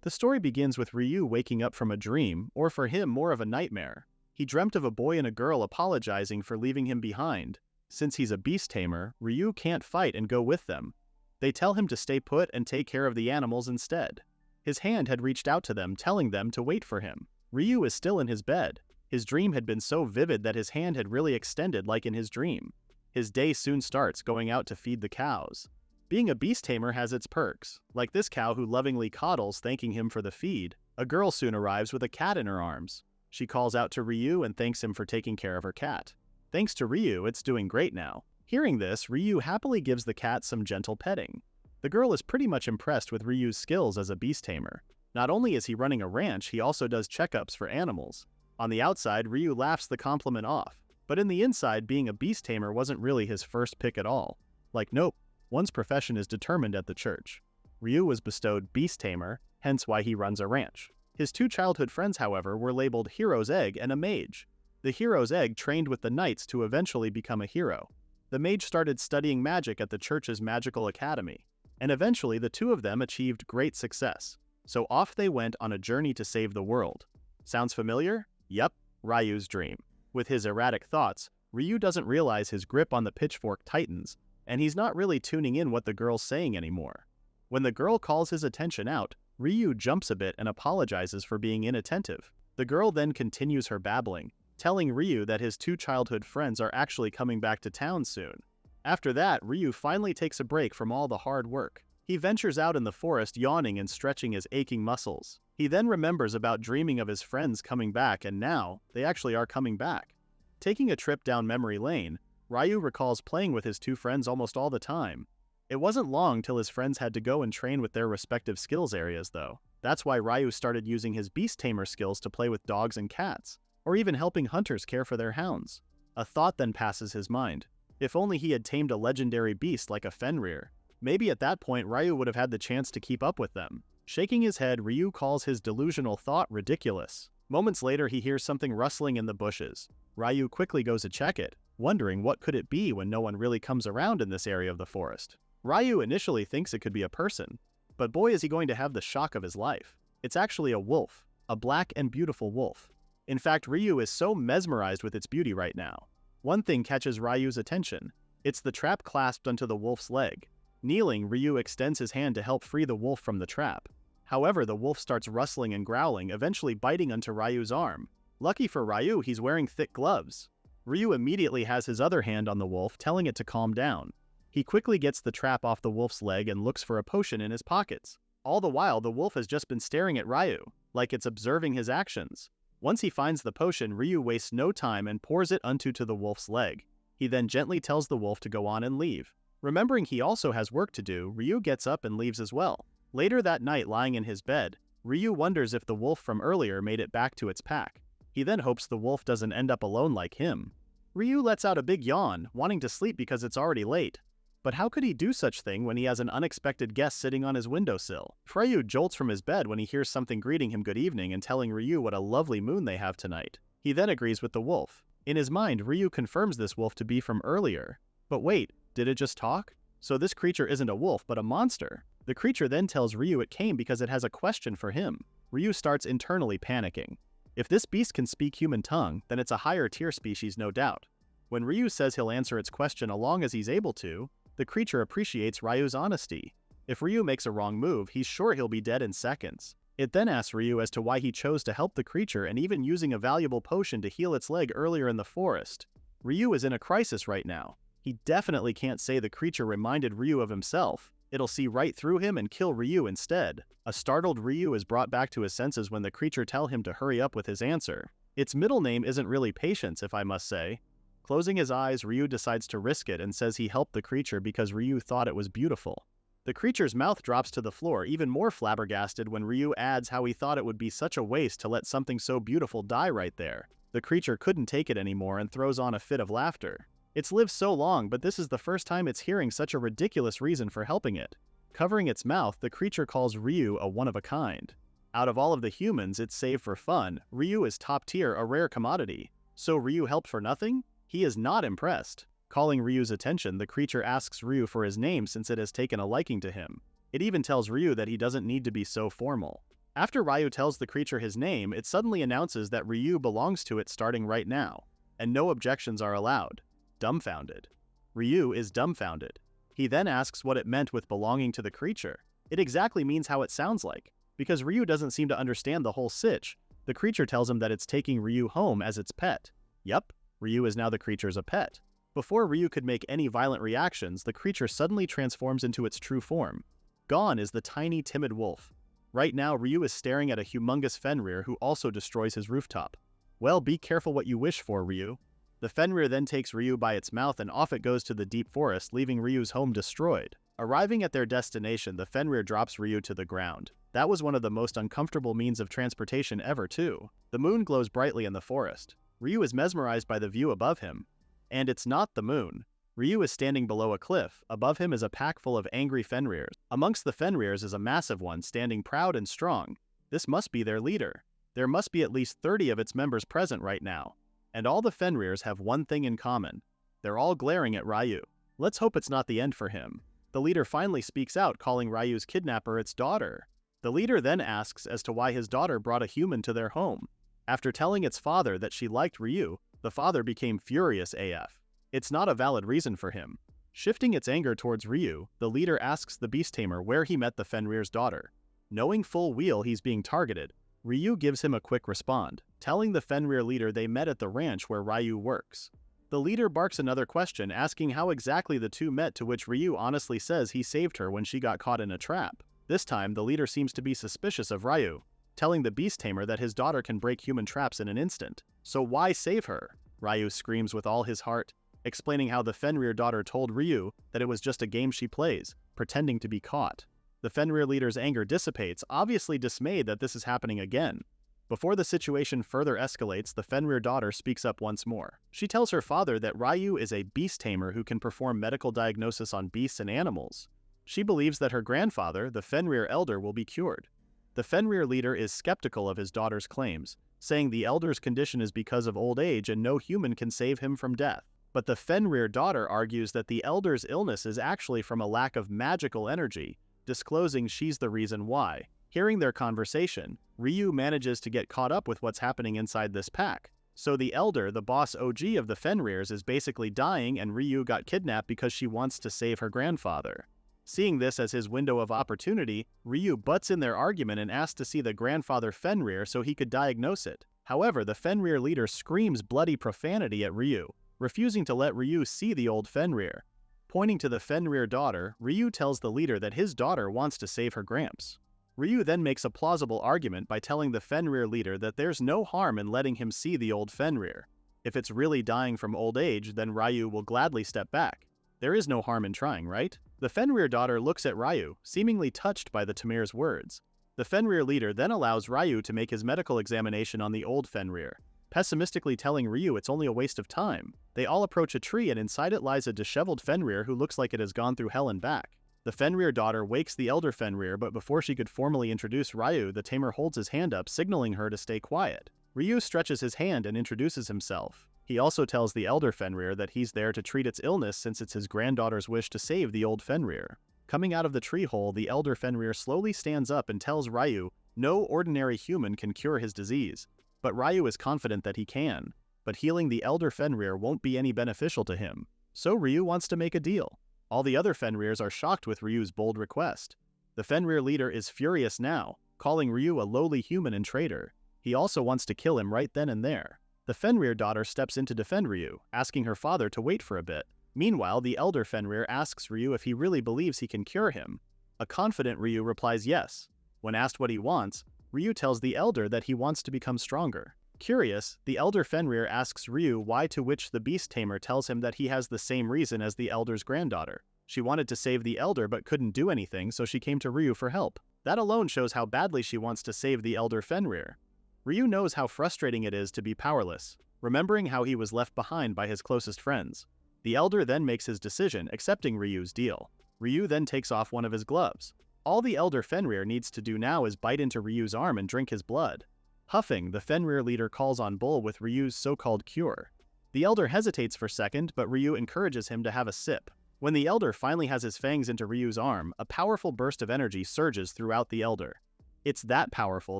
The story begins with Ryu waking up from a dream, or for him more of a nightmare. He dreamt of a boy and a girl apologizing for leaving him behind. Since he's a beast tamer, Ryu can't fight and go with them. They tell him to stay put and take care of the animals instead. His hand had reached out to them, telling them to wait for him. Ryu is still in his bed. His dream had been so vivid that his hand had really extended like in his dream. His day soon starts going out to feed the cows. Being a beast tamer has its perks, like this cow who lovingly coddles, thanking him for the feed. A girl soon arrives with a cat in her arms. She calls out to Ryu and thanks him for taking care of her cat. Thanks to Ryu, it's doing great now. Hearing this, Ryu happily gives the cat some gentle petting. The girl is pretty much impressed with Ryu's skills as a beast tamer. Not only is he running a ranch, he also does checkups for animals. On the outside, Ryu laughs the compliment off. But in the inside, being a beast tamer wasn't really his first pick at all. Like, nope, one's profession is determined at the church. Ryu was bestowed beast tamer, hence why he runs a ranch. His two childhood friends, however, were labeled Hero's Egg and a Mage. The Hero's Egg trained with the knights to eventually become a hero. The Mage started studying magic at the church's magical academy, and eventually the two of them achieved great success. So off they went on a journey to save the world. Sounds familiar? Yep, Ryu's dream. With his erratic thoughts, Ryu doesn't realize his grip on the pitchfork tightens, and he's not really tuning in what the girl's saying anymore. When the girl calls his attention out, Ryu jumps a bit and apologizes for being inattentive. The girl then continues her babbling, telling Ryu that his two childhood friends are actually coming back to town soon. After that, Ryu finally takes a break from all the hard work. He ventures out in the forest yawning and stretching his aching muscles. He then remembers about dreaming of his friends coming back, and now, they actually are coming back. Taking a trip down memory lane, Ryu recalls playing with his two friends almost all the time. It wasn't long till his friends had to go and train with their respective skills areas though. That's why Ryu started using his beast tamer skills to play with dogs and cats, or even helping hunters care for their hounds. A thought then passes his mind. If only he had tamed a legendary beast like a Fenrir. Maybe at that point Ryu would have had the chance to keep up with them. Shaking his head, Ryu calls his delusional thought ridiculous. Moments later, he hears something rustling in the bushes. Ryu quickly goes to check it, wondering what could it be when no one really comes around in this area of the forest. Ryu initially thinks it could be a person, but boy is he going to have the shock of his life. It's actually a wolf, a black and beautiful wolf. In fact, Ryu is so mesmerized with its beauty right now. One thing catches Ryu's attention. It's the trap clasped onto the wolf's leg. Kneeling, Ryu extends his hand to help free the wolf from the trap. However, the wolf starts rustling and growling, eventually biting onto Ryu's arm. Lucky for Ryu, he's wearing thick gloves. Ryu immediately has his other hand on the wolf, telling it to calm down. He quickly gets the trap off the wolf's leg and looks for a potion in his pockets. All the while, the wolf has just been staring at Ryu, like it's observing his actions. Once he finds the potion, Ryu wastes no time and pours it onto the wolf's leg. He then gently tells the wolf to go on and leave. Remembering he also has work to do, Ryu gets up and leaves as well. Later that night, lying in his bed, Ryu wonders if the wolf from earlier made it back to its pack. He then hopes the wolf doesn't end up alone like him. Ryu lets out a big yawn, wanting to sleep because it's already late. But how could he do such thing when he has an unexpected guest sitting on his windowsill? Ryu jolts from his bed when he hears something greeting him good evening and telling Ryu what a lovely moon they have tonight. He then agrees with the wolf. In his mind, Ryu confirms this wolf to be from earlier. But wait, did it just talk? So this creature isn't a wolf but a monster. The creature then tells Ryu it came because it has a question for him. Ryu starts internally panicking. If this beast can speak human tongue, then it's a higher tier species no doubt. When Ryu says he'll answer its question as long as he's able to, the creature appreciates Ryu's honesty. If Ryu makes a wrong move, he's sure he'll be dead in seconds. It then asks Ryu as to why he chose to help the creature and even using a valuable potion to heal its leg earlier in the forest. Ryu is in a crisis right now. He definitely can't say the creature reminded Ryu of himself. It'll see right through him and kill Ryu instead. A startled Ryu is brought back to his senses when the creature tells him to hurry up with his answer. Its middle name isn't really Patience, if I must say. Closing his eyes, Ryu decides to risk it and says he helped the creature because Ryu thought it was beautiful. The creature's mouth drops to the floor, even more flabbergasted when Ryu adds how he thought it would be such a waste to let something so beautiful die right there. The creature couldn't take it anymore and throws on a fit of laughter. It's lived so long, but this is the first time it's hearing such a ridiculous reason for helping it. Covering its mouth, the creature calls Ryu a one-of-a-kind. Out of all of the humans it's saved for fun, Ryu is top tier, a rare commodity. So Ryu helped for nothing? He is not impressed. Calling Ryu's attention, the creature asks Ryu for his name since it has taken a liking to him. It even tells Ryu that he doesn't need to be so formal. After Ryu tells the creature his name, it suddenly announces that Ryu belongs to it starting right now, and no objections are allowed. Dumbfounded. Ryu is dumbfounded. He then asks what it meant with belonging to the creature. It exactly means how it sounds like. Because Ryu doesn't seem to understand the whole sitch, the creature tells him that it's taking Ryu home as its pet. Yup, Ryu is now the creature's a pet. Before Ryu could make any violent reactions, the creature suddenly transforms into its true form. Gone is the tiny, timid wolf. Right now, Ryu is staring at a humongous Fenrir who also destroys his rooftop. Well, be careful what you wish for, Ryu. The Fenrir then takes Ryu by its mouth and off it goes to the deep forest, leaving Ryu's home destroyed. Arriving at their destination, the Fenrir drops Ryu to the ground. That was one of the most uncomfortable means of transportation ever, too. The moon glows brightly in the forest. Ryu is mesmerized by the view above him. And it's not the moon. Ryu is standing below a cliff. Above him is a pack full of angry Fenrirs. Amongst the Fenrirs is a massive one, standing proud and strong. This must be their leader. There must be at least 30 of its members present right now. And all the Fenrirs have one thing in common. They're all glaring at Ryu. Let's hope it's not the end for him. The leader finally speaks out, calling Ryu's kidnapper its daughter. The leader then asks as to why his daughter brought a human to their home. After telling its father that she liked Ryu, the father became furious AF. It's not a valid reason for him. Shifting its anger towards Ryu, the leader asks the beast tamer where he met the Fenrir's daughter. Knowing full well he's being targeted, Ryu gives him a quick respond, telling the Fenrir leader they met at the ranch where Ryu works. The leader barks another question, asking how exactly the two met, to which Ryu honestly says he saved her when she got caught in a trap. This time, the leader seems to be suspicious of Ryu, telling the beast tamer that his daughter can break human traps in an instant. So why save her? Ryu screams with all his heart, explaining how the Fenrir daughter told Ryu that it was just a game she plays, pretending to be caught. The Fenrir leader's anger dissipates, obviously dismayed that this is happening again. Before the situation further escalates, the Fenrir daughter speaks up once more. She tells her father that Ryu is a beast tamer who can perform medical diagnosis on beasts and animals. She believes that her grandfather, the Fenrir elder, will be cured. The Fenrir leader is skeptical of his daughter's claims, saying the elder's condition is because of old age and no human can save him from death. But the Fenrir daughter argues that the elder's illness is actually from a lack of magical energy, disclosing she's the reason why. Hearing their conversation, Ryu manages to get caught up with what's happening inside this pack. So the elder, the boss OG of the Fenrirs, is basically dying and Ryu got kidnapped because she wants to save her grandfather. Seeing this as his window of opportunity, Ryu butts in their argument and asks to see the grandfather Fenrir so he could diagnose it. However, the Fenrir leader screams bloody profanity at Ryu, refusing to let Ryu see the old Fenrir. Pointing to the Fenrir daughter, Ryu tells the leader that his daughter wants to save her gramps. Ryu then makes a plausible argument by telling the Fenrir leader that there's no harm in letting him see the old Fenrir. If it's really dying from old age, then Ryu will gladly step back. There is no harm in trying, right? The Fenrir daughter looks at Ryu, seemingly touched by the Tamir's words. The Fenrir leader then allows Ryu to make his medical examination on the old Fenrir, pessimistically telling Ryu it's only a waste of time. They all approach a tree and inside it lies a disheveled Fenrir who looks like it has gone through hell and back. The Fenrir daughter wakes the elder Fenrir, but before she could formally introduce Ryu, the tamer holds his hand up, signaling her to stay quiet. Ryu stretches his hand and introduces himself. He also tells the elder Fenrir that he's there to treat its illness since it's his granddaughter's wish to save the old Fenrir. Coming out of the tree hole, the elder Fenrir slowly stands up and tells Ryu no ordinary human can cure his disease, but Ryu is confident that he can. But healing the elder Fenrir won't be any beneficial to him. So Ryu wants to make a deal. All the other Fenrirs are shocked with Ryu's bold request. The Fenrir leader is furious now, calling Ryu a lowly human and traitor. He also wants to kill him right then and there. The Fenrir daughter steps in to defend Ryu, asking her father to wait for a bit. Meanwhile, the elder Fenrir asks Ryu if he really believes he can cure him. A confident Ryu replies yes. When asked what he wants, Ryu tells the elder that he wants to become stronger. Curious, the elder Fenrir asks Ryu why, to which the beast tamer tells him that he has the same reason as the elder's granddaughter. She wanted to save the elder but couldn't do anything, so she came to Ryu for help. That alone shows how badly she wants to save the elder Fenrir. Ryu knows how frustrating it is to be powerless, remembering how he was left behind by his closest friends. The elder then makes his decision, accepting Ryu's deal. Ryu then takes off one of his gloves. All the elder Fenrir needs to do now is bite into Ryu's arm and drink his blood. Huffing, the Fenrir leader calls on Bull with Ryu's so-called cure. The elder hesitates for a second, but Ryu encourages him to have a sip. When the elder finally has his fangs into Ryu's arm, a powerful burst of energy surges throughout the elder. It's that powerful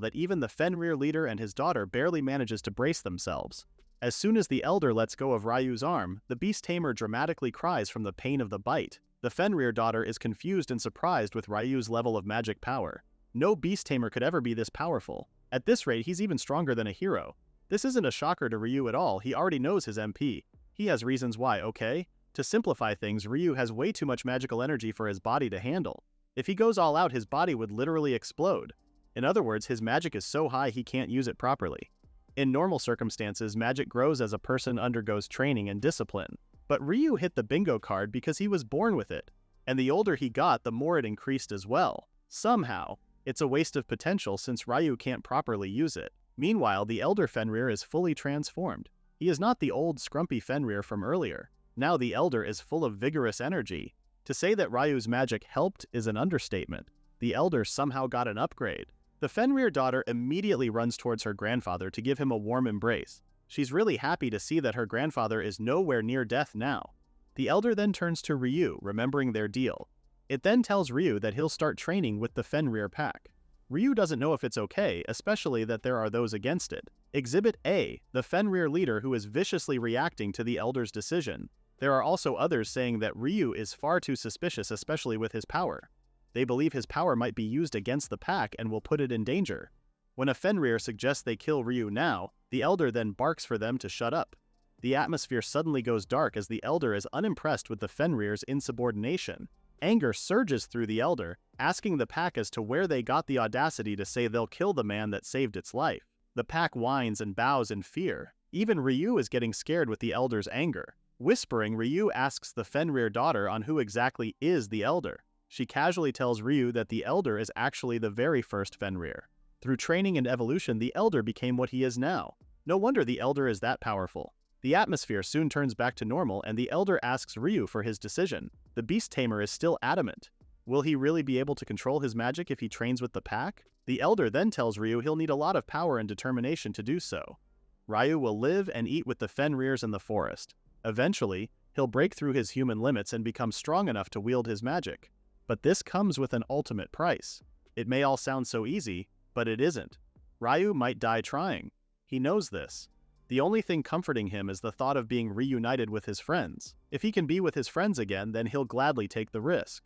that even the Fenrir leader and his daughter barely manages to brace themselves. As soon as the elder lets go of Ryu's arm, the beast tamer dramatically cries from the pain of the bite. The Fenrir daughter is confused and surprised with Ryu's level of magic power. No beast tamer could ever be this powerful. At this rate, he's even stronger than a hero. This isn't a shocker to Ryu at all, he already knows his MP. He has reasons why, okay? To simplify things, Ryu has way too much magical energy for his body to handle. If he goes all out, his body would literally explode. In other words, his magic is so high he can't use it properly. In normal circumstances, magic grows as a person undergoes training and discipline. But Ryu hit the bingo card because he was born with it. And the older he got, the more it increased as well. Somehow. It's a waste of potential since Ryu can't properly use it. Meanwhile, the elder Fenrir is fully transformed. He is not the old, scrumpy Fenrir from earlier. Now the elder is full of vigorous energy. To say that Ryu's magic helped is an understatement. The elder somehow got an upgrade. The Fenrir daughter immediately runs towards her grandfather to give him a warm embrace. She's really happy to see that her grandfather is nowhere near death now. The elder then turns to Ryu, remembering their deal. It then tells Ryu that he'll start training with the Fenrir pack. Ryu doesn't know if it's okay, especially that there are those against it. Exhibit A, the Fenrir leader who is viciously reacting to the elder's decision. There are also others saying that Ryu is far too suspicious, especially with his power. They believe his power might be used against the pack and will put it in danger. When a Fenrir suggests they kill Ryu now, the elder then barks for them to shut up. The atmosphere suddenly goes dark as the elder is unimpressed with the Fenrir's insubordination. Anger surges through the elder, asking the pack as to where they got the audacity to say they'll kill the man that saved its life. The pack whines and bows in fear. Even Ryu is getting scared with the elder's anger. Whispering, Ryu asks the Fenrir daughter on who exactly is the elder. She casually tells Ryu that the elder is actually the very first Fenrir. Through training and evolution, the elder became what he is now. No wonder the elder is that powerful. The atmosphere soon turns back to normal and the elder asks Ryu for his decision. The beast tamer is still adamant. Will he really be able to control his magic if he trains with the pack? The elder then tells Ryu he'll need a lot of power and determination to do so. Ryu will live and eat with the Fenrirs in the forest. Eventually, he'll break through his human limits and become strong enough to wield his magic. But this comes with an ultimate price. It may all sound so easy, but it isn't. Ryu might die trying. He knows this. The only thing comforting him is the thought of being reunited with his friends. If he can be with his friends again, then he'll gladly take the risk.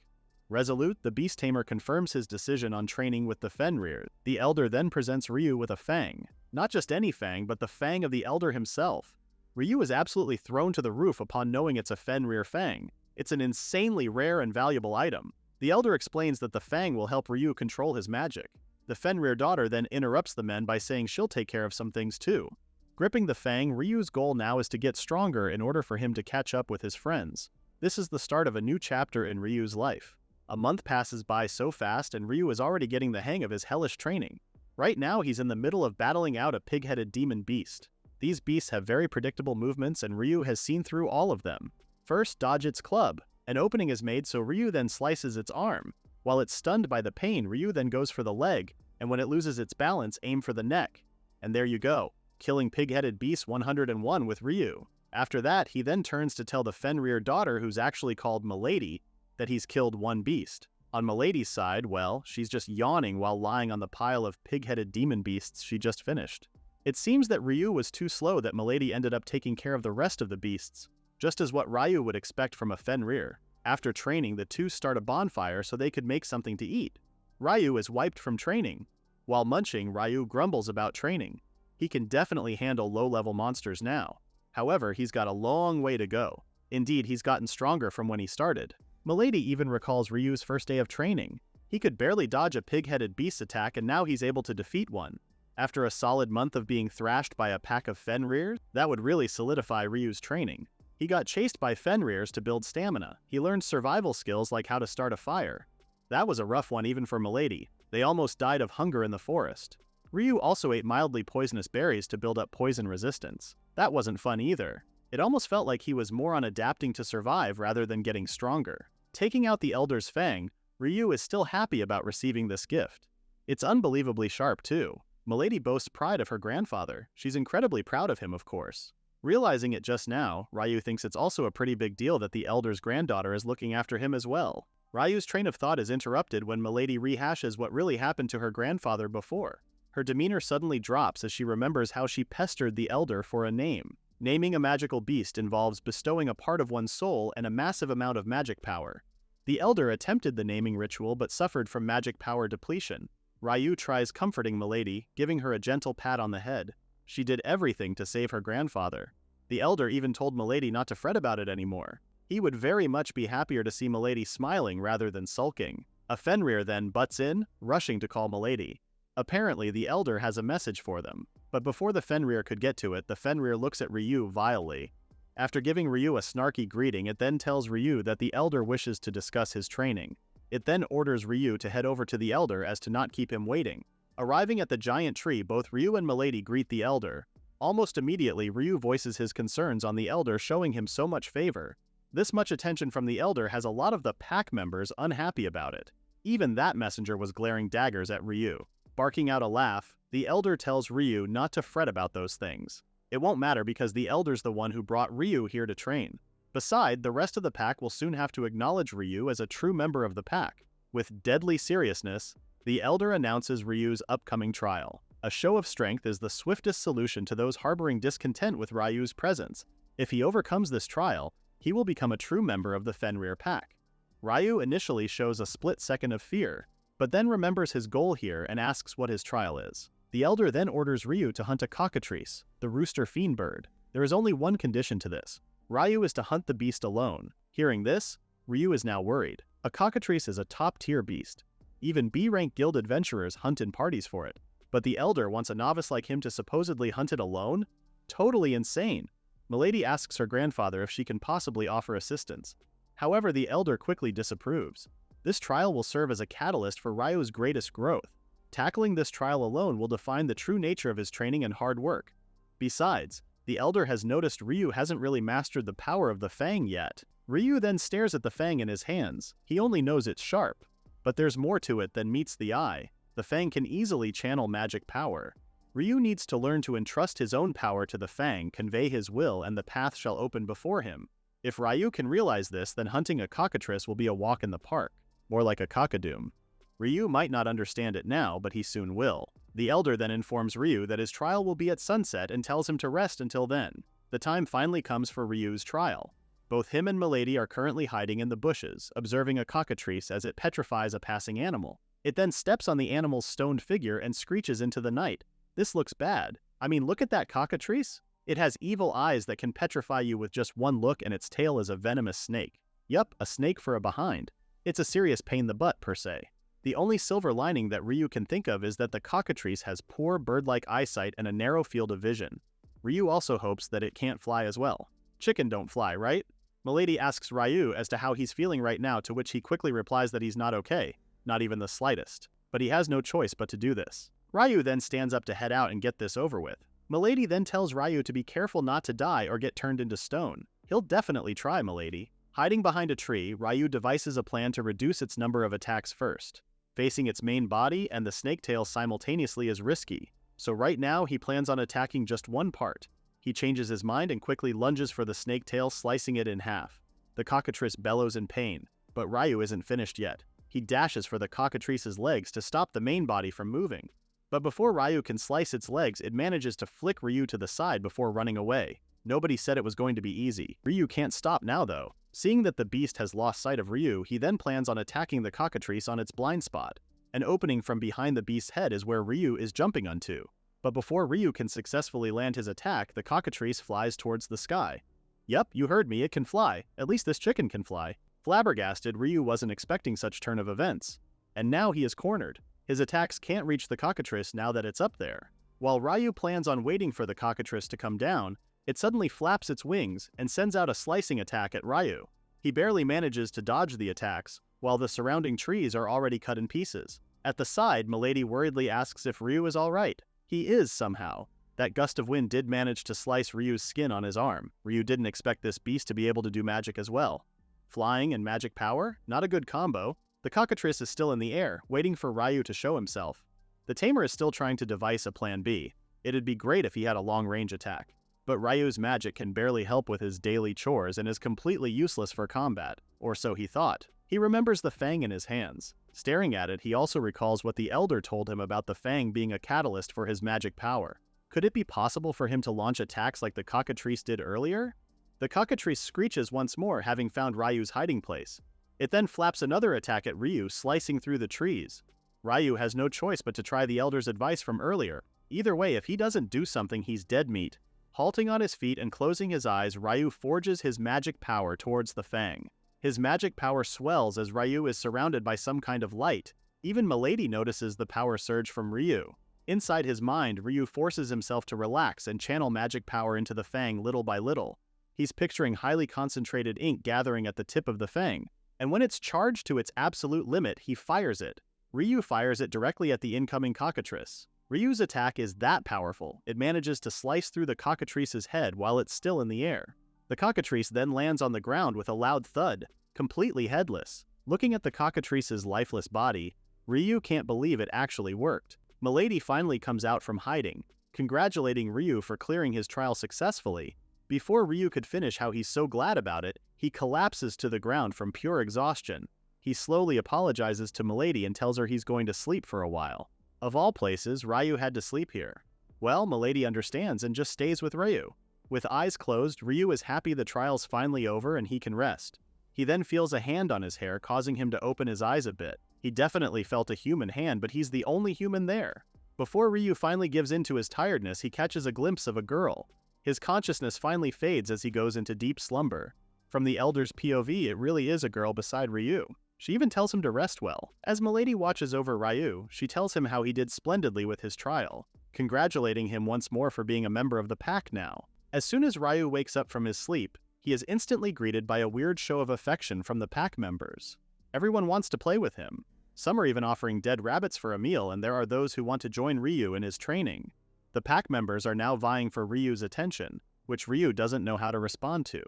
Resolute, the beast tamer confirms his decision on training with the Fenrir. The elder then presents Ryu with a fang. Not just any fang, but the fang of the elder himself. Ryu is absolutely thrown to the roof upon knowing it's a Fenrir fang. It's an insanely rare and valuable item. The elder explains that the fang will help Ryu control his magic. The Fenrir daughter then interrupts the men by saying she'll take care of some things too. Gripping the fang, Ryu's goal now is to get stronger in order for him to catch up with his friends. This is the start of a new chapter in Ryu's life. A month passes by so fast and Ryu is already getting the hang of his hellish training. Right now he's in the middle of battling out a pig-headed demon beast. These beasts have very predictable movements and Ryu has seen through all of them. First, dodge its club. An opening is made so Ryu then slices its arm. While it's stunned by the pain, Ryu then goes for the leg, and when it loses its balance, aim for the neck. And there you go. Killing pig-headed beast 101 with Ryu. After that, he then turns to tell the Fenrir daughter, who's actually called Milady, that he's killed one beast. On Milady's side, well, she's just yawning while lying on the pile of pig-headed demon beasts she just finished. It seems that Ryu was too slow that Milady ended up taking care of the rest of the beasts, just as what Ryu would expect from a Fenrir. After training, the two start a bonfire so they could make something to eat. Ryu is wiped from training. While munching, Ryu grumbles about training. He can definitely handle low-level monsters now. However, he's got a long way to go. Indeed, he's gotten stronger from when he started. Milady even recalls Ryu's first day of training. He could barely dodge a pig-headed beast attack and now he's able to defeat one. After a solid month of being thrashed by a pack of Fenrir, that would really solidify Ryu's training. He got chased by Fenrirs to build stamina. He learned survival skills like how to start a fire. That was a rough one even for Milady. They almost died of hunger in the forest. Ryu also ate mildly poisonous berries to build up poison resistance. That wasn't fun either. It almost felt like he was more on adapting to survive rather than getting stronger. Taking out the elder's fang, Ryu is still happy about receiving this gift. It's unbelievably sharp too. Milady boasts pride of her grandfather. She's incredibly proud of him, of course. Realizing it just now, Ryu thinks it's also a pretty big deal that the elder's granddaughter is looking after him as well. Ryu's train of thought is interrupted when Milady rehashes what really happened to her grandfather before. Her demeanor suddenly drops as she remembers how she pestered the elder for a name. Naming a magical beast involves bestowing a part of one's soul and a massive amount of magic power. The elder attempted the naming ritual but suffered from magic power depletion. Ryu tries comforting Milady, giving her a gentle pat on the head. She did everything to save her grandfather. The elder even told Milady not to fret about it anymore. He would very much be happier to see Milady smiling rather than sulking. A Fenrir then butts in, rushing to call Milady. Apparently, the elder has a message for them. But before the Fenrir could get to it, the Fenrir looks at Ryu vilely. After giving Ryu a snarky greeting, it then tells Ryu that the elder wishes to discuss his training. It then orders Ryu to head over to the elder as to not keep him waiting. Arriving at the giant tree, both Ryu and Milady greet the elder. Almost immediately, Ryu voices his concerns on the elder showing him so much favor. This much attention from the elder has a lot of the pack members unhappy about it. Even that messenger was glaring daggers at Ryu. Barking out a laugh, the elder tells Ryu not to fret about those things. It won't matter because the elder's the one who brought Ryu here to train. Besides, the rest of the pack will soon have to acknowledge Ryu as a true member of the pack. With deadly seriousness, the elder announces Ryu's upcoming trial. A show of strength is the swiftest solution to those harboring discontent with Ryu's presence. If he overcomes this trial, he will become a true member of the Fenrir pack. Ryu initially shows a split second of fear, but then remembers his goal here and asks what his trial is. The elder then orders Ryu to hunt a cockatrice, the rooster fiend bird. There is only one condition to this. Ryu is to hunt the beast alone. Hearing this, Ryu is now worried. A cockatrice is a top-tier beast. Even B-rank guild adventurers hunt in parties for it. But the elder wants a novice like him to supposedly hunt it alone? Totally insane. Milady asks her grandfather if she can possibly offer assistance. However, the elder quickly disapproves. This trial will serve as a catalyst for Ryu's greatest growth. Tackling this trial alone will define the true nature of his training and hard work. Besides, the elder has noticed Ryu hasn't really mastered the power of the fang yet. Ryu then stares at the fang in his hands. He only knows it's sharp. But there's more to it than meets the eye. The fang can easily channel magic power. Ryu needs to learn to entrust his own power to the fang, convey his will, and the path shall open before him. If Ryu can realize this, then hunting a cockatrice will be a walk in the park. More like a cockadoom. Ryu might not understand it now, but he soon will. The elder then informs Ryu that his trial will be at sunset and tells him to rest until then. The time finally comes for Ryu's trial. Both him and Milady are currently hiding in the bushes, observing a cockatrice as it petrifies a passing animal. It then steps on the animal's stoned figure and screeches into the night. This looks bad. I mean, look at that cockatrice. It has evil eyes that can petrify you with just one look, and its tail is a venomous snake. Yup, a snake for a behind. It's a serious pain in the butt, per se. The only silver lining that Ryu can think of is that the cockatrice has poor bird-like eyesight and a narrow field of vision. Ryu also hopes that it can't fly as well. Chicken don't fly, right? Milady asks Ryu as to how he's feeling right now, to which he quickly replies that he's not okay, not even the slightest. But he has no choice but to do this. Ryu then stands up to head out and get this over with. Milady then tells Ryu to be careful not to die or get turned into stone. He'll definitely try, Milady. Hiding behind a tree, Ryu devises a plan to reduce its number of attacks first. Facing its main body and the snake tail simultaneously is risky, so right now he plans on attacking just one part. He changes his mind and quickly lunges for the snake tail, slicing it in half. The cockatrice bellows in pain, but Ryu isn't finished yet. He dashes for the cockatrice's legs to stop the main body from moving. But before Ryu can slice its legs, it manages to flick Ryu to the side before running away. Nobody said it was going to be easy. Ryu can't stop now though. Seeing that the beast has lost sight of Ryu, he then plans on attacking the cockatrice on its blind spot. An opening from behind the beast's head is where Ryu is jumping onto. But before Ryu can successfully land his attack, the cockatrice flies towards the sky. Yep, you heard me, it can fly. At least this chicken can fly. Flabbergasted, Ryu wasn't expecting such turn of events. And now he is cornered. His attacks can't reach the cockatrice now that it's up there. While Ryu plans on waiting for the cockatrice to come down, it suddenly flaps its wings and sends out a slicing attack at Ryu. He barely manages to dodge the attacks, while the surrounding trees are already cut in pieces. At the side, Milady worriedly asks if Ryu is alright. He is somehow. That gust of wind did manage to slice Ryu's skin on his arm. Ryu didn't expect this beast to be able to do magic as well. Flying and magic power? Not a good combo. The cockatrice is still in the air, waiting for Ryu to show himself. The tamer is still trying to devise a plan B. It'd be great if he had a long-range attack. But Ryu's magic can barely help with his daily chores and is completely useless for combat, or so he thought. He remembers the fang in his hands. Staring at it, he also recalls what the elder told him about the fang being a catalyst for his magic power. Could it be possible for him to launch attacks like the cockatrice did earlier? The cockatrice screeches once more, having found Ryu's hiding place. It then flaps another attack at Ryu, slicing through the trees. Ryu has no choice but to try the elder's advice from earlier. Either way, if he doesn't do something, he's dead meat. Halting on his feet and closing his eyes, Ryu forges his magic power towards the fang. His magic power swells as Ryu is surrounded by some kind of light. Even Milady notices the power surge from Ryu. Inside his mind, Ryu forces himself to relax and channel magic power into the fang little by little. He's picturing highly concentrated ink gathering at the tip of the fang, and when it's charged to its absolute limit, he fires it. Ryu fires it directly at the incoming cockatrice. Ryu's attack is that powerful, it manages to slice through the cockatrice's head while it's still in the air. The cockatrice then lands on the ground with a loud thud, completely headless. Looking at the cockatrice's lifeless body, Ryu can't believe it actually worked. Milady finally comes out from hiding, congratulating Ryu for clearing his trial successfully. Before Ryu could finish how he's so glad about it, he collapses to the ground from pure exhaustion. He slowly apologizes to Milady and tells her he's going to sleep for a while. Of all places, Ryu had to sleep here. Well, Milady understands and just stays with Ryu. With eyes closed, Ryu is happy the trial's finally over and he can rest. He then feels a hand on his hair, causing him to open his eyes a bit. He definitely felt a human hand, but he's the only human there. Before Ryu finally gives in to his tiredness, he catches a glimpse of a girl. His consciousness finally fades as he goes into deep slumber. From the elder's POV, it really is a girl beside Ryu. She even tells him to rest well. As Milady watches over Ryu, she tells him how he did splendidly with his trial, congratulating him once more for being a member of the pack now. As soon as Ryu wakes up from his sleep, he is instantly greeted by a weird show of affection from the pack members. Everyone wants to play with him. Some are even offering dead rabbits for a meal, and there are those who want to join Ryu in his training. The pack members are now vying for Ryu's attention, which Ryu doesn't know how to respond to.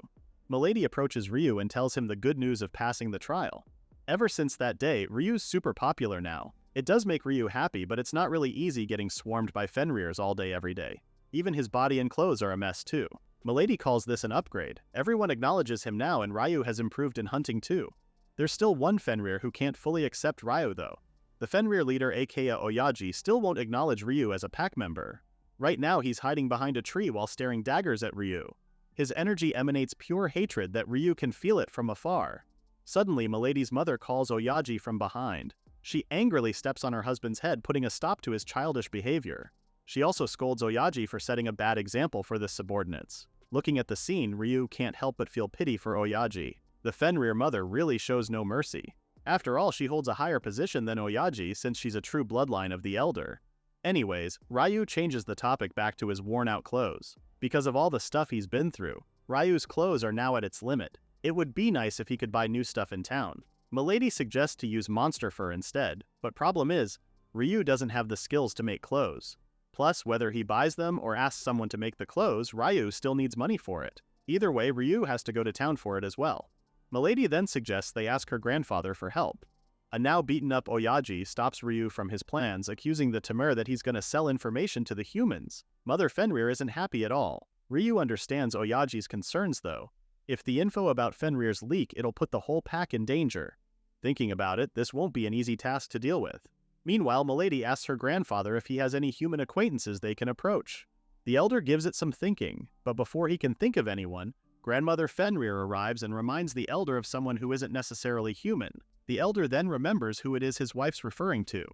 Milady approaches Ryu and tells him the good news of passing the trial. Ever since that day, Ryu's super popular now. It does make Ryu happy, but it's not really easy getting swarmed by Fenrirs all day every day. Even his body and clothes are a mess too. Milady calls this an upgrade. Everyone acknowledges him now, and Ryu has improved in hunting too. There's still one Fenrir who can't fully accept Ryu though. The Fenrir leader aka Oyaji still won't acknowledge Ryu as a pack member. Right now he's hiding behind a tree while staring daggers at Ryu. His energy emanates pure hatred that Ryu can feel it from afar. Suddenly, Milady's mother calls Oyaji from behind. She angrily steps on her husband's head, putting a stop to his childish behavior. She also scolds Oyaji for setting a bad example for the subordinates. Looking at the scene, Ryu can't help but feel pity for Oyaji. The Fenrir mother really shows no mercy. After all, she holds a higher position than Oyaji since she's a true bloodline of the elder. Anyways, Ryu changes the topic back to his worn-out clothes. Because of all the stuff he's been through, Ryu's clothes are now at its limit. It would be nice if he could buy new stuff in town. Milady suggests to use monster fur instead, but problem is, Ryu doesn't have the skills to make clothes. Plus, whether he buys them or asks someone to make the clothes, Ryu still needs money for it. Either way, Ryu has to go to town for it as well. Milady then suggests they ask her grandfather for help. A now beaten up Oyaji stops Ryu from his plans, accusing the Tamer that he's gonna sell information to the humans. Mother Fenrir isn't happy at all. Ryu understands Oyaji's concerns though. If the info about Fenrir's leak, it'll put the whole pack in danger. Thinking about it, this won't be an easy task to deal with. Meanwhile, Milady asks her grandfather if he has any human acquaintances they can approach. The elder gives it some thinking, but before he can think of anyone, Grandmother Fenrir arrives and reminds the elder of someone who isn't necessarily human. The elder then remembers who it is his wife's referring to.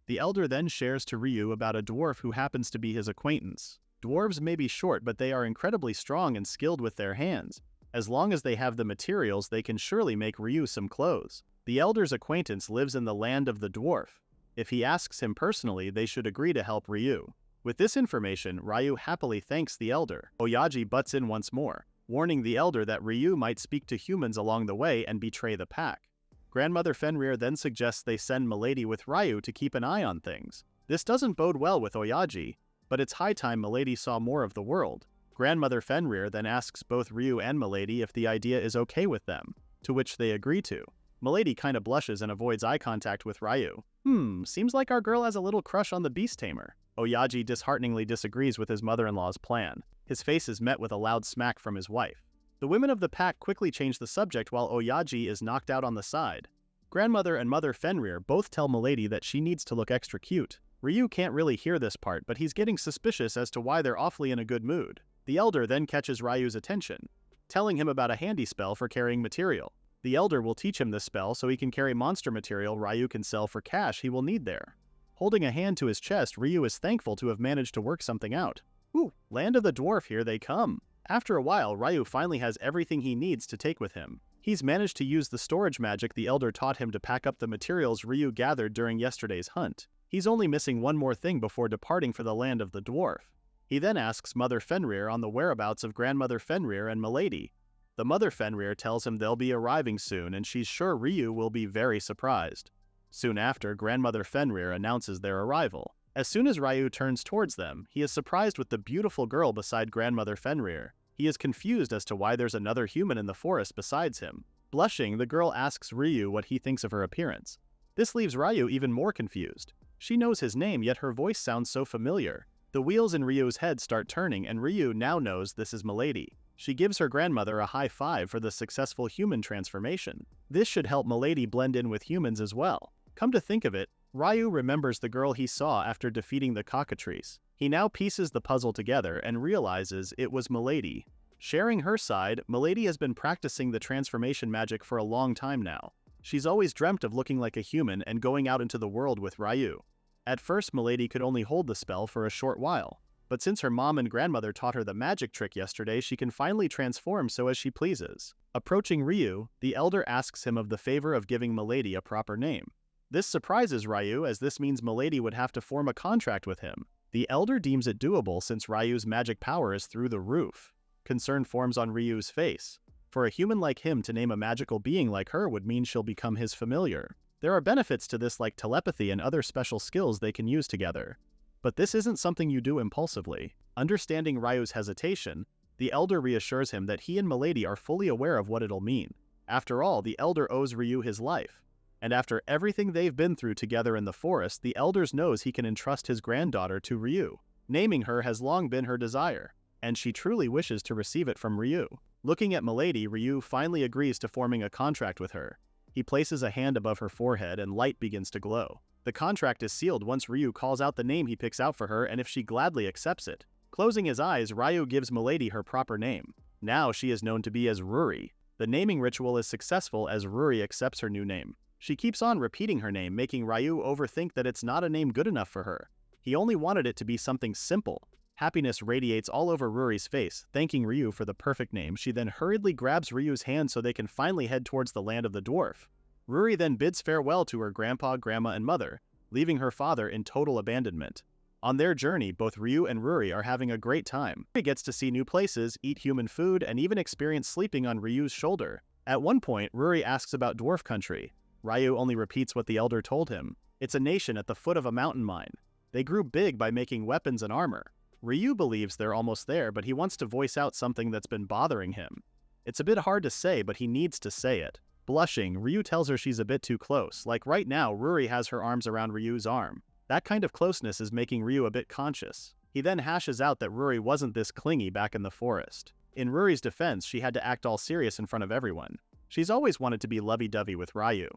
The elder then shares to Ryu about a dwarf who happens to be his acquaintance. Dwarves may be short, but they are incredibly strong and skilled with their hands. As long as they have the materials, they can surely make Ryu some clothes. The elder's acquaintance lives in the land of the dwarf. If he asks him personally, they should agree to help Ryu. With this information, Ryu happily thanks the elder. Oyaji butts in once more, warning the elder that Ryu might speak to humans along the way and betray the pack. Grandmother Fenrir then suggests they send Milady with Ryu to keep an eye on things. This doesn't bode well with Oyaji, but it's high time Milady saw more of the world. Grandmother Fenrir then asks both Ryu and Milady if the idea is okay with them, to which they agree to. Milady kinda blushes and avoids eye contact with Ryu. Seems like our girl has a little crush on the beast tamer. Oyaji dishearteningly disagrees with his mother-in-law's plan. His face is met with a loud smack from his wife. The women of the pack quickly change the subject while Oyaji is knocked out on the side. Grandmother and Mother Fenrir both tell Milady that she needs to look extra cute. Ryu can't really hear this part, but he's getting suspicious as to why they're awfully in a good mood. The elder then catches Ryu's attention, telling him about a handy spell for carrying material. The elder will teach him this spell so he can carry monster material Ryu can sell for cash he will need there. Holding a hand to his chest, Ryu is thankful to have managed to work something out. Ooh, land of the dwarf, here they come. After a while, Ryu finally has everything he needs to take with him. He's managed to use the storage magic the elder taught him to pack up the materials Ryu gathered during yesterday's hunt. He's only missing one more thing before departing for the land of the dwarf. He then asks Mother Fenrir on the whereabouts of Grandmother Fenrir and Milady. The Mother Fenrir tells him they'll be arriving soon, and she's sure Ryu will be very surprised. Soon after, Grandmother Fenrir announces their arrival. As soon as Ryu turns towards them, he is surprised with the beautiful girl beside Grandmother Fenrir. He is confused as to why there's another human in the forest besides him. Blushing, the girl asks Ryu what he thinks of her appearance. This leaves Ryu even more confused. She knows his name, yet her voice sounds so familiar. The wheels in Ryu's head start turning, and Ryu now knows this is Milady. She gives her grandmother a high five for the successful human transformation. This should help Milady blend in with humans as well. Come to think of it, Ryu remembers the girl he saw after defeating the cockatrice. He now pieces the puzzle together and realizes it was Milady. Sharing her side, Milady has been practicing the transformation magic for a long time now. She's always dreamt of looking like a human and going out into the world with Ryu. At first, Milady could only hold the spell for a short while, but since her mom and grandmother taught her the magic trick yesterday, she can finally transform so as she pleases. Approaching Ryu, the elder asks him of the favor of giving Milady a proper name. This surprises Ryu, as this means Milady would have to form a contract with him. The elder deems it doable since Ryu's magic power is through the roof. Concern forms on Ryu's face. For a human like him to name a magical being like her would mean she'll become his familiar. There are benefits to this like telepathy and other special skills they can use together. But this isn't something you do impulsively. Understanding Ryu's hesitation, the elder reassures him that he and Milady are fully aware of what it'll mean. After all, the elder owes Ryu his life. And after everything they've been through together in the forest, the elder knows he can entrust his granddaughter to Ryu. Naming her has long been her desire, and she truly wishes to receive it from Ryu. Looking at Milady, Ryu finally agrees to forming a contract with her. He places a hand above her forehead and light begins to glow. The contract is sealed once Ryu calls out the name he picks out for her and if she gladly accepts it. Closing his eyes, Ryu gives Milady her proper name. Now she is known to be as Ruri. The naming ritual is successful as Ruri accepts her new name. She keeps on repeating her name, making Ryu overthink that it's not a name good enough for her. He only wanted it to be something simple. Happiness radiates all over Ruri's face. Thanking Ryu for the perfect name, she then hurriedly grabs Ryu's hand so they can finally head towards the land of the dwarf. Ruri then bids farewell to her grandpa, grandma, and mother, leaving her father in total abandonment. On their journey, both Ryu and Ruri are having a great time. Ruri gets to see new places, eat human food, and even experience sleeping on Ryu's shoulder. At one point, Ruri asks about dwarf country. Ryu only repeats what the elder told him. It's a nation at the foot of a mountain mine. They grew big by making weapons and armor. Ryu believes they're almost there, but he wants to voice out something that's been bothering him. It's a bit hard to say, but he needs to say it. Blushing, Ryu tells her she's a bit too close. Like right now, Ruri has her arms around Ryu's arm. That kind of closeness is making Ryu a bit conscious. He then hashes out that Ruri wasn't this clingy back in the forest. In Ruri's defense, she had to act all serious in front of everyone. She's always wanted to be lovey-dovey with Ryu.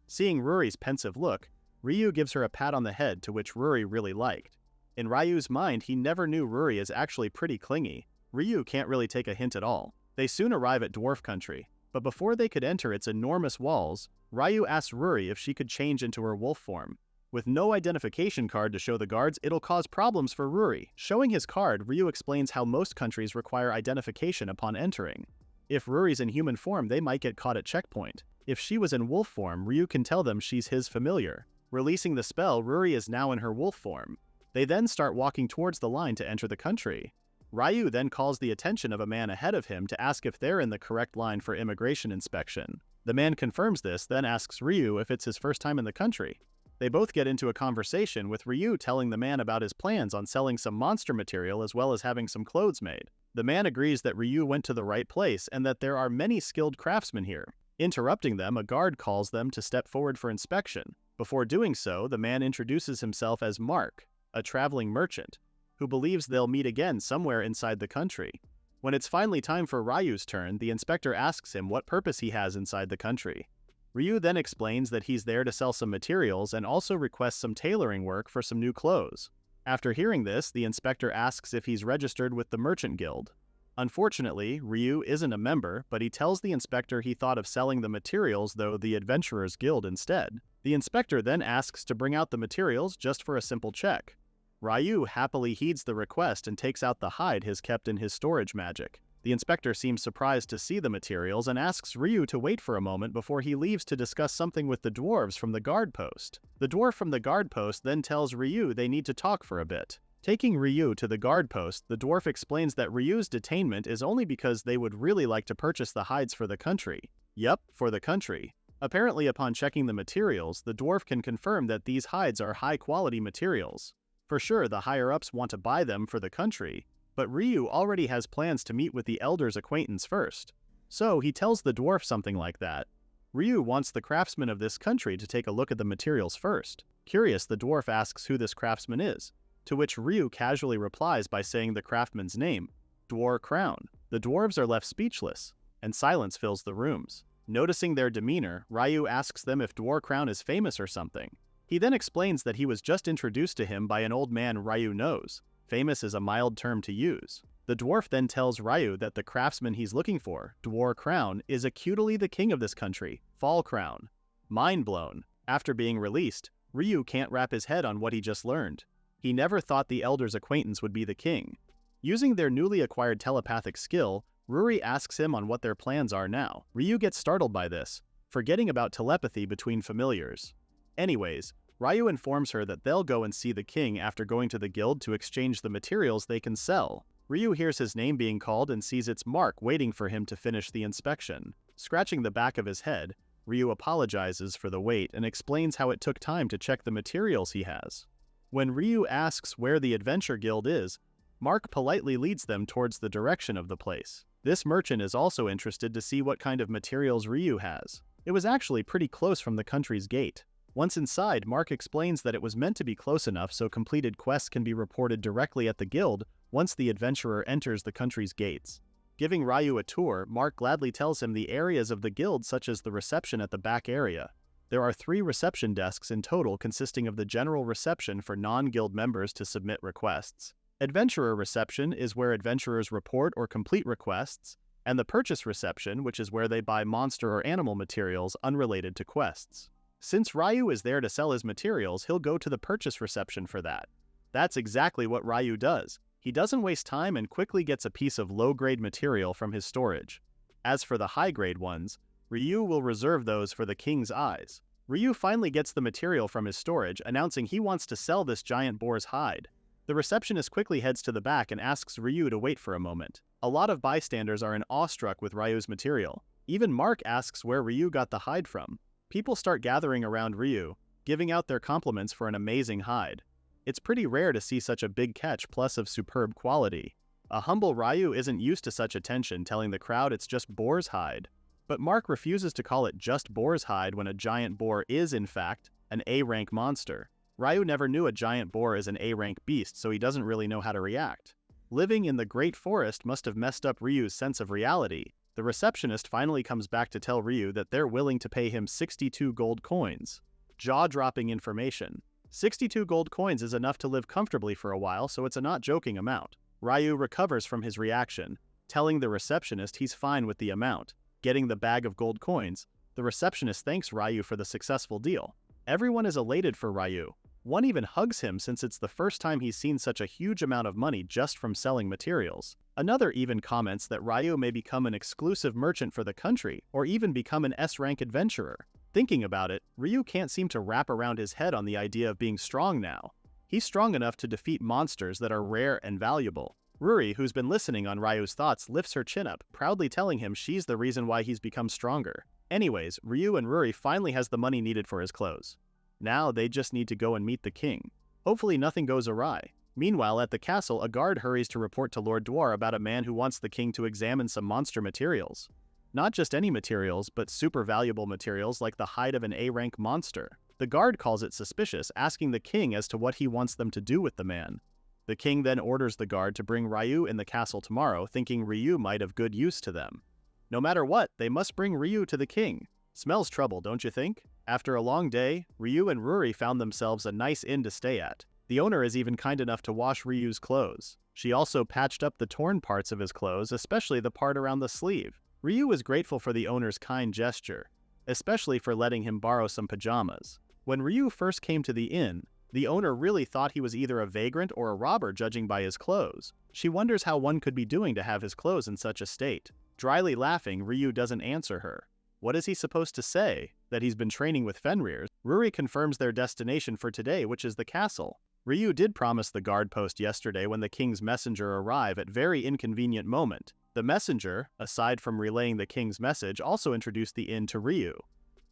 Seeing Ruri's pensive look, Ryu gives her a pat on the head, to which Ruri really liked. In Ryu's mind, he never knew Ruri is actually pretty clingy. Ryu can't really take a hint at all. They soon arrive at dwarf country, but before they could enter its enormous walls, Ryu asks Ruri if she could change into her wolf form. With no identification card to show the guards, it'll cause problems for Ruri. Showing his card, Ryu explains how most countries require identification upon entering. If Ruri's in human form, they might get caught at checkpoint. If she was in wolf form, Ryu can tell them she's his familiar. Releasing the spell, Ruri is now in her wolf form. They then start walking towards the line to enter the country. Ryu then calls the attention of a man ahead of him to ask if they're in the correct line for immigration inspection. The man confirms this, then asks Ryu if it's his first time in the country. They both get into a conversation, with Ryu telling the man about his plans on selling some monster material as well as having some clothes made. The man agrees that Ryu went to the right place and that there are many skilled craftsmen here. Interrupting them, a guard calls them to step forward for inspection. Before doing so, the man introduces himself as Mark, a traveling merchant, who believes they'll meet again somewhere inside the country. When it's finally time for Ryu's turn, the inspector asks him what purpose he has inside the country. Ryu then explains that he's there to sell some materials and also requests some tailoring work for some new clothes. After hearing this, the inspector asks if he's registered with the Merchant Guild. Unfortunately, Ryu isn't a member, but he tells the inspector he thought of selling the materials though the Adventurers Guild instead. The inspector then asks to bring out the materials just for a simple check. Ryu happily heeds the request and takes out the hide he's kept in his storage magic. The inspector seems surprised to see the materials and asks Ryu to wait for a moment before he leaves to discuss something with the dwarves from the guard post. The dwarf from the guard post then tells Ryu they need to talk for a bit. Taking Ryu to the guard post, the dwarf explains that Ryu's detainment is only because they would really like to purchase the hides for the country. Yup, for the country. Apparently, upon checking the materials, the dwarf can confirm that these hides are high-quality materials. For sure, the higher-ups want to buy them for the country, but Ryu already has plans to meet with the elder's acquaintance first. So he tells the dwarf something like that. Ryu wants the craftsman of this country to take a look at the materials first. Curious, the dwarf asks who this craftsman is, to which Ryu casually replies by saying the craftsman's name, Dwar Crown. The dwarves are left speechless, and silence fills the rooms. Noticing their demeanor, Ryu asks them if Dwar Crown is famous or something. He then explains that he was just introduced to him by an old man Ryu knows. Famous is a mild term to use. The dwarf then tells Ryu that the craftsman he's looking for, Dwar Crown, is acutely the king of this country, Fall Crown. Mind blown. After being released, Ryu can't wrap his head on what he just learned. He never thought the elder's acquaintance would be the king. Using their newly acquired telepathic skill, Ruri asks him on what their plans are now. Ryu gets startled by this, forgetting about telepathy between familiars. Anyways, Ryu informs her that they'll go and see the king after going to the guild to exchange the materials they can sell. Ryu hears his name being called and sees its mark waiting for him to finish the inspection. Scratching the back of his head, Ryu apologizes for the wait and explains how it took time to check the materials he has. When Ryu asks where the Adventure Guild is, Mark politely leads them towards the direction of the place. This merchant is also interested to see what kind of materials Ryu has. It was actually pretty close from the country's gate. Once inside, Mark explains that it was meant to be close enough so completed quests can be reported directly at the guild once the adventurer enters the country's gates. Giving Ryu a tour, Mark gladly tells him the areas of the guild such as the reception at the back area. There are 3 reception desks in total consisting of the general reception for non-guild members to submit requests. Adventurer reception is where adventurers report or complete requests, and the purchase reception, which is where they buy monster or animal materials unrelated to quests. Since Ryu is there to sell his materials, he'll go to the purchase reception for that. That's exactly what Ryu does. He doesn't waste time and quickly gets a piece of low-grade material from his storage. As for the high-grade ones, Ryu will reserve those for the king's eyes. Ryu finally gets the material from his storage, announcing he wants to sell this giant boar's hide. The receptionist quickly heads to the back and asks Ryu to wait for a moment. A lot of bystanders are awestruck with Ryu's material. Even Mark asks where Ryu got the hide from. People start gathering around Ryu, giving out their compliments for an amazing hide. It's pretty rare to see such a big catch plus of superb quality. A humble Ryu isn't used to such attention, telling the crowd it's just boar's hide. But Mark refuses to call it just boar's hide when a giant boar is, in fact, an A-rank monster. Ryu never knew a giant boar is an A-rank beast, so he doesn't really know how to react. Living in the Great Forest must have messed up Ryu's sense of reality. The receptionist finally comes back to tell Ryu that they're willing to pay him 62 gold coins. Jaw-dropping information. 62 gold coins is enough to live comfortably for a while, so it's a not joking amount. Ryu recovers from his reaction, telling the receptionist he's fine with the amount. Getting the bag of gold coins, the receptionist thanks Ryu for the successful deal. Everyone is elated for Ryu. One even hugs him since it's the first time he's seen such a huge amount of money just from selling materials. Another even comments that Ryu may become an exclusive merchant for the country, or even become an S-rank adventurer. Thinking about it, Ryu can't seem to wrap around his head on the idea of being strong now. He's strong enough to defeat monsters that are rare and valuable. Ruri, who's been listening on Ryu's thoughts, lifts her chin up, proudly telling him she's the reason why he's become stronger. Anyways, Ryu and Ruri finally has the money needed for his clothes. Now they just need to go and meet the king. Hopefully nothing goes awry. Meanwhile, at the castle, a guard hurries to report to Lord Dwar about a man who wants the king to examine some monster materials. Not just any materials, but super valuable materials like the hide of an A-rank monster. The guard calls it suspicious, asking the king as to what he wants them to do with the man. The king then orders the guard to bring Ryu in the castle tomorrow, thinking Ryu might have good use to them. No matter what, they must bring Ryu to the king. Smells trouble, don't you think? After a long day, Ryu and Ruri found themselves a nice inn to stay at. The owner is even kind enough to wash Ryu's clothes. She also patched up the torn parts of his clothes, especially the part around the sleeve. Ryu was grateful for the owner's kind gesture, especially for letting him borrow some pajamas. When Ryu first came to the inn, the owner really thought he was either a vagrant or a robber judging by his clothes. She wonders how one could be doing to have his clothes in such a state. Dryly laughing, Ryu doesn't answer her. What is he supposed to say? That he's been training with Fenrir? Ruri confirms their destination for today, which is the castle. Ryu did promise the guard post yesterday when the king's messenger arrived at very inconvenient moment. The messenger, aside from relaying the king's message, also introduced the inn to Ryu.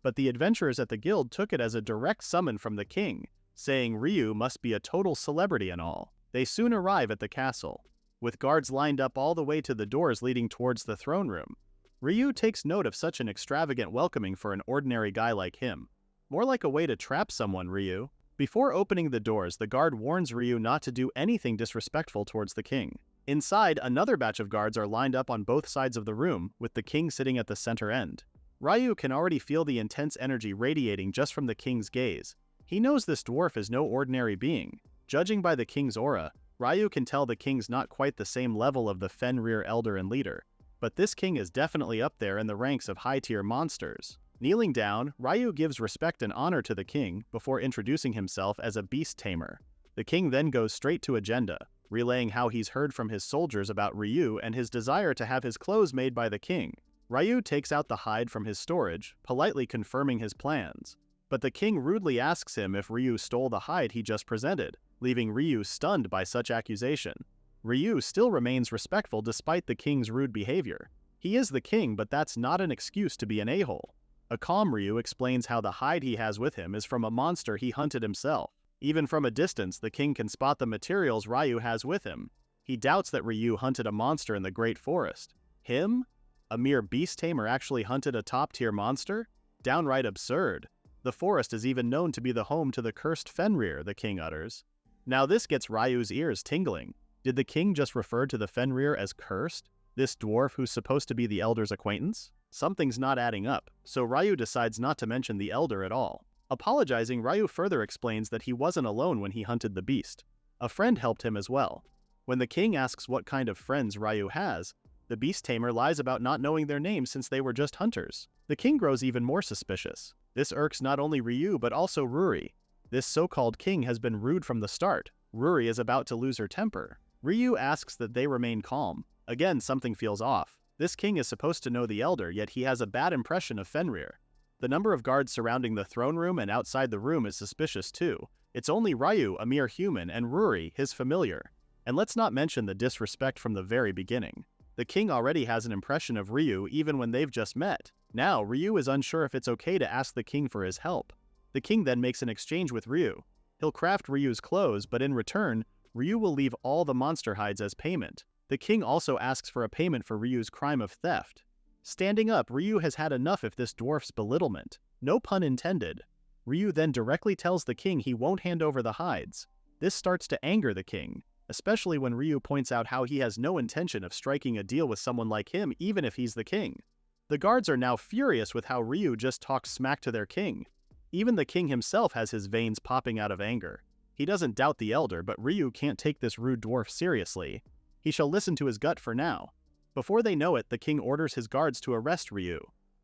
But the adventurers at the guild took it as a direct summon from the king, saying Ryu must be a total celebrity and all. They soon arrive at the castle, with guards lined up all the way to the doors leading towards the throne room. Ryu takes note of such an extravagant welcoming for an ordinary guy like him. More like a way to trap someone, Ryu. Before opening the doors, the guard warns Ryu not to do anything disrespectful towards the king. Inside, another batch of guards are lined up on both sides of the room, with the king sitting at the center end. Ryu can already feel the intense energy radiating just from the king's gaze. He knows this dwarf is no ordinary being. Judging by the king's aura, Ryu can tell the king's not quite the same level of the Fenrir elder and leader, but this king is definitely up there in the ranks of high-tier monsters. Kneeling down, Ryu gives respect and honor to the king before introducing himself as a beast tamer. The king then goes straight to agenda, relaying how he's heard from his soldiers about Ryu and his desire to have his clothes made by the king. Ryu takes out the hide from his storage, politely confirming his plans. But the king rudely asks him if Ryu stole the hide he just presented, leaving Ryu stunned by such accusation. Ryu still remains respectful despite the king's rude behavior. He is the king, but that's not an excuse to be an a-hole. A calm Ryu explains how the hide he has with him is from a monster he hunted himself. Even from a distance, the king can spot the materials Ryu has with him. He doubts that Ryu hunted a monster in the Great Forest. Him? A mere beast tamer actually hunted a top-tier monster? Downright absurd. The forest is even known to be the home to the cursed Fenrir, the king utters. Now this gets Ryu's ears tingling. Did the king just refer to the Fenrir as cursed? This dwarf who's supposed to be the elder's acquaintance? Something's not adding up, so Ryu decides not to mention the elder at all. Apologizing, Ryu further explains that he wasn't alone when he hunted the beast. A friend helped him as well. When the king asks what kind of friends Ryu has, the beast tamer lies about not knowing their names since they were just hunters. The king grows even more suspicious. This irks not only Ryu but also Ruri. This so-called king has been rude from the start. Ruri is about to lose her temper. Ryu asks that they remain calm. Again, something feels off. This king is supposed to know the elder, yet he has a bad impression of Fenrir. The number of guards surrounding the throne room and outside the room is suspicious too. It's only Ryu, a mere human, and Ruri, his familiar. And let's not mention the disrespect from the very beginning. The king already has an impression of Ryu even when they've just met. Now, Ryu is unsure if it's okay to ask the king for his help. The king then makes an exchange with Ryu. He'll craft Ryu's clothes, but in return, Ryu will leave all the monster hides as payment. The king also asks for a payment for Ryu's crime of theft. Standing up, Ryu has had enough of this dwarf's belittlement. No pun intended. Ryu then directly tells the king he won't hand over the hides. This starts to anger the king, especially when Ryu points out how he has no intention of striking a deal with someone like him even if he's the king. The guards are now furious with how Ryu just talked smack to their king. Even the king himself has his veins popping out of anger. He doesn't doubt the elder, but Ryu can't take this rude dwarf seriously. He shall listen to his gut for now. Before they know it, the king orders his guards to arrest Ryu.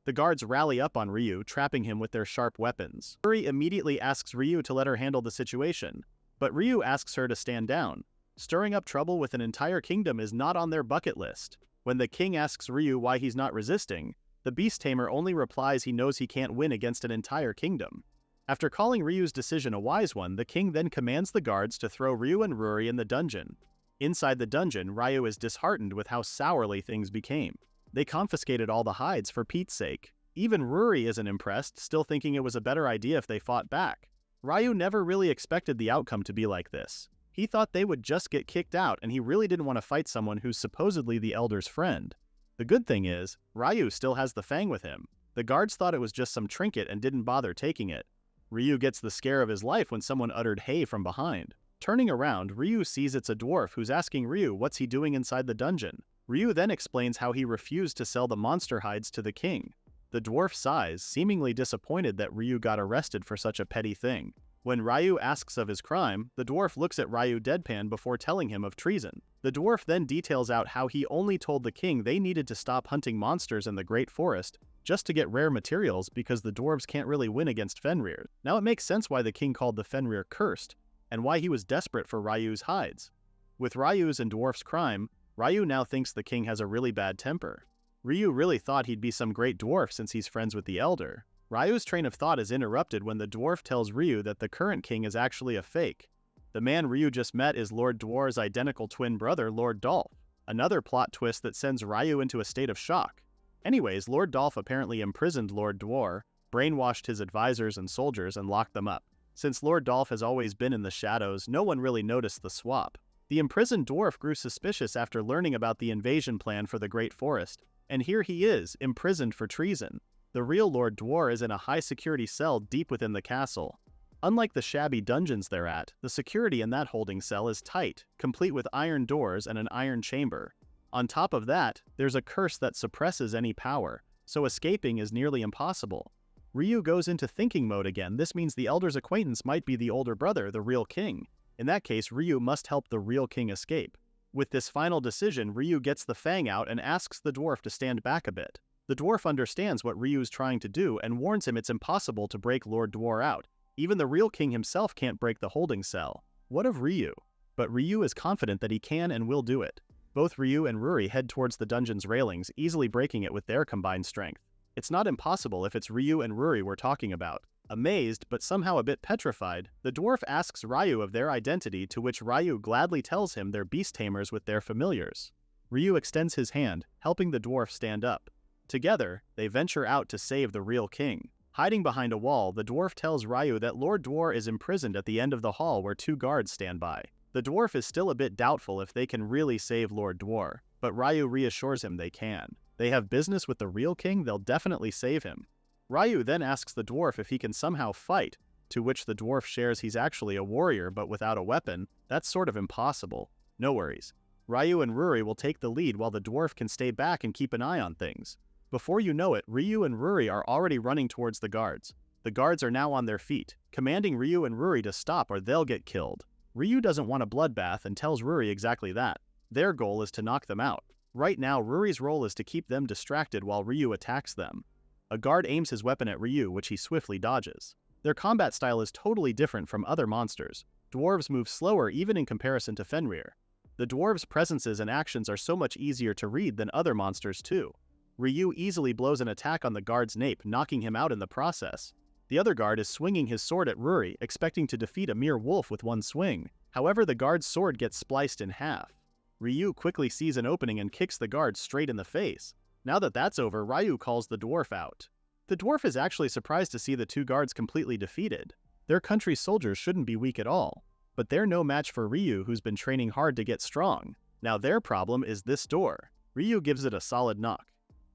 The guards rally up on Ryu, trapping him with their sharp weapons. Ruri immediately asks Ryu to let her handle the situation, but Ryu asks her to stand down. Stirring up trouble with an entire kingdom is not on their bucket list. When the king asks Ryu why he's not resisting, the beast tamer only replies he knows he can't win against an entire kingdom. After calling Ryu's decision a wise one, the king then commands the guards to throw Ryu and Ruri in the dungeon. Inside the dungeon, Ryu is disheartened with how sourly things became. They confiscated all the hides for Pete's sake. Even Ruri isn't impressed, still thinking it was a better idea if they fought back. Ryu never really expected the outcome to be like this. He thought they would just get kicked out, and he really didn't want to fight someone who's supposedly the elder's friend. The good thing is, Ryu still has the fang with him. The guards thought it was just some trinket and didn't bother taking it. Ryu gets the scare of his life when someone uttered "hey" from behind. Turning around, Ryu sees it's a dwarf who's asking Ryu what's he doing inside the dungeon. Ryu then explains how he refused to sell the monster hides to the king. The The dwarf sighs, seemingly disappointed that Ryu got arrested for such a petty thing. When Ryu asks of his crime, the dwarf looks at Ryu deadpan before telling him of treason. The dwarf then details out how he only told the king they needed to stop hunting monsters in the Great Forest just to get rare materials because the dwarves can't really win against Fenrir. Now it makes sense why the king called the Fenrir cursed, and why he was desperate for Ryu's hides. With Ryu's and dwarf's crime, Ryu now thinks the king has a really bad temper. Ryu really thought he'd be some great dwarf since he's friends with the elder. Ryu's train of thought is interrupted when the dwarf tells Ryu that the current king is actually a fake. The man Ryu just met is Lord Dwar's identical twin brother, Lord Dolph. Another plot twist that sends Ryu into a state of shock. Anyways, Lord Dolph apparently imprisoned Lord Dwar, brainwashed his advisors and soldiers, and locked them up. Since Lord Dolph has always been in the shadows, no one really noticed the swap. The imprisoned dwarf grew suspicious after learning about the invasion plan for the Great Forest, and here he is, imprisoned for treason. The real Lord Dwar is in a high-security cell deep within the castle. Unlike the shabby dungeons they're at, the security in that holding cell is tight, complete with iron doors and an iron chamber. On top of that, there's a curse that suppresses any power, so escaping is nearly impossible. Ryu goes into thinking mode again. This means the elder's acquaintance might be the older brother, the real king. In that case, Ryu must help the real king escape. With this final decision, Ryu gets the fang out and asks the dwarf to stand back a bit. The dwarf understands what Ryu's trying to do and warns him it's impossible to break Lord Dwar out. Even the real king himself can't break the holding cell. What of Ryu? But Ryu is confident that he can and will do it. Both Ryu and Ruri head towards the dungeon's railings, easily breaking it with their combined strength. It's not impossible if it's Ryu and Ruri we're talking about. Amazed, but somehow a bit petrified, the dwarf asks Ryu of their identity, to which Ryu gladly tells him they're beast tamers with their familiars. Ryu extends his hand, helping the dwarf stand up. Together, they venture out to save the real king. Hiding behind a wall, the dwarf tells Ryu that Lord Dwar is imprisoned at the end of the hall where 2 guards stand by. The dwarf is still a bit doubtful if they can really save Lord Dwar, but Ryu reassures him they can. They have business with the real king, they'll definitely save him. Ryu then asks the dwarf if he can somehow fight, to which the dwarf shares he's actually a warrior but without a weapon. That's sort of impossible. No worries. Ryu and Ruri will take the lead while the dwarf can stay back and keep an eye on things. Before you know it, Ryu and Ruri are already running towards the guards. The guards are now on their feet, commanding Ryu and Ruri to stop or they'll get killed. Ryu doesn't want a bloodbath and tells Ruri exactly that. Their goal is to knock them out. Right now, Ruri's role is to keep them distracted while Ryu attacks them. A guard aims his weapon at Ryu, which he swiftly dodges. Their combat style is totally different from other monsters. Dwarves move slower even in comparison to Fenrir. The dwarves' presences and actions are so much easier to read than other monsters too. Ryu easily blows an attack on the guard's nape, knocking him out in the process. The other guard is swinging his sword at Ruri, expecting to defeat a mere wolf with one swing. However, the guard's sword gets spliced in half. Ryu quickly sees an opening and kicks the guard straight in the face. Now that that's over, Ryu calls the dwarf out. The dwarf is actually surprised to see the 2 guards completely defeated. Their country's soldiers shouldn't be weak at all. But they're no match for Ryu, who's been training hard to get strong. Now their problem is this door. Ryu gives it a solid knock.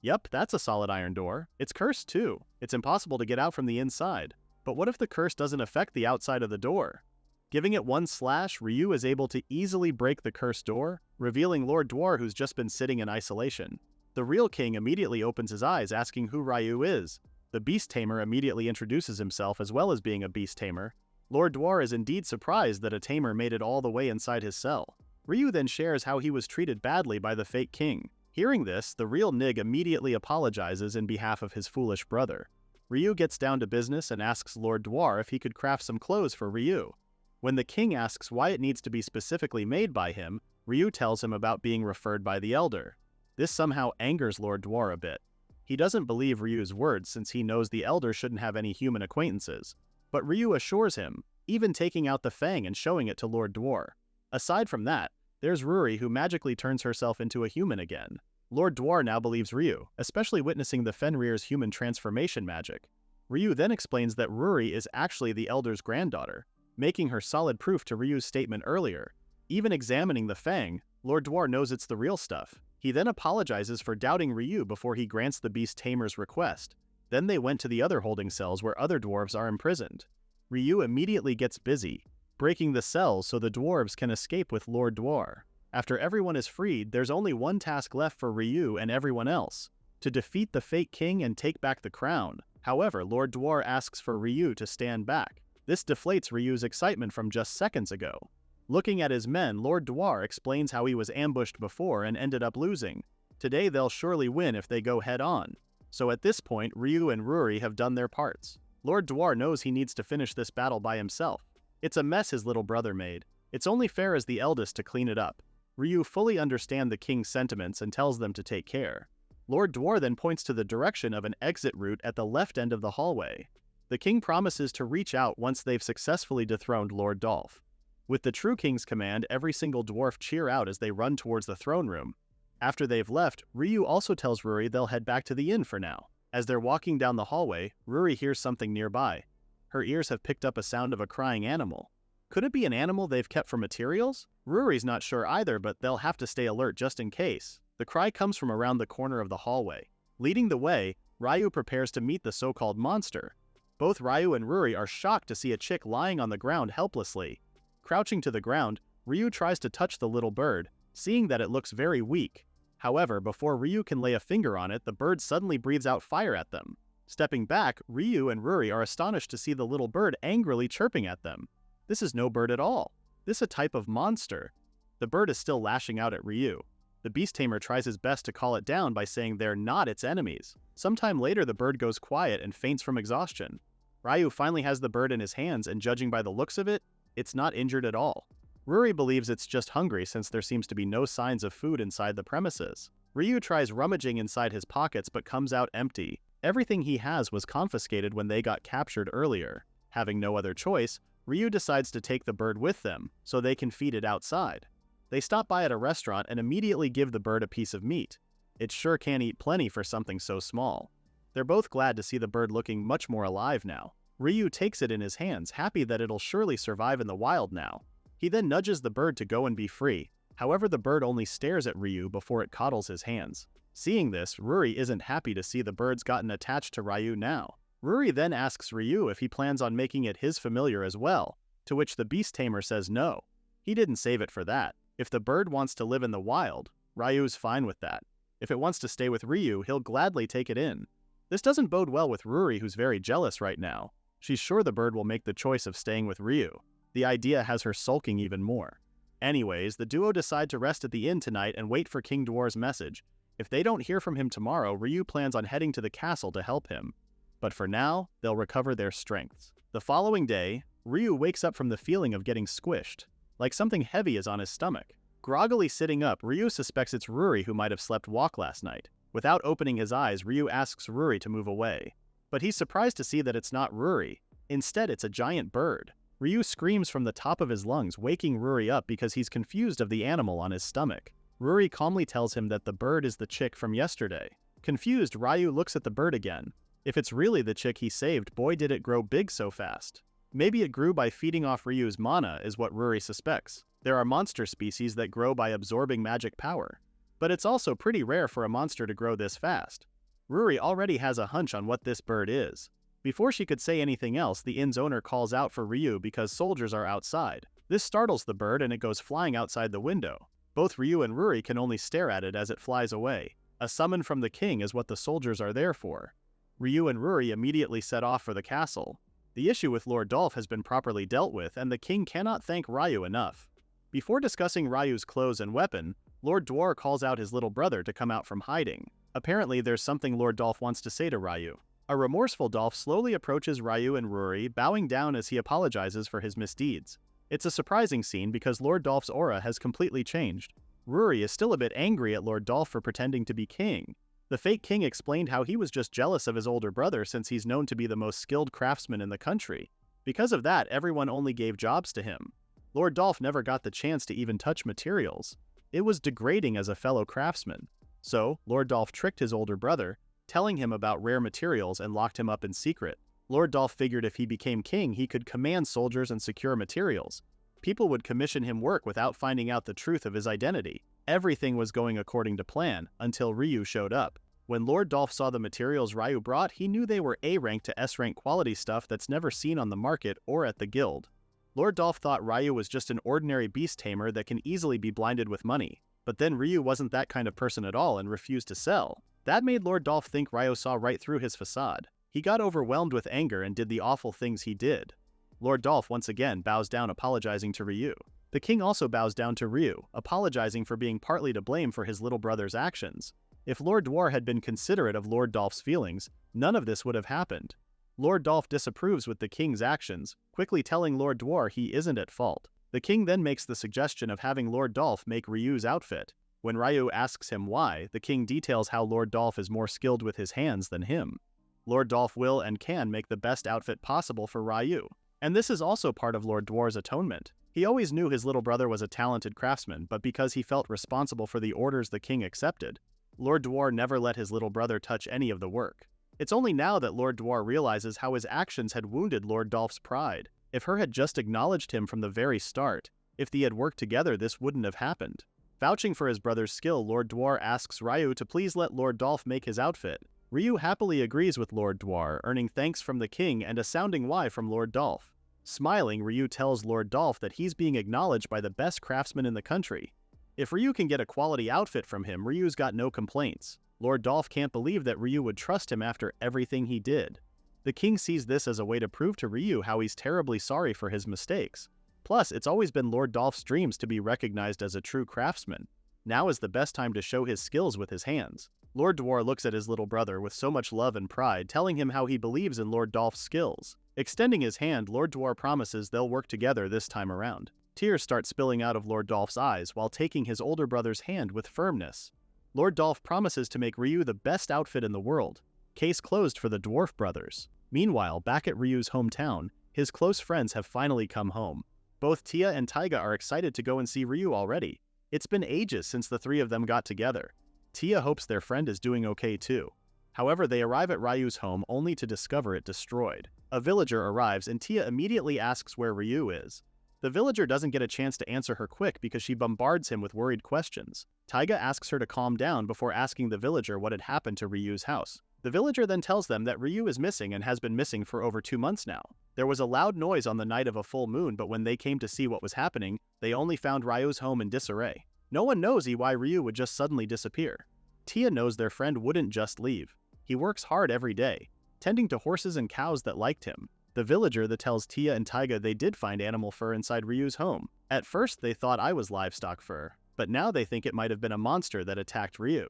Yup, that's a solid iron door. It's cursed too. It's impossible to get out from the inside. But what if the curse doesn't affect the outside of the door? Giving it one slash, Ryu is able to easily break the cursed door, revealing Lord Dwar, who's just been sitting in isolation. The real king immediately opens his eyes, asking who Ryu is. The beast tamer immediately introduces himself as well as being a beast tamer. Lord Dwar is indeed surprised that a tamer made it all the way inside his cell. Ryu then shares how he was treated badly by the fake king. Hearing this, the real Nig immediately apologizes in behalf of his foolish brother. Ryu gets down to business and asks Lord Dwar if he could craft some clothes for Ryu. When the king asks why it needs to be specifically made by him, Ryu tells him about being referred by the elder. This somehow angers Lord Dwar a bit. He doesn't believe Ryu's words since he knows the elder shouldn't have any human acquaintances. But Ryu assures him, even taking out the fang and showing it to Lord Dwar. Aside from that, there's Ruri, who magically turns herself into a human again. Lord Dwar now believes Ryu, especially witnessing the Fenrir's human transformation magic. Ryu then explains that Ruri is actually the elder's granddaughter, making her solid proof to Ryu's statement earlier. Even examining the fang, Lord Dwar knows it's the real stuff. He then apologizes for doubting Ryu before he grants the beast tamer's request. Then they went to the other holding cells where other dwarves are imprisoned. Ryu immediately gets busy, breaking the cells so the dwarves can escape with Lord Dwar. After everyone is freed, there's only one task left for Ryu and everyone else. to defeat the fake king and take back the crown. However, Lord Dwar asks for Ryu to stand back. This deflates Ryu's excitement from just seconds ago. Looking at his men, Lord Dwar explains how he was ambushed before and ended up losing. Today they'll surely win if they go head-on. So at this point, Ryu and Ruri have done their parts. Lord Dwar knows he needs to finish this battle by himself. It's a mess his little brother made. It's only fair as the eldest to clean it up. Ryu fully understands the king's sentiments and tells them to take care. Lord Dwar then points to the direction of an exit route at the left end of the hallway. The king promises to reach out once they've successfully dethroned Lord Dolph. With the true king's command, every single dwarf cheer out as they run towards the throne room. After they've left, Ryu also tells Ruri they'll head back to the inn for now. As they're walking down the hallway, Ruri hears something nearby. Her ears have picked up a sound of a crying animal. Could it be an animal they've kept for materials? Ruri's not sure either, but they'll have to stay alert just in case. The cry comes from around the corner of the hallway. Leading the way, Ryu prepares to meet the so-called monster. Both Ryu and Ruri are shocked to see a chick lying on the ground helplessly. Crouching to the ground, Ryu tries to touch the little bird, seeing that it looks very weak. However, before Ryu can lay a finger on it, the bird suddenly breathes out fire at them. Stepping back, Ryu and Ruri are astonished to see the little bird angrily chirping at them. This is no bird at all. This is a type of monster. The bird is still lashing out at Ryu. The beast tamer tries his best to call it down by saying they're not its enemies. Sometime later, the bird goes quiet and faints from exhaustion. Ryu finally has the bird in his hands, and judging by the looks of it, it's not injured at all. Ruri believes it's just hungry since there seems to be no signs of food inside the premises. Ryu tries rummaging inside his pockets but comes out empty. Everything he has was confiscated when they got captured earlier. Having no other choice, Ryu decides to take the bird with them so they can feed it outside. They stop by at a restaurant and immediately give the bird a piece of meat. It sure can eat plenty for something so small. They're both glad to see the bird looking much more alive now. Ryu takes it in his hands, happy that it'll surely survive in the wild now. He then nudges the bird to go and be free. However, the bird only stares at Ryu before it coddles his hands. Seeing this, Ruri isn't happy to see the bird's gotten attached to Ryu now. Ruri then asks Ryu if he plans on making it his familiar as well, to which the beast tamer says no. He didn't save it for that. If the bird wants to live in the wild, Ryu's fine with that. If it wants to stay with Ryu, he'll gladly take it in. This doesn't bode well with Ruri, who's very jealous right now. She's sure the bird will make the choice of staying with Ryu. The idea has her sulking even more. Anyways, the duo decide to rest at the inn tonight and wait for King Dwar's message. If they don't hear from him tomorrow, Ryu plans on heading to the castle to help him. But for now, they'll recover their strengths. The following day, Ryu wakes up from the feeling of getting squished, like something heavy is on his stomach. Groggily sitting up, Ryu suspects it's Ruri who might have slept walk last night. Without opening his eyes, Ryu asks Ruri to move away. But he's surprised to see that it's not Ruri. Instead, it's a giant bird. Ryu screams from the top of his lungs, waking Ruri up because he's confused of the animal on his stomach. Ruri calmly tells him that the bird is the chick from yesterday. Confused, Ryu looks at the bird again. If it's really the chick he saved, boy did it grow big so fast. Maybe it grew by feeding off Ryu's mana, is what Ruri suspects. There are monster species that grow by absorbing magic power. But it's also pretty rare for a monster to grow this fast. Ruri already has a hunch on what this bird is. Before she could say anything else, the inn's owner calls out for Ryu because soldiers are outside. This startles the bird and it goes flying outside the window. Both Ryu and Ruri can only stare at it as it flies away. A summon from the king is what the soldiers are there for. Ryu and Ruri immediately set off for the castle. The issue with Lord Dolph has been properly dealt with, and the king cannot thank Ryu enough. Before discussing Ryu's clothes and weapon, Lord Dwar calls out his little brother to come out from hiding. Apparently, there's something Lord Dolph wants to say to Ryu. A remorseful Dolph slowly approaches Ryu and Ruri, bowing down as he apologizes for his misdeeds. It's a surprising scene because Lord Dolph's aura has completely changed. Ruri is still a bit angry at Lord Dolph for pretending to be king. The fake king explained how he was just jealous of his older brother since he's known to be the most skilled craftsman in the country. Because of that, everyone only gave jobs to him. Lord Dolph never got the chance to even touch materials. It was degrading as a fellow craftsman. So, Lord Dolph tricked his older brother, telling him about rare materials and locked him up in secret. Lord Dolph figured if he became king, he could command soldiers and secure materials. People would commission him work without finding out the truth of his identity. Everything was going according to plan, until Ryu showed up. When Lord Dolph saw the materials Ryu brought, he knew they were A-rank to S-rank quality stuff that's never seen on the market or at the guild. Lord Dolph thought Ryu was just an ordinary beast tamer that can easily be blinded with money. But then Ryu wasn't that kind of person at all and refused to sell. That made Lord Dolph think Ryo saw right through his facade. He got overwhelmed with anger and did the awful things he did. Lord Dolph once again bows down, apologizing to Ryu. The king also bows down to Ryu, apologizing for being partly to blame for his little brother's actions. If Lord Dwar had been considerate of Lord Dolph's feelings, none of this would have happened. Lord Dolph disapproves with the king's actions, quickly telling Lord Dwar he isn't at fault. The king then makes the suggestion of having Lord Dolph make Ryu's outfit. When Ryu asks him why, the king details how Lord Dolph is more skilled with his hands than him. Lord Dolph will and can make the best outfit possible for Ryu. And this is also part of Lord Dwar's atonement. He always knew his little brother was a talented craftsman, but because he felt responsible for the orders the king accepted, Lord Dwar never let his little brother touch any of the work. It's only now that Lord Dwar realizes how his actions had wounded Lord Dolph's pride. If her had just acknowledged him from the very start, if they had worked together, this wouldn't have happened. Vouching for his brother's skill, Lord Dwar asks Ryu to please let Lord Dolph make his outfit. Ryu happily agrees with Lord Dwar, earning thanks from the king and a sounding why from Lord Dolph. Smiling, Ryu tells Lord Dolph that he's being acknowledged by the best craftsman in the country. If Ryu can get a quality outfit from him, Ryu's got no complaints. Lord Dolph can't believe that Ryu would trust him after everything he did. The king sees this as a way to prove to Ryu how he's terribly sorry for his mistakes. Plus, it's always been Lord Dolph's dreams to be recognized as a true craftsman. Now is the best time to show his skills with his hands. Lord Dwar looks at his little brother with so much love and pride, telling him how he believes in Lord Dolph's skills. Extending his hand, Lord Dwar promises they'll work together this time around. Tears start spilling out of Lord Dolph's eyes while taking his older brother's hand with firmness. Lord Dolph promises to make Ryu the best outfit in the world. Case closed for the dwarf brothers. Meanwhile, back at Ryu's hometown, his close friends have finally come home. Both Tia and Taiga are excited to go and see Ryu already. It's been ages since the three of them got together. Tia hopes their friend is doing okay too. However, they arrive at Ryu's home only to discover it destroyed. A villager arrives and Tia immediately asks where Ryu is. The villager doesn't get a chance to answer her quick because she bombards him with worried questions. Taiga asks her to calm down before asking the villager what had happened to Ryu's house. The villager then tells them that Ryu is missing and has been missing for over 2 months now. There was a loud noise on the night of a full moon, but when they came to see what was happening, they only found Ryu's home in disarray. No one knows why Ryu would just suddenly disappear. Tia knows their friend wouldn't just leave. He works hard every day, tending to horses and cows that liked him. The villager that tells Tia and Taiga they did find animal fur inside Ryu's home. At first they thought I was livestock fur, but now they think it might have been a monster that attacked Ryu.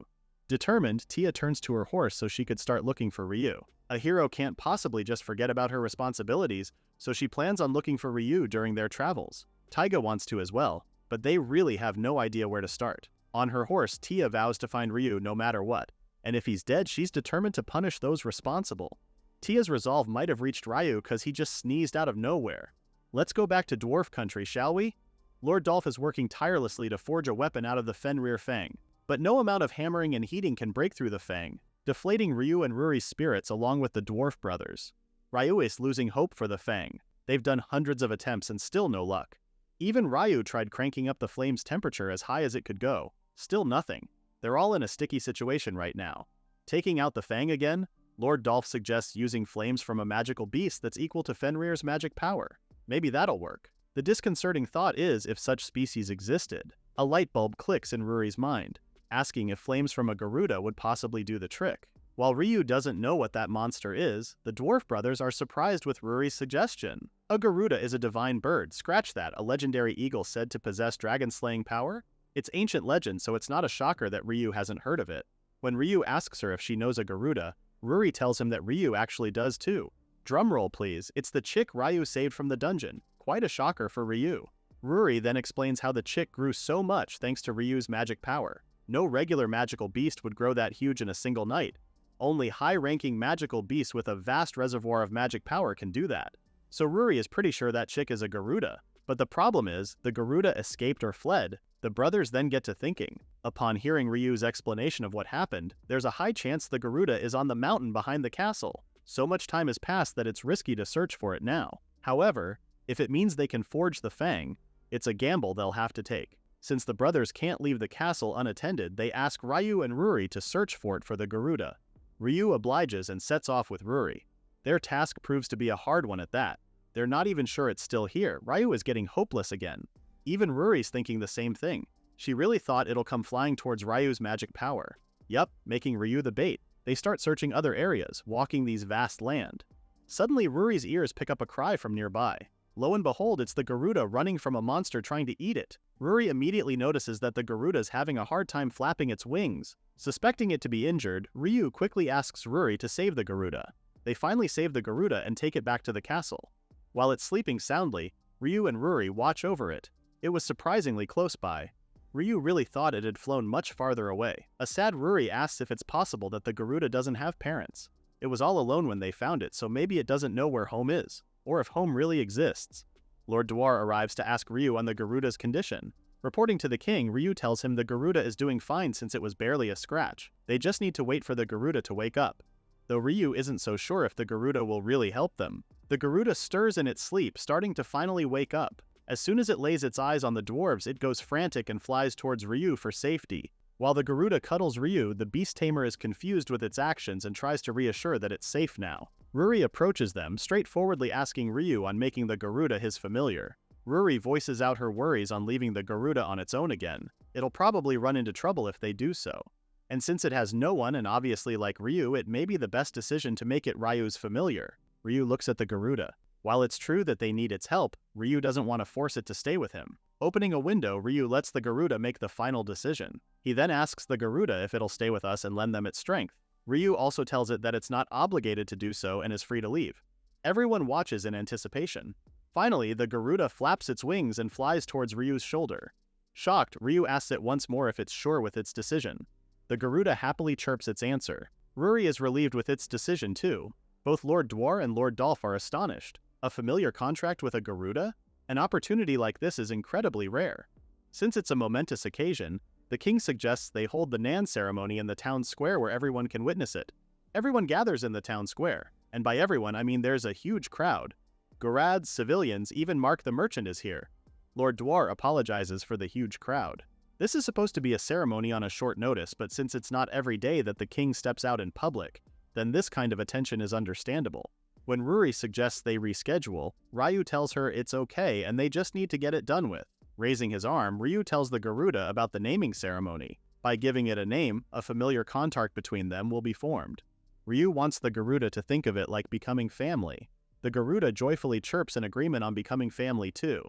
Determined, Tia turns to her horse so she could start looking for Ryu. A hero can't possibly just forget about her responsibilities, so she plans on looking for Ryu during their travels. Taiga wants to as well, but they really have no idea where to start. On her horse, Tia vows to find Ryu no matter what, and if he's dead, she's determined to punish those responsible. Tia's resolve might have reached Ryu because he just sneezed out of nowhere. Let's go back to Dwarf Country, shall we? Lord Dolph is working tirelessly to forge a weapon out of the Fenrir Fang, but no amount of hammering and heating can break through the Fang, deflating Ryu and Ruri's spirits along with the dwarf brothers. Ryu is losing hope for the Fang. They've done hundreds of attempts and still no luck. Even Ryu tried cranking up the flame's temperature as high as it could go. Still nothing. They're all in a sticky situation right now. Taking out the Fang again, Lord Dolph suggests using flames from a magical beast that's equal to Fenrir's magic power. Maybe that'll work. The disconcerting thought is if such species existed. A light bulb clicks in Ruri's mind, asking if flames from a Garuda would possibly do the trick. While Ryu doesn't know what that monster is, the dwarf brothers are surprised with Ruri's suggestion. A Garuda is a divine bird, scratch that, a legendary eagle said to possess dragon-slaying power? It's ancient legend, so it's not a shocker that Ryu hasn't heard of it. When Ryu asks her if she knows a Garuda, Ruri tells him that Ryu actually does too. Drumroll please, it's the chick Ryu saved from the dungeon. Quite a shocker for Ryu. Ruri then explains how the chick grew so much thanks to Ryu's magic power. No regular magical beast would grow that huge in a single night. Only high-ranking magical beasts with a vast reservoir of magic power can do that. So Ruri is pretty sure that chick is a Garuda. But the problem is, the Garuda escaped or fled. The brothers then get to thinking. Upon hearing Ryu's explanation of what happened, there's a high chance the Garuda is on the mountain behind the castle. So much time has passed that it's risky to search for it now. However, if it means they can forge the Fang, it's a gamble they'll have to take. Since the brothers can't leave the castle unattended, they ask Ryu and Ruri to search for it for the Garuda. Ryu obliges and sets off with Ruri. Their task proves to be a hard one at that. They're not even sure it's still here. Ryu is getting hopeless again. Even Ruri's thinking the same thing. She really thought it'll come flying towards Ryu's magic power. Yup, making Ryu the bait. They start searching other areas, walking these vast land. Suddenly, Ruri's ears pick up a cry from nearby. Lo and behold, it's the Garuda running from a monster trying to eat it. Ruri immediately notices that the Garuda's having a hard time flapping its wings. Suspecting it to be injured, Ryu quickly asks Ruri to save the Garuda. They finally save the Garuda and take it back to the castle. While it's sleeping soundly, Ryu and Ruri watch over it. It was surprisingly close by. Ryu really thought it had flown much farther away. A sad Ruri asks if it's possible that the Garuda doesn't have parents. It was all alone when they found it, so maybe it doesn't know where home is, or if home really exists. Lord Dwar arrives to ask Ryu on the Garuda's condition. Reporting to the king, Ryu tells him the Garuda is doing fine since it was barely a scratch. They just need to wait for the Garuda to wake up. Though Ryu isn't so sure if the Garuda will really help them. The Garuda stirs in its sleep, starting to finally wake up. As soon as it lays its eyes on the dwarves, it goes frantic and flies towards Ryu for safety. While the Garuda cuddles Ryu, the beast tamer is confused with its actions and tries to reassure that it's safe now. Ruri approaches them, straightforwardly asking Ryu on making the Garuda his familiar. Ruri voices out her worries on leaving the Garuda on its own again. It'll probably run into trouble if they do so. And since it has no one and obviously like Ryu, it may be the best decision to make it Ryu's familiar. Ryu looks at the Garuda. While it's true that they need its help, Ryu doesn't want to force it to stay with him. Opening a window, Ryu lets the Garuda make the final decision. He then asks the Garuda if it'll stay with us and lend them its strength. Ryu also tells it that it's not obligated to do so and is free to leave. Everyone watches in anticipation. Finally, the Garuda flaps its wings and flies towards Ryu's shoulder. Shocked, Ryu asks it once more if it's sure with its decision. The Garuda happily chirps its answer. Ruri is relieved with its decision too. Both Lord Dwar and Lord Dolph are astonished. A familiar contract with a Garuda? An opportunity like this is incredibly rare. Since it's a momentous occasion, the king suggests they hold the Nan ceremony in the town square where everyone can witness it. Everyone gathers in the town square, and by everyone I mean there's a huge crowd. Gorads, civilians, even Mark the merchant is here. Lord Dwar apologizes for the huge crowd. This is supposed to be a ceremony on a short notice, but since it's not every day that the king steps out in public, then this kind of attention is understandable. When Ruri suggests they reschedule, Ryu tells her it's okay and they just need to get it done with. Raising his arm, Ryu tells the Garuda about the naming ceremony. By giving it a name, a familiar contact between them will be formed. Ryu wants the Garuda to think of it like becoming family. The Garuda joyfully chirps in agreement on becoming family too.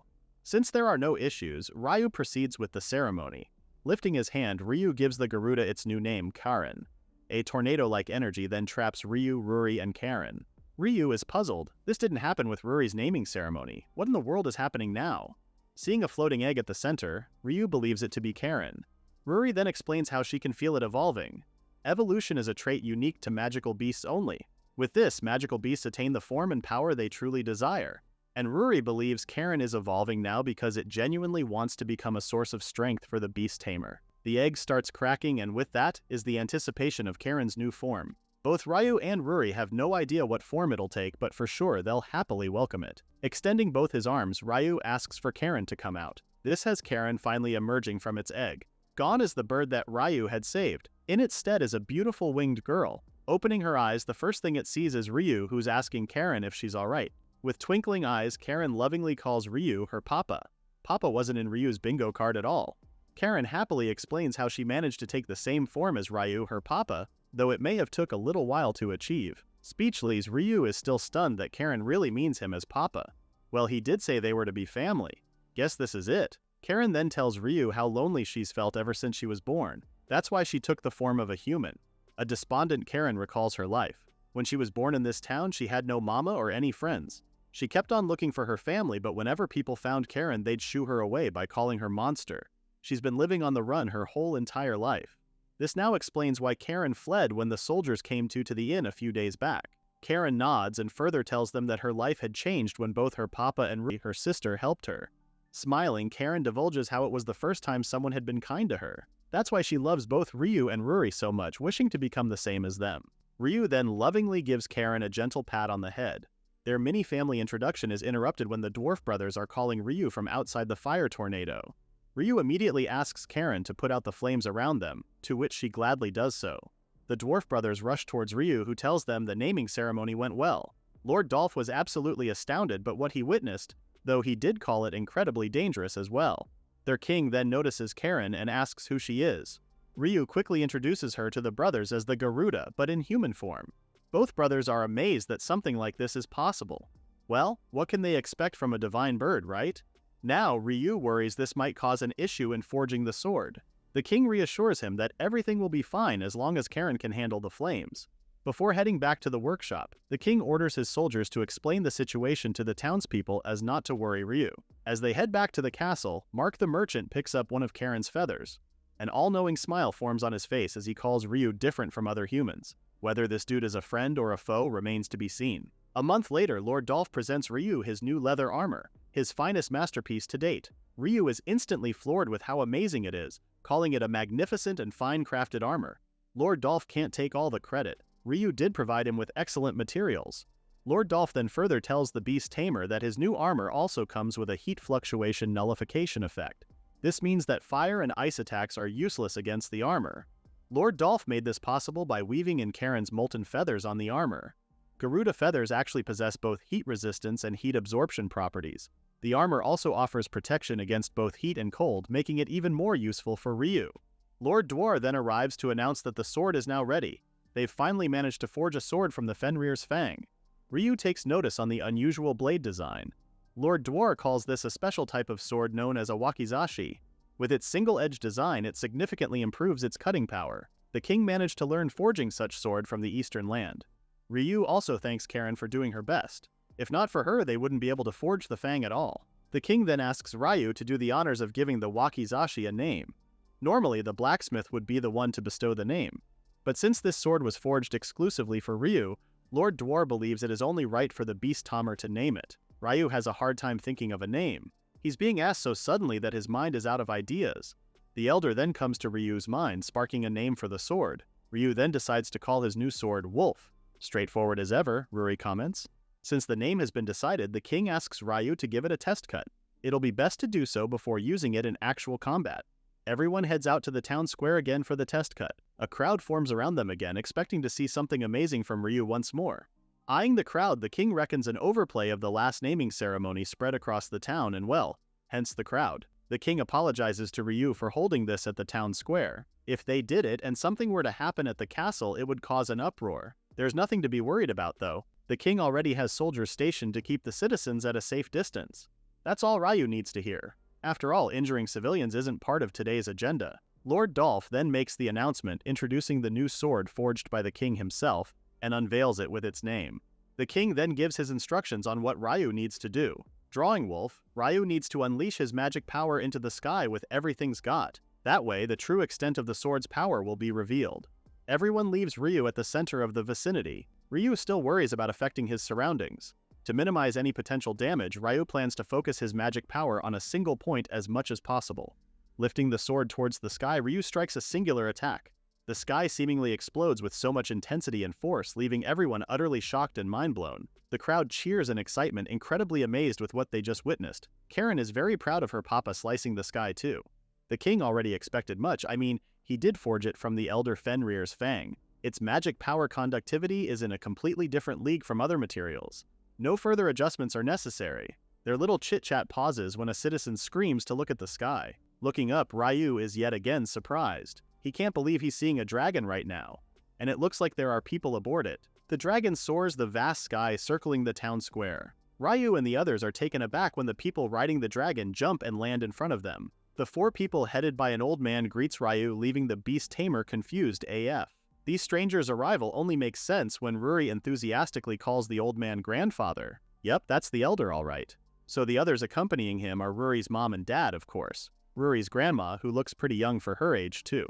Since there are no issues, Ryu proceeds with the ceremony. Lifting his hand, Ryu gives the Garuda its new name, Karen. A tornado-like energy then traps Ryu, Ruri, and Karen. Ryu is puzzled. This didn't happen with Ruri's naming ceremony. What in the world is happening now? Seeing a floating egg at the center, Ryu believes it to be Karen. Ruri then explains how she can feel it evolving. Evolution is a trait unique to magical beasts only. With this, magical beasts attain the form and power they truly desire. And Ruri believes Karen is evolving now because it genuinely wants to become a source of strength for the beast tamer. The egg starts cracking, and with that is the anticipation of Karen's new form. Both Ryu and Ruri have no idea what form it'll take, but for sure they'll happily welcome it. Extending both his arms, Ryu asks for Karen to come out. This has Karen finally emerging from its egg. Gone is the bird that Ryu had saved. In its stead is a beautiful winged girl. Opening her eyes, the first thing it sees is Ryu, who's asking Karen if she's alright. With twinkling eyes, Karen lovingly calls Ryu her papa. Papa wasn't in Ryu's bingo card at all. Karen happily explains how she managed to take the same form as Ryu, her papa, though it may have took a little while to achieve. Speechless, Ryu is still stunned that Karen really means him as papa. Well, he did say they were to be family. Guess this is it. Karen then tells Ryu how lonely she's felt ever since she was born. That's why she took the form of a human. A despondent Karen recalls her life. When she was born in this town, she had no mama or any friends. She kept on looking for her family, but whenever people found Karen, they'd shoo her away by calling her monster. She's been living on the run her whole entire life. This now explains why Karen fled when the soldiers came to the inn a few days back. Karen nods and further tells them that her life had changed when both her papa and Ruri, her sister, helped her. Smiling, Karen divulges how it was the first time someone had been kind to her. That's why she loves both Ryu and Ruri so much, wishing to become the same as them. Ryu then lovingly gives Karen a gentle pat on the head. Their mini-family introduction is interrupted when the dwarf brothers are calling Ryu from outside the fire tornado. Ryu immediately asks Karen to put out the flames around them, to which she gladly does so. The dwarf brothers rush towards Ryu, who tells them the naming ceremony went well. Lord Dolph was absolutely astounded by what he witnessed, though he did call it incredibly dangerous as well. Their king then notices Karen and asks who she is. Ryu quickly introduces her to the brothers as the Garuda, but in human form. Both brothers are amazed that something like this is possible. Well, what can they expect from a divine bird, right? Now, Ryu worries this might cause an issue in forging the sword. The king reassures him that everything will be fine as long as Karen can handle the flames. Before heading back to the workshop, the king orders his soldiers to explain the situation to the townspeople as not to worry Ryu. As they head back to the castle, Mark the merchant picks up one of Karen's feathers. An all-knowing smile forms on his face as he calls Ryu different from other humans. Whether this dude is a friend or a foe remains to be seen. A month later, Lord Dolph presents Ryu his new leather armor, his finest masterpiece to date. Ryu is instantly floored with how amazing it is, calling it a magnificent and fine-crafted armor. Lord Dolph can't take all the credit. Ryu did provide him with excellent materials. Lord Dolph then further tells the beast tamer that his new armor also comes with a heat fluctuation nullification effect. This means that fire and ice attacks are useless against the armor. Lord Dolph made this possible by weaving in Karen's molten feathers on the armor. Garuda feathers actually possess both heat resistance and heat absorption properties. The armor also offers protection against both heat and cold, making it even more useful for Ryu. Lord Dwar then arrives to announce that the sword is now ready. They've finally managed to forge a sword from the Fenrir's fang. Ryu takes notice on the unusual blade design. Lord Dwar calls this a special type of sword known as a wakizashi. With its single-edged design, it significantly improves its cutting power. The king managed to learn forging such sword from the eastern land. Ryu also thanks Karen for doing her best. If not for her, they wouldn't be able to forge the fang at all. The king then asks Ryu to do the honors of giving the wakizashi a name. Normally, the blacksmith would be the one to bestow the name. But since this sword was forged exclusively for Ryu, Lord Dwar believes it is only right for the beast tamer to name it. Ryu has a hard time thinking of a name. He's being asked so suddenly that his mind is out of ideas. The elder then comes to Ryu's mind, sparking a name for the sword. Ryu then decides to call his new sword Wolf. Straightforward as ever, Ruri comments. Since the name has been decided, the king asks Ryu to give it a test cut. It'll be best to do so before using it in actual combat. Everyone heads out to the town square again for the test cut. A crowd forms around them again, expecting to see something amazing from Ryu once more. Eyeing the crowd, the king reckons an overplay of the last naming ceremony spread across the town and well, hence the crowd. The king apologizes to Ryu for holding this at the town square. If they did it and something were to happen at the castle, it would cause an uproar. There's nothing to be worried about though. The king already has soldiers stationed to keep the citizens at a safe distance. That's all Ryu needs to hear. After all, injuring civilians isn't part of today's agenda. Lord Dolph then makes the announcement introducing the new sword forged by the king himself and unveils it with its name. The king then gives his instructions on what Ryu needs to do. Drawing Wolf, Ryu needs to unleash his magic power into the sky with everything's got. That way, the true extent of the sword's power will be revealed. Everyone leaves Ryu at the center of the vicinity. Ryu still worries about affecting his surroundings. To minimize any potential damage, Ryu plans to focus his magic power on a single point as much as possible. Lifting the sword towards the sky, Ryu strikes a singular attack. The sky seemingly explodes with so much intensity and force, leaving everyone utterly shocked and mind-blown. The crowd cheers in excitement, incredibly amazed with what they just witnessed. Karen is very proud of her papa slicing the sky too. The king already expected much. I mean, he did forge it from the elder Fenrir's fang. Its magic power conductivity is in a completely different league from other materials. No further adjustments are necessary. Their little chit-chat pauses when a citizen screams to look at the sky. Looking up, Ryu is yet again surprised. He can't believe he's seeing a dragon right now, and it looks like there are people aboard it. The dragon soars the vast sky circling the town square. Ryu and the others are taken aback when the people riding the dragon jump and land in front of them. The four people headed by an old man greets Ryu, leaving the beast tamer confused AF. These strangers' arrival only makes sense when Ruri enthusiastically calls the old man grandfather. Yep, that's the elder all right. So the others accompanying him are Ruri's mom and dad, of course. Ruri's grandma, who looks pretty young for her age too.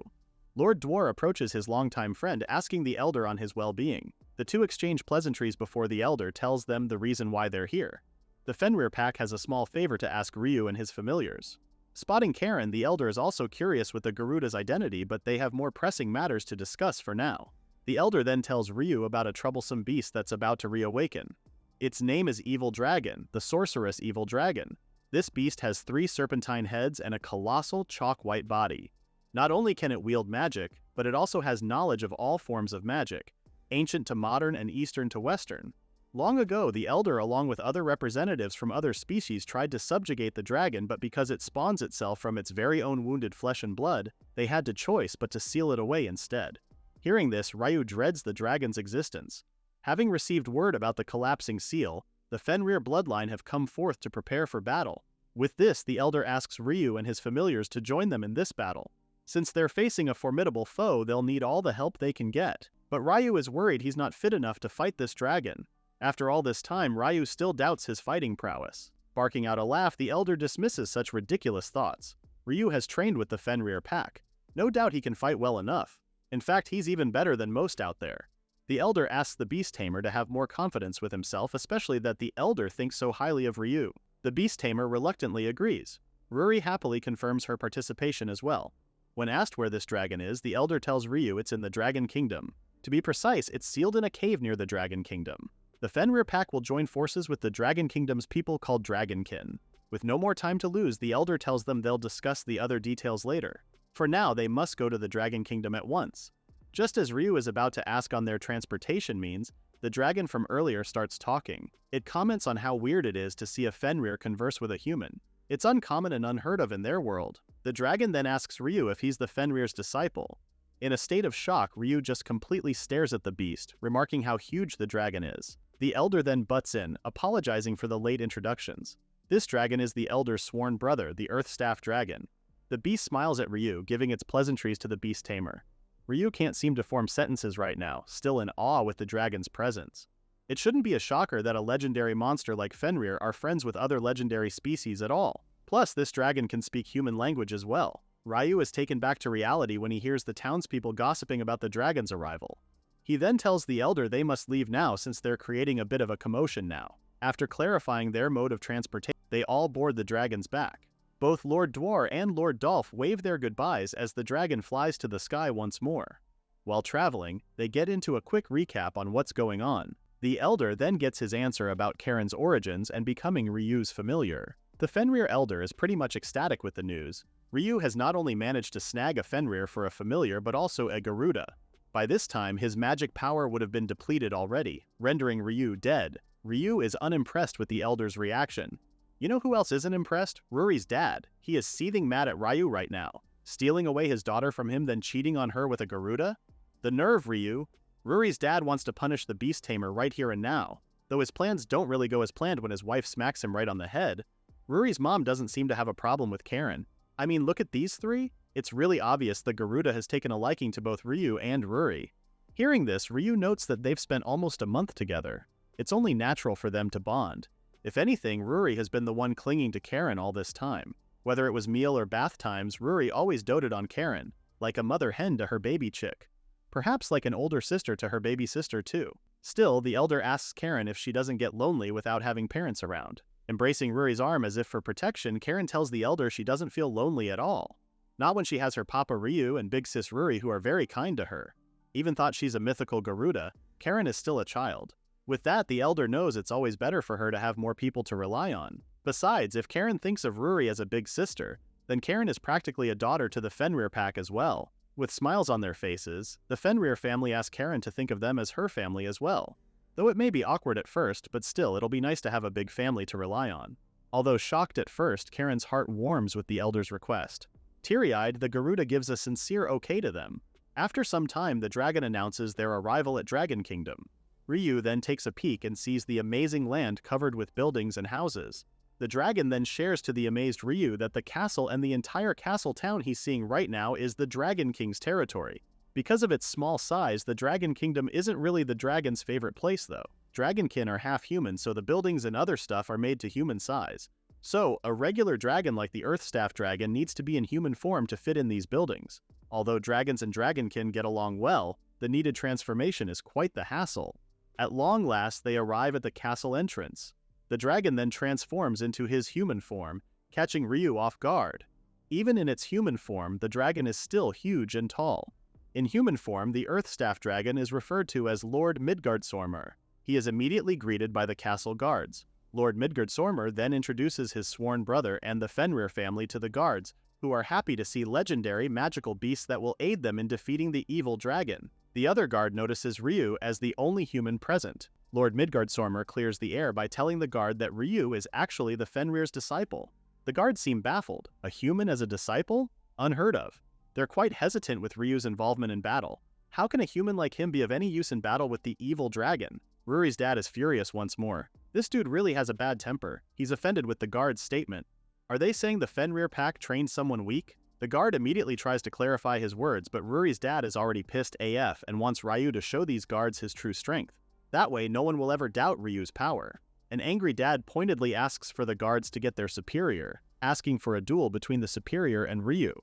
Lord Dwar approaches his longtime friend, asking the elder on his well-being. The two exchange pleasantries before the elder tells them the reason why they're here. The Fenrir pack has a small favor to ask Ryu and his familiars. Spotting Karen, the elder is also curious with the Garuda's identity, but they have more pressing matters to discuss for now. The elder then tells Ryu about a troublesome beast that's about to reawaken. Its name is Evil Dragon, the sorceress Evil Dragon. This beast has 3 serpentine heads and a colossal chalk-white body. Not only can it wield magic, but it also has knowledge of all forms of magic, ancient to modern and eastern to western. Long ago, the Elder along with other representatives from other species tried to subjugate the dragon, but because it spawns itself from its very own wounded flesh and blood, they had no choice but to seal it away instead. Hearing this, Ryu dreads the dragon's existence. Having received word about the collapsing seal, the Fenrir bloodline have come forth to prepare for battle. With this, the Elder asks Ryu and his familiars to join them in this battle. Since they're facing a formidable foe, they'll need all the help they can get. But Ryu is worried he's not fit enough to fight this dragon. After all this time, Ryu still doubts his fighting prowess. Barking out a laugh, the Elder dismisses such ridiculous thoughts. Ryu has trained with the Fenrir pack. No doubt he can fight well enough. In fact, he's even better than most out there. The Elder asks the Beast Tamer to have more confidence with himself, especially that the Elder thinks so highly of Ryu. The Beast Tamer reluctantly agrees. Ruri happily confirms her participation as well. When asked where this dragon is, the Elder tells Ryu it's in the Dragon Kingdom. To be precise, it's sealed in a cave near the Dragon Kingdom. The Fenrir pack will join forces with the Dragon Kingdom's people called Dragonkin. With no more time to lose, the Elder tells them they'll discuss the other details later. For now, they must go to the Dragon Kingdom at once. Just as Ryu is about to ask on their transportation means, the dragon from earlier starts talking. It comments on how weird it is to see a Fenrir converse with a human. It's uncommon and unheard of in their world. The dragon then asks Ryu if he's the Fenrir's disciple. In a state of shock, Ryu just completely stares at the beast, remarking how huge the dragon is. The Elder then butts in, apologizing for the late introductions. This dragon is the Elder's sworn brother, the Earth Staff Dragon. The beast smiles at Ryu, giving its pleasantries to the Beast Tamer. Ryu can't seem to form sentences right now, still in awe with the dragon's presence. It shouldn't be a shocker that a legendary monster like Fenrir are friends with other legendary species at all. Plus, this dragon can speak human language as well. Ryu is taken back to reality when he hears the townspeople gossiping about the dragon's arrival. He then tells the Elder they must leave now since they're creating a bit of a commotion now. After clarifying their mode of transportation, they all board the dragon's back. Both Lord Dwar and Lord Dolph wave their goodbyes as the dragon flies to the sky once more. While traveling, they get into a quick recap on what's going on. The Elder then gets his answer about Karen's origins and becoming Ryu's familiar. The Fenrir Elder is pretty much ecstatic with the news. Ryu has not only managed to snag a Fenrir for a familiar but also a Garuda. By this time, his magic power would have been depleted already, rendering Ryu dead. Ryu is unimpressed with the Elder's reaction. You know who else isn't impressed? Ruri's dad. He is seething mad at Ryu right now. Stealing away his daughter from him, then cheating on her with a Garuda? The nerve, Ryu. Ruri's dad wants to punish the Beast Tamer right here and now. Though his plans don't really go as planned when his wife smacks him right on the head. Ruri's mom doesn't seem to have a problem with Karen. I mean, look at these three. It's really obvious the Garuda has taken a liking to both Ryu and Ruri. Hearing this, Ryu notes that they've spent almost a month together. It's only natural for them to bond. If anything, Ruri has been the one clinging to Karen all this time. Whether it was meal or bath times, Ruri always doted on Karen, like a mother hen to her baby chick. Perhaps like an older sister to her baby sister too. Still, the Elder asks Karen if she doesn't get lonely without having parents around. Embracing Ruri's arm as if for protection, Karen tells the Elder she doesn't feel lonely at all. Not when she has her Papa Ryu and Big Sis Ruri who are very kind to her. Even thought she's a mythical Garuda, Karen is still a child. With that, the Elder knows it's always better for her to have more people to rely on. Besides, if Karen thinks of Ruri as a big sister, then Karen is practically a daughter to the Fenrir pack as well. With smiles on their faces, the Fenrir family asks Karen to think of them as her family as well. Though it may be awkward at first, but still it'll be nice to have a big family to rely on. Although shocked at first, Karen's heart warms with the Elder's request. Teary-eyed, the Garuda gives a sincere okay to them. After some time, the dragon announces their arrival at Dragon Kingdom. Ryu then takes a peek and sees the amazing land covered with buildings and houses. The dragon then shares to the amazed Ryu that the castle and the entire castle town he's seeing right now is the Dragon King's territory. Because of its small size, the Dragon Kingdom isn't really the dragon's favorite place though. Dragonkin are half human, so the buildings and other stuff are made to human size. So, a regular dragon like the Earth Staff Dragon needs to be in human form to fit in these buildings. Although dragons and dragonkin get along well, the needed transformation is quite the hassle. At long last, they arrive at the castle entrance. The dragon then transforms into his human form, catching Ryu off guard. Even in its human form, the dragon is still huge and tall. In human form, the Earth Staff Dragon is referred to as Lord Midgardsormr. He is immediately greeted by the castle guards. Lord Midgardsormr then introduces his sworn brother and the Fenrir family to the guards, who are happy to see legendary magical beasts that will aid them in defeating the evil dragon. The other guard notices Ryu as the only human present. Lord Midgardsormr clears the air by telling the guard that Ryu is actually the Fenrir's disciple. The guards seem baffled. A human as a disciple? Unheard of. They're quite hesitant with Ryu's involvement in battle. How can a human like him be of any use in battle with the evil dragon? Ruri's dad is furious once more. This dude really has a bad temper. He's offended with the guard's statement. Are they saying the Fenrir pack trained someone weak? The guard immediately tries to clarify his words, but Ruri's dad is already pissed AF and wants Ryu to show these guards his true strength. That way, no one will ever doubt Ryu's power. An angry dad pointedly asks for the guards to get their superior, asking for a duel between the superior and Ryu.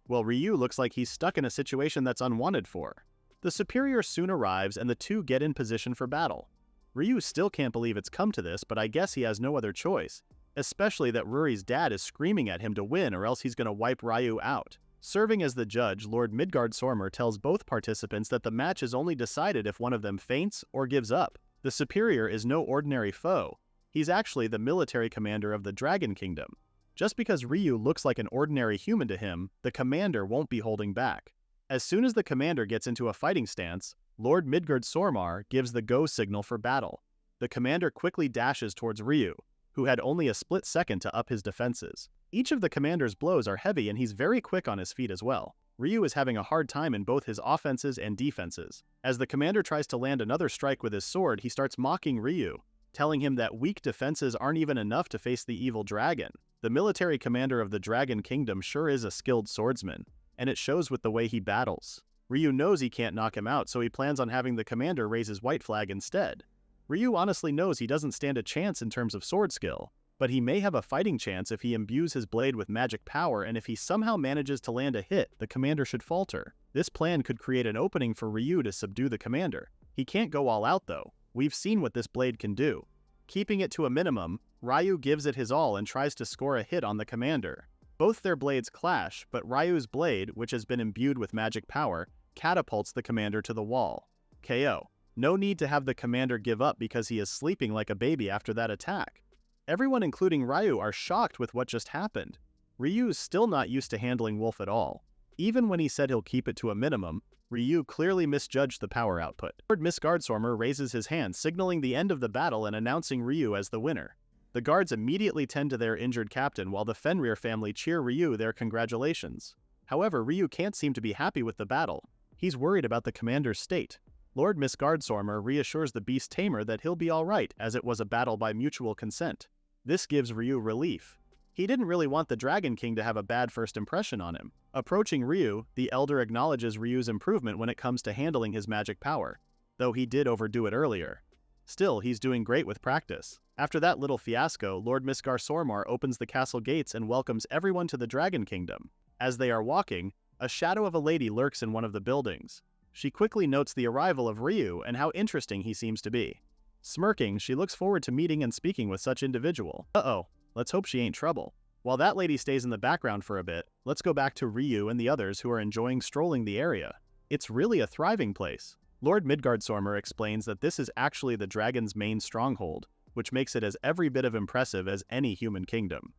Well, Ryu looks like he's stuck in a situation that's unwanted for. The superior soon arrives and the two get in position for battle. Ryu still can't believe it's come to this, but I guess he has no other choice, especially that Ruri's dad is screaming at him to win or else he's gonna wipe Ryu out. Serving as the judge, Lord Midgardsormr tells both participants that the match is only decided if one of them faints or gives up. The superior is no ordinary foe. He's actually the military commander of the Dragon Kingdom. Just because Ryu looks like an ordinary human to him, the commander won't be holding back. As soon as the commander gets into a fighting stance, Lord Midgardsormr gives the go signal for battle. The commander quickly dashes towards Ryu, who had only a split second to up his defenses. Each of the commander's blows are heavy and he's very quick on his feet as well. Ryu is having a hard time in both his offenses and defenses. As the commander tries to land another strike with his sword, he starts mocking Ryu, telling him that weak defenses aren't even enough to face the evil dragon. The military commander of the Dragon Kingdom sure is a skilled swordsman, and it shows with the way he battles. Ryu knows he can't knock him out, so he plans on having the commander raise his white flag instead. Ryu honestly knows he doesn't stand a chance in terms of sword skill, but he may have a fighting chance if he imbues his blade with magic power, and if he somehow manages to land a hit, the commander should falter. This plan could create an opening for Ryu to subdue the commander. He can't go all out though. We've seen what this blade can do. Keeping it to a minimum, Ryu gives it his all and tries to score a hit on the commander. Both their blades clash, but Ryu's blade, which has been imbued with magic power, catapults the commander to the wall. KO. No need to have the commander give up because he is sleeping like a baby after that attack. Everyone including Ryu are shocked with what just happened. Ryu's still not used to handling Wolf at all. Even when he said he'll keep it to a minimum, Ryu clearly misjudged the power output. Lord Midgardsormr raises his hand, signaling the end of the battle and announcing Ryu as the winner. The guards immediately tend to their injured captain while the Fenrir family cheer Ryu their congratulations. However, Ryu can't seem to be happy with the battle. He's worried about the commander's state. Lord Midgardsormr reassures the beast tamer that he'll be alright as it was a battle by mutual consent. This gives Ryu relief. He didn't really want the Dragon King to have a bad first impression on him. Approaching Ryu, the elder acknowledges Ryu's improvement when it comes to handling his magic power, though he did overdo it earlier. Still, he's doing great with practice. After that little fiasco, Lord Midgardsormr opens the castle gates and welcomes everyone to the Dragon Kingdom. As they are walking, a shadow of a lady lurks in one of the buildings. She quickly notes the arrival of Ryu and how interesting he seems to be. Smirking, she looks forward to meeting and speaking with such individual. Uh-oh, let's hope she ain't trouble. While that lady stays in the background for a bit, let's go back to Ryu and the others who are enjoying strolling the area. It's really a thriving place. Lord Midgardsormr explains that this is actually the dragon's main stronghold, which makes it as every bit of impressive as any human kingdom.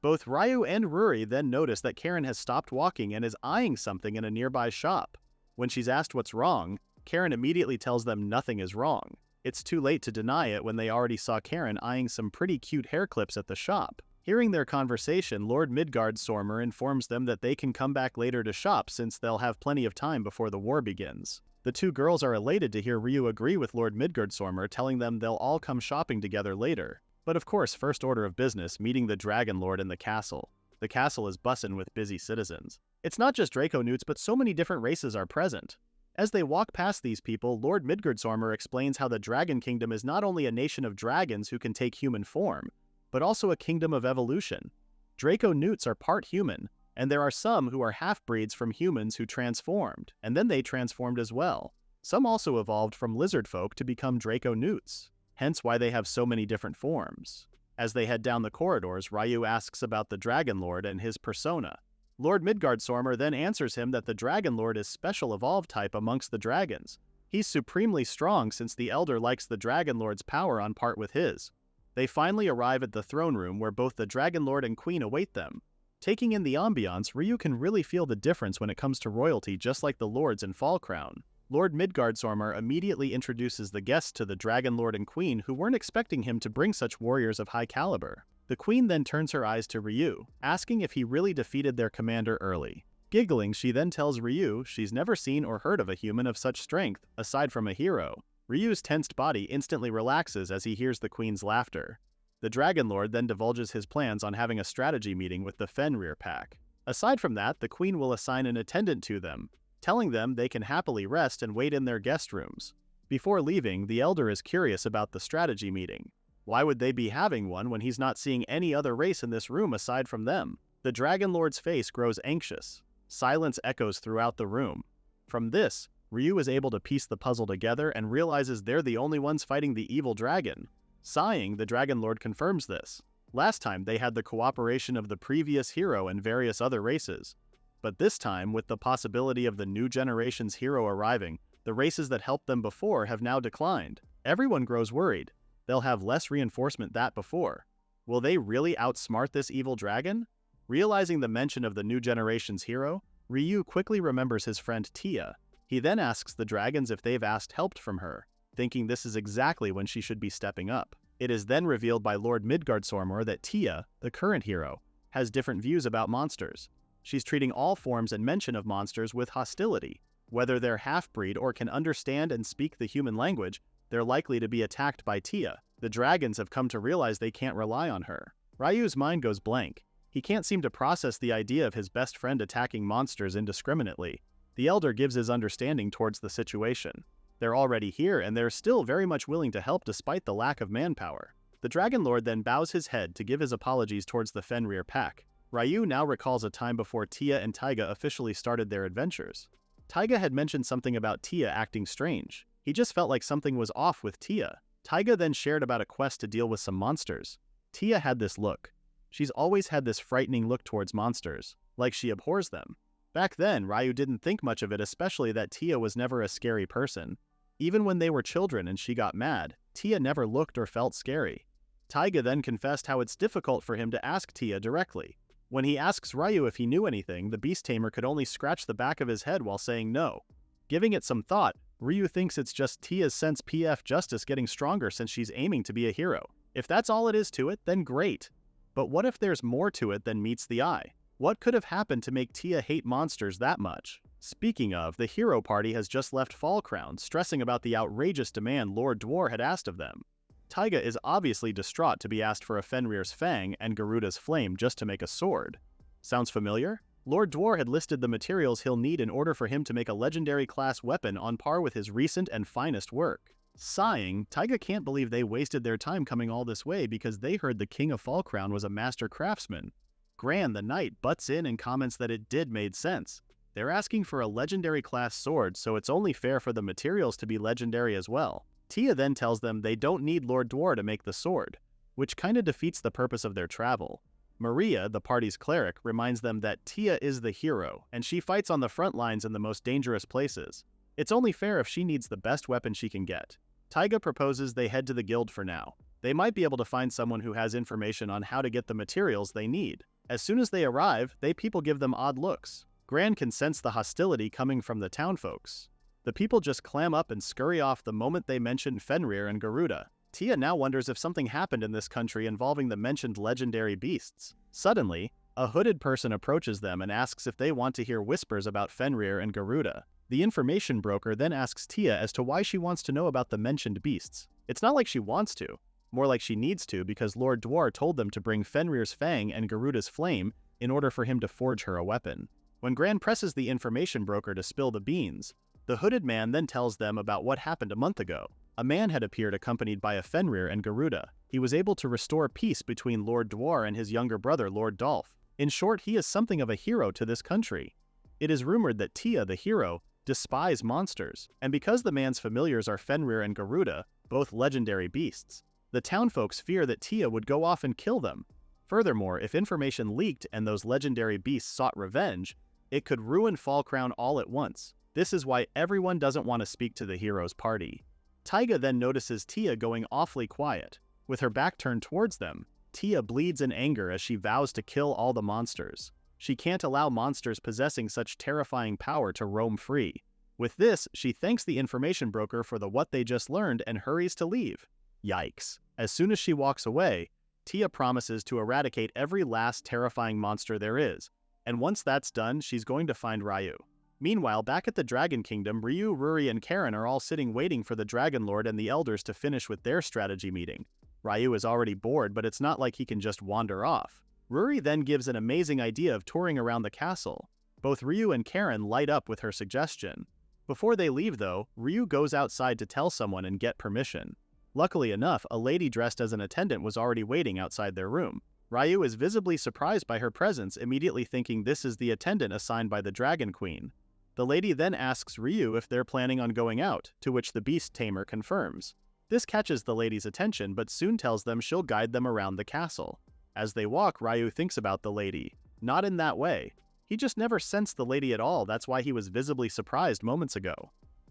Both Ryu and Ruri then notice that Karen has stopped walking and is eyeing something in a nearby shop. When she's asked what's wrong, Karen immediately tells them nothing is wrong. It's too late to deny it when they already saw Karen eyeing some pretty cute hair clips at the shop. Hearing their conversation, Lord Midgardsormr informs them that they can come back later to shop since they'll have plenty of time before the war begins. The two girls are elated to hear Ryu agree with Lord Midgardsormr, telling them they'll all come shopping together later. But of course, first order of business, meeting the Dragon Lord in the castle. The castle is bussin' with busy citizens. It's not just Draco Newts, but so many different races are present. As they walk past these people, Lord Midgardsormr explains how the Dragon Kingdom is not only a nation of dragons who can take human form, but also a kingdom of evolution. Draco Newts are part human, and there are some who are half-breeds from humans who transformed, and then they transformed as well. Some also evolved from lizard folk to become Draco Newts, hence why they have so many different forms. As they head down the corridors, Ryu asks about the Dragon Lord and his persona. Lord Midgardsormr then answers him that the Dragon Lord is special evolved type amongst the dragons. He's supremely strong since the Elder likes the Dragon Lord's power on par with his. They finally arrive at the throne room where both the Dragon Lord and Queen await them. Taking in the ambiance, Ryu can really feel the difference when it comes to royalty, just like the lords in Fall Crown. Lord Midgardsormr immediately introduces the guests to the Dragon Lord and Queen, who weren't expecting him to bring such warriors of high caliber. The Queen then turns her eyes to Ryu, asking if he really defeated their commander early. Giggling, she then tells Ryu she's never seen or heard of a human of such strength, aside from a hero. Ryu's tensed body instantly relaxes as he hears the Queen's laughter. The Dragon Lord then divulges his plans on having a strategy meeting with the Fenrir pack. Aside from that, the Queen will assign an attendant to them, telling them they can happily rest and wait in their guest rooms. Before leaving, the Elder is curious about the strategy meeting. Why would they be having one when he's not seeing any other race in this room aside from them? The Dragon Lord's face grows anxious. Silence echoes throughout the room. From this, Ryu is able to piece the puzzle together and realizes they're the only ones fighting the evil dragon. Sighing, the Dragon Lord confirms this. Last time they had the cooperation of the previous hero and various other races. But this time, with the possibility of the new generation's hero arriving, the races that helped them before have now declined. Everyone grows worried. They'll have less reinforcement than before. Will they really outsmart this evil dragon? Realizing the mention of the new generation's hero, Ryu quickly remembers his friend Tia. He then asks the dragons if they've asked help from her, thinking this is exactly when she should be stepping up. It is then revealed by Lord Midgardsormr that Tia, the current hero, has different views about monsters. She's treating all forms and mention of monsters with hostility. Whether they're half-breed or can understand and speak the human language, they're likely to be attacked by Tia. The dragons have come to realize they can't rely on her. Ryu's mind goes blank. He can't seem to process the idea of his best friend attacking monsters indiscriminately. The Elder gives his understanding towards the situation. They're already here, and they're still very much willing to help despite the lack of manpower. The Dragon Lord then bows his head to give his apologies towards the Fenrir pack. Ryu now recalls a time before Tia and Taiga officially started their adventures. Taiga had mentioned something about Tia acting strange. He just felt like something was off with Tia. Taiga then shared about a quest to deal with some monsters. Tia had this look. She's always had this frightening look towards monsters, like she abhors them. Back then, Ryu didn't think much of it, especially that Tia was never a scary person. Even when they were children and she got mad, Tia never looked or felt scary. Taiga then confessed how it's difficult for him to ask Tia directly. When he asks Ryu if he knew anything, the beast tamer could only scratch the back of his head while saying no. Giving it some thought, Ryu thinks it's just Tia's sense PF justice getting stronger since she's aiming to be a hero. If that's all it is to it, then great. But what if there's more to it than meets the eye? What could have happened to make Tia hate monsters that much? Speaking of, the hero party has just left Fallcrown, stressing about the outrageous demand Lord Dwar had asked of them. Taiga is obviously distraught to be asked for a Fenrir's Fang and Garuda's Flame just to make a sword. Sounds familiar? Lord Dwar had listed the materials he'll need in order for him to make a legendary class weapon on par with his recent and finest work. Sighing, Taiga can't believe they wasted their time coming all this way because they heard the King of Fallcrown was a master craftsman. Gran the Knight butts in and comments that it did made sense. They're asking for a legendary class sword, so it's only fair for the materials to be legendary as well. Tia then tells them they don't need Lord Dwar to make the sword, which kinda defeats the purpose of their travel. Maria, the party's cleric, reminds them that Tia is the hero, and she fights on the front lines in the most dangerous places. It's only fair if she needs the best weapon she can get. Taiga proposes they head to the guild for now. They might be able to find someone who has information on how to get the materials they need. As soon as they arrive, people give them odd looks. Gran can sense the hostility coming from the townfolks. The people just clam up and scurry off the moment they mention Fenrir and Garuda. Tia now wonders if something happened in this country involving the mentioned legendary beasts. Suddenly, a hooded person approaches them and asks if they want to hear whispers about Fenrir and Garuda. The information broker then asks Tia as to why she wants to know about the mentioned beasts. It's not like she wants to, more like she needs to because Lord Dwar told them to bring Fenrir's Fang and Garuda's Flame in order for him to forge her a weapon. When Gran presses the information broker to spill the beans, the hooded man then tells them about what happened a month ago. A man had appeared accompanied by a Fenrir and Garuda. He was able to restore peace between Lord Dwar and his younger brother Lord Dolph. In short, he is something of a hero to this country. It is rumored that Tia, the hero, despise monsters, and because the man's familiars are Fenrir and Garuda, both legendary beasts, the townfolks fear that Tia would go off and kill them. Furthermore, if information leaked and those legendary beasts sought revenge, it could ruin Fallcrown all at once. This is why everyone doesn't want to speak to the hero's party. Taiga then notices Tia going awfully quiet. With her back turned towards them, Tia bleeds in anger as she vows to kill all the monsters. She can't allow monsters possessing such terrifying power to roam free. With this, she thanks the information broker for what they just learned and hurries to leave. Yikes. As soon as she walks away, Tia promises to eradicate every last terrifying monster there is, and once that's done, she's going to find Ryu. Meanwhile, back at the Dragon Kingdom, Ryu, Ruri, and Karen are all sitting waiting for the Dragon Lord and the Elders to finish with their strategy meeting. Ryu is already bored, but it's not like he can just wander off. Ruri then gives an amazing idea of touring around the castle. Both Ryu and Karen light up with her suggestion. Before they leave though, Ryu goes outside to tell someone and get permission. Luckily enough, a lady dressed as an attendant was already waiting outside their room. Ryu is visibly surprised by her presence, immediately thinking this is the attendant assigned by the Dragon Queen. The lady then asks Ryu if they're planning on going out, to which the beast tamer confirms. This catches the lady's attention, but soon tells them she'll guide them around the castle. As they walk, Ryu thinks about the lady. Not in that way. He just never sensed the lady at all, that's why he was visibly surprised moments ago.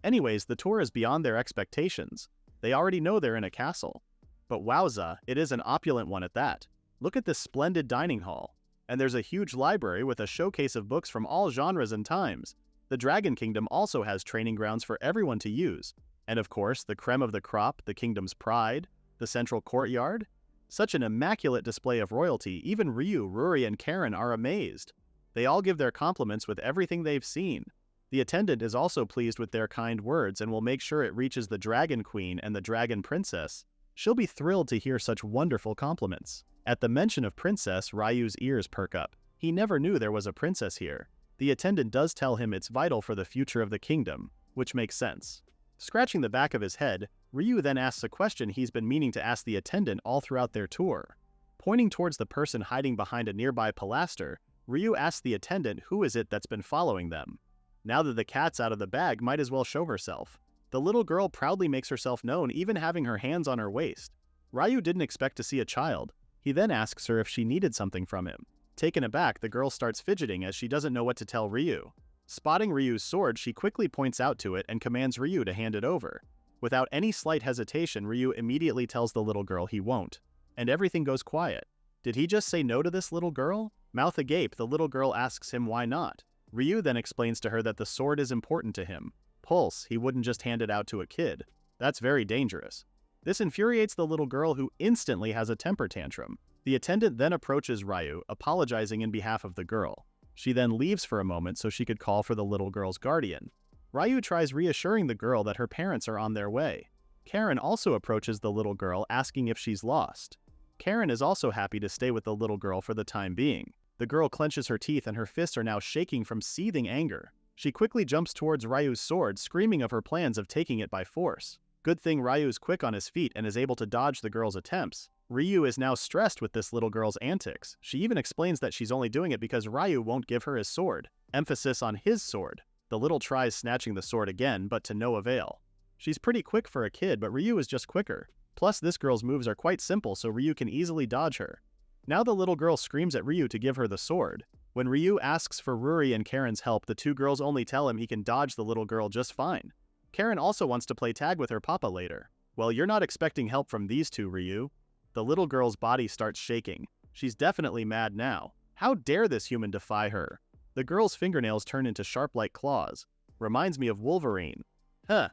Anyways, the tour is beyond their expectations. They already know they're in a castle. But wowza, it is an opulent one at that. Look at this splendid dining hall. And there's a huge library with a showcase of books from all genres and times. The Dragon Kingdom also has training grounds for everyone to use. And of course, the creme of the crop, the kingdom's pride, the central courtyard. Such an immaculate display of royalty, even Ryu, Ruri, and Karen are amazed. They all give their compliments with everything they've seen. The attendant is also pleased with their kind words and will make sure it reaches the Dragon Queen and the Dragon Princess. She'll be thrilled to hear such wonderful compliments. At the mention of princess, Ryu's ears perk up. He never knew there was a princess here. The attendant does tell him it's vital for the future of the kingdom, which makes sense. Scratching the back of his head, Ryu then asks a question he's been meaning to ask the attendant all throughout their tour. Pointing towards the person hiding behind a nearby pilaster, Ryu asks the attendant who is it that's been following them. Now that the cat's out of the bag, might as well show herself. The little girl proudly makes herself known, even having her hands on her waist. Ryu didn't expect to see a child. He then asks her if she needed something from him. Taken aback, the girl starts fidgeting as she doesn't know what to tell Ryu. Spotting Ryu's sword, she quickly points out to it and commands Ryu to hand it over. Without any slight hesitation, Ryu immediately tells the little girl he won't. And everything goes quiet. Did he just say no to this little girl? Mouth agape, the little girl asks him why not. Ryu then explains to her that the sword is important to him. Pulse, he wouldn't just hand it out to a kid. That's very dangerous. This infuriates the little girl, who instantly has a temper tantrum. The attendant then approaches Ryu, apologizing in behalf of the girl. She then leaves for a moment so she could call for the little girl's guardian. Ryu tries reassuring the girl that her parents are on their way. Karen also approaches the little girl, asking if she's lost. Karen is also happy to stay with the little girl for the time being. The girl clenches her teeth and her fists are now shaking from seething anger. She quickly jumps towards Ryu's sword, screaming of her plans of taking it by force. Good thing Ryu's quick on his feet and is able to dodge the girl's attempts. Ryu is now stressed with this little girl's antics. She even explains that she's only doing it because Ryu won't give her his sword. Emphasis on his sword. The little tries snatching the sword again, but to no avail. She's pretty quick for a kid, but Ryu is just quicker. Plus, this girl's moves are quite simple, so Ryu can easily dodge her. Now the little girl screams at Ryu to give her the sword. When Ryu asks for Ruri and Karen's help, the two girls only tell him he can dodge the little girl just fine. Karen also wants to play tag with her papa later. Well, you're not expecting help from these two, Ryu. The little girl's body starts shaking. She's definitely mad now. How dare this human defy her? The girl's fingernails turn into sharp-like claws. Reminds me of Wolverine. Huh.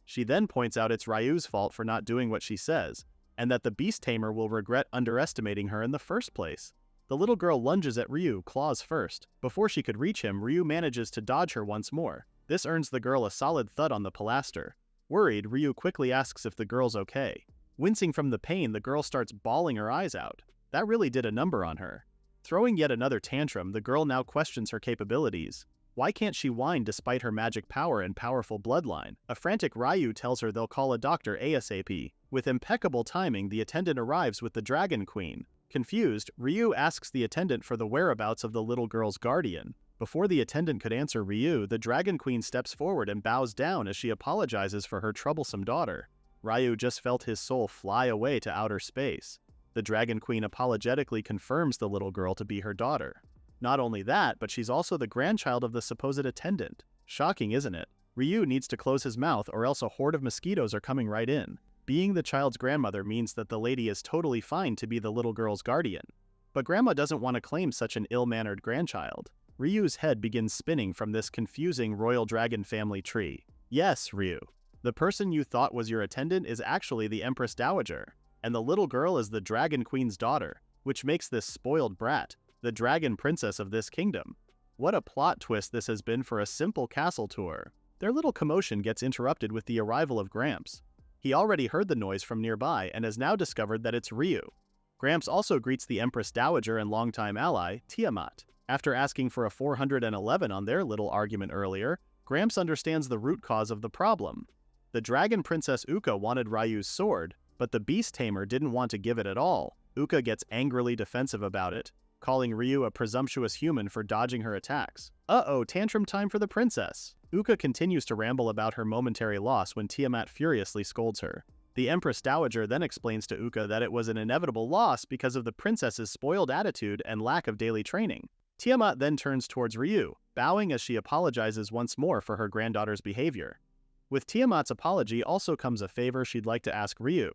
She then points out it's Ryu's fault for not doing what she says, and that the beast tamer will regret underestimating her in the first place. The little girl lunges at Ryu, claws first. Before she could reach him, Ryu manages to dodge her once more. This earns the girl a solid thud on the pilaster. Worried, Ryu quickly asks if the girl's okay. Wincing from the pain, the girl starts bawling her eyes out. That really did a number on her. Throwing yet another tantrum, the girl now questions her capabilities. Why can't she whine despite her magic power and powerful bloodline? A frantic Ryu tells her they'll call a doctor ASAP. With impeccable timing, the attendant arrives with the Dragon Queen. Confused, Ryu asks the attendant for the whereabouts of the little girl's guardian. Before the attendant could answer Ryu, the Dragon Queen steps forward and bows down as she apologizes for her troublesome daughter. Ryu just felt his soul fly away to outer space. The Dragon Queen apologetically confirms the little girl to be her daughter. Not only that, but she's also the grandchild of the supposed attendant. Shocking, isn't it? Ryu needs to close his mouth or else a horde of mosquitoes are coming right in. Being the child's grandmother means that the lady is totally fine to be the little girl's guardian. But Grandma doesn't want to claim such an ill-mannered grandchild. Ryu's head begins spinning from this confusing royal dragon family tree. Yes, Ryu. The person you thought was your attendant is actually the Empress Dowager, and the little girl is the Dragon Queen's daughter, which makes this spoiled brat the Dragon Princess of this kingdom. What a plot twist this has been for a simple castle tour. Their little commotion gets interrupted with the arrival of Gramps. He already heard the noise from nearby and has now discovered that it's Ryu. Gramps also greets the Empress Dowager and longtime ally, Tiamat. After asking for a 411 on their little argument earlier, Gramps understands the root cause of the problem. The Dragon Princess Uka wanted Ryu's sword, but the Beast Tamer didn't want to give it at all. Uka gets angrily defensive about it, calling Ryu a presumptuous human for dodging her attacks. Uh-oh, tantrum time for the princess. Uka continues to ramble about her momentary loss when Tiamat furiously scolds her. The Empress Dowager then explains to Uka that it was an inevitable loss because of the princess's spoiled attitude and lack of daily training. Tiamat then turns towards Ryu, bowing as she apologizes once more for her granddaughter's behavior. With Tiamat's apology also comes a favor she'd like to ask Ryu.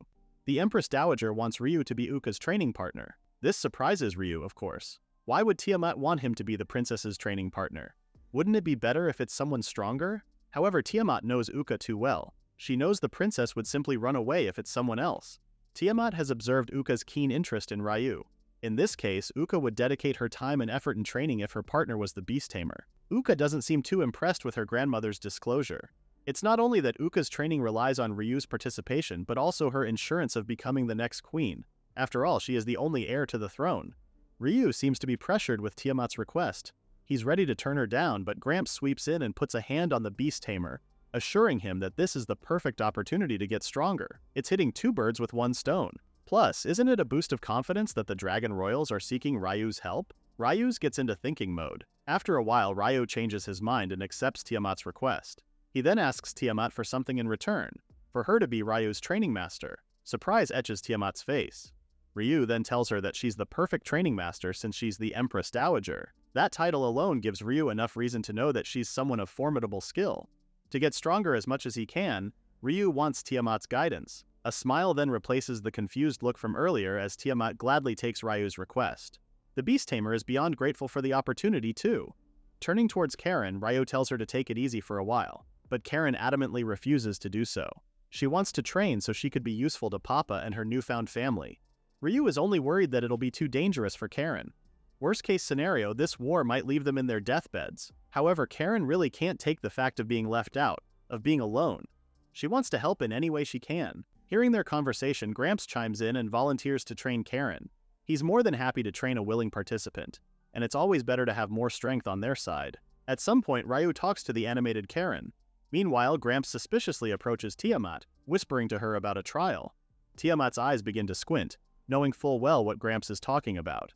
The Empress Dowager wants Ryu to be Uka's training partner. This surprises Ryu, of course. Why would Tiamat want him to be the princess's training partner? Wouldn't it be better if it's someone stronger? However, Tiamat knows Uka too well. She knows the princess would simply run away if it's someone else. Tiamat has observed Uka's keen interest in Ryu. In this case, Uka would dedicate her time and effort in training if her partner was the Beast Tamer. Uka doesn't seem too impressed with her grandmother's disclosure. It's not only that Uka's training relies on Ryu's participation, but also her assurance of becoming the next queen. After all, she is the only heir to the throne. Ryu seems to be pressured with Tiamat's request. He's ready to turn her down, but Gramps sweeps in and puts a hand on the Beast Tamer, assuring him that this is the perfect opportunity to get stronger. It's hitting two birds with one stone. Plus, isn't it a boost of confidence that the Dragon Royals are seeking Ryu's help? Ryu gets into thinking mode. After a while, Ryu changes his mind and accepts Tiamat's request. He then asks Tiamat for something in return, for her to be Ryu's training master. Surprise etches Tiamat's face. Ryu then tells her that she's the perfect training master since she's the Empress Dowager. That title alone gives Ryu enough reason to know that she's someone of formidable skill. To get stronger as much as he can, Ryu wants Tiamat's guidance. A smile then replaces the confused look from earlier as Tiamat gladly takes Ryu's request. The Beast Tamer is beyond grateful for the opportunity too. Turning towards Karen, Ryu tells her to take it easy for a while, but Karen adamantly refuses to do so. She wants to train so she could be useful to Papa and her newfound family. Ryu is only worried that it'll be too dangerous for Karen. Worst case scenario, this war might leave them in their deathbeds. However, Karen really can't take the fact of being left out, of being alone. She wants to help in any way she can. Hearing their conversation, Gramps chimes in and volunteers to train Karen. He's more than happy to train a willing participant, and it's always better to have more strength on their side. At some point, Ryu talks to the animated Karen. Meanwhile, Gramps suspiciously approaches Tiamat, whispering to her about a trial. Tiamat's eyes begin to squint, knowing full well what Gramps is talking about.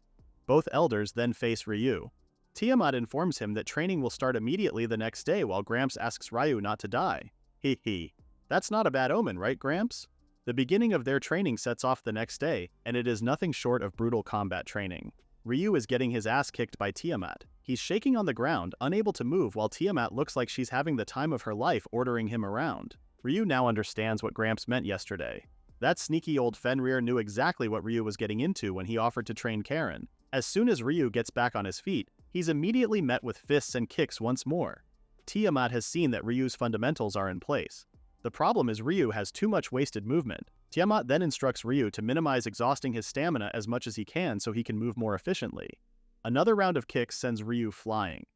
Both elders then face Ryu. Tiamat informs him that training will start immediately the next day while Gramps asks Ryu not to die. Hee. That's not a bad omen, right, Gramps? The beginning of their training sets off the next day, and it is nothing short of brutal combat training. Ryu is getting his ass kicked by Tiamat. He's shaking on the ground, unable to move, while Tiamat looks like she's having the time of her life ordering him around. Ryu now understands what Gramps meant yesterday. That sneaky old Fenrir knew exactly what Ryu was getting into when he offered to train Karen. As soon as Ryu gets back on his feet, he's immediately met with fists and kicks once more. Tiamat has seen that Ryu's fundamentals are in place. The problem is Ryu has too much wasted movement. Tiamat then instructs Ryu to minimize exhausting his stamina as much as he can so he can move more efficiently. Another round of kicks sends Ryu flying.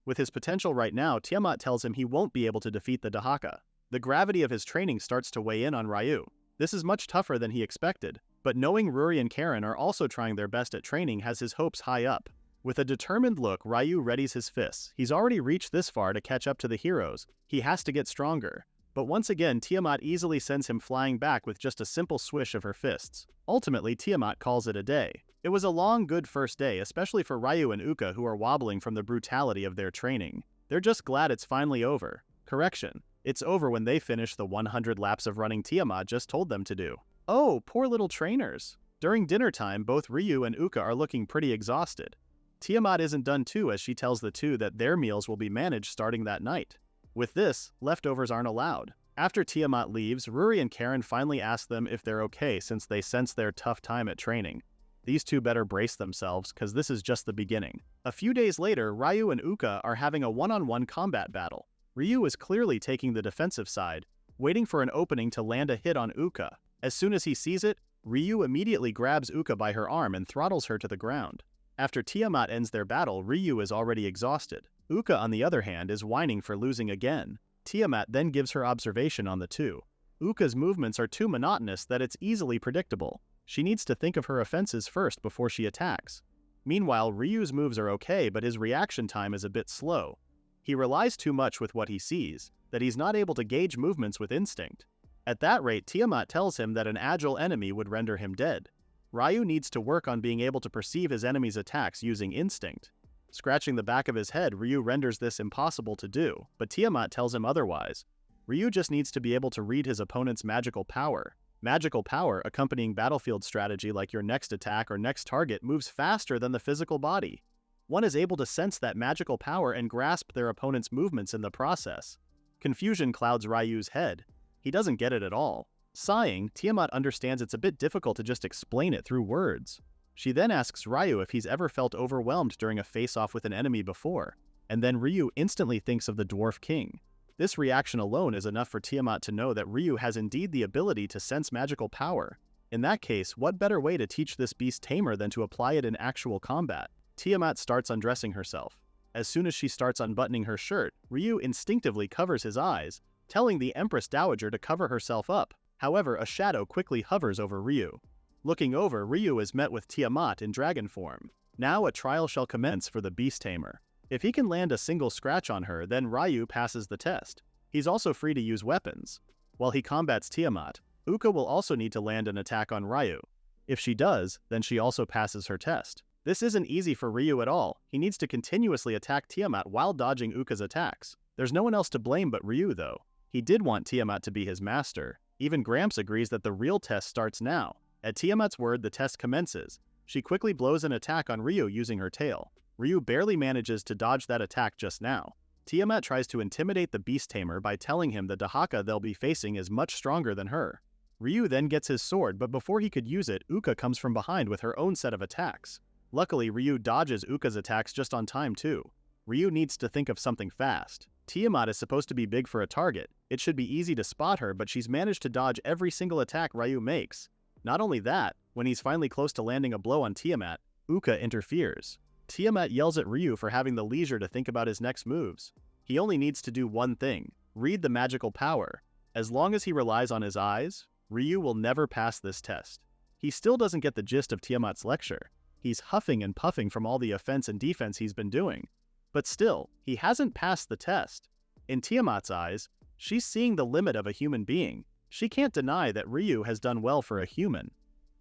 With his potential right now, Tiamat tells him he won't be able to defeat the Dahaka. The gravity of his training starts to weigh in on Ryu. This is much tougher than he expected, but knowing Ruri and Karen are also trying their best at training has his hopes high up. With a determined look, Ryu readies his fists. He's already reached this far to catch up to the heroes. He has to get stronger. But once again, Tiamat easily sends him flying back with just a simple swish of her fists. Ultimately, Tiamat calls it a day. It was a long, good first day, especially for Ryu and Uka, who are wobbling from the brutality of their training. They're just glad it's finally over. Correction. It's over when they finish the 100 laps of running Tiamat just told them to do. Oh, poor little trainers. During dinner time, both Ryu and Uka are looking pretty exhausted. Tiamat isn't done too, as she tells the two that their meals will be managed starting that night. With this, leftovers aren't allowed. After Tiamat leaves, Ruri and Karen finally ask them if they're okay since they sense their tough time at training. These two better brace themselves, cause this is just the beginning. A few days later, Ryu and Uka are having a one-on-one combat battle. Ryu is clearly taking the defensive side, waiting for an opening to land a hit on Uka. As soon as he sees it, Ryu immediately grabs Uka by her arm and throttles her to the ground. After Tiamat ends their battle, Ryu is already exhausted. Uka, on the other hand, is whining for losing again. Tiamat then gives her observation on the two. Uka's movements are too monotonous that it's easily predictable. She needs to think of her offenses first before she attacks. Meanwhile, Ryu's moves are okay, but his reaction time is a bit slow. He relies too much with what he sees, that he's not able to gauge movements with instinct. At that rate, Tiamat tells him that an agile enemy would render him dead. Ryu needs to work on being able to perceive his enemy's attacks using instinct. Scratching the back of his head, Ryu renders this impossible to do, but Tiamat tells him otherwise. Ryu just needs to be able to read his opponent's magical power. Magical power, accompanying battlefield strategy like your next attack or next target, moves faster than the physical body. One is able to sense that magical power and grasp their opponent's movements in the process. Confusion clouds Ryu's head. He doesn't get it at all. Sighing, Tiamat understands it's a bit difficult to just explain it through words. She then asks Ryu if he's ever felt overwhelmed during a face-off with an enemy before, and then Ryu instantly thinks of the Dwarf King. This reaction alone is enough for Tiamat to know that Ryu has indeed the ability to sense magical power. In that case, what better way to teach this beast tamer than to apply it in actual combat? Tiamat starts undressing herself. As soon as she starts unbuttoning her shirt, Ryu instinctively covers his eyes, telling the Empress Dowager to cover herself up. However, a shadow quickly hovers over Ryu. Looking over, Ryu is met with Tiamat in dragon form. Now a trial shall commence for the beast tamer. If he can land a single scratch on her, then Ryu passes the test. He's also free to use weapons. While he combats Tiamat, Uka will also need to land an attack on Ryu. If she does, then she also passes her test. This isn't easy for Ryu at all. He needs to continuously attack Tiamat while dodging Uka's attacks. There's no one else to blame but Ryu though. He did want Tiamat to be his master. Even Gramps agrees that the real test starts now. At Tiamat's word, the test commences. She quickly blows an attack on Ryu using her tail. Ryu barely manages to dodge that attack just now. Tiamat tries to intimidate the beast tamer by telling him the Dahaka they'll be facing is much stronger than her. Ryu then gets his sword, but before he could use it, Uka comes from behind with her own set of attacks. Luckily, Ryu dodges Uka's attacks just on time too. Ryu needs to think of something fast. Tiamat is supposed to be big for a target. It should be easy to spot her, but she's managed to dodge every single attack Ryu makes. Not only that, when he's finally close to landing a blow on Tiamat, Uka interferes. Tiamat yells at Ryu for having the leisure to think about his next moves. He only needs to do one thing: read the magical power. As long as he relies on his eyes, Ryu will never pass this test. He still doesn't get the gist of Tiamat's lecture. He's huffing and puffing from all the offense and defense he's been doing. But still, he hasn't passed the test. In Tiamat's eyes, she's seeing the limit of a human being. She can't deny that Ryu has done well for a human.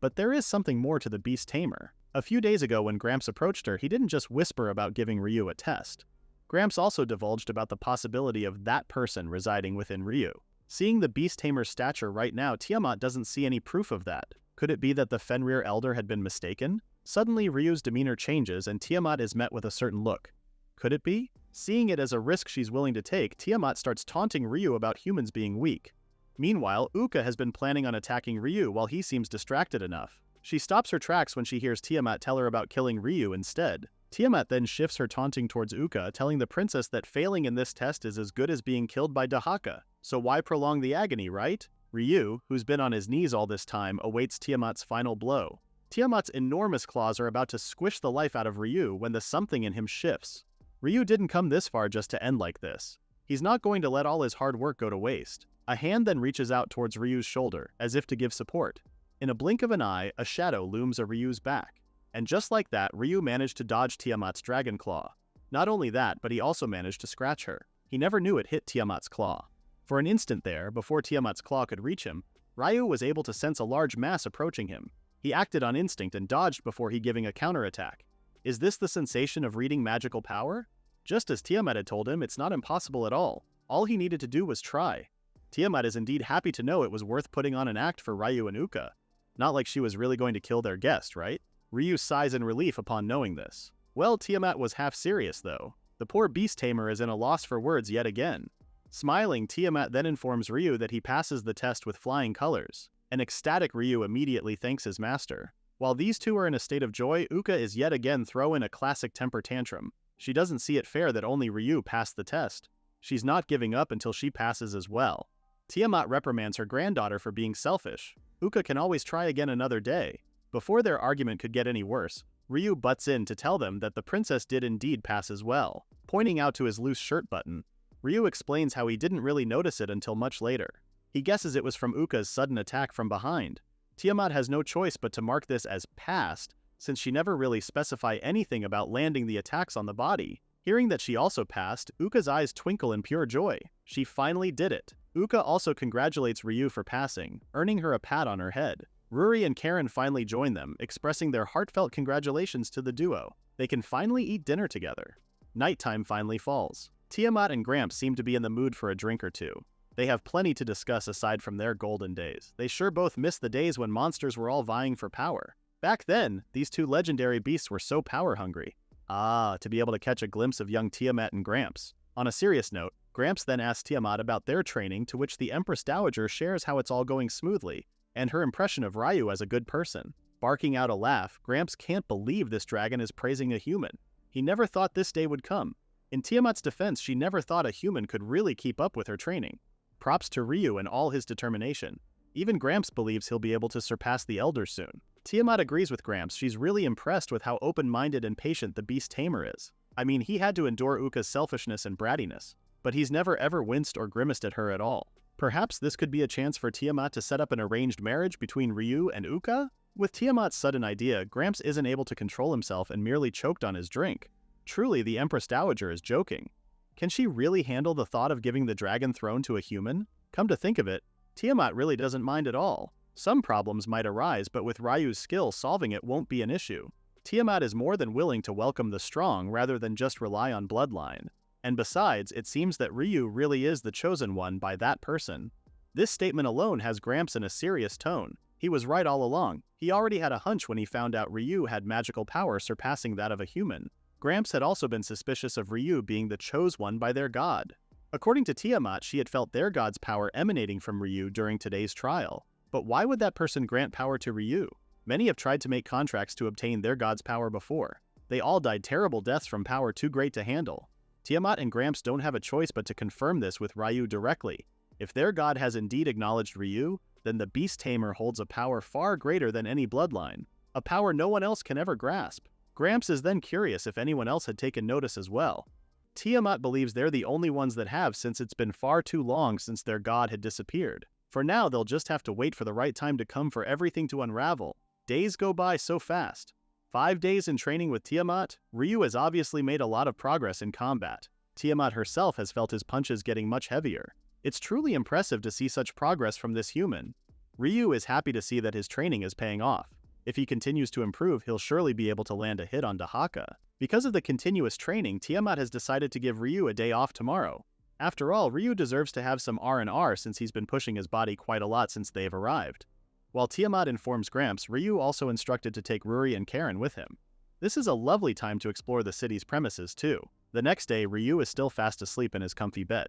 But there is something more to the beast tamer. A few days ago when Gramps approached her, he didn't just whisper about giving Ryu a test. Gramps also divulged about the possibility of that person residing within Ryu. Seeing the beast tamer's stature right now, Tiamat doesn't see any proof of that. Could it be that the Fenrir elder had been mistaken? Suddenly, Ryu's demeanor changes and Tiamat is met with a certain look. Could it be? Seeing it as a risk she's willing to take, Tiamat starts taunting Ryu about humans being weak. Meanwhile, Uka has been planning on attacking Ryu while he seems distracted enough. She stops her tracks when she hears Tiamat tell her about killing Ryu instead. Tiamat then shifts her taunting towards Uka, telling the princess that failing in this test is as good as being killed by Dahaka. So why prolong the agony, right? Ryu, who's been on his knees all this time, awaits Tiamat's final blow. Tiamat's enormous claws are about to squish the life out of Ryu when the something in him shifts. Ryu didn't come this far just to end like this. He's not going to let all his hard work go to waste. A hand then reaches out towards Ryu's shoulder, as if to give support. In a blink of an eye, a shadow looms at Ryu's back. And just like that, Ryu managed to dodge Tiamat's dragon claw. Not only that, but he also managed to scratch her. He never knew it hit Tiamat's claw. For an instant there, before Tiamat's claw could reach him, Ryu was able to sense a large mass approaching him. He acted on instinct and dodged before he giving a counterattack. Is this the sensation of reading magical power? Just as Tiamat had told him, it's not impossible at all. All he needed to do was try. Tiamat is indeed happy to know it was worth putting on an act for Ryu and Uka. Not like she was really going to kill their guest, right? Ryu sighs in relief upon knowing this. Well, Tiamat was half serious though. The poor beast tamer is in a loss for words yet again. Smiling, Tiamat then informs Ryu that he passes the test with flying colors. An ecstatic Ryu immediately thanks his master. While these two are in a state of joy, Uka is yet again throwing a classic temper tantrum. She doesn't see it fair that only Ryu passed the test. She's not giving up until she passes as well. Tiamat reprimands her granddaughter for being selfish. Uka can always try again another day. Before their argument could get any worse, Ryu butts in to tell them that the princess did indeed pass as well, pointing out to his loose shirt button. Ryu explains how he didn't really notice it until much later. He guesses it was from Uka's sudden attack from behind. Tiamat has no choice but to mark this as passed, since she never really specified anything about landing the attacks on the body. Hearing that she also passed, Uka's eyes twinkle in pure joy. She finally did it. Uka also congratulates Ryu for passing, earning her a pat on her head. Ruri and Karen finally join them, expressing their heartfelt congratulations to the duo. They can finally eat dinner together. Nighttime finally falls. Tiamat and Gramps seem to be in the mood for a drink or two. They have plenty to discuss aside from their golden days. They sure both miss the days when monsters were all vying for power. Back then, these two legendary beasts were so power-hungry. To be able to catch a glimpse of young Tiamat and Gramps. On a serious note, Gramps then asks Tiamat about their training, to which the Empress Dowager shares how it's all going smoothly, and her impression of Ryu as a good person. Barking out a laugh, Gramps can't believe this dragon is praising a human. He never thought this day would come. In Tiamat's defense, she never thought a human could really keep up with her training. Props to Ryu and all his determination. Even Gramps believes he'll be able to surpass the elders soon. Tiamat agrees with Gramps. She's really impressed with how open-minded and patient the beast tamer is. I mean, he had to endure Uka's selfishness and brattiness, but he's never ever winced or grimaced at her at all. Perhaps this could be a chance for Tiamat to set up an arranged marriage between Ryu and Uka? With Tiamat's sudden idea, Gramps isn't able to control himself and merely choked on his drink. Truly, the Empress Dowager is joking. Can she really handle the thought of giving the dragon throne to a human? Come to think of it, Tiamat really doesn't mind at all. Some problems might arise, but with Ryu's skill, solving it won't be an issue. Tiamat is more than willing to welcome the strong rather than just rely on bloodline. And besides, it seems that Ryu really is the chosen one by that person. This statement alone has Gramps in a serious tone. He was right all along. He already had a hunch when he found out Ryu had magical power surpassing that of a human. Gramps had also been suspicious of Ryu being the chose one by their god. According to Tiamat, she had felt their god's power emanating from Ryu during today's trial. But why would that person grant power to Ryu? Many have tried to make contracts to obtain their god's power before. They all died terrible deaths from power too great to handle. Tiamat and Gramps don't have a choice but to confirm this with Ryu directly. If their god has indeed acknowledged Ryu, then the beast tamer holds a power far greater than any bloodline, a power no one else can ever grasp. Gramps is then curious if anyone else had taken notice as well. Tiamat believes they're the only ones that have, since it's been far too long since their god had disappeared. For now, they'll just have to wait for the right time to come for everything to unravel. Days go by so fast. 5 days in training with Tiamat, Ryu has obviously made a lot of progress in combat. Tiamat herself has felt his punches getting much heavier. It's truly impressive to see such progress from this human. Ryu is happy to see that his training is paying off. If he continues to improve, he'll surely be able to land a hit on Dahaka. Because of the continuous training, Tiamat has decided to give Ryu a day off tomorrow. After all, Ryu deserves to have some R&R since he's been pushing his body quite a lot since they've arrived. While Tiamat informs Gramps, Ryu also instructed to take Ruri and Karen with him. This is a lovely time to explore the city's premises too. The next day, Ryu is still fast asleep in his comfy bed.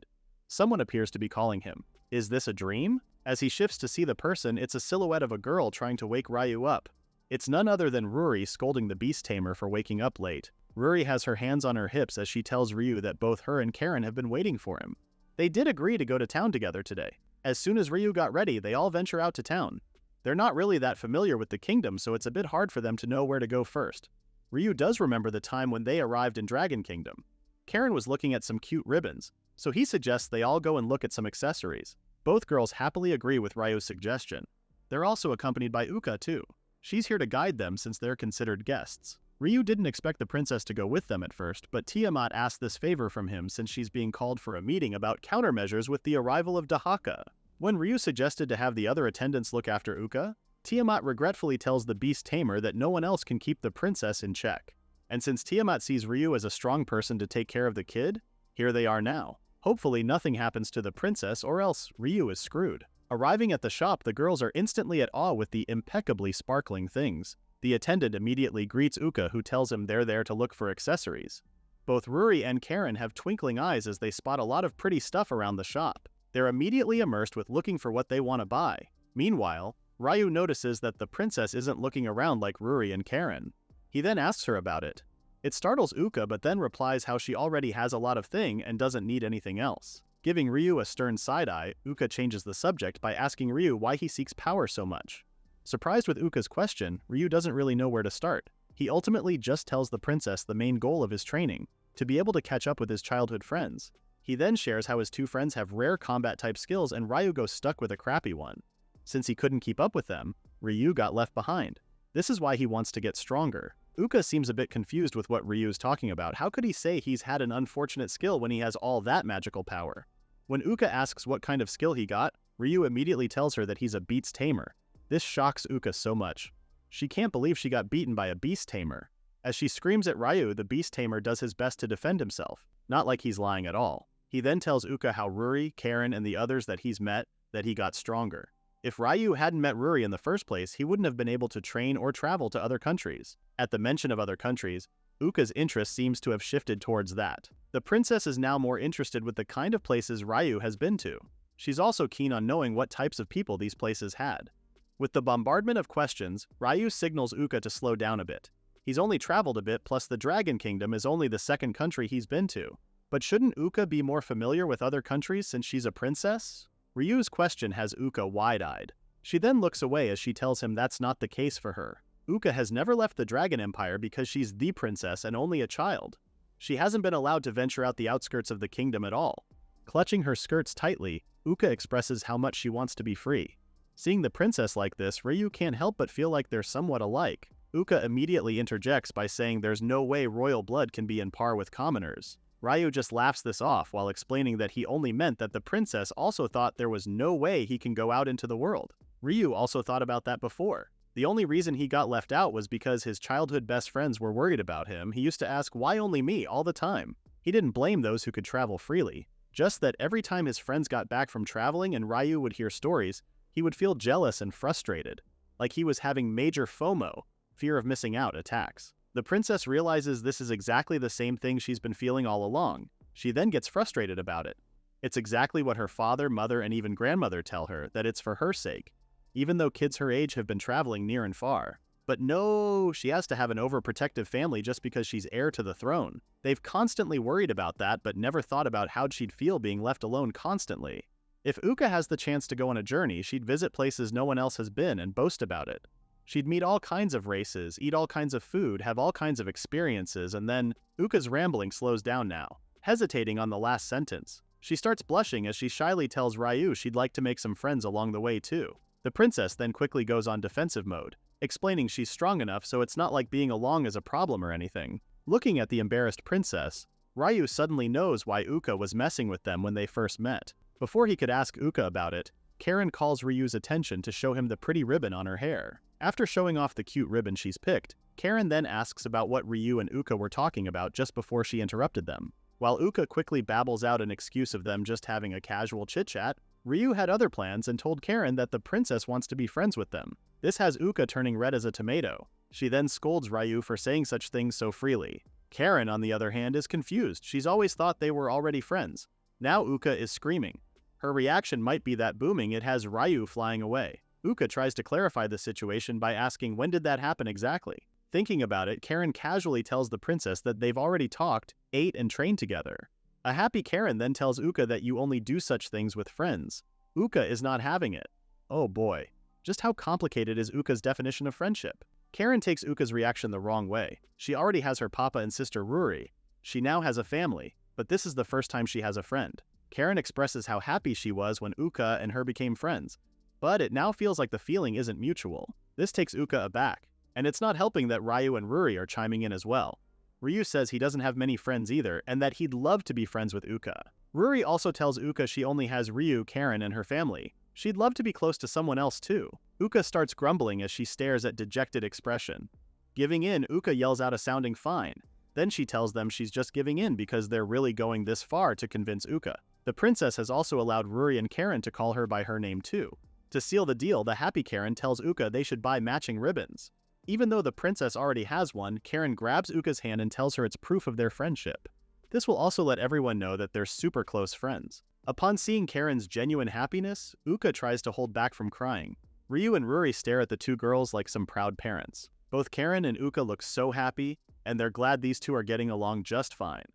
Someone appears to be calling him. Is this a dream? As he shifts to see the person, it's a silhouette of a girl trying to wake Ryu up. It's none other than Ruri scolding the beast tamer for waking up late. Ruri has her hands on her hips as she tells Ryu that both her and Karen have been waiting for him. They did agree to go to town together today. As soon as Ryu got ready, they all venture out to town. They're not really that familiar with the kingdom, so it's a bit hard for them to know where to go first. Ryu does remember the time when they arrived in Dragon Kingdom. Karen was looking at some cute ribbons, so he suggests they all go and look at some accessories. Both girls happily agree with Ryu's suggestion. They're also accompanied by Uka too. She's here to guide them since they're considered guests. Ryu didn't expect the princess to go with them at first, but Tiamat asked this favor from him since she's being called for a meeting about countermeasures with the arrival of Dahaka. When Ryu suggested to have the other attendants look after Uka, Tiamat regretfully tells the beast tamer that no one else can keep the princess in check. And since Tiamat sees Ryu as a strong person to take care of the kid, here they are now. Hopefully nothing happens to the princess or else Ryu is screwed. Arriving at the shop, the girls are instantly at awe with the impeccably sparkling things. The attendant immediately greets Uka, who tells him they're there to look for accessories. Both Ruri and Karen have twinkling eyes as they spot a lot of pretty stuff around the shop. They're immediately immersed with looking for what they want to buy. Meanwhile, Ryu notices that the princess isn't looking around like Ruri and Karen. He then asks her about it. It startles Uka but then replies how she already has a lot of thing and doesn't need anything else. Giving Ryu a stern side-eye, Uka changes the subject by asking Ryu why he seeks power so much. Surprised with Uka's question, Ryu doesn't really know where to start. He ultimately just tells the princess the main goal of his training, to be able to catch up with his childhood friends. He then shares how his two friends have rare combat-type skills and Ryu goes stuck with a crappy one. Since he couldn't keep up with them, Ryu got left behind. This is why he wants to get stronger. Uka seems a bit confused with what Ryu's talking about. How could he say he's had an unfortunate skill when he has all that magical power? When Uka asks what kind of skill he got, Ryu immediately tells her that he's a beast tamer. This shocks Uka so much. She can't believe she got beaten by a beast tamer. As she screams at Ryu, the beast tamer does his best to defend himself, not like he's lying at all. He then tells Uka how Ruri, Karen, and the others that he's met, that he got stronger. If Ryu hadn't met Ruri in the first place, he wouldn't have been able to train or travel to other countries. At the mention of other countries, Uka's interest seems to have shifted towards that. The princess is now more interested with the kind of places Ryu has been to. She's also keen on knowing what types of people these places had. With the bombardment of questions, Ryu signals Uka to slow down a bit. He's only traveled a bit, plus the Dragon Kingdom is only the second country he's been to. But shouldn't Uka be more familiar with other countries since she's a princess? Ryu's question has Uka wide-eyed. She then looks away as she tells him that's not the case for her. Uka has never left the Dragon Empire because she's the princess and only a child. She hasn't been allowed to venture out the outskirts of the kingdom at all. Clutching her skirts tightly, Uka expresses how much she wants to be free. Seeing the princess like this, Ryu can't help but feel like they're somewhat alike. Uka immediately interjects by saying there's no way royal blood can be in par with commoners. Ryu just laughs this off while explaining that he only meant that the princess also thought there was no way he can go out into the world. Ryu also thought about that before. The only reason he got left out was because his childhood best friends were worried about him. He used to ask, why only me, all the time. He didn't blame those who could travel freely. Just that every time his friends got back from traveling and Ryu would hear stories, he would feel jealous and frustrated. Like he was having major FOMO, fear of missing out, attacks. The princess realizes this is exactly the same thing she's been feeling all along. She then gets frustrated about it. It's exactly what her father, mother, and even grandmother tell her, that it's for her sake, even though kids her age have been traveling near and far. But no, she has to have an overprotective family just because she's heir to the throne. They've constantly worried about that, but never thought about how she'd feel being left alone constantly. If Uka has the chance to go on a journey, she'd visit places no one else has been and boast about it. She'd meet all kinds of races, eat all kinds of food, have all kinds of experiences, and then Uka's rambling slows down now, hesitating on the last sentence. She starts blushing as she shyly tells Ryu she'd like to make some friends along the way too. The princess then quickly goes on defensive mode, explaining she's strong enough so it's not like being along is a problem or anything. Looking at the embarrassed princess, Ryu suddenly knows why Uka was messing with them when they first met. Before he could ask Uka about it, Karen calls Ryu's attention to show him the pretty ribbon on her hair. After showing off the cute ribbon she's picked, Karen then asks about what Ryu and Uka were talking about just before she interrupted them. While Uka quickly babbles out an excuse of them just having a casual chit-chat, Ryu had other plans and told Karen that the princess wants to be friends with them. This has Uka turning red as a tomato. She then scolds Ryu for saying such things so freely. Karen, on the other hand, is confused. She's always thought they were already friends. Now Uka is screaming. Her reaction might be that booming it has Ryu flying away. Uka tries to clarify the situation by asking when did that happen exactly. Thinking about it, Karen casually tells the princess that they've already talked, ate, and trained together. A happy Karen then tells Uka that you only do such things with friends. Uka is not having it. Oh boy. Just how complicated is Uka's definition of friendship? Karen takes Uka's reaction the wrong way. She already has her papa and sister Ruri. She now has a family, but this is the first time she has a friend. Karen expresses how happy she was when Uka and her became friends, but it now feels like the feeling isn't mutual. This takes Uka aback, and it's not helping that Ryu and Ruri are chiming in as well. Ryu says he doesn't have many friends either, and that he'd love to be friends with Uka. Ruri also tells Uka she only has Ryu, Karen, and her family. She'd love to be close to someone else too. Uka starts grumbling as she stares at dejected expression. Giving in, Uka yells out a sounding fine. Then she tells them she's just giving in because they're really going this far to convince Uka. The princess has also allowed Ruri and Karen to call her by her name too. To seal the deal, the happy Karen tells Uka they should buy matching ribbons. Even though the princess already has one, Karen grabs Uka's hand and tells her it's proof of their friendship. This will also let everyone know that they're super close friends. Upon seeing Karen's genuine happiness, Uka tries to hold back from crying. Ryu and Ruri stare at the two girls like some proud parents. Both Karen and Uka look so happy, and they're glad these two are getting along just fine.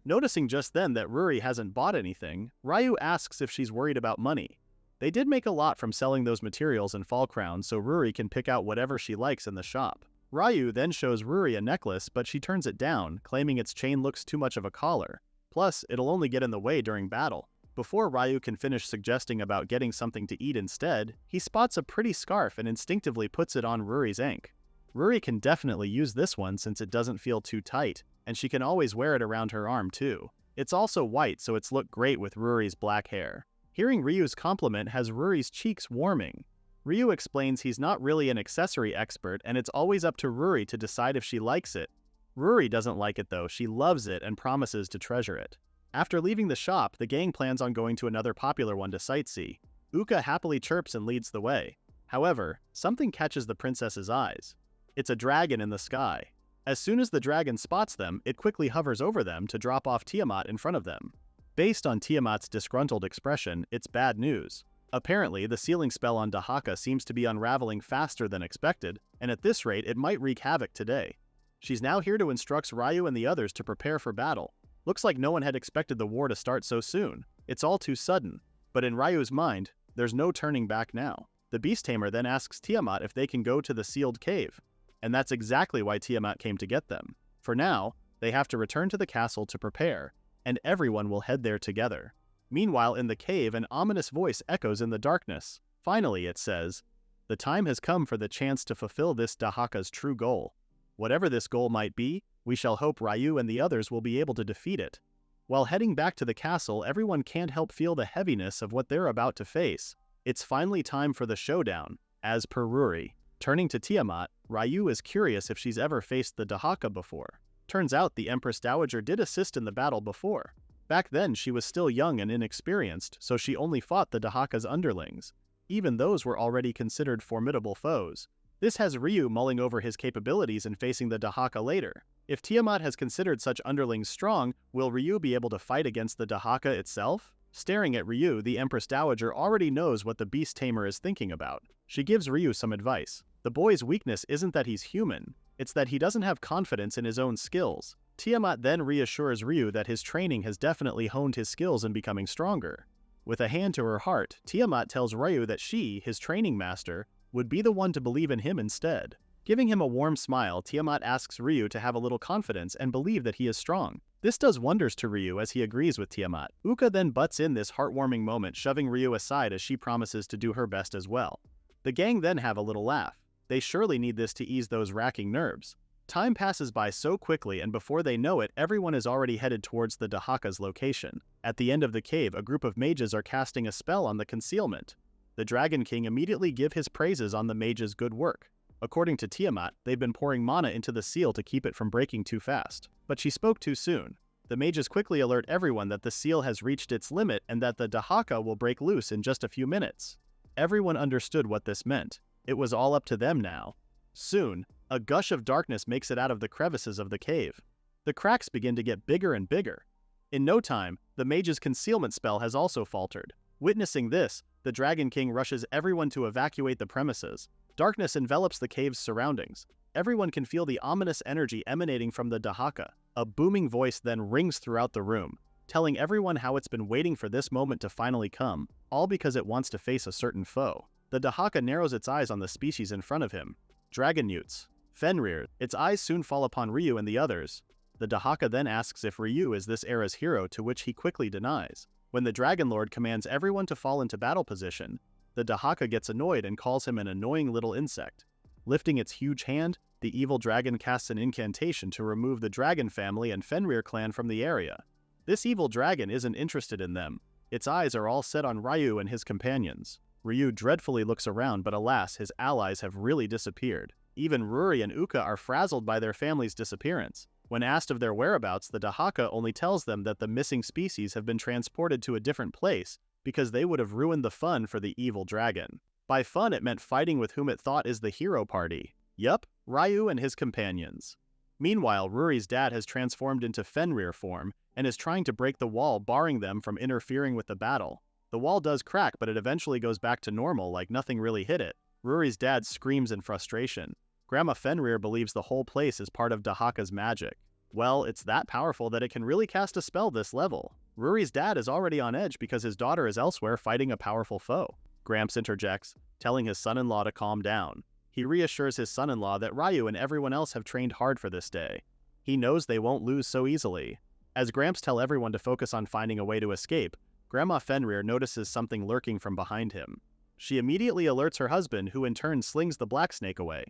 Noticing just then that Ruri hasn't bought anything, Ryu asks if she's worried about money. They did make a lot from selling those materials and fall crowns, so Ruri can pick out whatever she likes in the shop. Ryu then shows Ruri a necklace, but she turns it down, claiming its chain looks too much of a collar. Plus, it'll only get in the way during battle. Before Ryu can finish suggesting about getting something to eat instead, he spots a pretty scarf and instinctively puts it on Ruri's ankle. Ruri can definitely use this one since it doesn't feel too tight, and she can always wear it around her arm too. It's also white, so it's look great with Ruri's black hair. Hearing Ryu's compliment has Ruri's cheeks warming. Ryu explains he's not really an accessory expert and it's always up to Ruri to decide if she likes it. Ruri doesn't like it though, she loves it and promises to treasure it. After leaving the shop, the gang plans on going to another popular one to sightsee. Uka happily chirps and leads the way. However, something catches the princess's eyes. It's a dragon in the sky. As soon as the dragon spots them, it quickly hovers over them to drop off Tiamat in front of them. Based on Tiamat's disgruntled expression, it's bad news. Apparently, the sealing spell on Dahaka seems to be unraveling faster than expected, and at this rate it might wreak havoc today. She's now here to instruct Ryu and the others to prepare for battle. Looks like no one had expected the war to start so soon. It's all too sudden. But in Ryu's mind, there's no turning back now. The beast tamer then asks Tiamat if they can go to the sealed cave. And that's exactly why Tiamat came to get them. For now, they have to return to the castle to prepare, and everyone will head there together. Meanwhile, in the cave, an ominous voice echoes in the darkness. Finally, it says, "The time has come for the chance to fulfill this Dahaka's true goal. Whatever this goal might be, we shall hope Ryu and the others will be able to defeat it." While heading back to the castle, everyone can't help feel the heaviness of what they're about to face. It's finally time for the showdown, as per Ruri. Turning to Tiamat, Ryu is curious if she's ever faced the Dahaka before. Turns out the Empress Dowager did assist in the battle before. Back then, she was still young and inexperienced, so she only fought the Dahaka's underlings. Even those were already considered formidable foes. This has Ryu mulling over his capabilities in facing the Dahaka later. If Tiamat has considered such underlings strong, will Ryu be able to fight against the Dahaka itself? Staring at Ryu, the Empress Dowager already knows what the beast tamer is thinking about. She gives Ryu some advice. The boy's weakness isn't that he's human, it's that he doesn't have confidence in his own skills. Tiamat then reassures Ryu that his training has definitely honed his skills in becoming stronger. With a hand to her heart, Tiamat tells Ryu that she, his training master, would be the one to believe in him instead. Giving him a warm smile, Tiamat asks Ryu to have a little confidence and believe that he is strong. This does wonders to Ryu as he agrees with Tiamat. Uka then butts in this heartwarming moment, shoving Ryu aside as she promises to do her best as well. The gang then have a little laugh. They surely need this to ease those racking nerves. Time passes by so quickly, and before they know it, everyone is already headed towards the Dahaka's location. At the end of the cave, a group of mages are casting a spell on the concealment. The Dragon King immediately gives his praises on the mages' good work. According to Tiamat, they've been pouring mana into the seal to keep it from breaking too fast. But she spoke too soon. The mages quickly alert everyone that the seal has reached its limit and that the Dahaka will break loose in just a few minutes. Everyone understood what this meant. It was all up to them now. Soon, a gush of darkness makes it out of the crevices of the cave. The cracks begin to get bigger and bigger. In no time, the mage's concealment spell has also faltered. Witnessing this, the Dragon King rushes everyone to evacuate the premises. Darkness envelops the cave's surroundings. Everyone can feel the ominous energy emanating from the Dahaka. A booming voice then rings throughout the room, telling everyone how it's been waiting for this moment to finally come, all because it wants to face a certain foe. The Dahaka narrows its eyes on the species in front of him. Dragon Newts. Fenrir. Its eyes soon fall upon Ryu and the others. The Dahaka then asks if Ryu is this era's hero, to which he quickly denies. When the Dragon Lord commands everyone to fall into battle position, the Dahaka gets annoyed and calls him an annoying little insect. Lifting its huge hand, the evil dragon casts an incantation to remove the Dragon family and Fenrir clan from the area. This evil dragon isn't interested in them. Its eyes are all set on Ryu and his companions. Ryu dreadfully looks around, but alas, his allies have really disappeared. Even Ruri and Uka are frazzled by their family's disappearance. When asked of their whereabouts, the Dahaka only tells them that the missing species have been transported to a different place because they would have ruined the fun for the evil dragon. By fun, it meant fighting with whom it thought is the hero party. Yup, Ryu and his companions. Meanwhile, Ruri's dad has transformed into Fenrir form and is trying to break the wall, barring them from interfering with the battle. The wall does crack, but it eventually goes back to normal like nothing really hit it. Rory's dad screams in frustration. Grandma Fenrir believes the whole place is part of Dahaka's magic. Well, it's that powerful that it can really cast a spell this level. Rory's dad is already on edge because his daughter is elsewhere fighting a powerful foe. Gramps interjects, telling his son-in-law to calm down. He reassures his son-in-law that Ryu and everyone else have trained hard for this day. He knows they won't lose so easily. As Gramps tells everyone to focus on finding a way to escape, Grandma Fenrir notices something lurking from behind him. She immediately alerts her husband, who in turn slings the black snake away.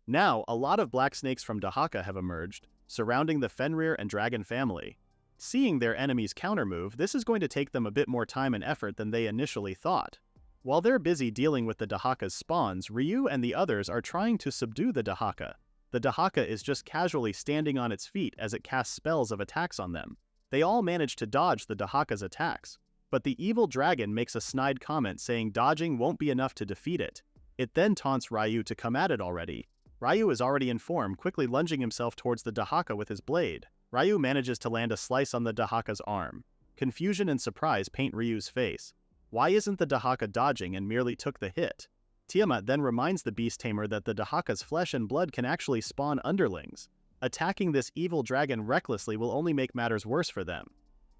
Now, a lot of black snakes from Dahaka have emerged, surrounding the Fenrir and Dragon family. Seeing their enemy's countermove, this is going to take them a bit more time and effort than they initially thought. While they're busy dealing with the Dahaka's spawns, Ryu and the others are trying to subdue the Dahaka. The Dahaka is just casually standing on its feet as it casts spells of attacks on them. They all manage to dodge the Dahaka's attacks, but the evil dragon makes a snide comment saying dodging won't be enough to defeat it. It then taunts Ryu to come at it already. Ryu is already in form, quickly lunging himself towards the Dahaka with his blade. Ryu manages to land a slice on the Dahaka's arm. Confusion and surprise paint Ryu's face. Why isn't the Dahaka dodging and merely took the hit? Tiamat then reminds the beast tamer that the Dahaka's flesh and blood can actually spawn underlings. Attacking this evil dragon recklessly will only make matters worse for them.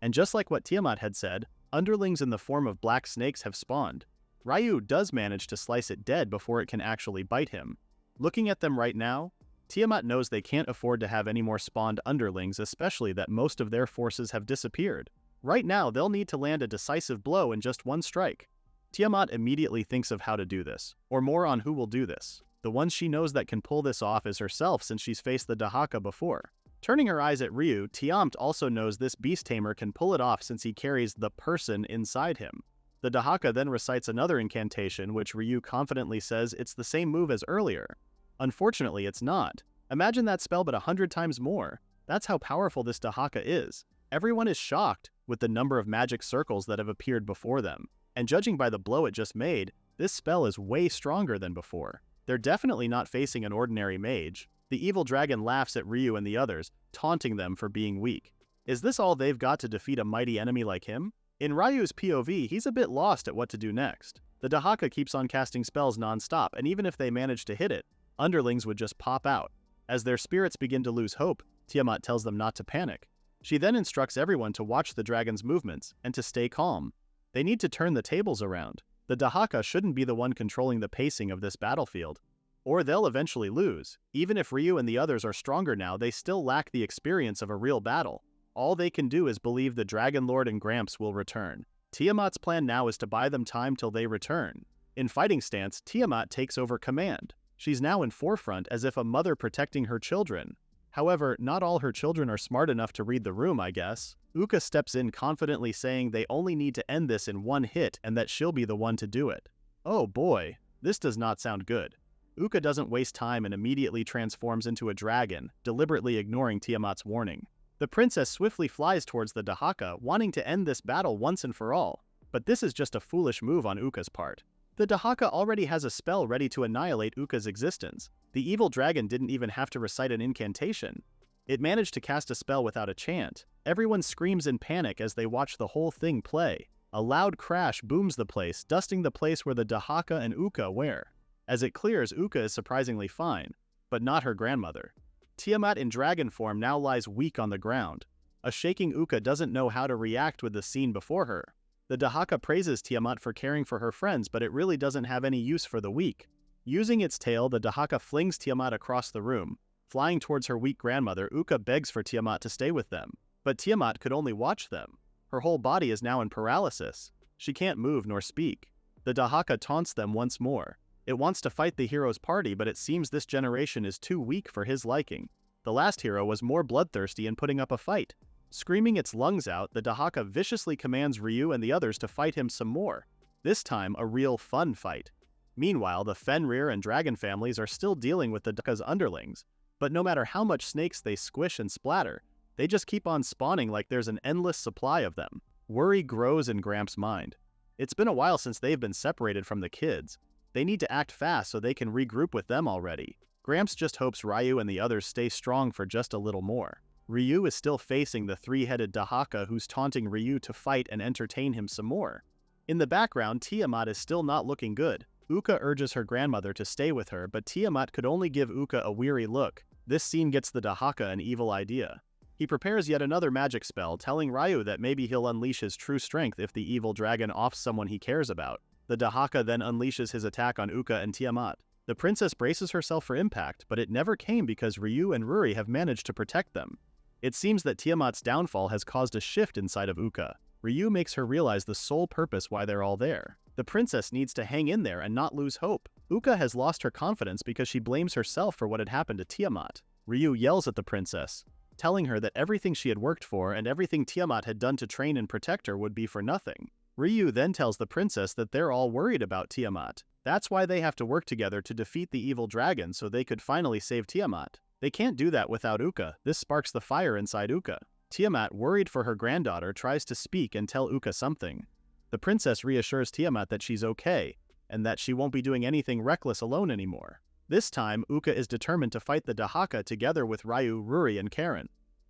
And just like what Tiamat had said, underlings in the form of black snakes have spawned. Ryu does manage to slice it dead before it can actually bite him. Looking at them right now, Tiamat knows they can't afford to have any more spawned underlings, especially that most of their forces have disappeared. Right now, they'll need to land a decisive blow in just one strike. Tiamat immediately thinks of how to do this, or more on who will do this. The one she knows that can pull this off is herself, since she's faced the Dahaka before. Turning her eyes at Ryu, Tiamat also knows this beast tamer can pull it off since he carries the person inside him. The Dahaka then recites another incantation, which Ryu confidently says it's the same move as earlier. Unfortunately, it's not. Imagine that spell but 100 times more. That's how powerful this Dahaka is. Everyone is shocked with the number of magic circles that have appeared before them. And judging by the blow it just made, this spell is way stronger than before. They're definitely not facing an ordinary mage. The evil dragon laughs at Ryu and the others, taunting them for being weak. Is this all they've got to defeat a mighty enemy like him? In Ryu's POV, he's a bit lost at what to do next. The Dahaka keeps on casting spells non-stop, and even if they manage to hit it, underlings would just pop out. As their spirits begin to lose hope, Tiamat tells them not to panic. She then instructs everyone to watch the dragon's movements and to stay calm. They need to turn the tables around. The Dahaka shouldn't be the one controlling the pacing of this battlefield, or they'll eventually lose. Even if Ryu and the others are stronger now, they still lack the experience of a real battle. All they can do is believe the Dragon Lord and Gramps will return. Tiamat's plan now is to buy them time till they return. In fighting stance, Tiamat takes over command. She's now in forefront as if a mother protecting her children. However, not all her children are smart enough to read the room, I guess. Uka steps in confidently saying they only need to end this in one hit and that she'll be the one to do it. Oh boy, this does not sound good. Uka doesn't waste time and immediately transforms into a dragon, deliberately ignoring Tiamat's warning. The princess swiftly flies towards the Dahaka, wanting to end this battle once and for all. But this is just a foolish move on Uka's part. The Dahaka already has a spell ready to annihilate Uka's existence. The evil dragon didn't even have to recite an incantation. It managed to cast a spell without a chant. Everyone screams in panic as they watch the whole thing play. A loud crash booms the place, dusting the place where the Dahaka and Uka were. As it clears, Uka is surprisingly fine, but not her grandmother. Tiamat in dragon form now lies weak on the ground. A shaking Uka doesn't know how to react with the scene before her. The Dahaka praises Tiamat for caring for her friends, but it really doesn't have any use for the weak. Using its tail, the Dahaka flings Tiamat across the room. Flying towards her weak grandmother, Uka begs for Tiamat to stay with them. But Tiamat could only watch them. Her whole body is now in paralysis. She can't move nor speak. The Dahaka taunts them once more. It wants to fight the hero's party, but it seems this generation is too weak for his liking. The last hero was more bloodthirsty in putting up a fight. Screaming its lungs out, the Dahaka viciously commands Ryu and the others to fight him some more. This time, a real fun fight. Meanwhile, the Fenrir and Dragon families are still dealing with the Dahaka's underlings, but no matter how much snakes they squish and splatter, they just keep on spawning like there's an endless supply of them. Worry grows in Gramps' mind. It's been a while since they've been separated from the kids. They need to act fast so they can regroup with them already. Gramps just hopes Ryu and the others stay strong for just a little more. Ryu is still facing the three-headed Dahaka who's taunting Ryu to fight and entertain him some more. In the background, Tiamat is still not looking good. Uka urges her grandmother to stay with her, but Tiamat could only give Uka a weary look. This scene gets the Dahaka an evil idea. He prepares yet another magic spell, telling Ryu that maybe he'll unleash his true strength if the evil dragon offs someone he cares about. The Dahaka then unleashes his attack on Uka and Tiamat. The princess braces herself for impact, but it never came because Ryu and Ruri have managed to protect them. It seems that Tiamat's downfall has caused a shift inside of Uka. Ryu makes her realize the sole purpose why they're all there. The princess needs to hang in there and not lose hope. Uka has lost her confidence because she blames herself for what had happened to Tiamat. Ryu yells at the princess, telling her that everything she had worked for and everything Tiamat had done to train and protect her would be for nothing. Ryu then tells the princess that they're all worried about Tiamat. That's why they have to work together to defeat the evil dragon so they could finally save Tiamat. They can't do that without Uka. This sparks the fire inside Uka. Tiamat, worried for her granddaughter, tries to speak and tell Uka something. The princess reassures Tiamat that she's okay, and that she won't be doing anything reckless alone anymore. This time, Uka is determined to fight the Dahaka together with Ryu, Ruri, and Karen.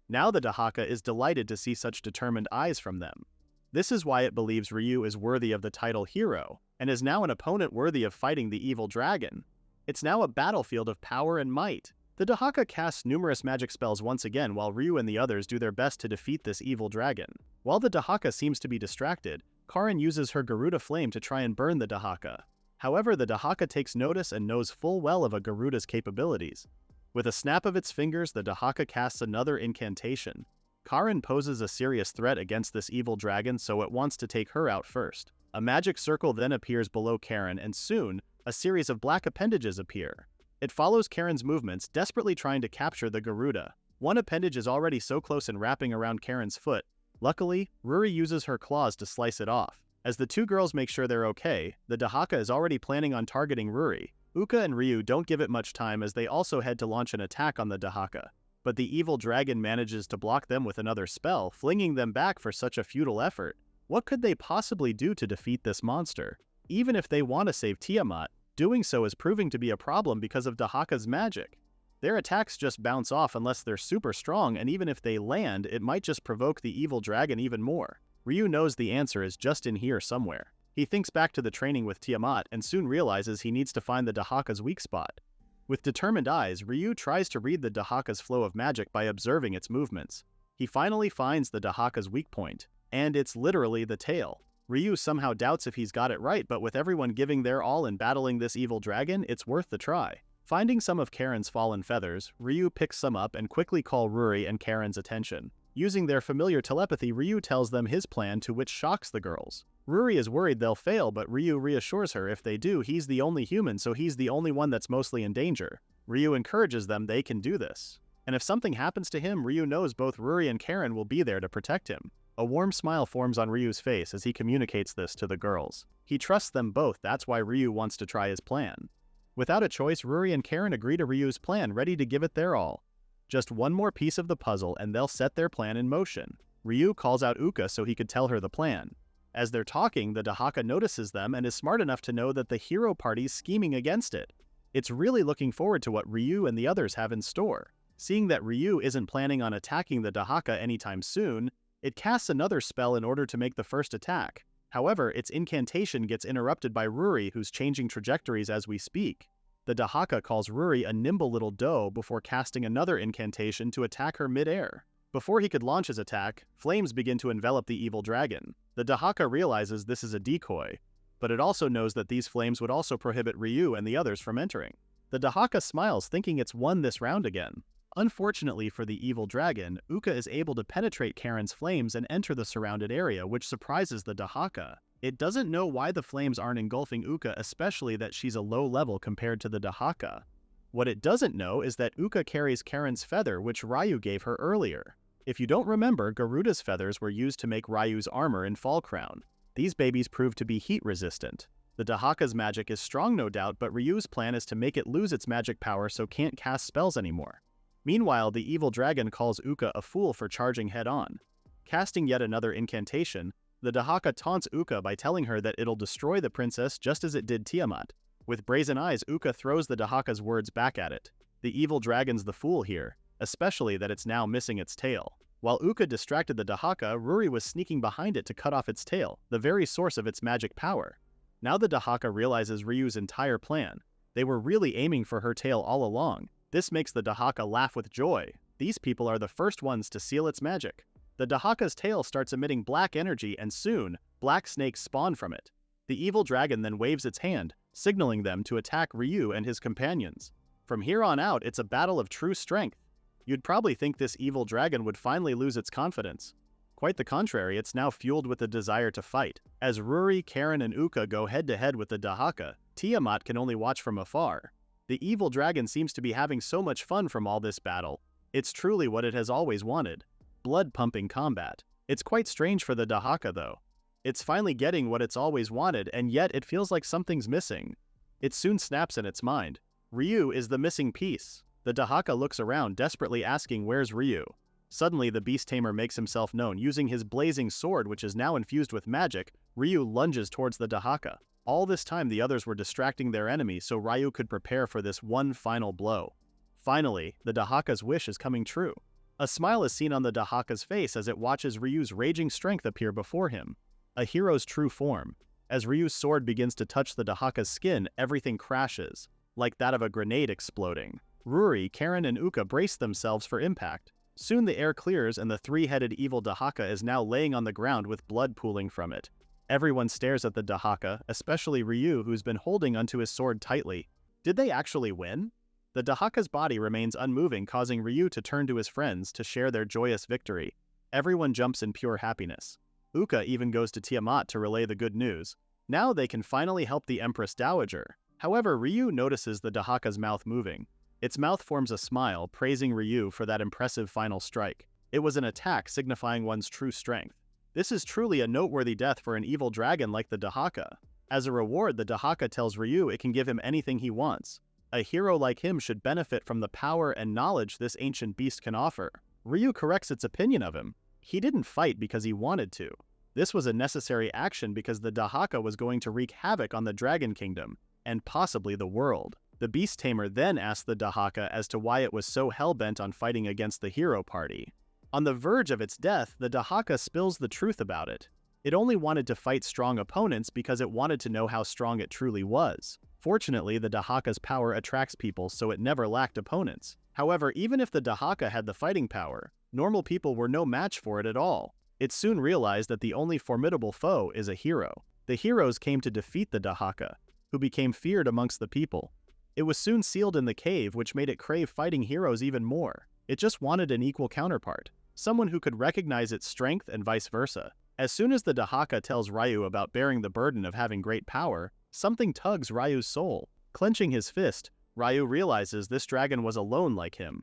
Now the Dahaka is delighted to see such determined eyes from them. This is why it believes Ryu is worthy of the title hero, and is now an opponent worthy of fighting the evil dragon. It's now a battlefield of power and might. The Dahaka casts numerous magic spells once again while Ryu and the others do their best to defeat this evil dragon. While the Dahaka seems to be distracted, Karen uses her Garuda flame to try and burn the Dahaka. However, the Dahaka takes notice and knows full well of a Garuda's capabilities. With a snap of its fingers, the Dahaka casts another incantation. Karen poses a serious threat against this evil dragon, so it wants to take her out first. A magic circle then appears below Karen, and soon, a series of black appendages appear. It follows Karen's movements, desperately trying to capture the Garuda. One appendage is already so close and wrapping around Karen's foot. Luckily, Ruri uses her claws to slice it off. As the two girls make sure they're okay, the Dahaka is already planning on targeting Ruri. Uka and Ryu don't give it much time as they also head to launch an attack on the Dahaka. But the evil dragon manages to block them with another spell, flinging them back for such a futile effort. What could they possibly do to defeat this monster? Even if they want to save Tiamat, doing so is proving to be a problem because of Dahaka's magic. Their attacks just bounce off unless they're super strong, and even if they land, it might just provoke the evil dragon even more. Ryu knows the answer is just in here somewhere. He thinks back to the training with Tiamat and soon realizes he needs to find the Dahaka's weak spot. With determined eyes, Ryu tries to read the Dahaka's flow of magic by observing its movements. He finally finds the Dahaka's weak point, and it's literally the tail. Ryu somehow doubts if he's got it right, but with everyone giving their all in battling this evil dragon, it's worth the try. Finding some of Karen's fallen feathers, Ryu picks some up and quickly calls Ruri and Karen's attention. Using their familiar telepathy, Ryu tells them his plan, to which shocks the girls. Ruri is worried they'll fail, but Ryu reassures her if they do, he's the only human, so he's the only one that's mostly in danger. Ryu encourages them they can do this. And if something happens to him, Ryu knows both Ruri and Karen will be there to protect him. A warm smile forms on Ryu's face as he communicates this to the girls. He trusts them both, that's why Ryu wants to try his plan. Without a choice, Ruri and Karen agree to Ryu's plan, ready to give it their all. Just one more piece of the puzzle and they'll set their plan in motion. Ryu calls out Uka so he could tell her the plan. As they're talking, the Dahaka notices them and is smart enough to know that the hero party's scheming against it. It's really looking forward to what Ryu and the others have in store. Seeing that Ryu isn't planning on attacking the Dahaka anytime soon, it casts another spell in order to make the first attack. However, its incantation gets interrupted by Ruri, who's changing trajectories as we speak. The Dahaka calls Ruri a nimble little doe before casting another incantation to attack her mid-air. Before he could launch his attack, flames begin to envelop the evil dragon. The Dahaka realizes this is a decoy, but it also knows that these flames would also prohibit Ryu and the others from entering. The Dahaka smiles, thinking it's won this round again. Unfortunately for the evil dragon, Uka is able to penetrate Karen's flames and enter the surrounded area, which surprises the Dahaka. It doesn't know why the flames aren't engulfing Uka, especially that she's a low level compared to the Dahaka. What it doesn't know is that Uka carries Karen's feather, which Ryu gave her earlier. If you don't remember, Garuda's feathers were used to make Ryu's armor in Fall Crown. These babies proved to be heat resistant. The Dahaka's magic is strong, no doubt, but Ryu's plan is to make it lose its magic power so can't cast spells anymore. Meanwhile, the evil dragon calls Uka a fool for charging head-on. Casting yet another incantation, the Dahaka taunts Uka by telling her that it'll destroy the princess just as it did Tiamat. With brazen eyes, Uka throws the Dahaka's words back at it. The evil dragon's the fool here, especially that it's now missing its tail. While Uka distracted the Dahaka, Ruri was sneaking behind it to cut off its tail, the very source of its magic power. Now the Dahaka realizes Ryu's entire plan. They were really aiming for her tail all along. This makes the Dahaka laugh with joy. These people are the first ones to seal its magic. The Dahaka's tail starts emitting black energy and soon, black snakes spawn from it. The evil dragon then waves its hand, signaling them to attack Ryu and his companions. From here on out, it's a battle of true strength. You'd probably think this evil dragon would finally lose its confidence. Quite the contrary, it's now fueled with a desire to fight. As Ruri, Karen, and Uka go head-to-head with the Dahaka, Tiamat can only watch from afar. The evil dragon seems to be having so much fun from all this battle. It's truly what it has always wanted. Blood-pumping combat. It's quite strange for the Dahaka though. It's finally getting what it's always wanted, and yet it feels like something's missing. It soon snaps in its mind. Ryu is the missing piece. The Dahaka looks around, desperately asking where's Ryu. Suddenly the beast tamer makes himself known. Using his blazing sword, which is now infused with magic, Ryu lunges towards the Dahaka. All this time the others were distracting their enemy so Ryu could prepare for this one final blow. Finally, the Dahaka's wish is coming true. A smile is seen on the Dahaka's face as it watches Ryu's raging strength appear before him. A hero's true form. As Ryu's sword begins to touch the Dahaka's skin, everything crashes, like that of a grenade exploding. Ruri, Karen, and Uka brace themselves for impact. Soon the air clears and the three-headed evil Dahaka is now laying on the ground with blood pooling from it. Everyone stares at the Dahaka, especially Ryu, who's been holding onto his sword tightly. Did they actually win? The Dahaka's body remains unmoving, causing Ryu to turn to his friends to share their joyous victory. Everyone jumps in pure happiness. Uka even goes to Tiamat to relay the good news. Now they can finally help the Empress Dowager. However, Ryu notices the Dahaka's mouth moving. Its mouth forms a smile, praising Ryu for that impressive final strike. It was an attack signifying one's true strength. This is truly a noteworthy death for an evil dragon like the Dahaka. As a reward, the Dahaka tells Ryu it can give him anything he wants. A hero like him should benefit from the power and knowledge this ancient beast can offer. Ryu corrects its opinion of him. He didn't fight because he wanted to. This was a necessary action because the Dahaka was going to wreak havoc on the Dragon Kingdom, and possibly the world. The Beast Tamer then asked the Dahaka as to why it was so hell-bent on fighting against the hero party. On the verge of its death, the Dahaka spills the truth about it. It only wanted to fight strong opponents because it wanted to know how strong it truly was. Fortunately, the Dahaka's power attracts people, so it never lacked opponents. However, even if the Dahaka had the fighting power, normal people were no match for it at all. It soon realized that the only formidable foe is a hero. The heroes came to defeat the Dahaka, who became feared amongst the people. It was soon sealed in the cave, which made it crave fighting heroes even more. It just wanted an equal counterpart, someone who could recognize its strength and vice versa. As soon as the Dahaka tells Ryu about bearing the burden of having great power, something tugs Ryu's soul. Clenching his fist, Ryu realizes this dragon was alone like him.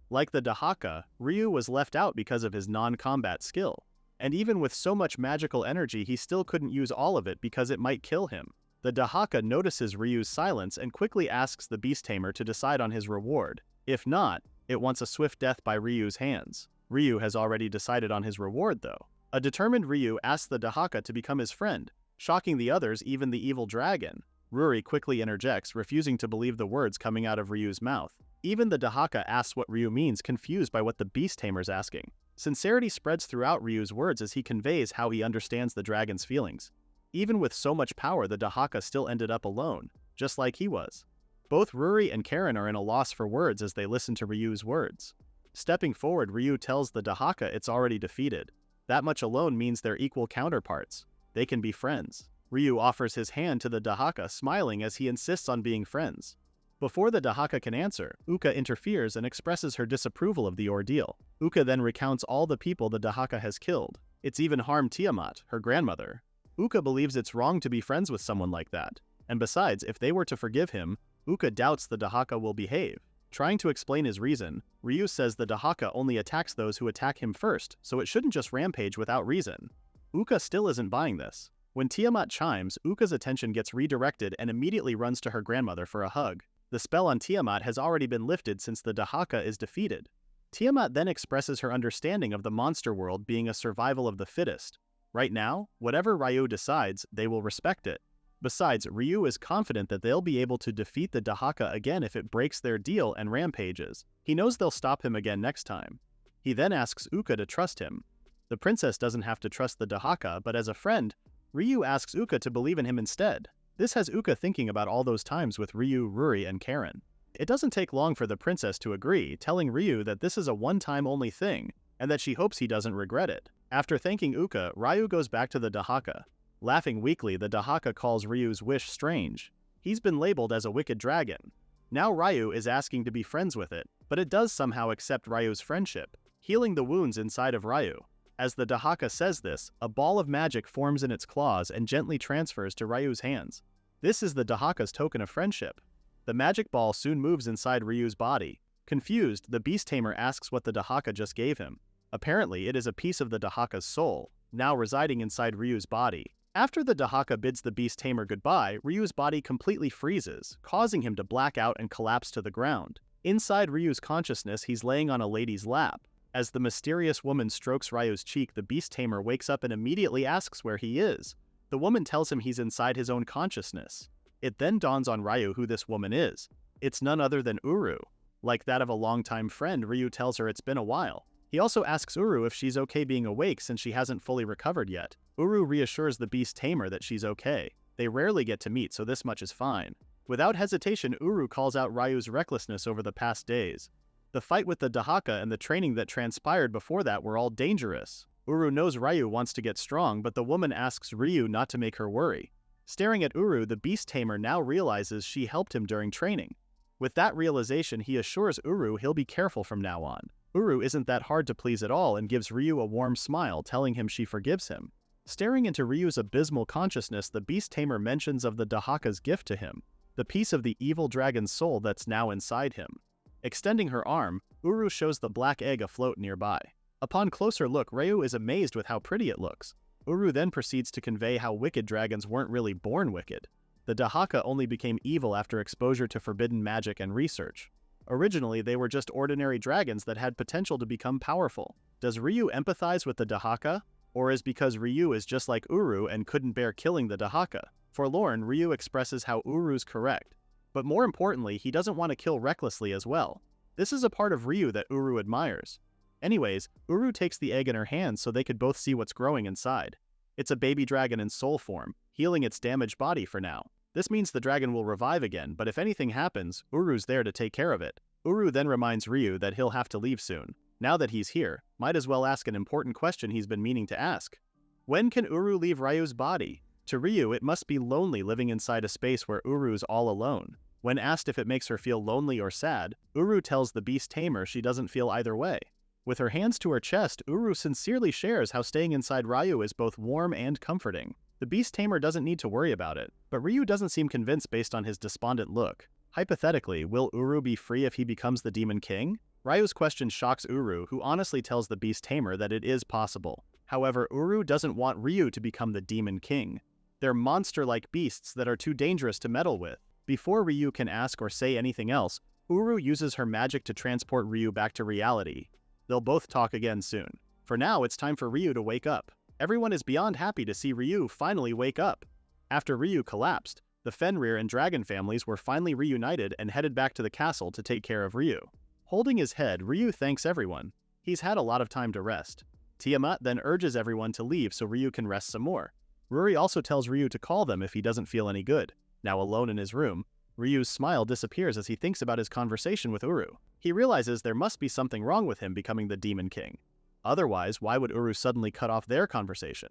Like the Dahaka, Ryu was left out because of his non-combat skill. And even with so much magical energy, he still couldn't use all of it because it might kill him. The Dahaka notices Ryu's silence and quickly asks the Beast Tamer to decide on his reward. If not, it wants a swift death by Ryu's hands. Ryu has already decided on his reward though. A determined Ryu asks the Dahaka to become his friend, shocking the others, even the evil dragon. Ruri quickly interjects, refusing to believe the words coming out of Ryu's mouth. Even the Dahaka asks what Ryu means, confused by what the Beast Tamer's asking. Sincerity spreads throughout Ryu's words as he conveys how he understands the dragon's feelings. Even with so much power, the Dahaka still ended up alone, just like he was. Both Ruri and Karen are in a loss for words as they listen to Ryu's words. Stepping forward, Ryu tells the Dahaka it's already defeated. That much alone means they're equal counterparts. They can be friends. Ryu offers his hand to the Dahaka, smiling as he insists on being friends. Before the Dahaka can answer, Uka interferes and expresses her disapproval of the ordeal. Uka then recounts all the people the Dahaka has killed. It's even harmed Tiamat, her grandmother. Uka believes it's wrong to be friends with someone like that. And besides, if they were to forgive him, Uka doubts the Dahaka will behave. Trying to explain his reason, Ryu says the Dahaka only attacks those who attack him first, so it shouldn't just rampage without reason. Uka still isn't buying this. When Tiamat chimes, Uka's attention gets redirected and immediately runs to her grandmother for a hug. The spell on Tiamat has already been lifted since the Dahaka is defeated. Tiamat then expresses her understanding of the monster world being a survival of the fittest. Right now, whatever Ryu decides, they will respect it. Besides, Ryu is confident that they'll be able to defeat the Dahaka again if it breaks their deal and rampages. He knows they'll stop him again next time. He then asks Uka to trust him. The princess doesn't have to trust the Dahaka, but as a friend, Ryu asks Uka to believe in him instead. This has Uka thinking about all those times with Ryu, Ruri, and Karen. It doesn't take long for the princess to agree, telling Ryu that this is a one-time only thing, and that she hopes he doesn't regret it. After thanking Uka, Ryu goes back to the Dahaka. Laughing weakly, the Dahaka calls Ryu's wish strange. He's been labeled as a wicked dragon. Now Ryu is asking to be friends with it, but it does somehow accept Ryu's friendship, healing the wounds inside of Ryu. As the Dahaka says this, a ball of magic forms in its claws and gently transfers to Ryu's hands. This is the Dahaka's token of friendship. The magic ball soon moves inside Ryu's body. Confused, the beast tamer asks what the Dahaka just gave him. Apparently, it is a piece of the Dahaka's soul, now residing inside Ryu's body. After the Dahaka bids the beast tamer goodbye, Ryu's body completely freezes, causing him to black out and collapse to the ground. Inside Ryu's consciousness, he's laying on a lady's lap. As the mysterious woman strokes Ryu's cheek, the beast tamer wakes up and immediately asks where he is. The woman tells him he's inside his own consciousness. It then dawns on Ryu who this woman is. It's none other than Uru. Like that of a longtime friend, Ryu tells her it's been a while. He also asks Uru if she's okay being awake since she hasn't fully recovered yet. Uru reassures the beast tamer that she's okay. They rarely get to meet, so this much is fine. Without hesitation, Uru calls out Ryu's recklessness over the past days. The fight with the Dahaka and the training that transpired before that were all dangerous. Uru knows Ryu wants to get strong, but the woman asks Ryu not to make her worry. Staring at Uru, the beast tamer now realizes she helped him during training. With that realization, he assures Uru he'll be careful from now on. Uru isn't that hard to please at all and gives Ryu a warm smile, telling him she forgives him. Staring into Ryu's abysmal consciousness, the beast tamer mentions of the Dahaka's gift to him, the piece of the evil dragon's soul that's now inside him. Extending her arm, Uru shows the black egg afloat nearby. Upon closer look, Ryu is amazed with how pretty it looks. Uru then proceeds to convey how wicked dragons weren't really born wicked. The Dahaka only became evil after exposure to forbidden magic and research. Originally, they were just ordinary dragons that had potential to become powerful. Does Ryu empathize with the Dahaka? Or is because Ryu is just like Uru and couldn't bear killing the Dahaka? Forlorn, Ryu expresses how Uru's correct. But more importantly, he doesn't want to kill recklessly as well. This is a part of Ryu that Uru admires. Anyways, Uru takes the egg in her hands so they could both see what's growing inside. It's a baby dragon in soul form, healing its damaged body for now. This means the dragon will revive again, but if anything happens, Uru's there to take care of it. Uru then reminds Ryu that he'll have to leave soon. Now that he's here, might as well ask an important question he's been meaning to ask. When can Uru leave Ryu's body? To Ryu, it must be lonely living inside a space where Uru's all alone. When asked if it makes her feel lonely or sad, Uru tells the beast tamer she doesn't feel either way. With her hands to her chest, Uru sincerely shares how staying inside Ryu is both warm and comforting. The beast tamer doesn't need to worry about it, but Ryu doesn't seem convinced based on his despondent look. Hypothetically, will Uru be free if he becomes the Demon King? Ryu's question shocks Uru, who honestly tells the beast tamer that it is possible. However, Uru doesn't want Ryu to become the Demon King. They're monster-like beasts that are too dangerous to meddle with. Before Ryu can ask or say anything else, Uru uses her magic to transport Ryu back to reality. They'll both talk again soon. For now, it's time for Ryu to wake up. Everyone is beyond happy to see Ryu finally wake up. After Ryu collapsed, the Fenrir and dragon families were finally reunited and headed back to the castle to take care of Ryu. Holding his head, Ryu thanks everyone. He's had a lot of time to rest. Tiamat then urges everyone to leave so Ryu can rest some more. Ruri also tells Ryu to call them if he doesn't feel any good. Now alone in his room, Ryu's smile disappears as he thinks about his conversation with Uru. He realizes there must be something wrong with him becoming the Demon King. Otherwise, why would Uru suddenly cut off their conversation?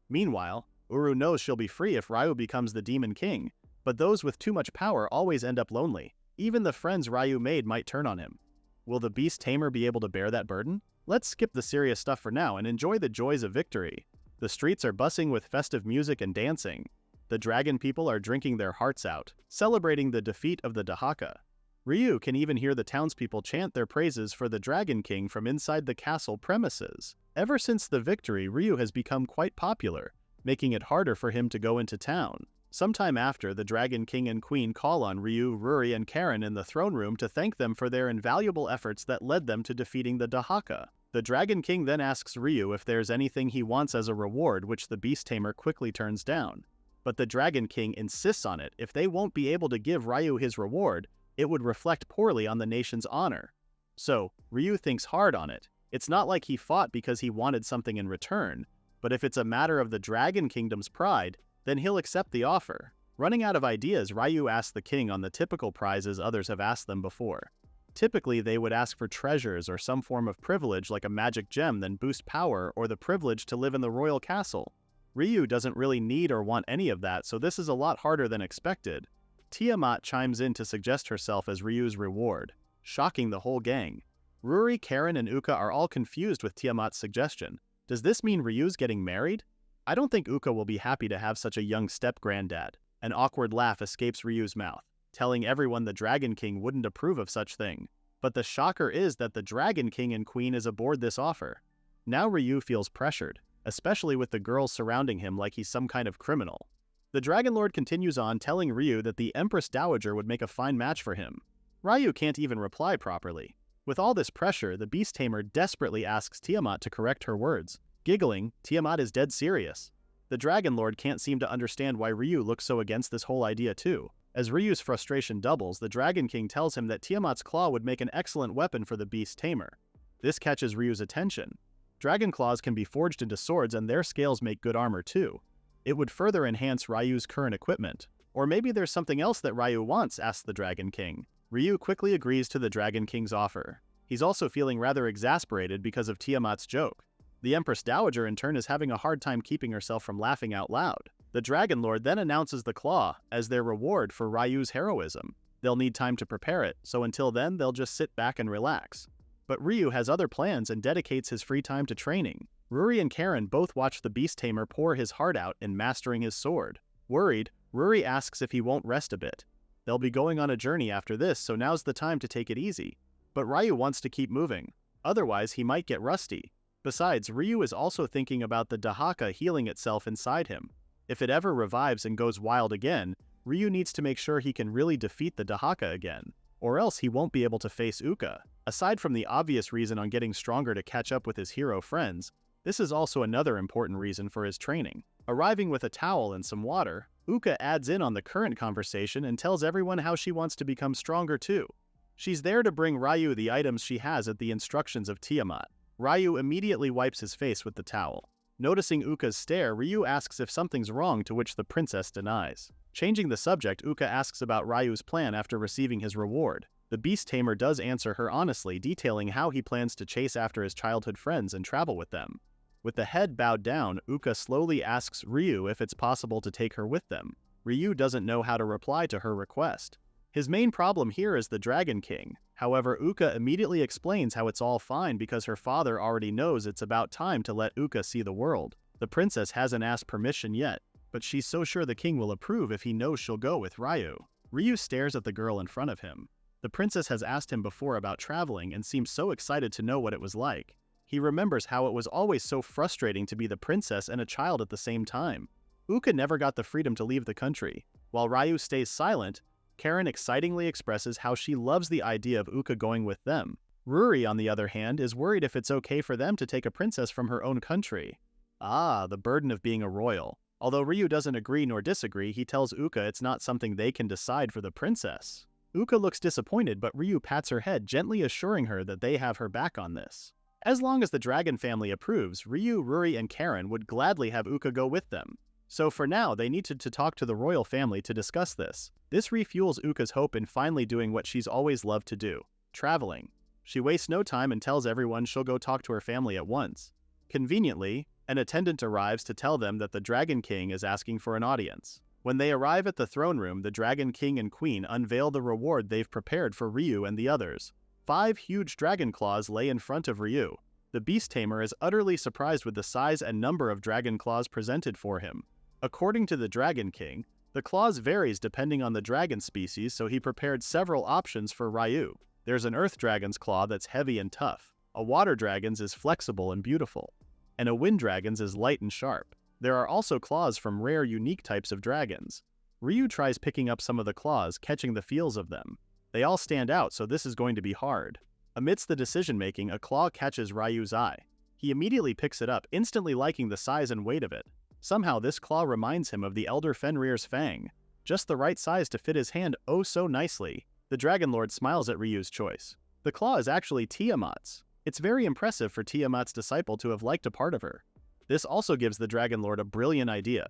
Meanwhile, Uru knows she'll be free if Ryu becomes the Demon King, but those with too much power always end up lonely. Even the friends Ryu made might turn on him. Will the beast tamer be able to bear that burden? Let's skip the serious stuff for now and enjoy the joys of victory. The streets are buzzing with festive music and dancing. The dragon people are drinking their hearts out, celebrating the defeat of the Dahaka. Ryu can even hear the townspeople chant their praises for the Dragon King from inside the castle premises. Ever since the victory, Ryu has become quite popular, making it harder for him to go into town. Sometime after, the Dragon King and Queen call on Ryu, Ruri, and Karen in the throne room to thank them for their invaluable efforts that led them to defeating the Dahaka. The Dragon King then asks Ryu if there's anything he wants as a reward, which the beast tamer quickly turns down. But the Dragon King insists on it. If they won't be able to give Ryu his reward, it would reflect poorly on the nation's honor. So, Ryu thinks hard on it. It's not like he fought because he wanted something in return, but if it's a matter of the Dragon Kingdom's pride, then he'll accept the offer. Running out of ideas, Ryu asks the king on the typical prizes others have asked them before. Typically, they would ask for treasures or some form of privilege like a magic gem, then boost power or the privilege to live in the royal castle. Ryu doesn't really need or want any of that, so this is a lot harder than expected. Tiamat chimes in to suggest herself as Ryu's reward, shocking the whole gang. Ruri, Karen, and Uka are all confused with Tiamat's suggestion. Does this mean Ryu's getting married? I don't think Uka will be happy to have such a young step-granddad. An awkward laugh escapes Ryu's mouth, telling everyone the Dragon King wouldn't approve of such thing. But the shocker is that the Dragon King and Queen is aboard this offer. Now Ryu feels pressured, especially with the girls surrounding him like he's some kind of criminal. The Dragon Lord continues on, telling Ryu that the Empress Dowager would make a fine match for him. Ryu can't even reply properly. With all this pressure, the Beast Tamer desperately asks Tiamat to correct her words. Giggling, Tiamat is dead serious. The Dragon Lord can't seem to understand why Ryu looks so against this whole idea too. As Ryu's frustration doubles, the Dragon King tells him that Tiamat's claw would make an excellent weapon for the Beast Tamer. This catches Ryu's attention. Dragon claws can be forged into swords and their scales make good armor too. It would further enhance Ryu's current equipment. Or maybe there's something else that Ryu wants, asks the Dragon King. Ryu quickly agrees to the Dragon King's offer. He's also feeling rather exasperated because of Tiamat's joke. The Empress Dowager in turn is having a hard time keeping herself from laughing out loud. The Dragon Lord then announces the claw as their reward for Ryu's heroism. They'll need time to prepare it, so until then they'll just sit back and relax. But Ryu has other plans and dedicates his free time to training. Ruri and Karen both watch the Beast Tamer pour his heart out in mastering his sword. Worried, Ruri asks if he won't rest a bit. They'll be going on a journey after this, so now's the time to take it easy. But Ryu wants to keep moving. Otherwise, he might get rusty. Besides, Ryu is also thinking about the Dahaka healing itself inside him. If it ever revives and goes wild again, Ryu needs to make sure he can really defeat the Dahaka again, or else he won't be able to face Uka. Aside from the obvious reason on getting stronger to catch up with his hero friends, this is also another important reason for his training. Arriving with a towel and some water, Uka adds in on the current conversation and tells everyone how she wants to become stronger too. She's there to bring Ryu the items she has at the instructions of Tiamat. Ryu immediately wipes his face with the towel. Noticing Uka's stare, Ryu asks if something's wrong, to which the princess denies. Changing the subject, Uka asks about Ryu's plan after receiving his reward. The Beast Tamer does answer her honestly, detailing how he plans to chase after his childhood friends and travel with them. With the head bowed down, Uka slowly asks Ryu if it's possible to take her with them. Ryu doesn't know how to reply to her request. His main problem here is the Dragon King. However, Uka immediately explains how it's all fine because her father already knows it's about time to let Uka see the world. The princess hasn't asked permission yet, but she's so sure the king will approve if he knows she'll go with Ryu. Ryu stares at the girl in front of him. The princess has asked him before about traveling and seems so excited to know what it was like. He remembers how it was always so frustrating to be the princess and a child at the same time. Uka never got the freedom to leave the country. While Ryu stays silent, Karen excitingly expresses how she loves the idea of Uka going with them. Ruri, on the other hand, is worried if it's okay for them to take a princess from her own country. Ah, the burden of being a royal. Although Ryu doesn't agree nor disagree, he tells Uka it's not something they can decide for the princess. Uka looks disappointed, but Ryu pats her head, gently assuring her that they have her back on this. As long as the Dragon family approves, Ryu, Ruri, and Karen would gladly have Uka go with them. So for now, they needed to talk to the royal family to discuss this. This refuels Uka's hope in finally doing what she's always loved to do, traveling. She wastes no time and tells everyone she'll go talk to her family at once. Conveniently, an attendant arrives to tell them that the Dragon King is asking for an audience. When they arrive at the throne room, the Dragon King and Queen unveil the reward they've prepared for Ryu and the others. 5 huge dragon claws lay in front of Ryu. The Beast Tamer is utterly surprised with the size and number of dragon claws presented for him. According to the Dragon King, the claws varies depending on the dragon species, so he prepared several options for Ryu. There's an earth dragon's claw that's heavy and tough, a water dragon's is flexible and beautiful, and a wind dragon's is light and sharp. There are also claws from rare unique types of dragons. Ryu tries picking up some of the claws, catching the feels of them. They all stand out, so this is going to be hard. Amidst the decision-making, a claw catches Ryu's eye. He immediately picks it up, instantly liking the size and weight of it. Somehow this claw reminds him of the elder Fenrir's fang, just the right size to fit his hand oh so nicely. The Dragon Lord smiles at Ryu's choice. The claw is actually Tiamat's. It's very impressive for Tiamat's disciple to have liked a part of her. This also gives the Dragon Lord a brilliant idea.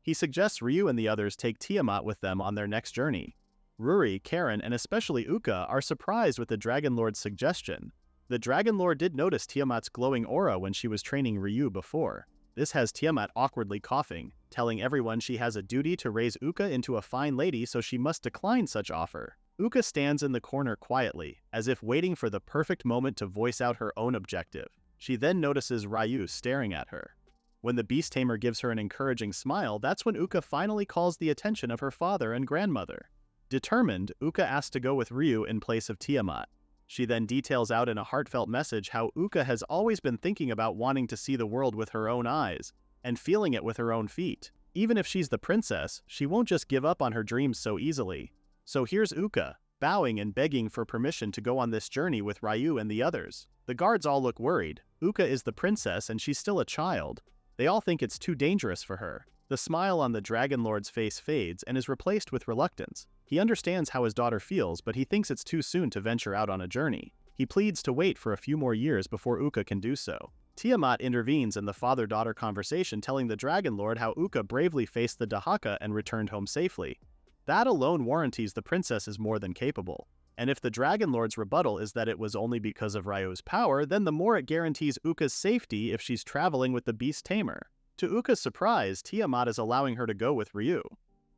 He suggests Ryu and the others take Tiamat with them on their next journey. Ruri, Karen, and especially Uka are surprised with the Dragon Lord's suggestion. The Dragon Lord did notice Tiamat's glowing aura when she was training Ryu before. This has Tiamat awkwardly coughing, telling everyone she has a duty to raise Uka into a fine lady, so she must decline such offer. Uka stands in the corner quietly, as if waiting for the perfect moment to voice out her own objective. She then notices Ryu staring at her. When the beast tamer gives her an encouraging smile, that's when Uka finally calls the attention of her father and grandmother. Determined, Uka asks to go with Ryu in place of Tiamat. She then details out in a heartfelt message how Uka has always been thinking about wanting to see the world with her own eyes, and feeling it with her own feet. Even if she's the princess, she won't just give up on her dreams so easily. So here's Uka, bowing and begging for permission to go on this journey with Ryu and the others. The guards all look worried. Uka is the princess and she's still a child. They all think it's too dangerous for her. The smile on the Dragon Lord's face fades and is replaced with reluctance. He understands how his daughter feels, but he thinks it's too soon to venture out on a journey. He pleads to wait for a few more years before Uka can do so. Tiamat intervenes in the father-daughter conversation, telling the Dragon Lord how Uka bravely faced the Dahaka and returned home safely. That alone warranties the princess is more than capable. And if the Dragon Lord's rebuttal is that it was only because of Ryu's power, then the more it guarantees Uka's safety if she's traveling with the beast tamer. To Uka's surprise, Tiamat is allowing her to go with Ryu.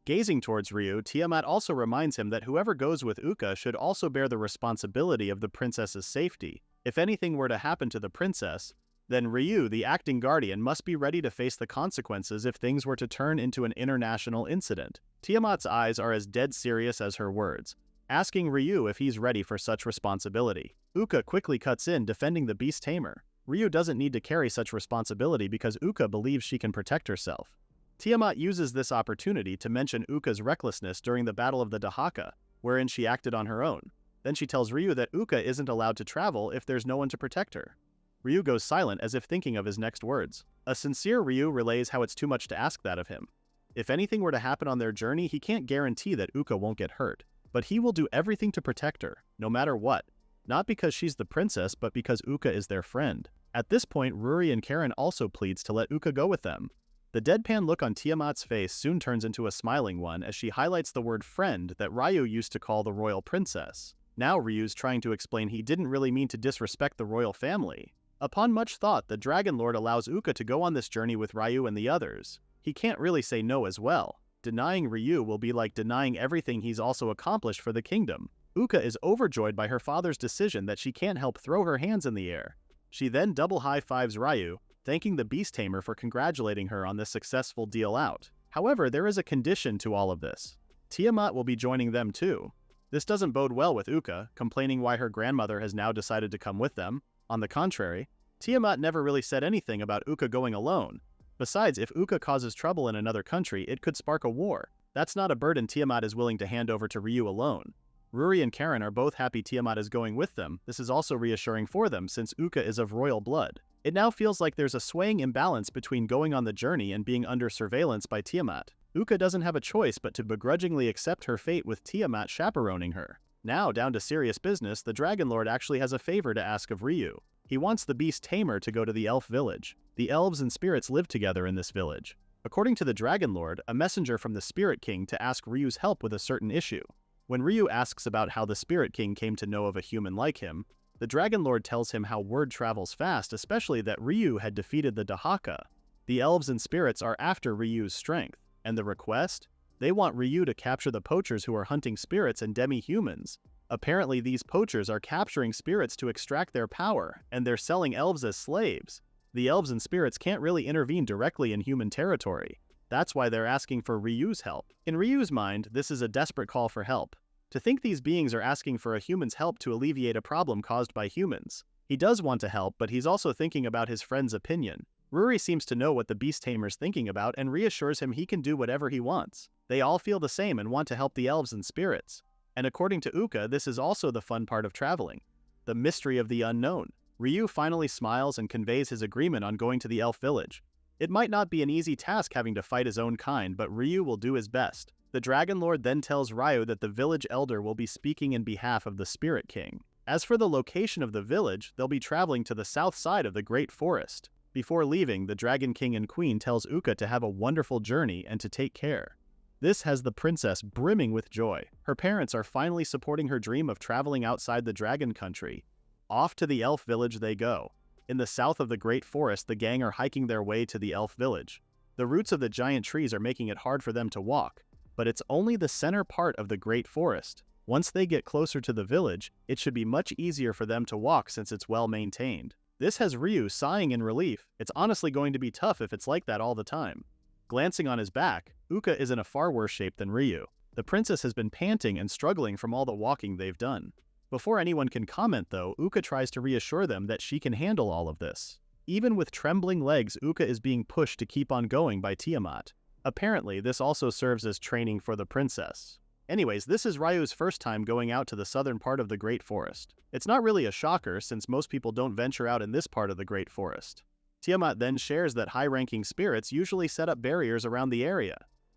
Gazing towards Ryu, Tiamat also reminds him that whoever goes with Uka should also bear the responsibility of the princess's safety. If anything were to happen to the princess, then Ryu, the acting guardian, must be ready to face the consequences if things were to turn into an international incident. Tiamat's eyes are as dead serious as her words, asking Ryu if he's ready for such responsibility. Uka quickly cuts in, defending the beast tamer. Ryu doesn't need to carry such responsibility because Uka believes she can protect herself. Tiamat uses this opportunity to mention Uka's recklessness during the Battle of the Dahaka, wherein she acted on her own. Then she tells Ryu that Uka isn't allowed to travel if there's no one to protect her. Ryu goes silent as if thinking of his next words. A sincere Ryu relays how it's too much to ask that of him. If anything were to happen on their journey, he can't guarantee that Uka won't get hurt, but he will do everything to protect her, no matter what. Not because she's the princess, but because Uka is their friend. At this point, Ruri and Karen also pleads to let Uka go with them. The deadpan look on Tiamat's face soon turns into a smiling one as she highlights the word friend that Ryu used to call the royal princess. Now Ryu's trying to explain he didn't really mean to disrespect the royal family. Upon much thought, the Dragon Lord allows Uka to go on this journey with Ryu and the others. He can't really say no as well. Denying Ryu will be like denying everything he's also accomplished for the kingdom. Uka is overjoyed by her father's decision that she can't help throw her hands in the air. She then double high-fives Ryu, thanking the beast tamer for congratulating her on this successful deal out. However, there is a condition to all of this. Tiamat will be joining them too. This doesn't bode well with Uka, complaining why her grandmother has now decided to come with them. On the contrary, Tiamat never really said anything about Uka going alone. Besides, if Uka causes trouble in another country, it could spark a war. That's not a burden Tiamat is willing to hand over to Ryu alone. Ruri and Karen are both happy Tiamat is going with them. This is also reassuring for them since Uka is of royal blood. It now feels like there's a swaying imbalance between going on the journey and being under surveillance by Tiamat. Uka doesn't have a choice but to begrudgingly accept her fate with Tiamat chaperoning her. Now, down to serious business, the Dragon Lord actually has a favor to ask of Ryu. He wants the beast tamer to go to the elf village. The elves and spirits live together in this village. According to the Dragon Lord, a messenger from the Spirit King to ask Ryu's help with a certain issue. When Ryu asks about how the Spirit King came to know of a human like him, the Dragon Lord tells him how word travels fast, especially that Ryu had defeated the Dahaka. The elves and spirits are after Ryu's strength, and the request? They want Ryu to capture the poachers who are hunting spirits and demi-humans. Apparently these poachers are capturing spirits to extract their power, and they're selling elves as slaves. The elves and spirits can't really intervene directly in human territory. That's why they're asking for Ryu's help. In Ryu's mind, this is a desperate call for help. To think these beings are asking for a human's help to alleviate a problem caused by humans. He does want to help, but he's also thinking about his friend's opinion. Ruri seems to know what the beast tamer's thinking about and reassures him he can do whatever he wants. They all feel the same and want to help the elves and spirits. And according to Uka, this is also the fun part of traveling. The mystery of the unknown. Ryu finally smiles and conveys his agreement on going to the elf village. It might not be an easy task having to fight his own kind, but Ryu will do his best. The Dragon Lord then tells Ryu that the village elder will be speaking in behalf of the Spirit King. As for the location of the village, they'll be traveling to the south side of the Great Forest. Before leaving, the Dragon King and Queen tells Uka to have a wonderful journey and to take care. This has the princess brimming with joy. Her parents are finally supporting her dream of traveling outside the dragon country. Off to the elf village they go. In the south of the Great Forest, the gang are hiking their way to the elf village. The roots of the giant trees are making it hard for them to walk, but it's only the center part of the Great Forest. Once they get closer to the village, it should be much easier for them to walk since it's well maintained. This has Ryu sighing in relief. It's honestly going to be tough if it's like that all the time. Glancing on his back, Uka is in a far worse shape than Ryu. The princess has been panting and struggling from all the walking they've done. Before anyone can comment though, Uka tries to reassure them that she can handle all of this. Even with trembling legs, Uka is being pushed to keep on going by Tiamat. Apparently, this also serves as training for the princess. Anyways, this is Ryu's first time going out to the southern part of the Great Forest. It's not really a shocker since most people don't venture out in this part of the Great Forest. Tiamat then shares that high-ranking spirits usually set up barriers around the area.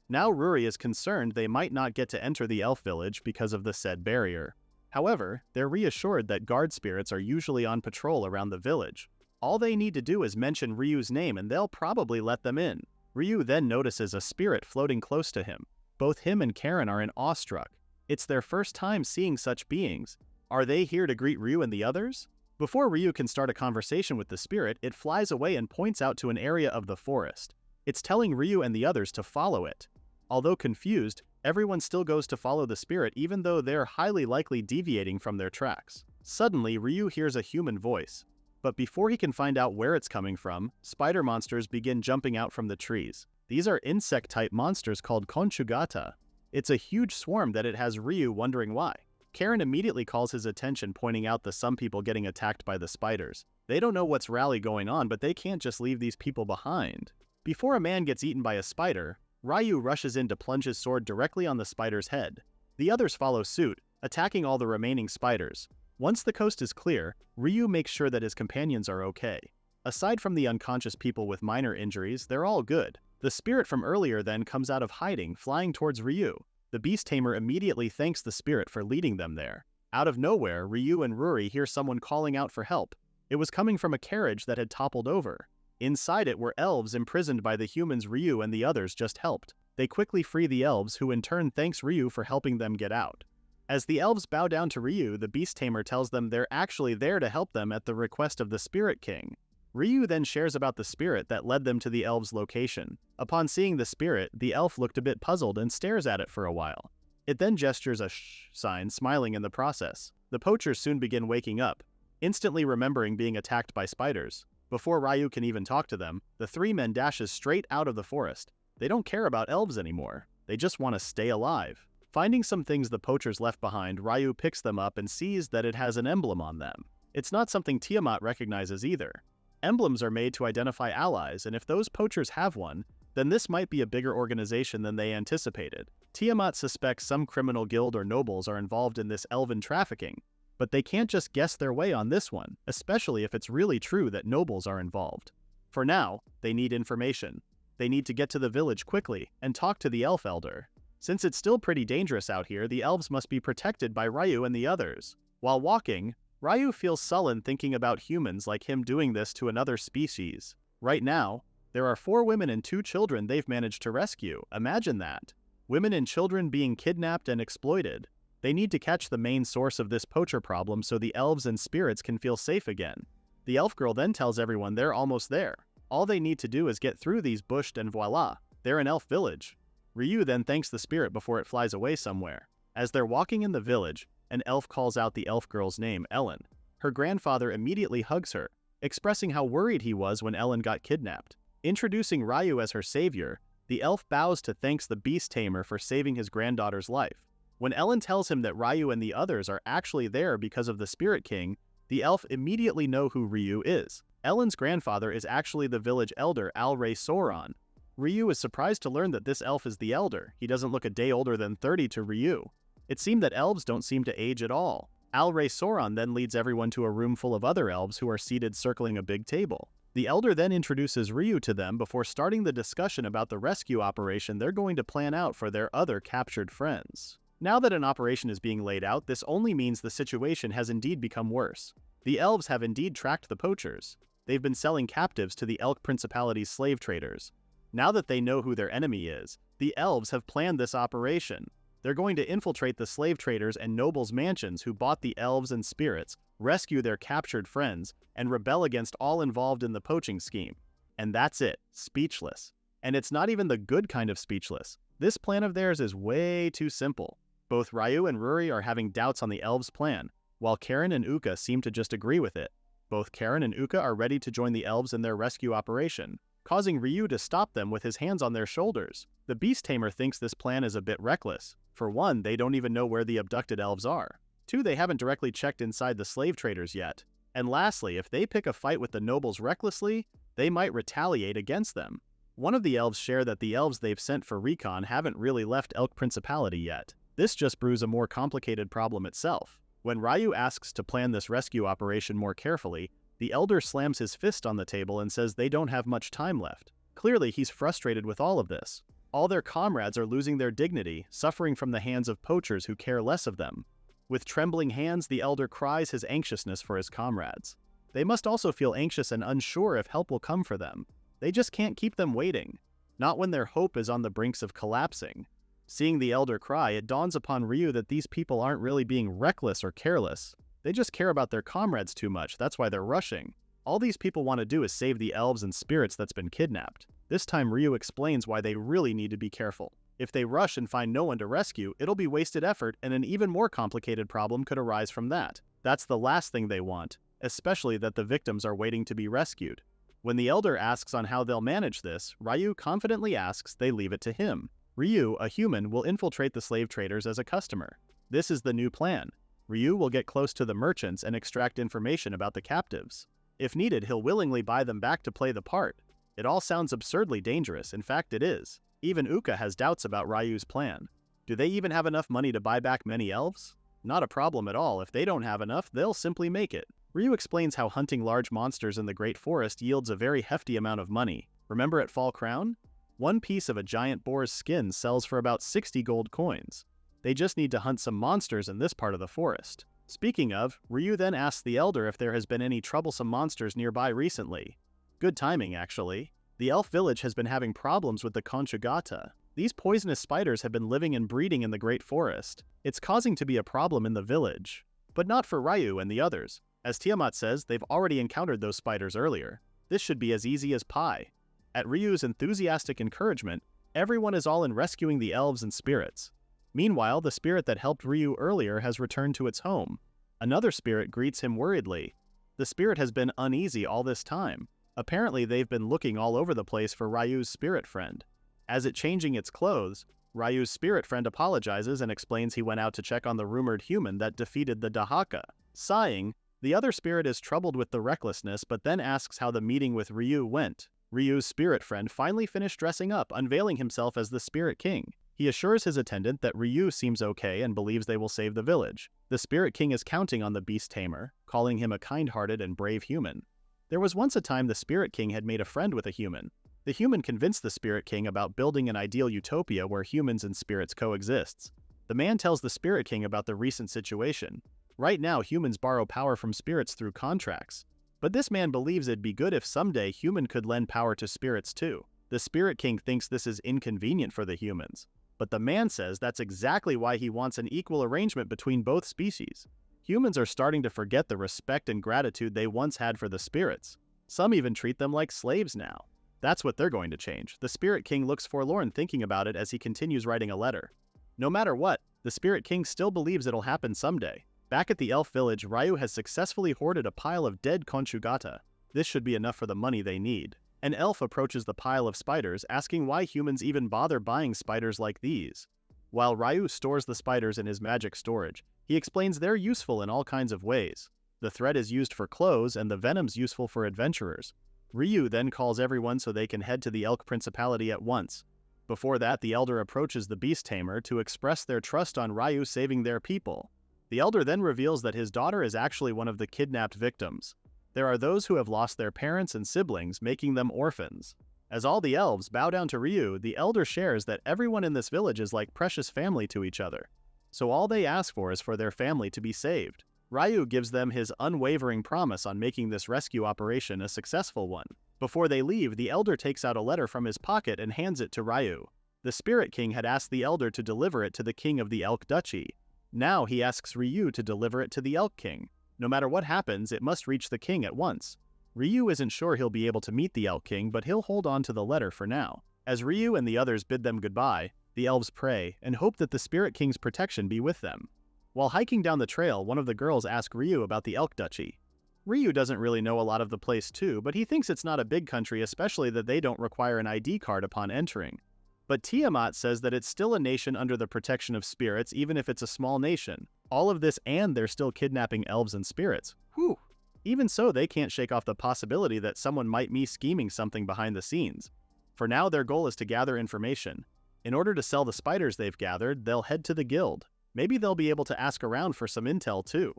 Now Ruri is concerned they might not get to enter the elf village because of the said barrier. However, they're reassured that guard spirits are usually on patrol around the village. All they need to do is mention Ryu's name and they'll probably let them in. Ryu then notices a spirit floating close to him. Both him and Karen are awestruck. It's their first time seeing such beings. Are they here to greet Ryu and the others? Before Ryu can start a conversation with the spirit, it flies away and points out to an area of the forest. It's telling Ryu and the others to follow it. Although confused, everyone still goes to follow the spirit even though they're highly likely deviating from their tracks. Suddenly, Ryu hears a human voice. But before he can find out where it's coming from, spider monsters begin jumping out from the trees. These are insect-type monsters called Konchugata. It's a huge swarm that it has Ryu wondering why. Karen immediately calls his attention, pointing out the some people getting attacked by the spiders. They don't know what's rally going on, but they can't just leave these people behind. Before a man gets eaten by a spider, Ryu rushes in to plunge his sword directly on the spider's head. The others follow suit, attacking all the remaining spiders. Once the coast is clear, Ryu makes sure that his companions are okay. Aside from the unconscious people with minor injuries, they're all good. The spirit from earlier then comes out of hiding, flying towards Ryu. The beast tamer immediately thanks the spirit for leading them there. Out of nowhere, Ryu and Ruri hear someone calling out for help. It was coming from a carriage that had toppled over. Inside it were elves imprisoned by the humans Ryu and the others just helped. They quickly free the elves, who in turn thanks Ryu for helping them get out. As the elves bow down to Ryu, the beast tamer tells them they're actually there to help them at the request of the Spirit King. Ryu then shares about the spirit that led them to the elves' location. Upon seeing the spirit, the elf looked a bit puzzled and stares at it for a while. It then gestures a shh sign, smiling in the process. The poachers soon begin waking up, instantly remembering being attacked by spiders. Before Ryu can even talk to them, the three men dashes straight out of the forest. They don't care about elves anymore. They just want to stay alive. Finding some things the poachers left behind, Ryu picks them up and sees that it has an emblem on them. It's not something Tiamat recognizes either. Emblems are made to identify allies, and if those poachers have one, then this might be a bigger organization than they anticipated. Tiamat suspects some criminal guild or nobles are involved in this elven trafficking, but they can't just guess their way on this one, especially if it's really true that nobles are involved. For now, they need information. They need to get to the village quickly and talk to the elf elder. Since it's still pretty dangerous out here, the elves must be protected by Ryu and the others. While walking, Ryu feels sullen thinking about humans like him doing this to another species. Right now, there are 4 women and 2 children they've managed to rescue. Imagine that. Women and children being kidnapped and exploited. They need to catch the main source of this poacher problem so the elves and spirits can feel safe again. The elf girl then tells everyone they're almost there. All they need to do is get through these bushes and voila, they're in elf village. Ryu then thanks the spirit before it flies away somewhere. As they're walking in the village, an elf calls out the elf girl's name, Ellen. Her grandfather immediately hugs her, expressing how worried he was when Ellen got kidnapped. Introducing Ryu as her savior, the elf bows to thanks the beast tamer for saving his granddaughter's life. When Ellen tells him that Ryu and the others are actually there because of the Spirit King, the elf immediately know who Ryu is. Ellen's grandfather is actually the village elder Al-Ray Sauron. Ryu is surprised to learn that this elf is the elder. He doesn't look a day older than 30 to Ryu. It seemed that elves don't seem to age at all. Al-Ray Sauron then leads everyone to a room full of other elves who are seated circling a big table. The elder then introduces Ryu to them before starting the discussion about the rescue operation they're going to plan out for their other captured friends. Now that an operation is being laid out, this only means the situation has indeed become worse. The elves have indeed tracked the poachers. They've been selling captives to the Elk Principality's slave traders. Now that they know who their enemy is, the elves have planned this operation. They're going to infiltrate the slave traders and nobles' mansions who bought the elves and spirits, rescue their captured friends, and rebel against all involved in the poaching scheme. And that's it, speechless. And it's not even the good kind of speechless. This plan of theirs is way too simple. Both Ryu and Ruri are having doubts on the elves' plan, while Karen and Uka seem to just agree with it. Both Karen and Uka are ready to join the elves in their rescue operation, causing Ryu to stop them with his hands on their shoulders. The beast tamer thinks this plan is a bit reckless. For one, they don't even know where the abducted elves are. Two, they haven't directly checked inside the slave traders yet. And lastly, if they pick a fight with the nobles recklessly, they might retaliate against them. One of the elves share that the elves they've sent for recon haven't really left Elk Principality yet. This just brews a more complicated problem itself. When Ryu asks to plan this rescue operation more carefully, the elder slams his fist on the table and says they don't have much time left. Clearly, he's frustrated with all of this. All their comrades are losing their dignity, suffering from the hands of poachers who care less of them. With trembling hands, the elder cries his anxiousness for his comrades. They must also feel anxious and unsure if help will come for them. They just can't keep them waiting. Not when their hope is on the brinks of collapsing. Seeing the elder cry, it dawns upon Ryu that these people aren't really being reckless or careless. They just care about their comrades too much, that's why they're rushing. All these people want to do is save the elves and spirits that's been kidnapped. This time Ryu explains why they really need to be careful. If they rush and find no one to rescue, it'll be wasted effort and an even more complicated problem could arise from that. That's the last thing they want, especially that the victims are waiting to be rescued. When the elder asks on how they'll manage this, Ryu confidently asks they leave it to him. Ryu, a human, will infiltrate the slave traders as a customer. This is the new plan. Ryu will get close to the merchants and extract information about the captives. If needed, he'll willingly buy them back to play the part. It all sounds absurdly dangerous, in fact it is. Even Uka has doubts about Ryu's plan. Do they even have enough money to buy back many elves? Not a problem at all. If they don't have enough, they'll simply make it. Ryu explains how hunting large monsters in the Great Forest yields a very hefty amount of money. Remember at Fall Crown? One piece of a giant boar's skin sells for about 60 gold coins. They just need to hunt some monsters in this part of the forest. Speaking of, Ryu then asks the elder if there has been any troublesome monsters nearby recently. Good timing, actually. The elf village has been having problems with the conchugata. These poisonous spiders have been living and breeding in the Great Forest. It's causing to be a problem in the village. But not for Ryu and the others. As Tiamat says, they've already encountered those spiders earlier. This should be as easy as pie. At Ryu's enthusiastic encouragement, everyone is all in rescuing the elves and spirits. Meanwhile, the spirit that helped Ryu earlier has returned to its home. Another spirit greets him worriedly. The spirit has been uneasy all this time. Apparently, they've been looking all over the place for Ryu's spirit friend. As it changing its clothes, Ryu's spirit friend apologizes and explains he went out to check on the rumored human that defeated the Dahaka. Sighing, the other spirit is troubled with the recklessness but then asks how the meeting with Ryu went. Ryu's spirit friend finally finished dressing up, unveiling himself as the Spirit King. He assures his attendant that Ryu seems okay and believes they will save the village. The Spirit King is counting on the beast tamer, calling him a kind-hearted and brave human. There was once a time the Spirit King had made a friend with a human. The human convinced the Spirit King about building an ideal utopia where humans and spirits coexist. The man tells the Spirit King about the recent situation. Right now, humans borrow power from spirits through contracts. But this man believes it'd be good if someday human could lend power to spirits too. The Spirit King thinks this is inconvenient for the humans. But the man says that's exactly why he wants an equal arrangement between both species. Humans are starting to forget the respect and gratitude they once had for the spirits. Some even treat them like slaves now. That's what they're going to change. The Spirit King looks forlorn thinking about it as he continues writing a letter. No matter what, the Spirit King still believes it'll happen someday. Back at the elf village, Ryu has successfully hoarded a pile of dead conchugata. This should be enough for the money they need. An elf approaches the pile of spiders, asking why humans even bother buying spiders like these. While Ryu stores the spiders in his magic storage, he explains they're useful in all kinds of ways. The thread is used for clothes and the venom's useful for adventurers. Ryu then calls everyone so they can head to the Elk Principality at once. Before that, the elder approaches the beast tamer to express their trust on Ryu saving their people. The elder then reveals that his daughter is actually one of the kidnapped victims. There are those who have lost their parents and siblings, making them orphans. As all the elves bow down to Ryu, the elder shares that everyone in this village is like precious family to each other. So all they ask for is for their family to be saved. Ryu gives them his unwavering promise on making this rescue operation a successful one. Before they leave, the elder takes out a letter from his pocket and hands it to Ryu. The Spirit King had asked the elder to deliver it to the king of the Elk Duchy. Now he asks Ryu to deliver it to the Elk King. No matter what happens, it must reach the king at once. Ryu isn't sure he'll be able to meet the Elk King, but he'll hold on to the letter for now. As Ryu and the others bid them goodbye, the elves pray and hope that the Spirit King's protection be with them. While hiking down the trail, one of the girls asks Ryu about the Elk Duchy. Ryu doesn't really know a lot of the place too, but he thinks it's not a big country, especially that they don't require an ID card upon entering. But Tiamat says that it's still a nation under the protection of spirits, even if it's a small nation. All of this and they're still kidnapping elves and spirits. Whew! Even so, they can't shake off the possibility that someone might be scheming something behind the scenes. For now, their goal is to gather information. In order to sell the spiders they've gathered, they'll head to the guild. Maybe they'll be able to ask around for some intel too.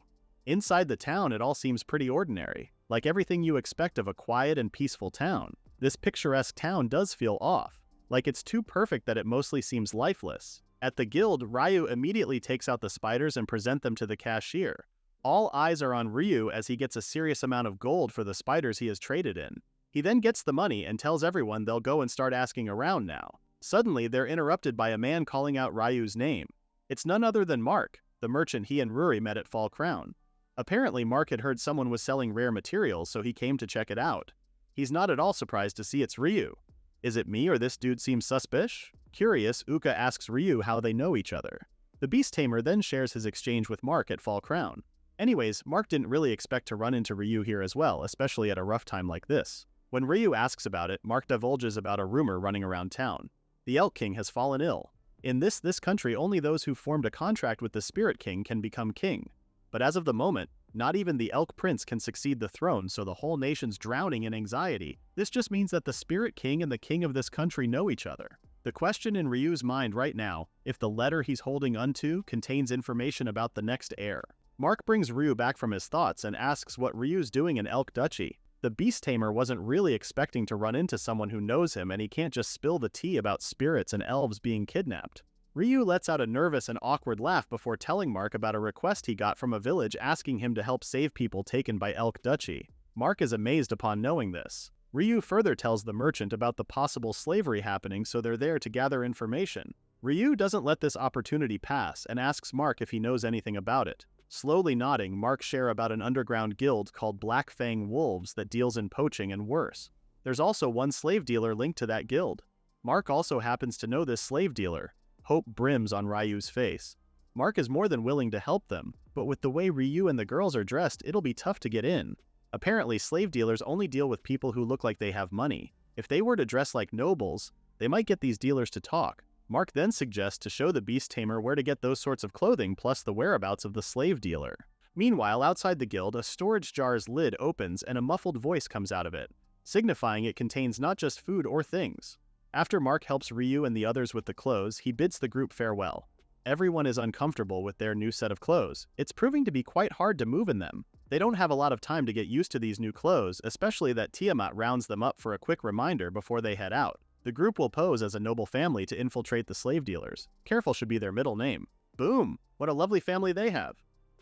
Inside the town, it all seems pretty ordinary, like everything you expect of a quiet and peaceful town. This picturesque town does feel off, like it's too perfect that it mostly seems lifeless. At the guild, Ryu immediately takes out the spiders and presents them to the cashier. All eyes are on Ryu as he gets a serious amount of gold for the spiders he has traded in. He then gets the money and tells everyone they'll go and start asking around now. Suddenly, they're interrupted by a man calling out Ryu's name. It's none other than Mark, the merchant he and Ruri met at Fall Crown. Apparently, Mark had heard someone was selling rare materials, so he came to check it out. He's not at all surprised to see it's Ryu. Is it me or this dude seems suspicious? Curious, Uka asks Ryu how they know each other. The Beast Tamer then shares his exchange with Mark at Fall Crown. Anyways, Mark didn't really expect to run into Ryu here as well, especially at a rough time like this. When Ryu asks about it, Mark divulges about a rumor running around town. The Elk King has fallen ill. In this country, only those who formed a contract with the Spirit King can become king. But as of the moment, not even the Elk Prince can succeed the throne, so the whole nation's drowning in anxiety. This just means that the Spirit King and the king of this country know each other. The question in Ryu's mind right now, if the letter he's holding onto contains information about the next heir. Mark brings Ryu back from his thoughts and asks what Ryu's doing in Elk Duchy. The Beast Tamer wasn't really expecting to run into someone who knows him, and he can't just spill the tea about spirits and elves being kidnapped. Ryu lets out a nervous and awkward laugh before telling Mark about a request he got from a village asking him to help save people taken by Elk Duchy. Mark is amazed upon knowing this. Ryu further tells the merchant about the possible slavery happening, so they're there to gather information. Ryu doesn't let this opportunity pass and asks Mark if he knows anything about it. Slowly nodding, Mark shares about an underground guild called Black Fang Wolves that deals in poaching and worse. There's also one slave dealer linked to that guild. Mark also happens to know this slave dealer. Hope brims on Ryu's face. Mark is more than willing to help them, but with the way Ryu and the girls are dressed, it'll be tough to get in. Apparently, slave dealers only deal with people who look like they have money. If they were to dress like nobles, they might get these dealers to talk. Mark then suggests to show the Beast Tamer where to get those sorts of clothing plus the whereabouts of the slave dealer. Meanwhile, outside the guild, a storage jar's lid opens and a muffled voice comes out of it, signifying it contains not just food or things. After Mark helps Ryu and the others with the clothes, he bids the group farewell. Everyone is uncomfortable with their new set of clothes. It's proving to be quite hard to move in them. They don't have a lot of time to get used to these new clothes, especially that Tiamat rounds them up for a quick reminder before they head out. The group will pose as a noble family to infiltrate the slave dealers. Careful should be their middle name. Boom! What a lovely family they have.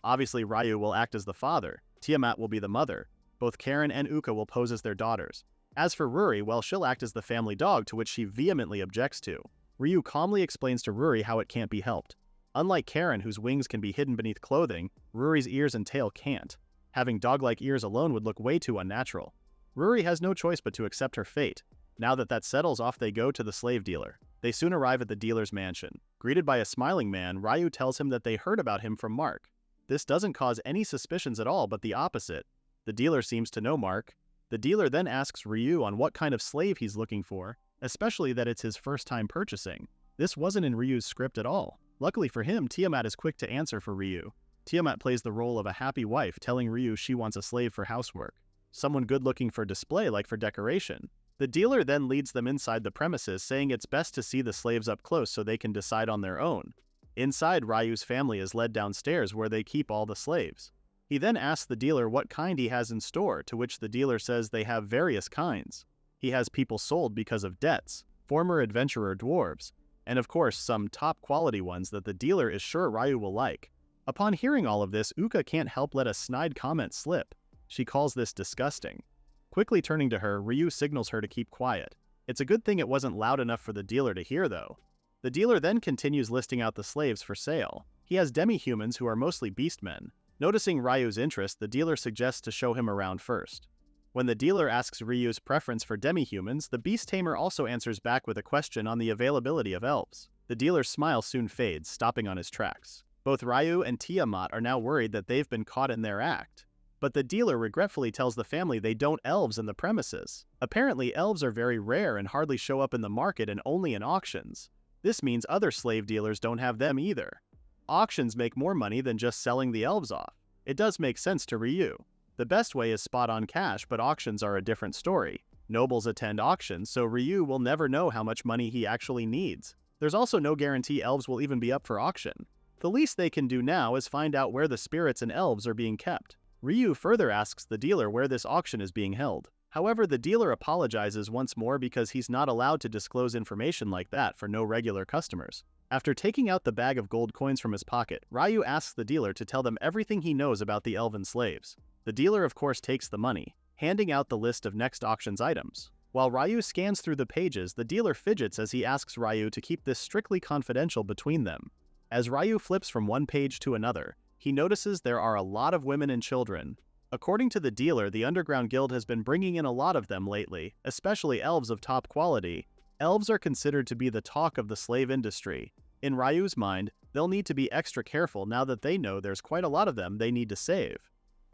Obviously, Ryu will act as the father. Tiamat will be the mother. Both Karen and Uka will pose as their daughters. As for Ruri, well, she'll act as the family dog, to which she vehemently objects to. Ryu calmly explains to Ruri how it can't be helped. Unlike Karen, whose wings can be hidden beneath clothing, Ruri's ears and tail can't. Having dog-like ears alone would look way too unnatural. Ruri has no choice but to accept her fate. Now that settles, off they go to the slave dealer. They soon arrive at the dealer's mansion. Greeted by a smiling man, Ryu tells him that they heard about him from Mark. This doesn't cause any suspicions at all, but the opposite. The dealer seems to know Mark. The dealer then asks Ryu on what kind of slave he's looking for, especially that it's his first time purchasing. This wasn't in Ryu's script at all. Luckily for him, Tiamat is quick to answer for Ryu. Tiamat plays the role of a happy wife, telling Ryu she wants a slave for housework. Someone good looking for display, like for decoration. The dealer then leads them inside the premises, saying it's best to see the slaves up close so they can decide on their own. Inside, Ryu's family is led downstairs where they keep all the slaves. He then asks the dealer what kind he has in store, to which the dealer says they have various kinds. He has people sold because of debts, former adventurer dwarves, and of course some top quality ones that the dealer is sure Ryu will like. Upon hearing all of this, Uka can't help let a snide comment slip. She calls this disgusting. Quickly turning to her, Ryu signals her to keep quiet. It's a good thing it wasn't loud enough for the dealer to hear, though. The dealer then continues listing out the slaves for sale. He has demi-humans who are mostly beastmen. Noticing Ryu's interest, the dealer suggests to show him around first. When the dealer asks Ryu's preference for demi-humans, the beast tamer also answers back with a question on the availability of elves. The dealer's smile soon fades, stopping on his tracks. Both Ryu and Tiamat are now worried that they've been caught in their act. But the dealer regretfully tells the family they don't elves in the premises. Apparently, elves are very rare and hardly show up in the market and only in auctions. This means other slave dealers don't have them either. Auctions make more money than just selling the elves off. It does make sense to Ryu. The best way is spot-on cash, but auctions are a different story. Nobles attend auctions, so Ryu will never know how much money he actually needs. There's also no guarantee elves will even be up for auction. The least they can do now is find out where the spirits and elves are being kept. Ryu further asks the dealer where this auction is being held. However, the dealer apologizes once more because he's not allowed to disclose information like that for no regular customers. After taking out the bag of gold coins from his pocket, Ryu asks the dealer to tell them everything he knows about the elven slaves. The dealer of course takes the money, handing out the list of next auction's items. While Ryu scans through the pages, the dealer fidgets as he asks Ryu to keep this strictly confidential between them. As Ryu flips from one page to another, he notices there are a lot of women and children. According to the dealer, the Underground Guild has been bringing in a lot of them lately, especially elves of top quality. Elves are considered to be the talk of the slave industry. In Ryu's mind, they'll need to be extra careful now that they know there's quite a lot of them they need to save.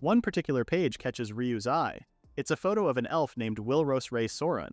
One particular page catches Ryu's eye. It's a photo of an elf named Wilros Ray Soren.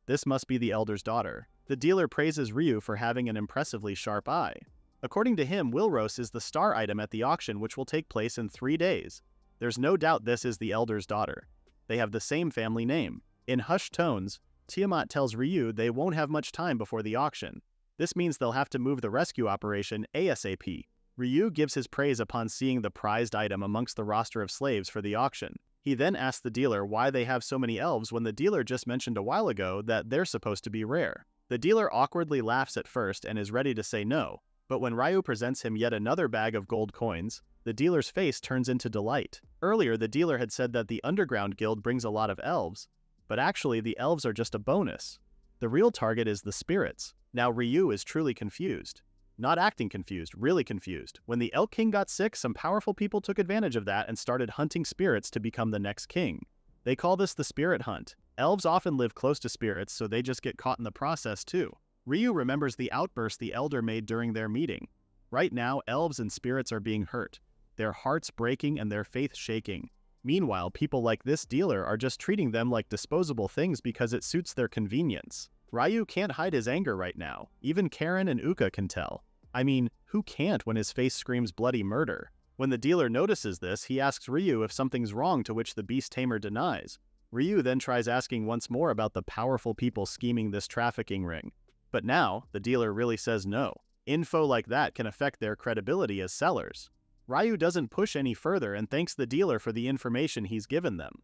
This must be the Elder's daughter. The dealer praises Ryu for having an impressively sharp eye. According to him, Wilros is the star item at the auction, which will take place in 3 days. There's no doubt this is the Elder's daughter. They have the same family name. In hushed tones, Tiamat tells Ryu they won't have much time before the auction. This means they'll have to move the rescue operation ASAP. Ryu gives his praise upon seeing the prized item amongst the roster of slaves for the auction. He then asks the dealer why they have so many elves when the dealer just mentioned a while ago that they're supposed to be rare. The dealer awkwardly laughs at first and is ready to say no, but when Ryu presents him yet another bag of gold coins, the dealer's face turns into delight. Earlier, the dealer had said that the Underground Guild brings a lot of elves, but actually the elves are just a bonus. The real target is the spirits. Now Ryu is truly confused. Not acting confused, really confused. When the Elk King got sick, some powerful people took advantage of that and started hunting spirits to become the next king. They call this the spirit hunt. Elves often live close to spirits, so they just get caught in the process too. Ryu remembers the outburst the elder made during their meeting. Right now, elves and spirits are being hurt, their hearts breaking and their faith shaking. Meanwhile, people like this dealer are just treating them like disposable things because it suits their convenience. Ryu can't hide his anger right now. Even Karen and Uka can tell. I mean, who can't when his face screams bloody murder? When the dealer notices this, he asks Ryu if something's wrong, to which the beast tamer denies. Ryu then tries asking once more about the powerful people scheming this trafficking ring. But now, the dealer really says no. Info like that can affect their credibility as sellers. Ryu doesn't push any further and thanks the dealer for the information he's given them.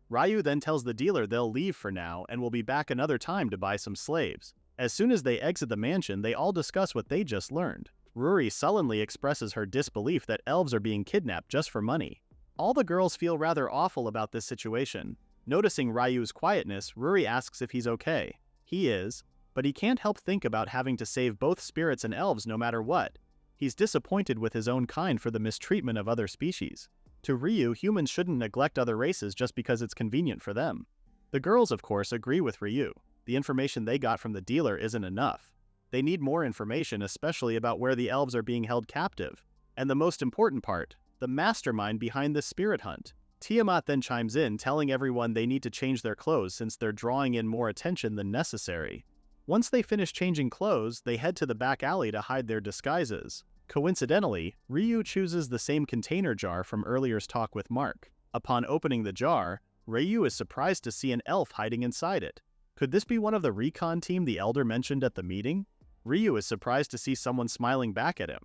Ryu then tells the dealer they'll leave for now and will be back another time to buy some slaves. As soon as they exit the mansion, they all discuss what they just learned. Ruri sullenly expresses her disbelief that elves are being kidnapped just for money. All the girls feel rather awful about this situation. Noticing Ryu's quietness, Ruri asks if he's okay. He is, but he can't help think about having to save both spirits and elves no matter what. He's disappointed with his own kind for the mistreatment of other species. To Ryu, humans shouldn't neglect other races just because it's convenient for them. The girls, of course, agree with Ryu. The information they got from the dealer isn't enough. They need more information, especially about where the elves are being held captive. And the most important part, the mastermind behind the spirit hunt. Tiamat then chimes in, telling everyone they need to change their clothes since they're drawing in more attention than necessary. Once they finish changing clothes, they head to the back alley to hide their disguises. Coincidentally, Ryu chooses the same container jar from earlier's talk with Mark. Upon opening the jar, Ryu is surprised to see an elf hiding inside it. Could this be one of the recon team the elder mentioned at the meeting? Ryu is surprised to see someone smiling back at him.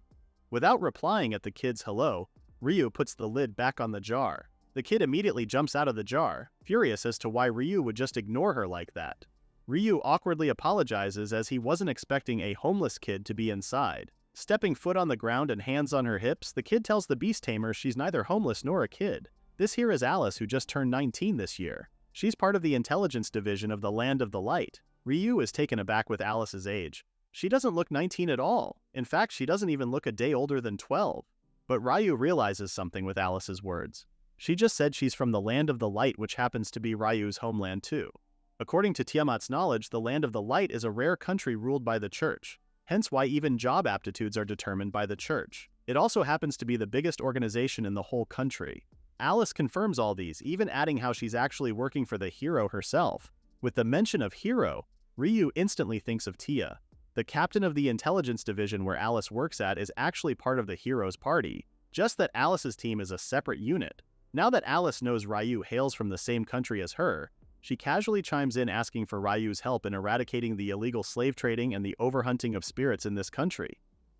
Without replying at the kid's hello, Ryu puts the lid back on the jar. The kid immediately jumps out of the jar, furious as to why Ryu would just ignore her like that. Ryu awkwardly apologizes as he wasn't expecting a homeless kid to be inside. Stepping foot on the ground and hands on her hips, the kid tells the beast tamer she's neither homeless nor a kid. This here is Alice, who just turned 19 this year. She's part of the intelligence division of the Land of the Light. Ryu is taken aback with Alice's age. She doesn't look 19 at all. In fact, she doesn't even look a day older than 12. But Ryu realizes something with Alice's words. She just said she's from the Land of the Light, which happens to be Ryu's homeland too. According to Tiamat's knowledge, the Land of the Light is a rare country ruled by the church, hence why even job aptitudes are determined by the church. It also happens to be the biggest organization in the whole country. Alice confirms all these, even adding how she's actually working for the hero herself. With the mention of hero, Ryu instantly thinks of Tia. The captain of the intelligence division where Alice works at is actually part of the hero's party, just that Alice's team is a separate unit. Now that Alice knows Ryu hails from the same country as her, she casually chimes in asking for Ryu's help in eradicating the illegal slave trading and the overhunting of spirits in this country.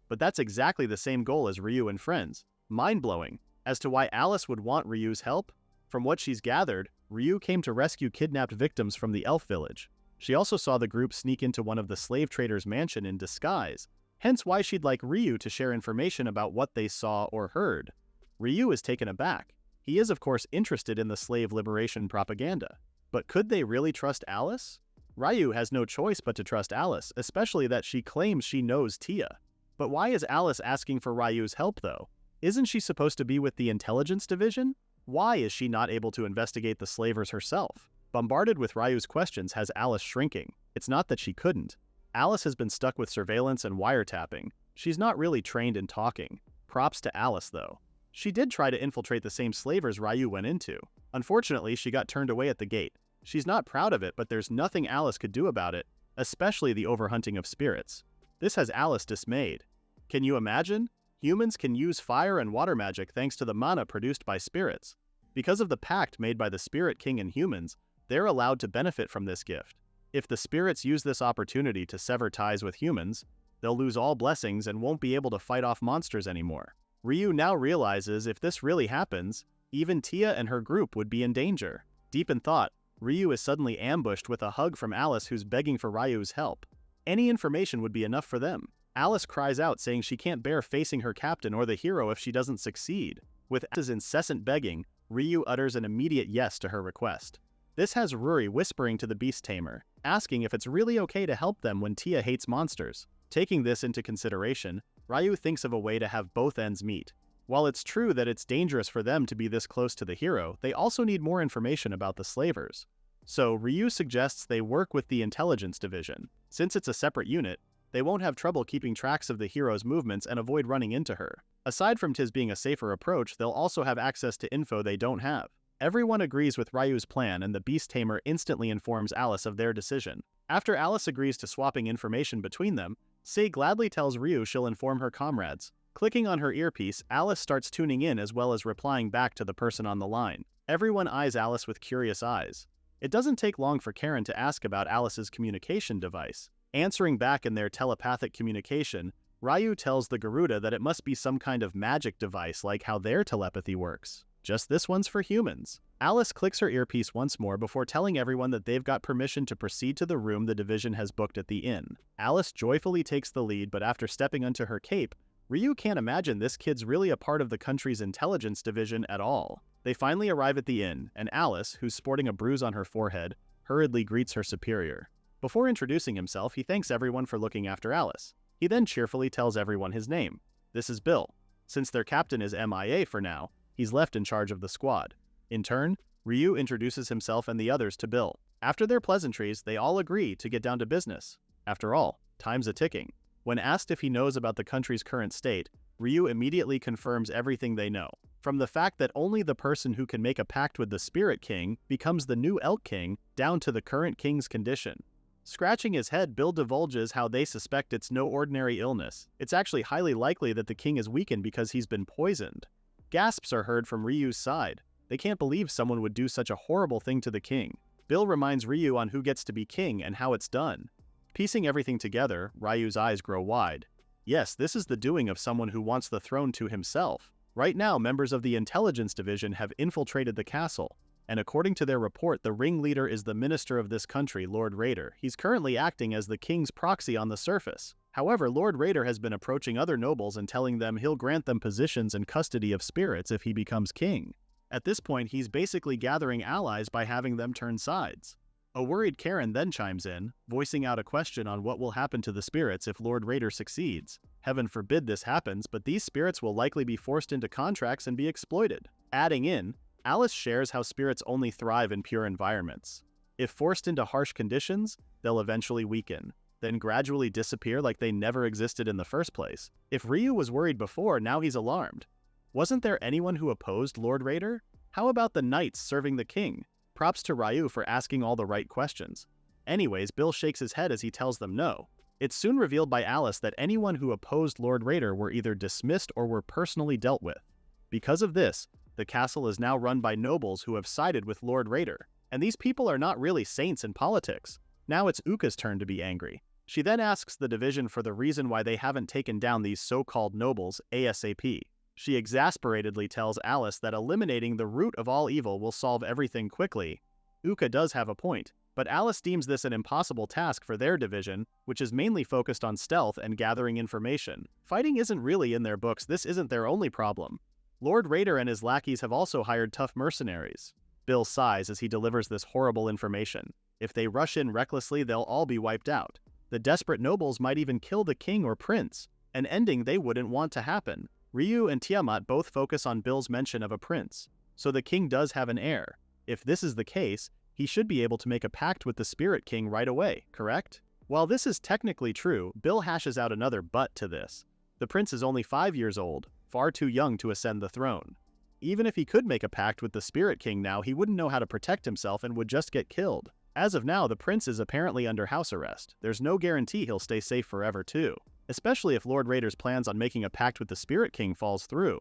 But that's exactly the same goal as Ryu and friends. Mind-blowing. As to why Alice would want Ryu's help? From what she's gathered, Ryu came to rescue kidnapped victims from the elf village. She also saw the group sneak into one of the slave traders' mansion in disguise, hence why she'd like Ryu to share information about what they saw or heard. Ryu is taken aback. He is of course interested in the slave liberation propaganda. But could they really trust Alice? Ryu has no choice but to trust Alice, especially that she claims she knows Tia. But why is Alice asking for Ryu's help though? Isn't she supposed to be with the intelligence division? Why is she not able to investigate the slavers herself? Bombarded with Ryu's questions has Alice shrinking. It's not that she couldn't. Alice has been stuck with surveillance and wiretapping. She's not really trained in talking. Props to Alice though. She did try to infiltrate the same slavers Ryu went into. Unfortunately, she got turned away at the gate. She's not proud of it, but there's nothing Alice could do about it, especially the overhunting of spirits. This has Alice dismayed. Can you imagine? Humans can use fire and water magic thanks to the mana produced by spirits. Because of the pact made by the Spirit King and humans, they're allowed to benefit from this gift. If the spirits use this opportunity to sever ties with humans, they'll lose all blessings and won't be able to fight off monsters anymore. Ryu now realizes if this really happens, even Tia and her group would be in danger. Deep in thought, Ryu is suddenly ambushed with a hug from Alice, who's begging for Ryu's help. Any information would be enough for them. Alice cries out saying she can't bear facing her captain or the hero if she doesn't succeed. With Alice's incessant begging, Ryu utters an immediate yes to her request. This has Ruri whispering to the beast tamer, asking if it's really okay to help them when Tia hates monsters. Taking this into consideration, Ryu thinks of a way to have both ends meet. While it's true that it's dangerous for them to be this close to the hero, they also need more information about the slavers. So Ryu suggests they work with the intelligence division. Since it's a separate unit, they won't have trouble keeping tracks of the hero's movements and avoid running into her. Aside from this being a safer approach, they'll also have access to info they don't have. Everyone agrees with Ryu's plan, and the beast tamer instantly informs Alice of their decision. After Alice agrees to swapping information between them, Sei gladly tells Ryu she'll inform her comrades. Clicking on her earpiece, Alice starts tuning in as well as replying back to the person on the line. Everyone eyes Alice with curious eyes. It doesn't take long for Karen to ask about Alice's communication device. Answering back in their telepathic communication, Ryu tells the Garuda that it must be some kind of magic device like how their telepathy works. Just this one's for humans. Alice clicks her earpiece once more before telling everyone that they've got permission to proceed to the room the division has booked at the inn. Alice joyfully takes the lead, but after stepping onto her cape, Ryu can't imagine this kid's really a part of the country's intelligence division at all. They finally arrive at the inn, and Alice, who's sporting a bruise on her forehead, hurriedly greets her superior. Before introducing himself, he thanks everyone for looking after Alice. He then cheerfully tells everyone his name. This is Bill. Since their captain is MIA for now, he's left in charge of the squad. In turn, Ryu introduces himself and the others to Bill. After their pleasantries, they all agree to get down to business. After all, time's a-ticking. When asked if he knows about the country's current state, Ryu immediately confirms everything they know. From the fact that only the person who can make a pact with the Spirit King becomes the new Elk King, down to the current king's condition. Scratching his head, Bill divulges how they suspect it's no ordinary illness. It's actually highly likely that the king is weakened because he's been poisoned. Gasps are heard from Ryu's side. They can't believe someone would do such a horrible thing to the king. Bill reminds Ryu on who gets to be king and how it's done. Piecing everything together, Ryu's eyes grow wide. Yes, this is the doing of someone who wants the throne to himself. Right now, members of the intelligence division have infiltrated the castle, and according to their report, the ringleader is the minister of this country, Lord Raider. He's currently acting as the king's proxy on the surface. However, Lord Raider has been approaching other nobles and telling them he'll grant them positions and custody of spirits if he becomes king. At this point, he's basically gathering allies by having them turn sides. A worried Karen then chimes in, voicing out a question on what will happen to the spirits if Lord Raider succeeds. Heaven forbid this happens, but these spirits will likely be forced into contracts and be exploited. Adding in, Alice shares how spirits only thrive in pure environments. If forced into harsh conditions, they'll eventually weaken, then gradually disappear like they never existed in the first place. If Ryu was worried before, now he's alarmed. Wasn't there anyone who opposed Lord Raider? How about the knights serving the king? Props to Ryu for asking all the right questions. Anyways, Bill shakes his head as he tells them no. It's soon revealed by Alice that anyone who opposed Lord Raider were either dismissed or were personally dealt with. Because of this, the castle is now run by nobles who have sided with Lord Raider. And these people are not really saints in politics. Now it's Uka's turn to be angry. She then asks the division for the reason why they haven't taken down these so-called nobles ASAP. She exasperatedly tells Alice that eliminating the root of all evil will solve everything quickly. Uka does have a point, but Alice deems this an impossible task for their division, which is mainly focused on stealth and gathering information. Fighting isn't really in their books, this isn't their only problem. Lord Raider and his lackeys have also hired tough mercenaries. Bill sighs as he delivers this horrible information. If they rush in recklessly, they'll all be wiped out. The desperate nobles might even kill the king or prince, an ending they wouldn't want to happen. Ryu and Tiamat both focus on Bill's mention of a prince, so the king does have an heir. If this is the case, he should be able to make a pact with the Spirit King right away, correct? While this is technically true, Bill hashes out another but to this. The prince is only 5 years old, far too young to ascend the throne. Even if he could make a pact with the Spirit King now, he wouldn't know how to protect himself and would just get killed. As of now, the prince is apparently under house arrest. There's no guarantee he'll stay safe forever too. Especially if Lord Raider's plans on making a pact with the Spirit King falls through.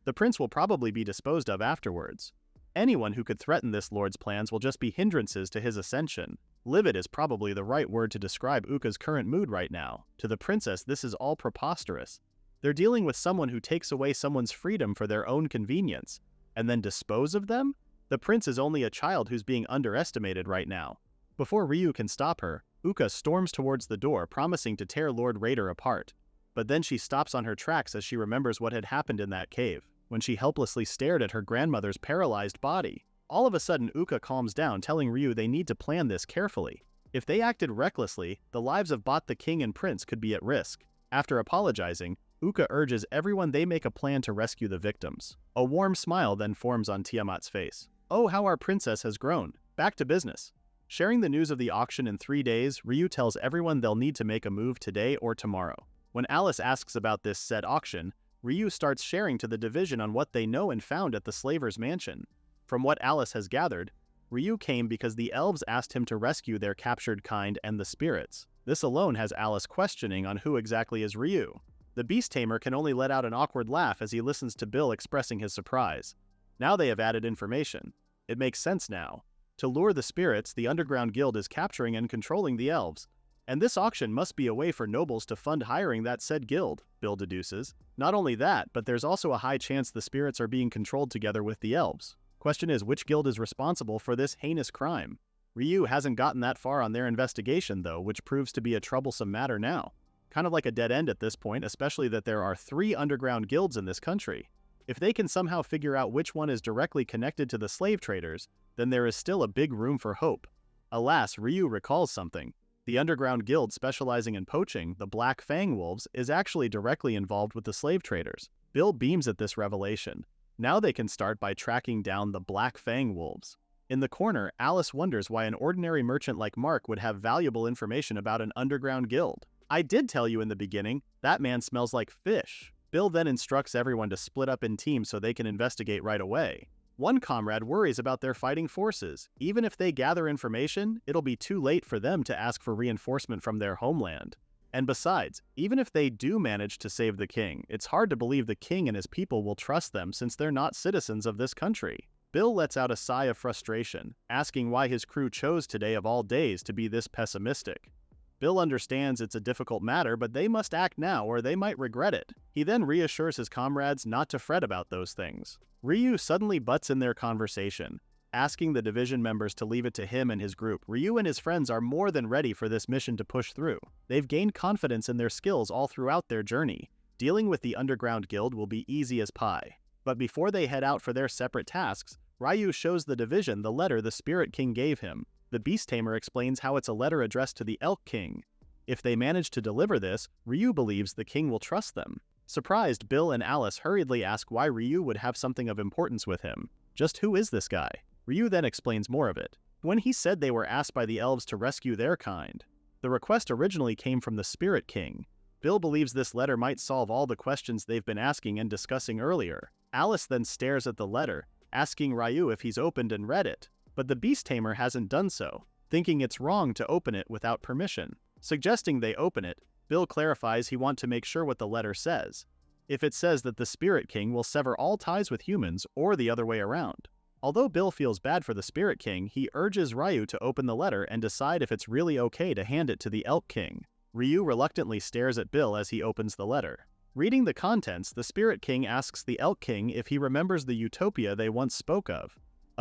The prince will probably be disposed of afterwards. Anyone who could threaten this lord's plans will just be hindrances to his ascension. Livid is probably the right word to describe Uka's current mood right now. To the princess, this is all preposterous. They're dealing with someone who takes away someone's freedom for their own convenience, and then dispose of them? The prince is only a child who's being underestimated right now. Before Ryu can stop her, Uka storms towards the door, promising to tear Lord Raider apart. But then she stops on her tracks as she remembers what had happened in that cave, when she helplessly stared at her grandmother's paralyzed body. All of a sudden, Uka calms down, telling Ryu they need to plan this carefully. If they acted recklessly, the lives of both the king and prince could be at risk. After apologizing, Uka urges everyone they make a plan to rescue the victims. A warm smile then forms on Tiamat's face. Oh, how our princess has grown. Back to business. Sharing the news of the auction in 3 days, Ryu tells everyone they'll need to make a move today or tomorrow. When Alice asks about this said auction, Ryu starts sharing to the division on what they know and found at the slaver's mansion. From what Alice has gathered, Ryu came because the elves asked him to rescue their captured kind and the spirits. This alone has Alice questioning on who exactly is Ryu. The beast tamer can only let out an awkward laugh as he listens to Bill expressing his surprise. Now they have added information. It makes sense now. To lure the spirits, the underground guild is capturing and controlling the elves. And this auction must be a way for nobles to fund hiring that said guild, Bill deduces. Not only that, but there's also a high chance the spirits are being controlled together with the elves. Question is, which guild is responsible for this heinous crime? Ryu hasn't gotten that far on their investigation though, which proves to be a troublesome matter now. Kind of like a dead end at this point, especially that there are 3 underground guilds in this country. If they can somehow figure out which one is directly connected to the slave traders, then there is still a big room for hope. Alas, Ryu recalls something. The underground guild specializing in poaching, the Black Fang Wolves, is actually directly involved with the slave traders. Bill beams at this revelation. Now they can start by tracking down the Black Fang Wolves. In the corner, Alice wonders why an ordinary merchant like Mark would have valuable information about an underground guild. I did tell you in the beginning, that man smells like fish. Bill then instructs everyone to split up in teams so they can investigate right away. One comrade worries about their fighting forces. Even if they gather information, it'll be too late for them to ask for reinforcement from their homeland. And besides, even if they do manage to save the king, it's hard to believe the king and his people will trust them since they're not citizens of this country. Bill lets out a sigh of frustration, asking why his crew chose today of all days to be this pessimistic. Bill understands it's a difficult matter, but they must act now or they might regret it. He then reassures his comrades not to fret about those things. Ryu suddenly butts in their conversation. asking the division members to leave it to him and his group. Ryu and his friends are more than ready for this mission to push through. They've gained confidence in their skills all throughout their journey. Dealing with the underground guild will be easy as pie. But before they head out for their separate tasks, Ryu shows the division the letter the Spirit King gave him. The Beast Tamer explains how it's a letter addressed to the Elk King. If they manage to deliver this, Ryu believes the king will trust them. Surprised, Bill and Alice hurriedly ask why Ryu would have something of importance with him. Just who is this guy? Ryu then explains more of it. When he said they were asked by the elves to rescue their kind, the request originally came from the Spirit King. Bill believes this letter might solve all the questions they've been asking and discussing earlier. Alice then stares at the letter, asking Ryu if he's opened and read it. But the Beast Tamer hasn't done so, thinking it's wrong to open it without permission. Suggesting they open it, Bill clarifies he wants to make sure what the letter says. If it says that the Spirit King will sever all ties with humans or the other way around. Although Bill feels bad for the Spirit King, he urges Ryu to open the letter and decide if it's really okay to hand it to the Elk King. Ryu reluctantly stares at Bill as he opens the letter. Reading the contents, the Spirit King asks the Elk King if he remembers the utopia they once spoke of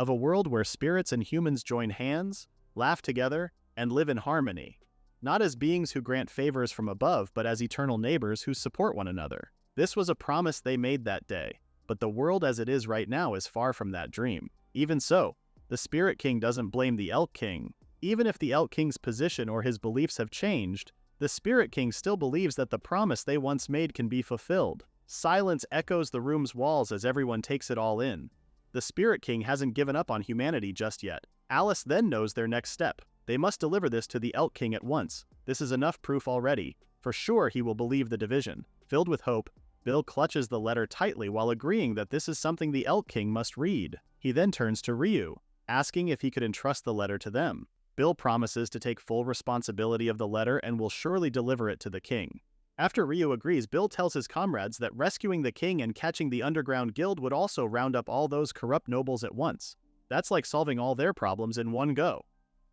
a world where spirits and humans join hands, laugh together, and live in harmony. Not as beings who grant favors from above, but as eternal neighbors who support one another. This was a promise they made that day, but the world as it is right now is far from that dream. Even so, the Spirit King doesn't blame the Elk King. Even if the Elk King's position or his beliefs have changed, the Spirit King still believes that the promise they once made can be fulfilled. Silence echoes the room's walls as everyone takes it all in. The Spirit King hasn't given up on humanity just yet. Alice then knows their next step. They must deliver this to the Elk King at once. This is enough proof already. For sure he will believe the division. Filled with hope, Bill clutches the letter tightly while agreeing that this is something the Elk King must read. He then turns to Ryu, asking if he could entrust the letter to them. Bill promises to take full responsibility of the letter and will surely deliver it to the king. After Ryu agrees, Bill tells his comrades that rescuing the king and catching the underground guild would also round up all those corrupt nobles at once. That's like solving all their problems in one go.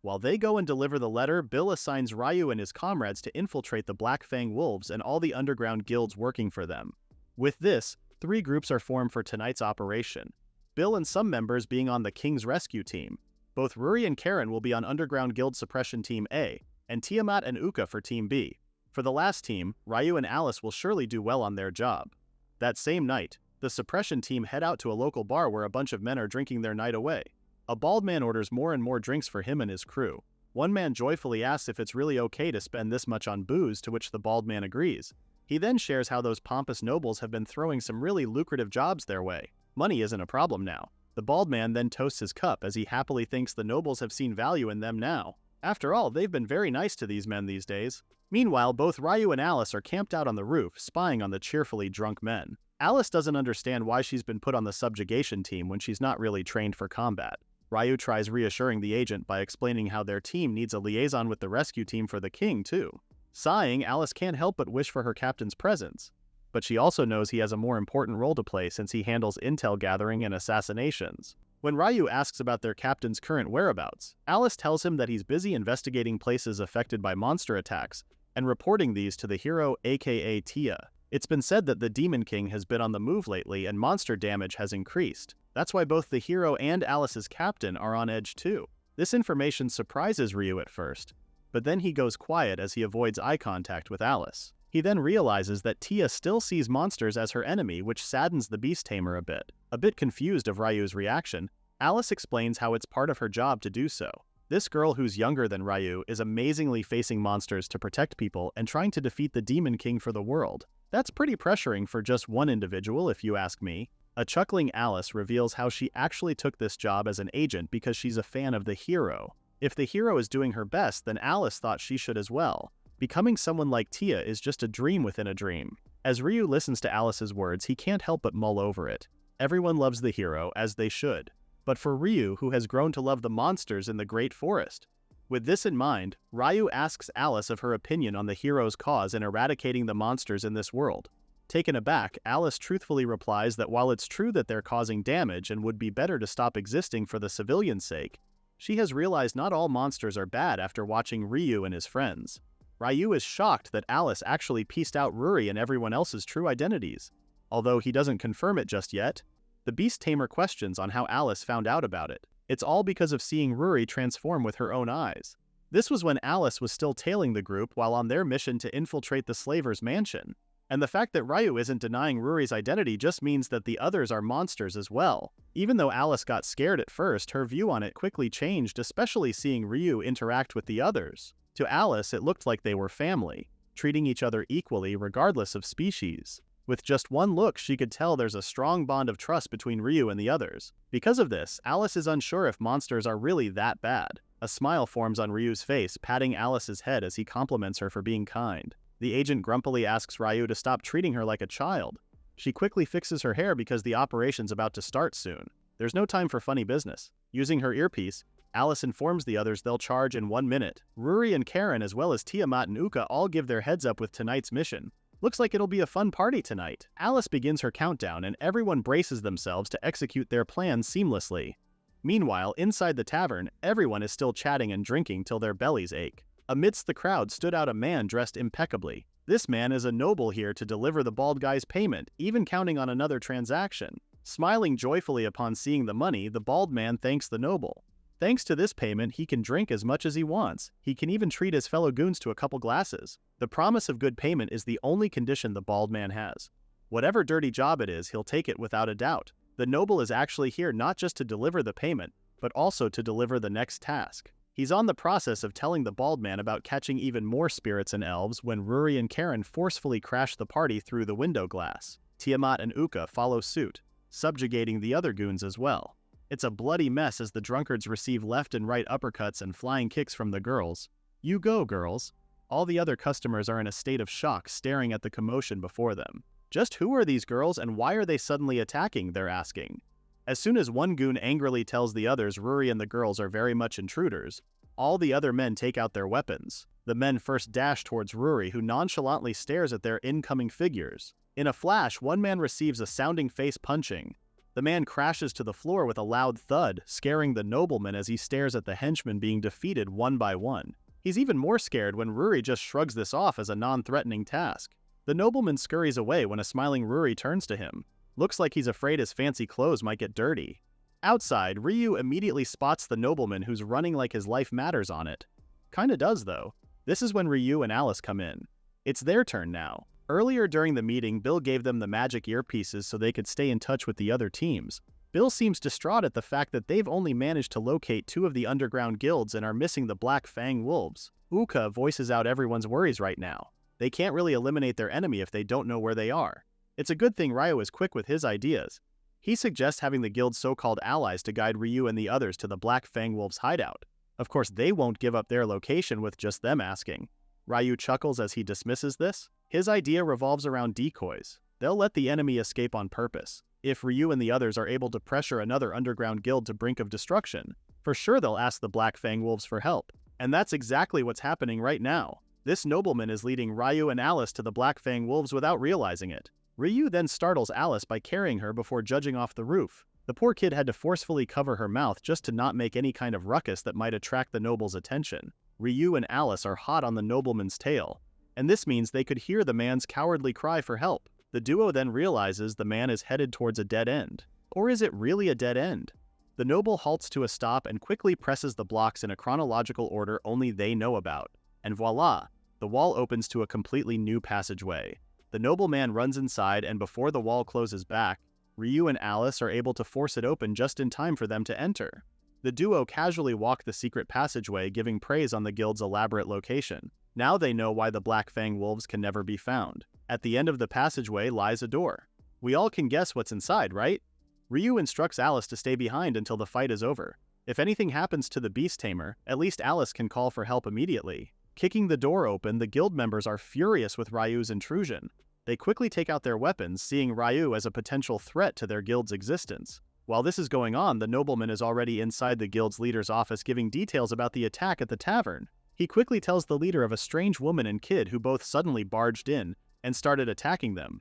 While they go and deliver the letter, Bill assigns Ryu and his comrades to infiltrate the Black Fang Wolves and all the underground guilds working for them. With this, 3 groups are formed for tonight's operation. Bill and some members being on the King's Rescue Team. Both Ruri and Karen will be on Underground Guild Suppression Team A, and Tiamat and Uka for Team B. For the last team, Ryu and Alice will surely do well on their job. That same night, the Suppression Team head out to a local bar where a bunch of men are drinking their night away. A bald man orders more and more drinks for him and his crew. One man joyfully asks if it's really okay to spend this much on booze, to which the bald man agrees. He then shares how those pompous nobles have been throwing some really lucrative jobs their way. Money isn't a problem now. The bald man then toasts his cup as he happily thinks the nobles have seen value in them now. After all, they've been very nice to these men these days. Meanwhile, both Ryu and Alice are camped out on the roof, spying on the cheerfully drunk men. Alice doesn't understand why she's been put on the subjugation team when she's not really trained for combat. Ryu tries reassuring the agent by explaining how their team needs a liaison with the rescue team for the king, too. Sighing, Alice can't help but wish for her captain's presence. But she also knows he has a more important role to play since he handles intel gathering and assassinations. When Ryu asks about their captain's current whereabouts, Alice tells him that he's busy investigating places affected by monster attacks and reporting these to the hero, aka Tia. It's been said that the Demon King has been on the move lately and monster damage has increased. That's why both the hero and Alice's captain are on edge too. This information surprises Ryu at first, but then he goes quiet as he avoids eye contact with Alice. He then realizes that Tia still sees monsters as her enemy, which saddens the Beast Tamer a bit. A bit confused of Ryu's reaction, Alice explains how it's part of her job to do so. This girl, who's younger than Ryu, is amazingly facing monsters to protect people and trying to defeat the Demon King for the world. That's pretty pressuring for just one individual, if you ask me. A chuckling Alice reveals how she actually took this job as an agent because she's a fan of the hero. If the hero is doing her best, then Alice thought she should as well. Becoming someone like Tia is just a dream within a dream. As Ryu listens to Alice's words, he can't help but mull over it. Everyone loves the hero, as they should. But for Ryu, who has grown to love the monsters in the Great Forest. With this in mind, Ryu asks Alice of her opinion on the hero's cause in eradicating the monsters in this world. Taken aback, Alice truthfully replies that while it's true that they're causing damage and would be better to stop existing for the civilians' sake, she has realized not all monsters are bad after watching Ryu and his friends. Ryu is shocked that Alice actually pieced out Ruri and everyone else's true identities. Although he doesn't confirm it just yet, the Beast Tamer questions on how Alice found out about it. It's all because of seeing Ruri transform with her own eyes. This was when Alice was still tailing the group while on their mission to infiltrate the slaver's mansion. And the fact that Ryu isn't denying Ruri's identity just means that the others are monsters as well. Even though Alice got scared at first, her view on it quickly changed, especially seeing Ryu interact with the others. To Alice, it looked like they were family, treating each other equally regardless of species. With just one look, she could tell there's a strong bond of trust between Ryu and the others. Because of this, Alice is unsure if monsters are really that bad. A smile forms on Ryu's face, patting Alice's head as he compliments her for being kind. The agent grumpily asks Ryu to stop treating her like a child. She quickly fixes her hair because the operation's about to start soon. There's no time for funny business. Using her earpiece, Alice informs the others they'll charge in 1 minute. Ruri and Karen as well as Tiamat and Uka all give their heads up with tonight's mission. Looks like it'll be a fun party tonight. Alice begins her countdown and everyone braces themselves to execute their plan seamlessly. Meanwhile, inside the tavern, everyone is still chatting and drinking till their bellies ache. Amidst the crowd stood out a man dressed impeccably. This man is a noble here to deliver the bald guy's payment, even counting on another transaction. Smiling joyfully upon seeing the money, the bald man thanks the noble. Thanks to this payment, he can drink as much as he wants. He can even treat his fellow goons to a couple glasses. The promise of good payment is the only condition the bald man has. Whatever dirty job it is, he'll take it without a doubt. The noble is actually here not just to deliver the payment, but also to deliver the next task. He's on the process of telling the bald man about catching even more spirits and elves when Ruri and Karen forcefully crash the party through the window glass. Tiamat and Uka follow suit, subjugating the other goons as well. It's a bloody mess as the drunkards receive left and right uppercuts and flying kicks from the girls. You go, girls. All the other customers are in a state of shock, staring at the commotion before them. Just who are these girls and why are they suddenly attacking, they're asking. As soon as one goon angrily tells the others Ruri and the girls are very much intruders, all the other men take out their weapons. The men first dash towards Ruri, who nonchalantly stares at their incoming figures. In a flash, one man receives a sounding face punching. The man crashes to the floor with a loud thud, scaring the nobleman as he stares at the henchmen being defeated one by one. He's even more scared when Ruri just shrugs this off as a non-threatening task. The nobleman scurries away when a smiling Ruri turns to him. Looks like he's afraid his fancy clothes might get dirty. Outside, Ryu immediately spots the nobleman who's running like his life matters on it. Kinda does though. This is when Ryu and Alice come in. It's their turn now. Earlier during the meeting, Bill gave them the magic earpieces so they could stay in touch with the other teams. Bill seems distraught at the fact that they've only managed to locate 2 of the underground guilds and are missing the Black Fang Wolves. Uka voices out everyone's worries right now. They can't really eliminate their enemy if they don't know where they are. It's a good thing Ryu is quick with his ideas. He suggests having the guild's so-called allies to guide Ryu and the others to the Black Fang Wolves' hideout. Of course, they won't give up their location with just them asking. Ryu chuckles as he dismisses this. His idea revolves around decoys. They'll let the enemy escape on purpose. If Ryu and the others are able to pressure another underground guild to brink of destruction, for sure they'll ask the Black Fang Wolves for help. And that's exactly what's happening right now. This nobleman is leading Ryu and Alice to the Black Fang Wolves without realizing it. Ryu then startles Alice by carrying her before judging off the roof. The poor kid had to forcefully cover her mouth just to not make any kind of ruckus that might attract the noble's attention. Ryu and Alice are hot on the nobleman's tail, and this means they could hear the man's cowardly cry for help. The duo then realizes the man is headed towards a dead end. Or is it really a dead end? The noble halts to a stop and quickly presses the blocks in a chronological order only they know about. And voila! The wall opens to a completely new passageway. The nobleman runs inside, and before the wall closes back, Ryu and Alice are able to force it open just in time for them to enter. The duo casually walk the secret passageway, giving praise on the guild's elaborate location. Now they know why the Black Fang Wolves can never be found. At the end of the passageway lies a door. We all can guess what's inside, right? Ryu instructs Alice to stay behind until the fight is over. If anything happens to the beast tamer, at least Alice can call for help immediately. Kicking the door open, the guild members are furious with Ryu's intrusion. They quickly take out their weapons, seeing Ryu as a potential threat to their guild's existence. While this is going on, the nobleman is already inside the guild's leader's office giving details about the attack at the tavern. He quickly tells the leader of a strange woman and kid who both suddenly barged in and started attacking them.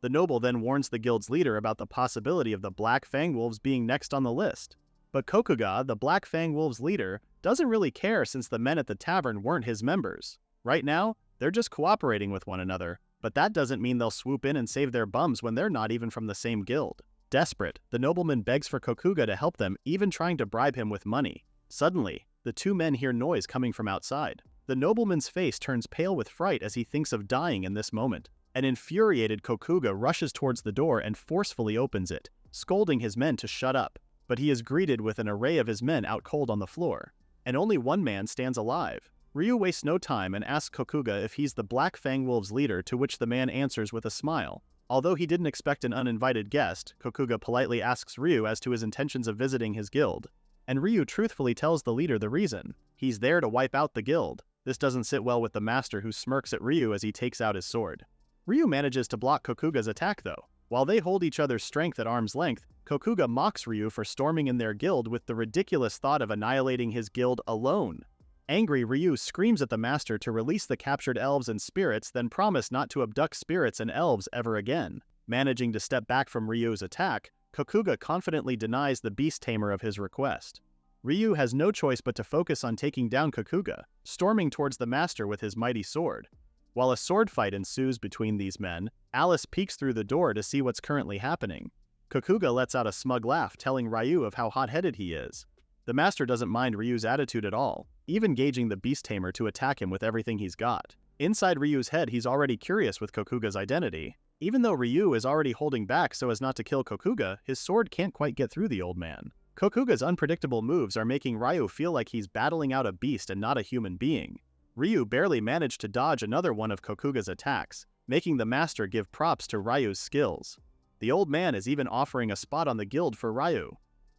The noble then warns the guild's leader about the possibility of the Black Fang Wolves being next on the list. But Kokuga, the Black Fang Wolves' leader, doesn't really care since the men at the tavern weren't his members. Right now, they're just cooperating with one another, but that doesn't mean they'll swoop in and save their bums when they're not even from the same guild. Desperate, the nobleman begs for Kokuga to help them, even trying to bribe him with money. Suddenly, the two men hear noise coming from outside. The nobleman's face turns pale with fright as he thinks of dying in this moment. An infuriated Kokuga rushes towards the door and forcefully opens it, scolding his men to shut up. But he is greeted with an array of his men out cold on the floor. And only one man stands alive. Ryu wastes no time and asks Kokuga if he's the Black Fang Wolves' leader, to which the man answers with a smile. Although he didn't expect an uninvited guest, Kokuga politely asks Ryu as to his intentions of visiting his guild. And Ryu truthfully tells the leader the reason. He's there to wipe out the guild. This doesn't sit well with the master, who smirks at Ryu as he takes out his sword. Ryu manages to block Kokuga's attack though. While they hold each other's strength at arm's length, Kokuga mocks Ryu for storming in their guild with the ridiculous thought of annihilating his guild alone. Angry, Ryu screams at the master to release the captured elves and spirits, then promise not to abduct spirits and elves ever again. Managing to step back from Ryu's attack, Kokuga confidently denies the beast tamer of his request. Ryu has no choice but to focus on taking down Kokuga, storming towards the master with his mighty sword. While a sword fight ensues between these men, Alice peeks through the door to see what's currently happening. Kokuga lets out a smug laugh, telling Ryu of how hot-headed he is. The master doesn't mind Ryu's attitude at all, even engaging the beast tamer to attack him with everything he's got. Inside Ryu's head, he's already curious with Kokuga's identity. Even though Ryu is already holding back so as not to kill Kokuga, his sword can't quite get through the old man. Kokuga's unpredictable moves are making Ryu feel like he's battling out a beast and not a human being. Ryu barely managed to dodge another one of Kokuga's attacks, making the master give props to Ryu's skills. The old man is even offering a spot on the guild for Ryu.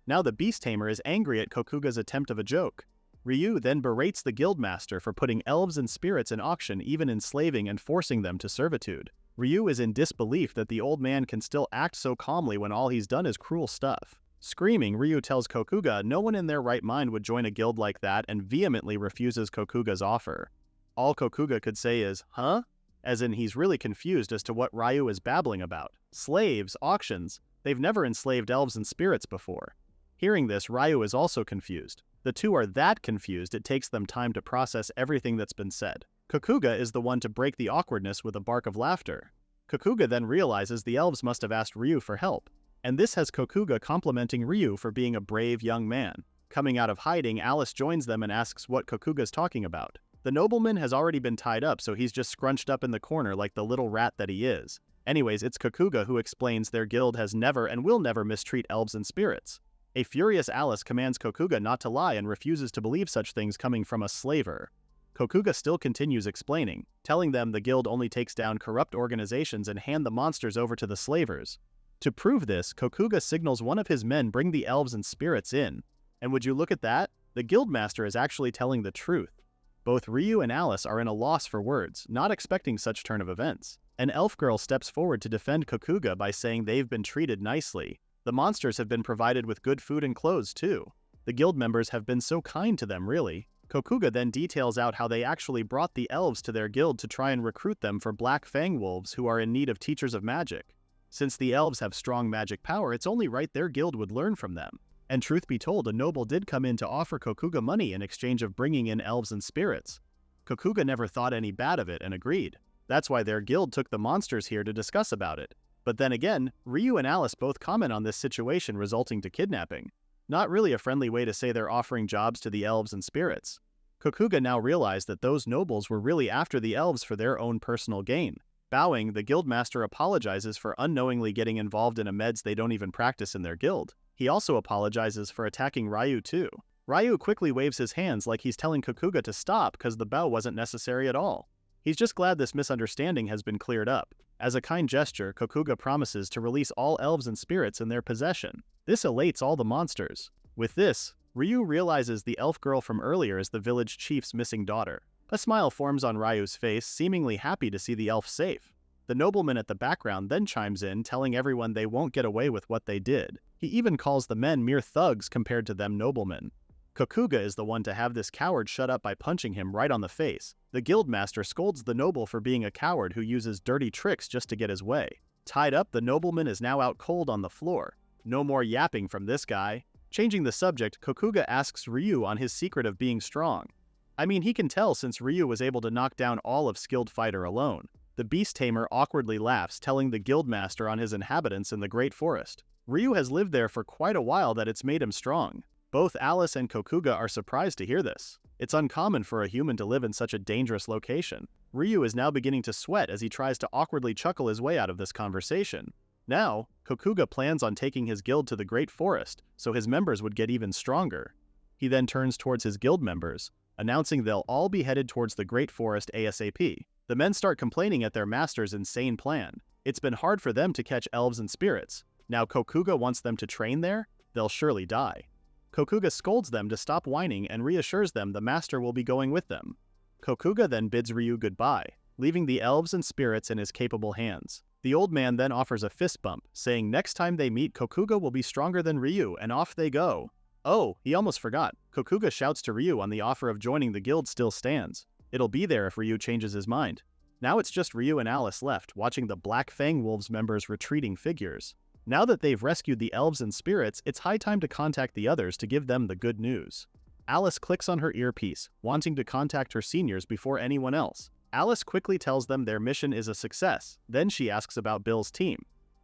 Now the beast tamer is angry at Kokuga's attempt of a joke. Ryu then berates the guildmaster for putting elves and spirits in auction, even enslaving and forcing them to servitude. Ryu is in disbelief that the old man can still act so calmly when all he's done is cruel stuff. Screaming, Ryu tells Kokuga no one in their right mind would join a guild like that and vehemently refuses Kokuga's offer. All Kokuga could say is, "Huh?" As in he's really confused as to what Ryu is babbling about. Slaves, auctions, they've never enslaved elves and spirits before. Hearing this, Ryu is also confused. The two are that confused it takes them time to process everything that's been said. Kokuga is the one to break the awkwardness with a bark of laughter. Kokuga then realizes the elves must have asked Ryu for help, and this has Kokuga complimenting Ryu for being a brave young man. Coming out of hiding, Alice joins them and asks what Kokuga's talking about. The nobleman has already been tied up, so he's just scrunched up in the corner like the little rat that he is. Anyways, it's Kokuga who explains their guild has never and will never mistreat elves and spirits. A furious Alice commands Kokuga not to lie and refuses to believe such things coming from a slaver. Kokuga still continues explaining, telling them the guild only takes down corrupt organizations and hand the monsters over to the slavers. To prove this, Kokuga signals one of his men bring the elves and spirits in. And would you look at that? The guildmaster is actually telling the truth. Both Ryu and Alice are in a loss for words, not expecting such turn of events. An elf girl steps forward to defend Kokuga by saying they've been treated nicely. The monsters have been provided with good food and clothes too. The guild members have been so kind to them, really. Kokuga then details out how they actually brought the elves to their guild to try and recruit them for Black Fang Wolves who are in need of teachers of magic. Since the elves have strong magic power, it's only right their guild would learn from them. And truth be told, a noble did come in to offer Kokuga money in exchange of bringing in elves and spirits. Kokuga never thought any bad of it and agreed. That's why their guild took the monsters here to discuss about it. But then again, Ryu and Alice both comment on this situation resulting to kidnapping. Not really a friendly way to say they're offering jobs to the elves and spirits. Kokuga now realized that those nobles were really after the elves for their own personal gain. Bowing, the guildmaster apologizes for unknowingly getting involved in a meds they don't even practice in their guild. He also apologizes for attacking Ryu too. Ryu quickly waves his hands like he's telling Kokuga to stop because the bow wasn't necessary at all. He's just glad this misunderstanding has been cleared up. As a kind gesture, Kokuga promises to release all elves and spirits in their possession. This elates all the monsters. With this, Ryu realizes the elf girl from earlier is the village chief's missing daughter. A smile forms on Ryu's face, seemingly happy to see the elf safe. The nobleman at the background then chimes in, telling everyone they won't get away with what they did. He even calls the men mere thugs compared to them noblemen. Kokuga is the one to have this coward shut up by punching him right on the face. The guildmaster scolds the noble for being a coward who uses dirty tricks just to get his way. Tied up, the nobleman is now out cold on the floor. No more yapping from this guy. Changing the subject, Kokuga asks Ryu on his secret of being strong. I mean, he can tell since Ryu was able to knock down all of Skilled Fighter alone. The beast tamer awkwardly laughs, telling the guildmaster on his inhabitants in the Great Forest. Ryu has lived there for quite a while that it's made him strong. Both Alice and Kokuga are surprised to hear this. It's uncommon for a human to live in such a dangerous location. Ryu is now beginning to sweat as he tries to awkwardly chuckle his way out of this conversation. Now, Kokuga plans on taking his guild to the Great Forest, so his members would get even stronger. He then turns towards his guild members, announcing they'll all be headed towards the Great Forest ASAP. The men start complaining at their master's insane plan. It's been hard for them to catch elves and spirits. Now Kokuga wants them to train there? They'll surely die. Kokuga scolds them to stop whining and reassures them the master will be going with them. Kokuga then bids Ryu goodbye, leaving the elves and spirits in his capable hands. The old man then offers a fist bump, saying next time they meet Kokuga will be stronger than Ryu, and off they go. Oh, he almost forgot. Kokuga shouts to Ryu on the offer of joining the guild still stands. It'll be there if Ryu changes his mind. Now it's just Ryu and Alice left, watching the Black Fang Wolves members' retreating figures. Now that they've rescued the elves and spirits, it's high time to contact the others to give them the good news. Alice clicks on her earpiece, wanting to contact her seniors before anyone else. Alice quickly tells them their mission is a success, then she asks about Bill's team.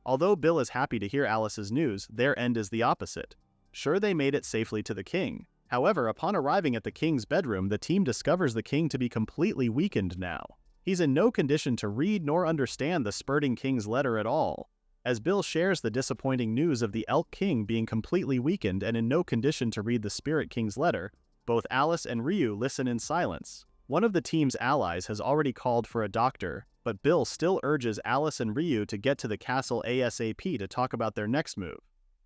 Although Bill is happy to hear Alice's news, their end is the opposite. Sure, they made it safely to the king. However, upon arriving at the king's bedroom, the team discovers the king to be completely weakened now. He's in no condition to read nor understand the spurting king's letter at all. As Bill shares the disappointing news of the Elk King being completely weakened and in no condition to read the Spirit King's letter, both Alice and Ryu listen in silence. One of the team's allies has already called for a doctor, but Bill still urges Alice and Ryu to get to the castle ASAP to talk about their next move.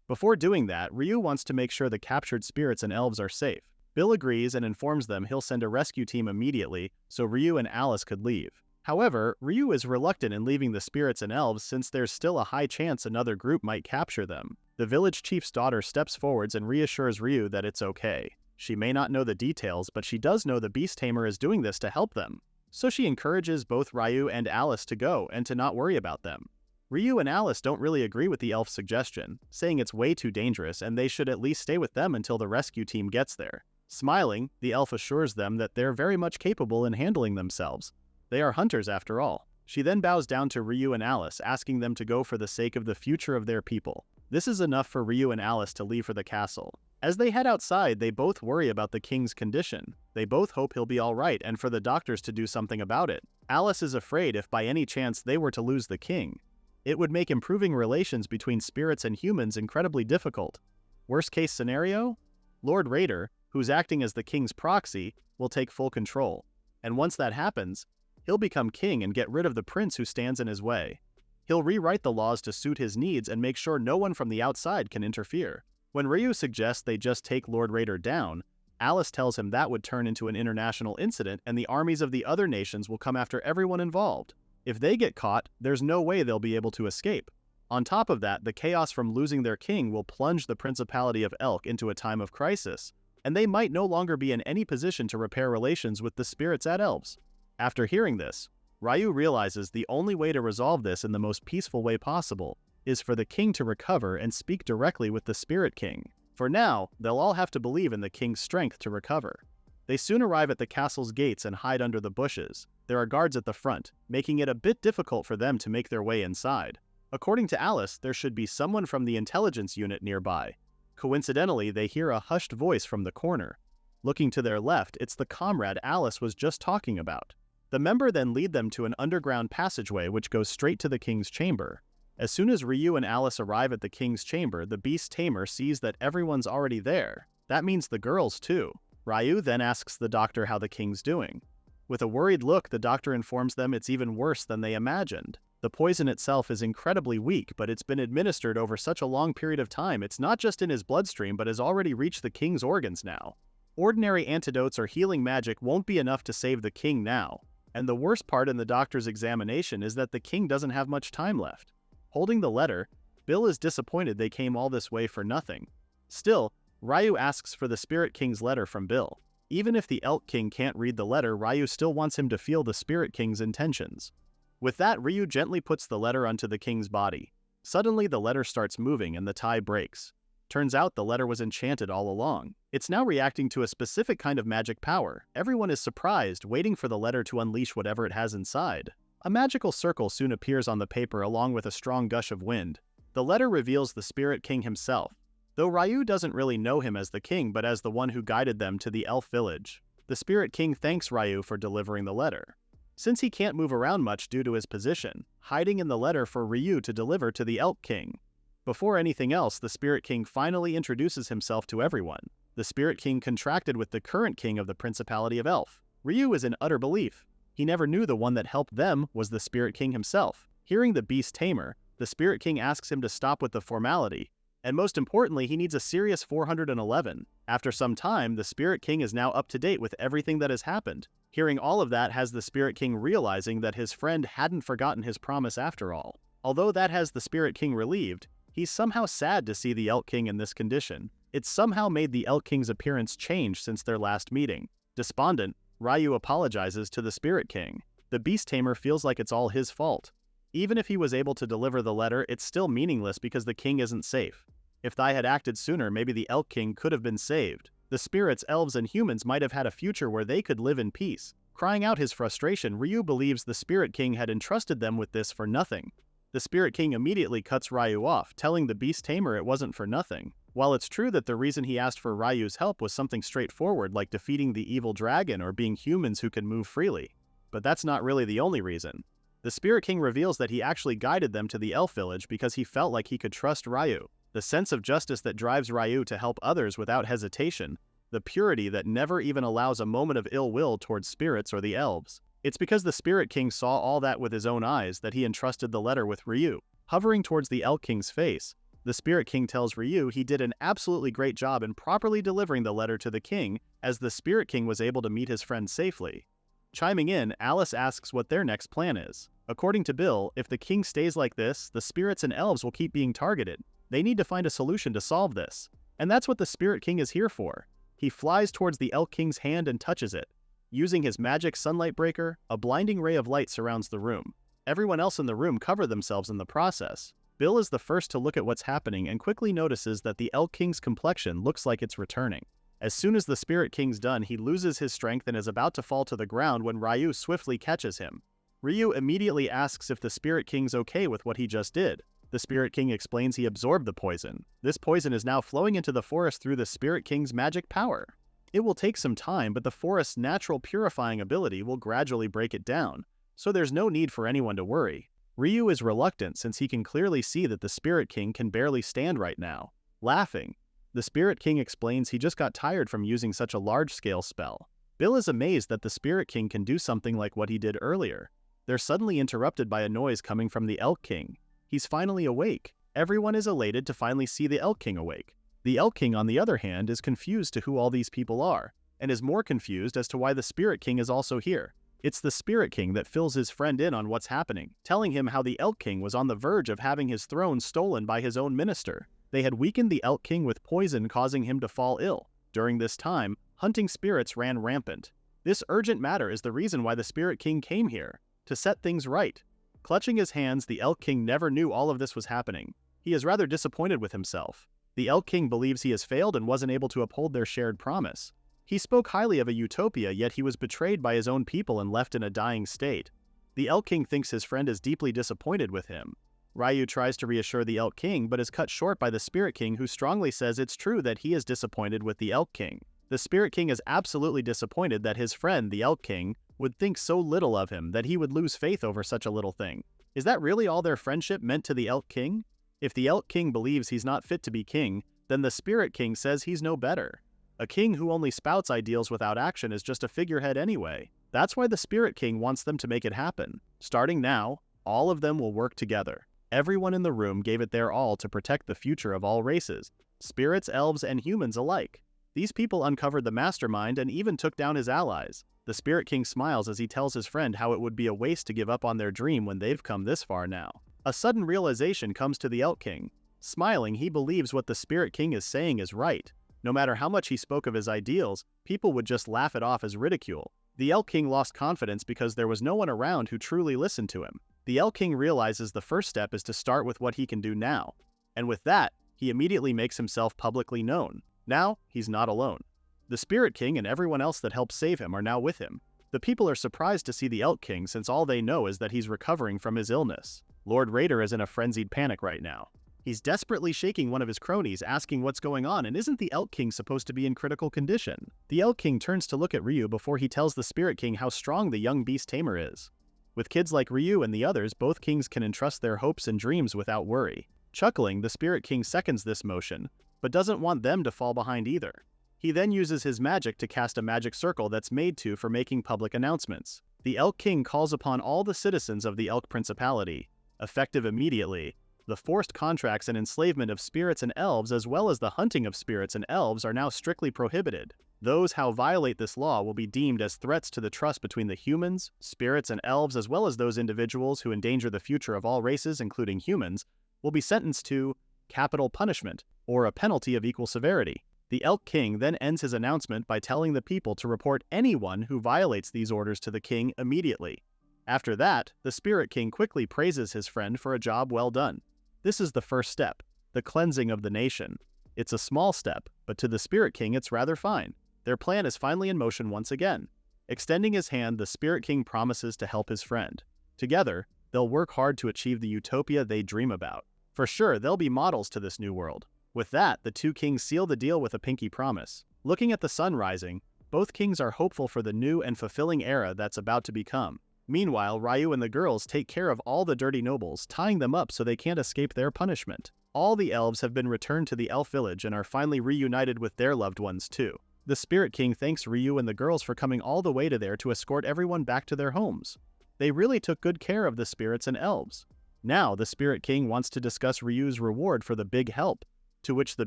Before doing that, Ryu wants to make sure the captured spirits and elves are safe. Bill agrees and informs them he'll send a rescue team immediately so Ryu and Alice could leave. However, Ryu is reluctant in leaving the spirits and elves since there's still a high chance another group might capture them. The village chief's daughter steps forwards and reassures Ryu that it's okay. She may not know the details, but she does know the beast tamer is doing this to help them. So she encourages both Ryu and Alice to go and to not worry about them. Ryu and Alice don't really agree with the elf's suggestion, saying it's way too dangerous and they should at least stay with them until the rescue team gets there. Smiling, the elf assures them that they're very much capable in handling themselves. They are hunters after all. She then bows down to Ryu and Alice, asking them to go for the sake of the future of their people. This is enough for Ryu and Alice to leave for the castle. As they head outside, they both worry about the king's condition. They both hope he'll be alright and for the doctors to do something about it. Alice is afraid if by any chance they were to lose the king. It would make improving relations between spirits and humans incredibly difficult. Worst case scenario? Lord Raider, who's acting as the king's proxy, will take full control. And once that happens, he'll become king and get rid of the prince who stands in his way. He'll rewrite the laws to suit his needs and make sure no one from the outside can interfere. When Ryu suggests they just take Lord Raider down, Alice tells him that would turn into an international incident and the armies of the other nations will come after everyone involved. If they get caught, there's no way they'll be able to escape. On top of that, the chaos from losing their king will plunge the Principality of Elk into a time of crisis, and they might no longer be in any position to repair relations with the spirits at elves. After hearing this, Ryu realizes the only way to resolve this in the most peaceful way possible is for the king to recover and speak directly with the Spirit King. For now, they'll all have to believe in the king's strength to recover. They soon arrive at the castle's gates and hide under the bushes. There are guards at the front, making it a bit difficult for them to make their way inside. According to Alice, there should be someone from the intelligence unit nearby. Coincidentally, they hear a hushed voice from the corner. Looking to their left, it's the comrade Alice was just talking about. The member then lead them to an underground passageway which goes straight to the king's chamber. As soon as Ryu and Alice arrive at the king's chamber, the beast tamer sees that everyone's already there. That means the girls too. Ryu then asks the doctor how the king's doing. With a worried look, the doctor informs them it's even worse than they imagined. The poison itself is incredibly weak, but it's been administered over such a long period of time it's not just in his bloodstream but has already reached the king's organs now. Ordinary antidotes or healing magic won't be enough to save the king now. And the worst part in the doctor's examination is that the king doesn't have much time left. Holding the letter, Bill is disappointed they came all this way for nothing. Still, Ryu asks for the Spirit King's letter from Bill. Even if the Elk King can't read the letter, Ryu still wants him to feel the Spirit King's intentions. With that, Ryu gently puts the letter onto the king's body. Suddenly, the letter starts moving and the tie breaks. Turns out the letter was enchanted all along. It's now reacting to a specific kind of magic power. Everyone is surprised, waiting for the letter to unleash whatever it has inside. A magical circle soon appears on the paper along with a strong gush of wind. The letter reveals the Spirit King himself, though Ryu doesn't really know him as the king but as the one who guided them to the elf village. The Spirit King thanks Ryu for delivering the letter. Since he can't move around much due to his position, hiding in the letter for Ryu to deliver to the Elk King. Before anything else, the Spirit King finally introduces himself to everyone. The Spirit King contracted with the current king of the Principality of Elf. Ryu is in utter belief. He never knew the one that helped them was the Spirit King himself. Hearing the Beast Tamer, the Spirit King asks him to stop with the formality, and most importantly, he needs a serious 411. After some time, the Spirit King is now up to date with everything that has happened. Hearing all of that has the Spirit King realizing that his friend hadn't forgotten his promise after all. Although that has the Spirit King relieved, he's somehow sad to see the Elk King in this condition. It somehow made the Elk King's appearance change since their last meeting. Despondent, Ryu apologizes to the Spirit King. The Beast Tamer feels like it's all his fault. Even if he was able to deliver the letter, it's still meaningless because the king isn't safe. If Thai had acted sooner, maybe the Elk King could have been saved. The spirits, elves, and humans might have had a future where they could live in peace. Crying out his frustration, Ryu believes the Spirit King had entrusted them with this for nothing. The Spirit King immediately cuts Ryu off, telling the Beast Tamer it wasn't for nothing. While it's true that the reason he asked for Ryu's help was something straightforward like defeating the evil dragon or being humans who can move freely. But that's not really the only reason. The Spirit King reveals that he actually guided them to the elf village because he felt like he could trust Ryu. The sense of justice that drives Ryu to help others without hesitation, the purity that never even allows a moment of ill will towards spirits or the elves. It's because the Spirit King saw all that with his own eyes that he entrusted the letter with Ryu. Hovering towards the Elk King's face, the Spirit King tells Ryu he did an absolutely great job in properly delivering the letter to the king, as the Spirit King was able to meet his friend safely. Chiming in, Alice asks what their next plan is. According to Bill, if the king stays like this, the spirits and elves will keep being targeted. They need to find a solution to solve this. And that's what the Spirit King is here for. He flies towards the Elk King's hand and touches it. Using his magic sunlight breaker, a blinding ray of light surrounds the room. Everyone else in the room cover themselves in the process. Bill is the first to look at what's happening and quickly notices that the Elk King's complexion looks like it's returning. As soon as the Spirit King's done, he loses his strength and is about to fall to the ground when Ryu swiftly catches him. Ryu immediately asks if the Spirit King's okay with what he just did. The Spirit King explains he absorbed the poison. This poison is now flowing into the forest through the Spirit King's magic power. It will take some time, but the forest's natural purifying ability will gradually break it down, so there's no need for anyone to worry. Ryu is reluctant since he can clearly see that the Spirit King can barely stand right now. Laughing, the Spirit King explains he just got tired from using such a large-scale spell. Bill is amazed that the Spirit King can do something like what he did earlier. They're suddenly interrupted by a noise coming from the Elk King. He's finally awake. Everyone is elated to finally see the Elk King awake. The Elk King, on the other hand, is confused to who all these people are, and is more confused as to why the Spirit King is also here. It's the Spirit King that fills his friend in on what's happening, telling him how the Elk King was on the verge of having his throne stolen by his own minister. They had weakened the Elk King with poison, causing him to fall ill. During this time, hunting spirits ran rampant. This urgent matter is the reason why the Spirit King came here, to set things right. Clutching his hands, the Elk King never knew all of this was happening. He is rather disappointed with himself. The Elk King believes he has failed and wasn't able to uphold their shared promise. He spoke highly of a utopia, yet he was betrayed by his own people and left in a dying state. The Elk King thinks his friend is deeply disappointed with him. Ryu tries to reassure the Elk King, but is cut short by the Spirit King, who strongly says it's true that he is disappointed with the Elk King. The Spirit King is absolutely disappointed that his friend, the Elk King, would think so little of him that he would lose faith over such a little thing. Is that really all their friendship meant to the Elk King? If the Elk King believes he's not fit to be king, then the Spirit King says he's no better. A king who only spouts ideals without action is just a figurehead anyway. That's why the Spirit King wants them to make it happen. Starting now, all of them will work together. Everyone in the room gave it their all to protect the future of all races, spirits, elves, and humans alike. These people uncovered the mastermind and even took down his allies. The Spirit King smiles as he tells his friend how it would be a waste to give up on their dream when they've come this far now. A sudden realization comes to the Elk King. Smiling, he believes what the Spirit King is saying is right. No matter how much he spoke of his ideals, people would just laugh it off as ridicule. The Elk King lost confidence because there was no one around who truly listened to him. The Elk King realizes the first step is to start with what he can do now. And with that, he immediately makes himself publicly known. Now, he's not alone. The Spirit King and everyone else that helped save him are now with him. The people are surprised to see the Elk King since all they know is that he's recovering from his illness. Lord Raider is in a frenzied panic right now. He's desperately shaking one of his cronies, asking what's going on, and isn't the Elk King supposed to be in critical condition? The Elk King turns to look at Ryu before he tells the Spirit King how strong the young beast tamer is. With kids like Ryu and the others, both kings can entrust their hopes and dreams without worry. Chuckling, the Spirit King seconds this motion, but doesn't want them to fall behind either. He then uses his magic to cast a magic circle that's made for making public announcements. The Elk King calls upon all the citizens of the Elk Principality, effective immediately. The forced contracts and enslavement of spirits and elves, as well as the hunting of spirits and elves, are now strictly prohibited. Those who violate this law will be deemed as threats to the trust between the humans, spirits, and elves, as well as those individuals who endanger the future of all races, including humans, will be sentenced to capital punishment, or a penalty of equal severity. The Elk King then ends his announcement by telling the people to report anyone who violates these orders to the king immediately. After that, the Spirit King quickly praises his friend for a job well done. This is the first step, the cleansing of the nation. It's a small step, but to the Spirit King it's rather fine. Their plan is finally in motion once again. Extending his hand, the Spirit King promises to help his friend. Together, they'll work hard to achieve the utopia they dream about. For sure, they'll be models to this new world. With that, the two kings seal the deal with a pinky promise. Looking at the sun rising, both kings are hopeful for the new and fulfilling era that's about to become. Meanwhile, Ryu and the girls take care of all the dirty nobles, tying them up so they can't escape their punishment. All the elves have been returned to the elf village and are finally reunited with their loved ones too. The Spirit King thanks Ryu and the girls for coming all the way to there to escort everyone back to their homes. They really took good care of the spirits and elves. Now, the Spirit King wants to discuss Ryu's reward for the big help, to which the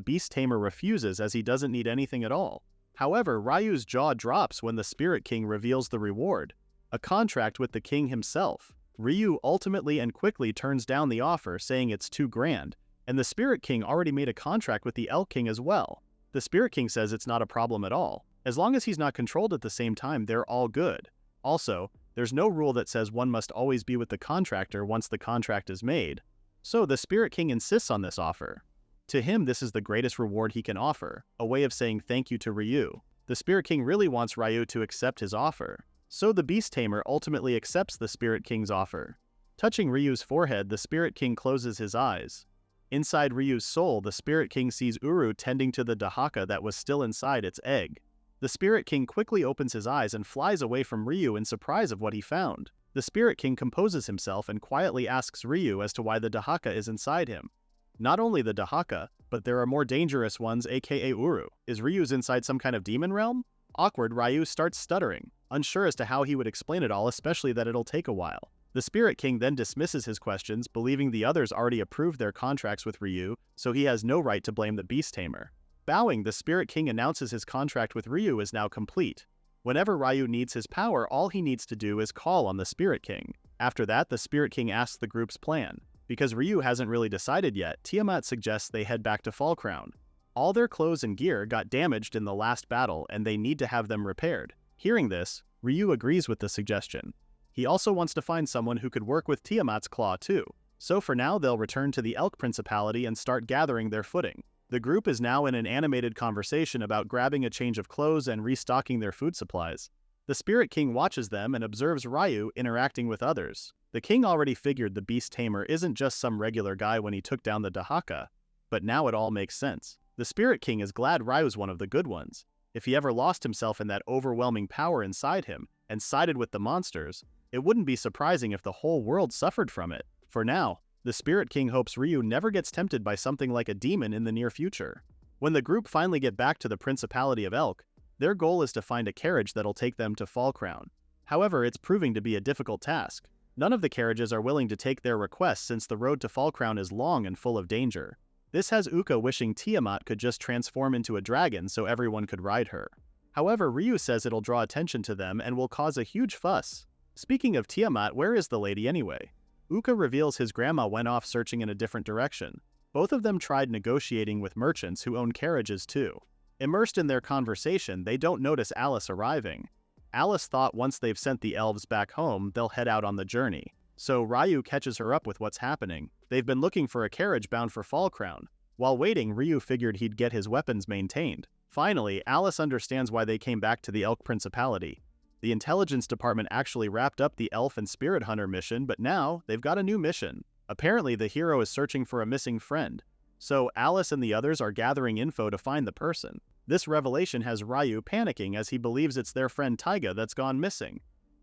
beast tamer refuses as he doesn't need anything at all. However, Ryu's jaw drops when the Spirit King reveals the reward, a contract with the king himself. Ryu ultimately and quickly turns down the offer, saying it's too grand, and the Spirit King already made a contract with the Elk King as well. The Spirit King says it's not a problem at all. As long as he's not controlled at the same time, they're all good. Also, there's no rule that says one must always be with the contractor once the contract is made. So the Spirit King insists on this offer. To him, this is the greatest reward he can offer, a way of saying thank you to Ryu. The Spirit King really wants Ryu to accept his offer. So the Beast Tamer ultimately accepts the Spirit King's offer. Touching Ryu's forehead, the Spirit King closes his eyes. Inside Ryu's soul, the Spirit King sees Uru tending to the Dahaka that was still inside its egg. The Spirit King quickly opens his eyes and flies away from Ryu in surprise of what he found. The Spirit King composes himself and quietly asks Ryu as to why the Dahaka is inside him. Not only the Dahaka, but there are more dangerous ones, aka Uru. Is Ryu's inside some kind of demon realm? Awkward, Ryu starts stuttering, unsure as to how he would explain it all, especially that it'll take a while. The Spirit King then dismisses his questions, believing the others already approved their contracts with Ryu, so he has no right to blame the Beast Tamer. Bowing, the Spirit King announces his contract with Ryu is now complete. Whenever Ryu needs his power, all he needs to do is call on the Spirit King. After that, the Spirit King asks the group's plan. Because Ryu hasn't really decided yet, Tiamat suggests they head back to Fallcrown. All their clothes and gear got damaged in the last battle, and they need to have them repaired. Hearing this, Ryu agrees with the suggestion. He also wants to find someone who could work with Tiamat's claw too. So for now, they'll return to the Elk Principality and start gathering their footing. The group is now in an animated conversation about grabbing a change of clothes and restocking their food supplies. The Spirit King watches them and observes Ryu interacting with others. The king already figured the Beast Tamer isn't just some regular guy when he took down the Dahaka, but now it all makes sense. The Spirit King is glad Ryu's one of the good ones. If he ever lost himself in that overwhelming power inside him and sided with the monsters, it wouldn't be surprising if the whole world suffered from it. For now, the Spirit King hopes Ryu never gets tempted by something like a demon in the near future. When the group finally get back to the Principality of Elk, their goal is to find a carriage that'll take them to Fallcrown. However, it's proving to be a difficult task. None of the carriages are willing to take their request since the road to Fallcrown is long and full of danger. This has Uka wishing Tiamat could just transform into a dragon so everyone could ride her. However, Ryu says it'll draw attention to them and will cause a huge fuss. Speaking of Tiamat, where is the lady anyway? Uka reveals his grandma went off searching in a different direction. Both of them tried negotiating with merchants who own carriages too. Immersed in their conversation, they don't notice Alice arriving. Alice thought once they've sent the elves back home, they'll head out on the journey. So Ryu catches her up with what's happening. They've been looking for a carriage bound for Fallcrown. While waiting, Ryu figured he'd get his weapons maintained. Finally, Alice understands why they came back to the Elk Principality. The intelligence department actually wrapped up the elf and spirit hunter mission, but now they've got a new mission, Apparently, the hero is searching for a missing friend, so Alice and the others are gathering info to find the person. This revelation has Ryu panicking as he believes it's their friend Taiga that's gone missing.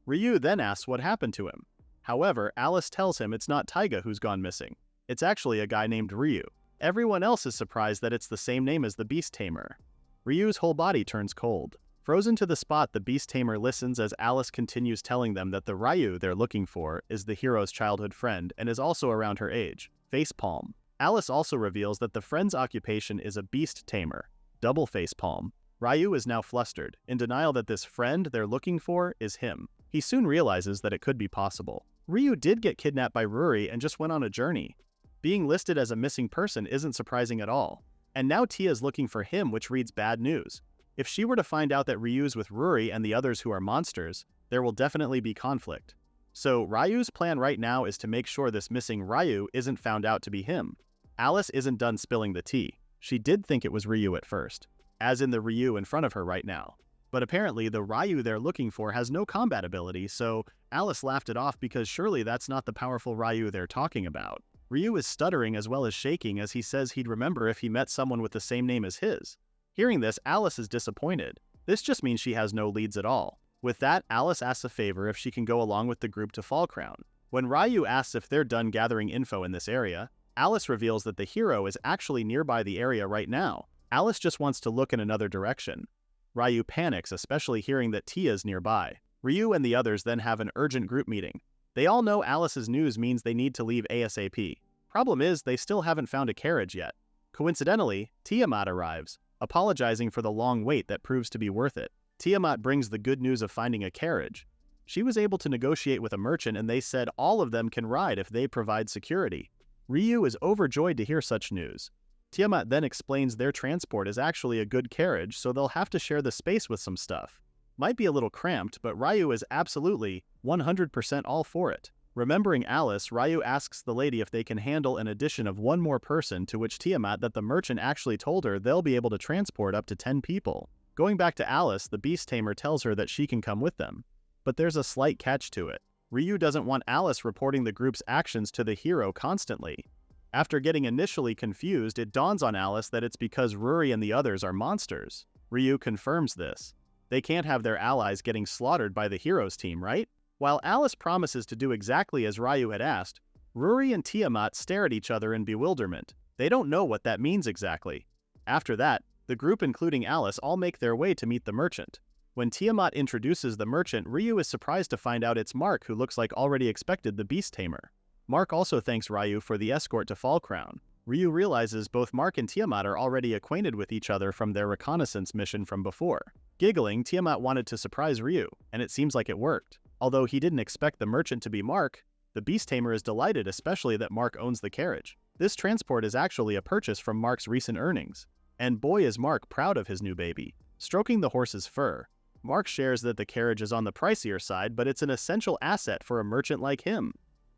Ryu then asks what happened to him. However, Alice tells him it's not Taiga who's gone missing. It's actually a guy named Ryu. Everyone else is surprised that it's the same name as the Beast Tamer. Ryu's whole body turns cold. Frozen to the spot, the Beast Tamer listens as Alice continues telling them that the Ryu they're looking for is the hero's childhood friend and is also around her age. Facepalm. Alice also reveals that the friend's occupation is a Beast Tamer. Double facepalm. Ryu is now flustered, in denial that this friend they're looking for is him. He soon realizes that it could be possible. Ryu did get kidnapped by Ruri and just went on a journey. Being listed as a missing person isn't surprising at all. And now Tia's looking for him, which reads bad news. If she were to find out that Ryu's with Ruri and the others who are monsters, there will definitely be conflict. So Ryu's plan right now is to make sure this missing Ryu isn't found out to be him. Alice isn't done spilling the tea. She did think it was Ryu at first, as in the Ryu in front of her right now. But apparently the Ryu they're looking for has no combat ability, so Alice laughed it off because surely that's not the powerful Ryu they're talking about. Ryu is stuttering as well as shaking as he says he'd remember if he met someone with the same name as his. Hearing this, Alice is disappointed. This just means she has no leads at all. With that, Alice asks a favor if she can go along with the group to Fall Crown. When Ryu asks if they're done gathering info in this area, Alice reveals that the hero is actually nearby the area right now. Alice just wants to look in another direction. Ryu panics, especially hearing that Tia's nearby. Ryu and the others then have an urgent group meeting. They all know Alice's news means they need to leave ASAP. Problem is, they still haven't found a carriage yet. Coincidentally, Tiamat arrives, apologizing for the long wait that proves to be worth it. Tiamat brings the good news of finding a carriage. She was able to negotiate with a merchant and they said all of them can ride if they provide security. Ryu is overjoyed to hear such news. Tiamat then explains their transport is actually a good carriage, so they'll have to share the space with some stuff. Might be a little cramped, but Ryu is absolutely 100% all for it. Remembering Alice, Ryu asks the lady if they can handle an addition of one more person, to which Tiamat that the merchant actually told her they'll be able to transport up to 10 people. Going back to Alice, the Beast Tamer tells her that she can come with them. But there's a slight catch to it. Ryu doesn't want Alice reporting the group's actions to the hero constantly. After getting initially confused, it dawns on Alice that it's because Ruri and the others are monsters. Ryu confirms this. They can't have their allies getting slaughtered by the hero's team, right? While Alice promises to do exactly as Ryu had asked, Ruri and Tiamat stare at each other in bewilderment. They don't know what that means exactly. After that, the group including Alice all make their way to meet the merchant. When Tiamat introduces the merchant, Ryu is surprised to find out it's Mark, who looks like already expected the Beast Tamer. Mark also thanks Ryu for the escort to Fall Crown. Ryu realizes both Mark and Tiamat are already acquainted with each other from their reconnaissance mission from before. Giggling, Tiamat wanted to surprise Ryu, and it seems like it worked. Although he didn't expect the merchant to be Mark, the Beast Tamer is delighted, especially that Mark owns the carriage. This transport is actually a purchase from Mark's recent earnings. And boy is Mark proud of his new baby. Stroking the horse's fur, Mark shares that the carriage is on the pricier side, but it's an essential asset for a merchant like him.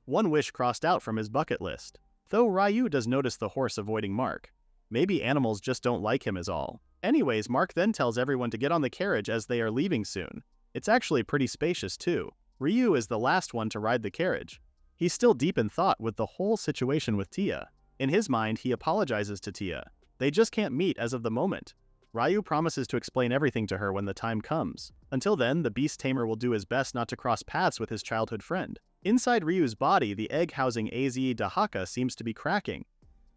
One wish crossed out from his bucket list. Though Ryu does notice the horse avoiding Mark. Maybe animals just don't like him is all. Anyways, Mark then tells everyone to get on the carriage as they are leaving soon. It's actually pretty spacious too. Ryu is the last one to ride the carriage. He's still deep in thought with the whole situation with Tia. In his mind, he apologizes to Tia. They just can't meet as of the moment. Ryu promises to explain everything to her when the time comes. Until then, the Beast Tamer will do his best not to cross paths with his childhood friend. Inside Ryu's body, the egg housing Az Dahaka seems to be cracking.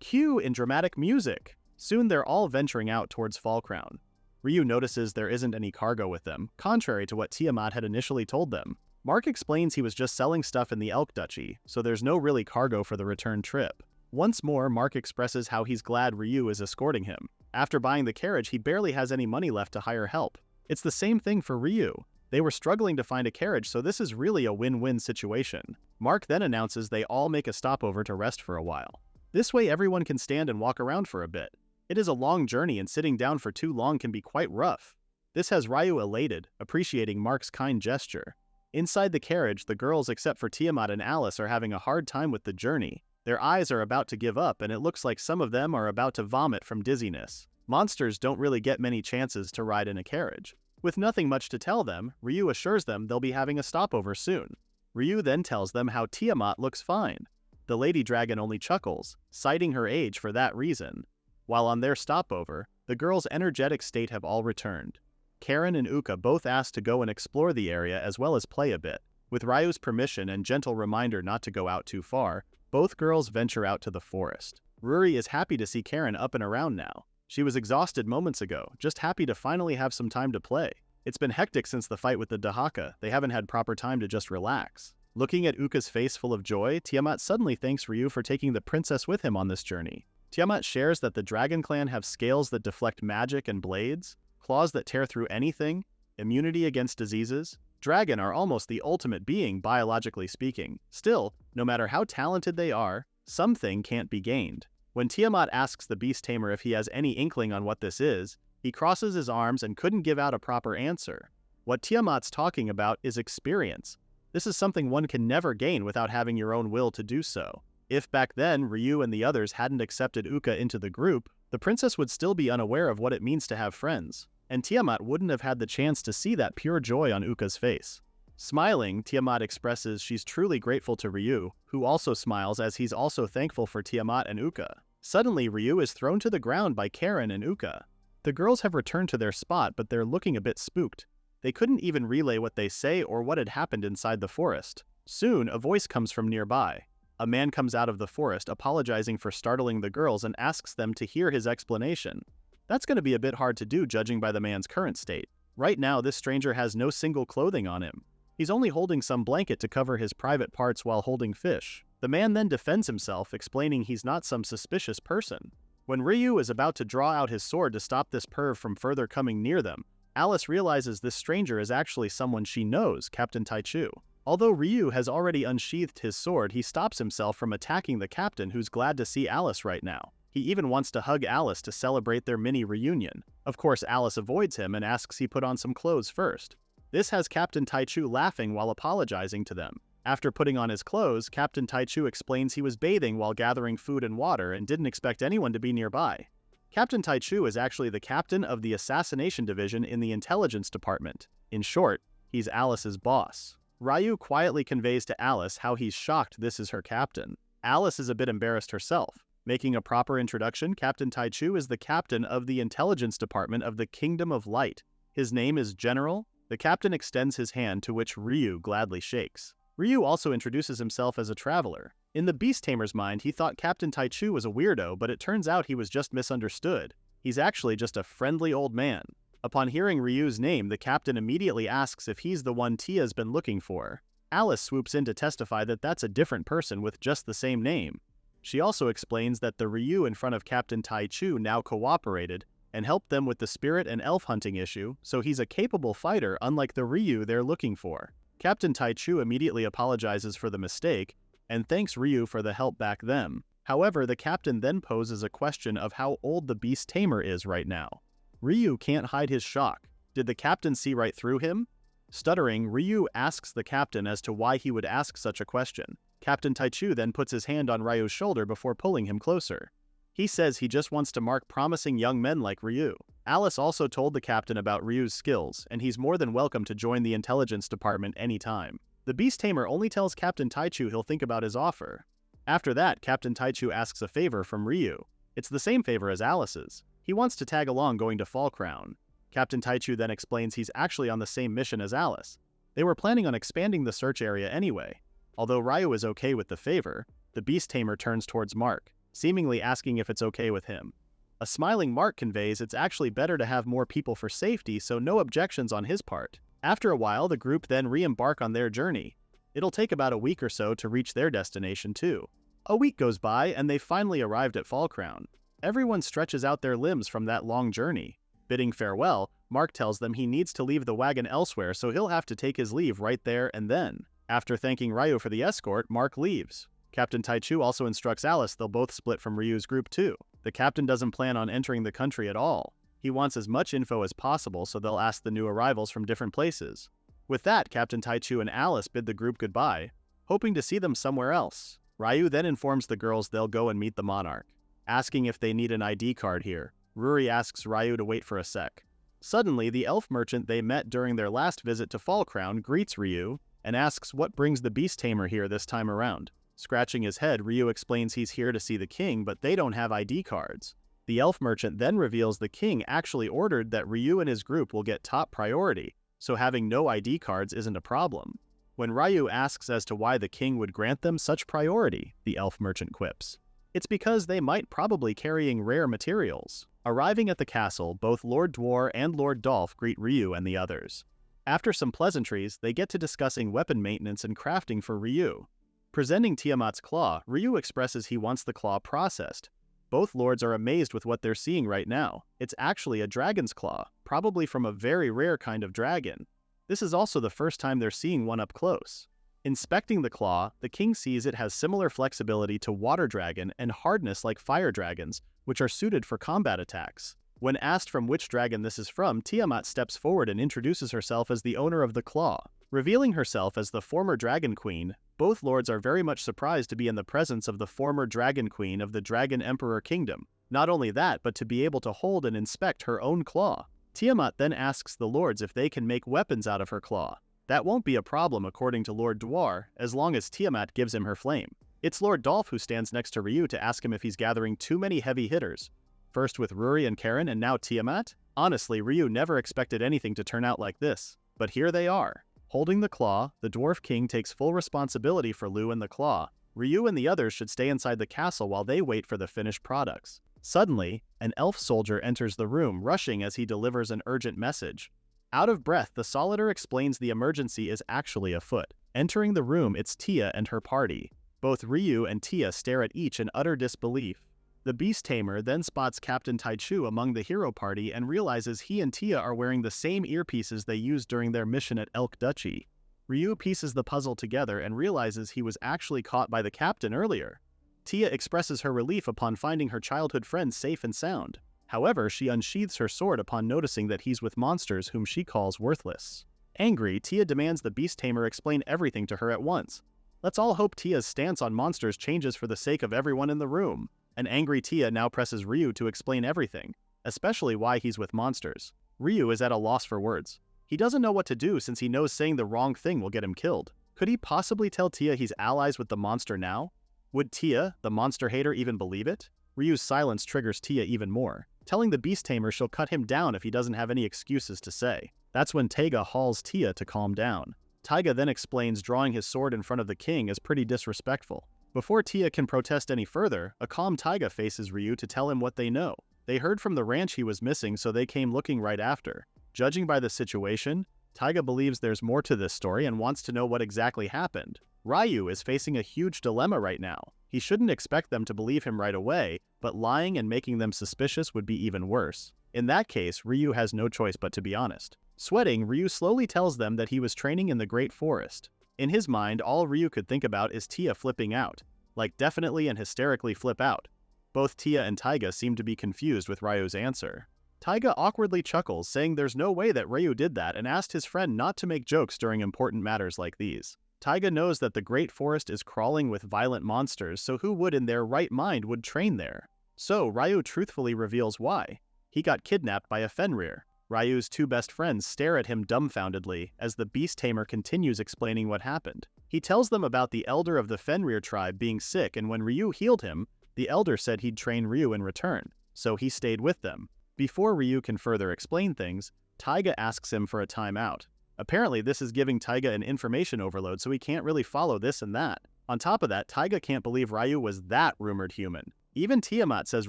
Cue in dramatic music. Soon they're all venturing out towards Fall Crown. Ryu notices there isn't any cargo with them, contrary to what Tiamat had initially told them. Mark explains he was just selling stuff in the Elk Duchy, so there's no really cargo for the return trip. Once more, Mark expresses how he's glad Ryu is escorting him. After buying the carriage, he barely has any money left to hire help. It's the same thing for Ryu. They were struggling to find a carriage, so this is really a win-win situation. Mark then announces they all make a stopover to rest for a while. This way everyone can stand and walk around for a bit. It is a long journey and sitting down for too long can be quite rough. This has Ryu elated, appreciating Mark's kind gesture. Inside the carriage, the girls except for Tiamat and Alice are having a hard time with the journey. Their eyes are about to give up and it looks like some of them are about to vomit from dizziness. Monsters don't really get many chances to ride in a carriage. With nothing much to tell them, Ryu assures them they'll be having a stopover soon. Ryu then tells them how Tiamat looks fine. The lady dragon only chuckles, citing her age for that reason. While on their stopover, the girls' energetic state have all returned. Karen and Uka both ask to go and explore the area as well as play a bit. With Ryu's permission and gentle reminder not to go out too far, both girls venture out to the forest. Ruri is happy to see Karen up and around now. She was exhausted moments ago, just happy to finally have some time to play. It's been hectic since the fight with the Dahaka, they haven't had proper time to just relax. Looking at Uka's face full of joy, Tiamat suddenly thanks Ryu for taking the princess with him on this journey. Tiamat shares that the Dragon Clan have scales that deflect magic and blades, claws that tear through anything, immunity against diseases. Dragon are almost the ultimate being, biologically speaking. Still, no matter how talented they are, something can't be gained. When Tiamat asks the beast tamer if he has any inkling on what this is, he crosses his arms and couldn't give out a proper answer. What Tiamat's talking about is experience. This is something one can never gain without having your own will to do so. If back then Ryu and the others hadn't accepted Uka into the group, the princess would still be unaware of what it means to have friends, and Tiamat wouldn't have had the chance to see that pure joy on Uka's face. Smiling, Tiamat expresses she's truly grateful to Ryu, who also smiles as he's also thankful for Tiamat and Uka. Suddenly, Ryu is thrown to the ground by Karen and Uka. The girls have returned to their spot, but they're looking a bit spooked. They couldn't even relay what they say or what had happened inside the forest. Soon, a voice comes from nearby. A man comes out of the forest apologizing for startling the girls and asks them to hear his explanation. That's going to be a bit hard to do judging by the man's current state. Right now, this stranger has no single clothing on him. He's only holding some blanket to cover his private parts while holding fish. The man then defends himself, explaining he's not some suspicious person. When Ryu is about to draw out his sword to stop this perv from further coming near them, Alice realizes this stranger is actually someone she knows, Captain Taichu. Although Ryu has already unsheathed his sword, he stops himself from attacking the captain, who's glad to see Alice right now. He even wants to hug Alice to celebrate their mini reunion. Of course, Alice avoids him and asks he put on some clothes first. This has Captain Taichu laughing while apologizing to them. After putting on his clothes, Captain Taichu explains he was bathing while gathering food and water and didn't expect anyone to be nearby. Captain Taichu is actually the captain of the Assassination Division in the Intelligence Department. In short, he's Alice's boss. Ryu quietly conveys to Alice how he's shocked this is her captain. Alice is a bit embarrassed herself. Making a proper introduction, Captain Taichu is the captain of the Intelligence Department of the Kingdom of Light. His name is General. The captain extends his hand, to which Ryu gladly shakes. Ryu also introduces himself as a traveler. In the beast tamer's mind, he thought Captain Taichu was a weirdo, but it turns out he was just misunderstood. He's actually just a friendly old man. Upon hearing Ryu's name, the captain immediately asks if he's the one Tia's been looking for. Alice swoops in to testify that that's a different person with just the same name. She also explains that the Ryu in front of Captain Taichu now cooperated and helped them with the spirit and elf hunting issue, so he's a capable fighter unlike the Ryu they're looking for. Captain Taichu immediately apologizes for the mistake and thanks Ryu for the help back then. However, the captain then poses a question of how old the beast tamer is right now. Ryu can't hide his shock. Did the captain see right through him? Stuttering, Ryu asks the captain as to why he would ask such a question. Captain Taichu then puts his hand on Ryu's shoulder before pulling him closer. He says he just wants to mark promising young men like Ryu. Alice also told the captain about Ryu's skills, and he's more than welcome to join the intelligence department anytime. The beast tamer only tells Captain Taichu he'll think about his offer. After that, Captain Taichu asks a favor from Ryu. It's the same favor as Alice's. He wants to tag along going to Fall Crown. Captain Taichu then explains he's actually on the same mission as Alice. They were planning on expanding the search area anyway. Although Ryu is okay with the favor, the beast tamer turns towards Mark, seemingly asking if it's okay with him. A smiling Mark conveys it's actually better to have more people for safety, so no objections on his part. After a while, the group then re-embark on their journey. It'll take about a week or so to reach their destination too. A week goes by and they've finally arrived at Fall Crown. Everyone stretches out their limbs from that long journey. Bidding farewell, Mark tells them he needs to leave the wagon elsewhere, so he'll have to take his leave right there and then. After thanking Ryu for the escort, Mark leaves. Captain Taichu also instructs Alice they'll both split from Ryu's group too. The captain doesn't plan on entering the country at all. He wants as much info as possible, so they'll ask the new arrivals from different places. With that, Captain Taichu and Alice bid the group goodbye, hoping to see them somewhere else. Ryu then informs the girls they'll go and meet the monarch. Asking if they need an ID card here, Ruri asks Ryu to wait for a sec. Suddenly, the elf merchant they met during their last visit to Fall Crown greets Ryu and asks what brings the beast tamer here this time around. Scratching his head, Ryu explains he's here to see the king, but they don't have ID cards. The elf merchant then reveals the king actually ordered that Ryu and his group will get top priority, so having no ID cards isn't a problem. When Ryu asks as to why the king would grant them such priority, the elf merchant quips, "It's because they might probably carrying rare materials." Arriving at the castle, both Lord Dwar and Lord Dolph greet Ryu and the others. After some pleasantries, they get to discussing weapon maintenance and crafting for Ryu. Presenting Tiamat's claw, Ryu expresses he wants the claw processed. Both lords are amazed with what they're seeing right now. It's actually a dragon's claw, probably from a very rare kind of dragon. This is also the first time they're seeing one up close. Inspecting the claw, the king sees it has similar flexibility to water dragon and hardness like fire dragons, which are suited for combat attacks. When asked from which dragon this is from, Tiamat steps forward and introduces herself as the owner of the claw. Revealing herself as the former Dragon Queen, both lords are very much surprised to be in the presence of the former Dragon Queen of the Dragon Emperor Kingdom. Not only that, but to be able to hold and inspect her own claw. Tiamat then asks the lords if they can make weapons out of her claw. That won't be a problem according to Lord Dwar, as long as Tiamat gives him her flame. It's Lord Dolph who stands next to Ryu to ask him if he's gathering too many heavy hitters. First with Ruri and Karen and now Tiamat? Honestly, Ryu never expected anything to turn out like this. But here they are. Holding the claw, the Dwarf King takes full responsibility for Lu and the claw. Ryu and the others should stay inside the castle while they wait for the finished products. Suddenly, an elf soldier enters the room, rushing as he delivers an urgent message. Out of breath, the Solitaire explains the emergency is actually afoot. Entering the room, it's Tia and her party. Both Ryu and Tia stare at each in utter disbelief. The Beast Tamer then spots Captain Taichu among the hero party and realizes he and Tia are wearing the same earpieces they used during their mission at Elk Duchy. Ryu pieces the puzzle together and realizes he was actually caught by the captain earlier. Tia expresses her relief upon finding her childhood friend safe and sound. However, she unsheathes her sword upon noticing that he's with monsters whom she calls worthless. Angry, Tia demands the Beast Tamer explain everything to her at once. Let's all hope Tia's stance on monsters changes for the sake of everyone in the room. An angry Tia now presses Ryu to explain everything, especially why he's with monsters. Ryu is at a loss for words. He doesn't know what to do since he knows saying the wrong thing will get him killed. Could he possibly tell Tia he's allies with the monster now? Would Tia, the monster hater, even believe it? Ryu's silence triggers Tia even more, telling the Beast Tamer she'll cut him down if he doesn't have any excuses to say. That's when Taiga hauls Tia to calm down. Taiga then explains drawing his sword in front of the king is pretty disrespectful. Before Tia can protest any further, a calm Taiga faces Ryu to tell him what they know. They heard from the ranch he was missing, so they came looking right after. Judging by the situation, Taiga believes there's more to this story and wants to know what exactly happened. Ryu is facing a huge dilemma right now. He shouldn't expect them to believe him right away, but lying and making them suspicious would be even worse. In that case, Ryu has no choice but to be honest. Sweating, Ryu slowly tells them that he was training in the Great Forest. In his mind, all Ryu could think about is Tia flipping out. Like definitely and hysterically flip out. Both Tia and Taiga seem to be confused with Ryu's answer. Taiga awkwardly chuckles, saying there's no way that Ryu did that and asked his friend not to make jokes during important matters like these. Taiga knows that the Great Forest is crawling with violent monsters, so who would in their right mind would train there? So Ryu truthfully reveals why. He got kidnapped by a Fenrir. Ryu's two best friends stare at him dumbfoundedly as the Beast Tamer continues explaining what happened. He tells them about the elder of the Fenrir tribe being sick, and when Ryu healed him, the elder said he'd train Ryu in return, so he stayed with them. Before Ryu can further explain things, Taiga asks him for a timeout. Apparently this is giving Taiga an information overload, so he can't really follow this and that. On top of that, Taiga can't believe Ryu was that rumored human. Even Tiamat says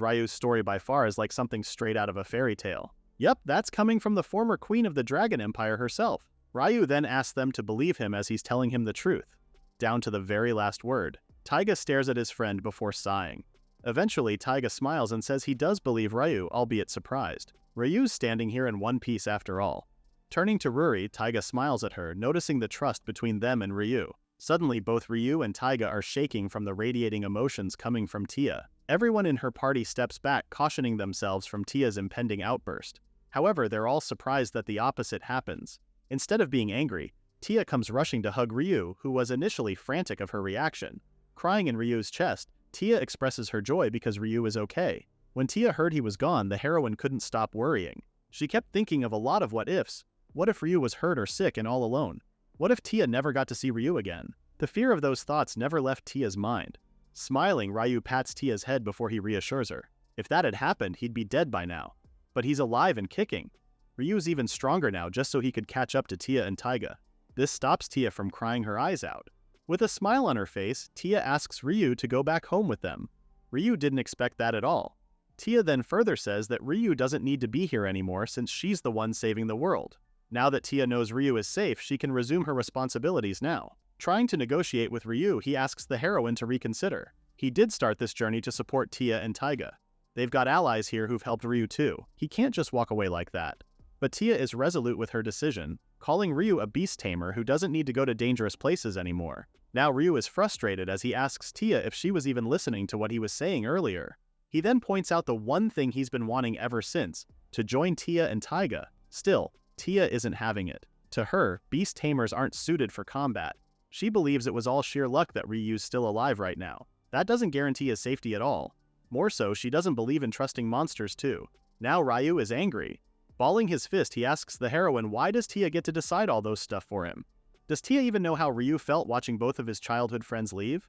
Ryu's story by far is like something straight out of a fairy tale. Yup, that's coming from the former queen of the Dragon Empire herself. Ryu then asks them to believe him as he's telling him the truth. Down to the very last word. Taiga stares at his friend before sighing. Eventually, Taiga smiles and says he does believe Ryu, albeit surprised. Ryu's standing here in one piece after all. Turning to Ruri, Taiga smiles at her, noticing the trust between them and Ryu. Suddenly, both Ryu and Taiga are shaking from the radiating emotions coming from Tia. Everyone in her party steps back, cautioning themselves from Tia's impending outburst. However, they're all surprised that the opposite happens. Instead of being angry, Tia comes rushing to hug Ryu, who was initially frantic of her reaction. Crying in Ryu's chest, Tia expresses her joy because Ryu is okay. When Tia heard he was gone, the heroine couldn't stop worrying. She kept thinking of a lot of what-ifs. What if Ryu was hurt or sick and all alone? What if Tia never got to see Ryu again? The fear of those thoughts never left Tia's mind. Smiling, Ryu pats Tia's head before he reassures her. If that had happened, he'd be dead by now. But he's alive and kicking. Ryu's even stronger now just so he could catch up to Tia and Taiga. This stops Tia from crying her eyes out. With a smile on her face, Tia asks Ryu to go back home with them. Ryu didn't expect that at all. Tia then further says that Ryu doesn't need to be here anymore since she's the one saving the world. Now that Tia knows Ryu is safe, she can resume her responsibilities now. Trying to negotiate with Ryu, he asks the heroine to reconsider. He did start this journey to support Tia and Taiga. They've got allies here who've helped Ryu too. He can't just walk away like that. But Tia is resolute with her decision, calling Ryu a beast tamer who doesn't need to go to dangerous places anymore. Now Ryu is frustrated as he asks Tia if she was even listening to what he was saying earlier. He then points out the one thing he's been wanting ever since, to join Tia and Taiga. Still, Tia isn't having it. To her, beast tamers aren't suited for combat. She believes it was all sheer luck that Ryu's still alive right now. That doesn't guarantee his safety at all. More so, she doesn't believe in trusting monsters too. Now Ryu is angry. Balling his fist, he asks the heroine why does Tia get to decide all those stuff for him? Does Tia even know how Ryu felt watching both of his childhood friends leave?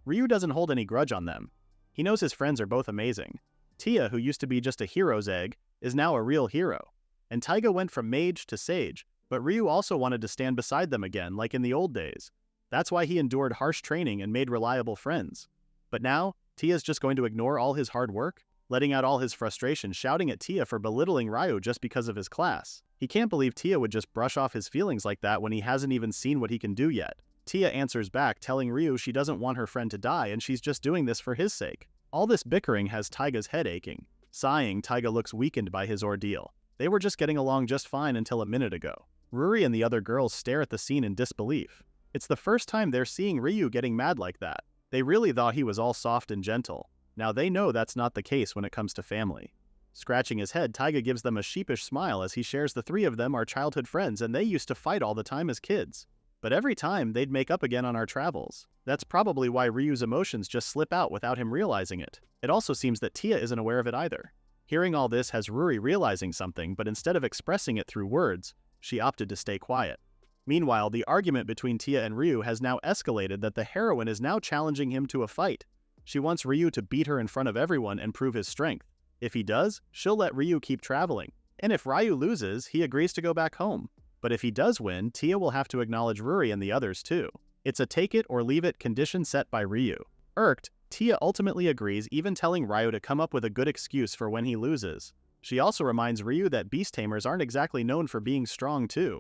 Ryu doesn't hold any grudge on them. He knows his friends are both amazing. Tia, who used to be just a hero's egg, is now a real hero. And Taiga went from mage to sage, but Ryu also wanted to stand beside them again like in the old days. That's why he endured harsh training and made reliable friends. But now, Tia's just going to ignore all his hard work? Letting out all his frustration, shouting at Tia for belittling Ryu just because of his class. He can't believe Tia would just brush off his feelings like that when he hasn't even seen what he can do yet. Tia answers back, telling Ryu she doesn't want her friend to die and she's just doing this for his sake. All this bickering has Taiga's head aching. Sighing, Taiga looks weakened by his ordeal. They were just getting along just fine until a minute ago. Ruri and the other girls stare at the scene in disbelief. It's the first time they're seeing Ryu getting mad like that. They really thought he was all soft and gentle. Now they know that's not the case when it comes to family. Scratching his head, Taiga gives them a sheepish smile as he shares the three of them are childhood friends and they used to fight all the time as kids. But every time, they'd make up again on our travels. That's probably why Ryu's emotions just slip out without him realizing it. It also seems that Tia isn't aware of it either. Hearing all this has Ruri realizing something, but instead of expressing it through words, she opted to stay quiet. Meanwhile, the argument between Tia and Ryu has now escalated that the heroine is now challenging him to a fight. She wants Ryu to beat her in front of everyone and prove his strength. If he does, she'll let Ryu keep traveling. And if Ryu loses, he agrees to go back home. But if he does win, Tia will have to acknowledge Ruri and the others too. It's a take it or leave it condition set by Ryu. Irked, Tia ultimately agrees, even telling Ryu to come up with a good excuse for when he loses. She also reminds Ryu that beast tamers aren't exactly known for being strong too.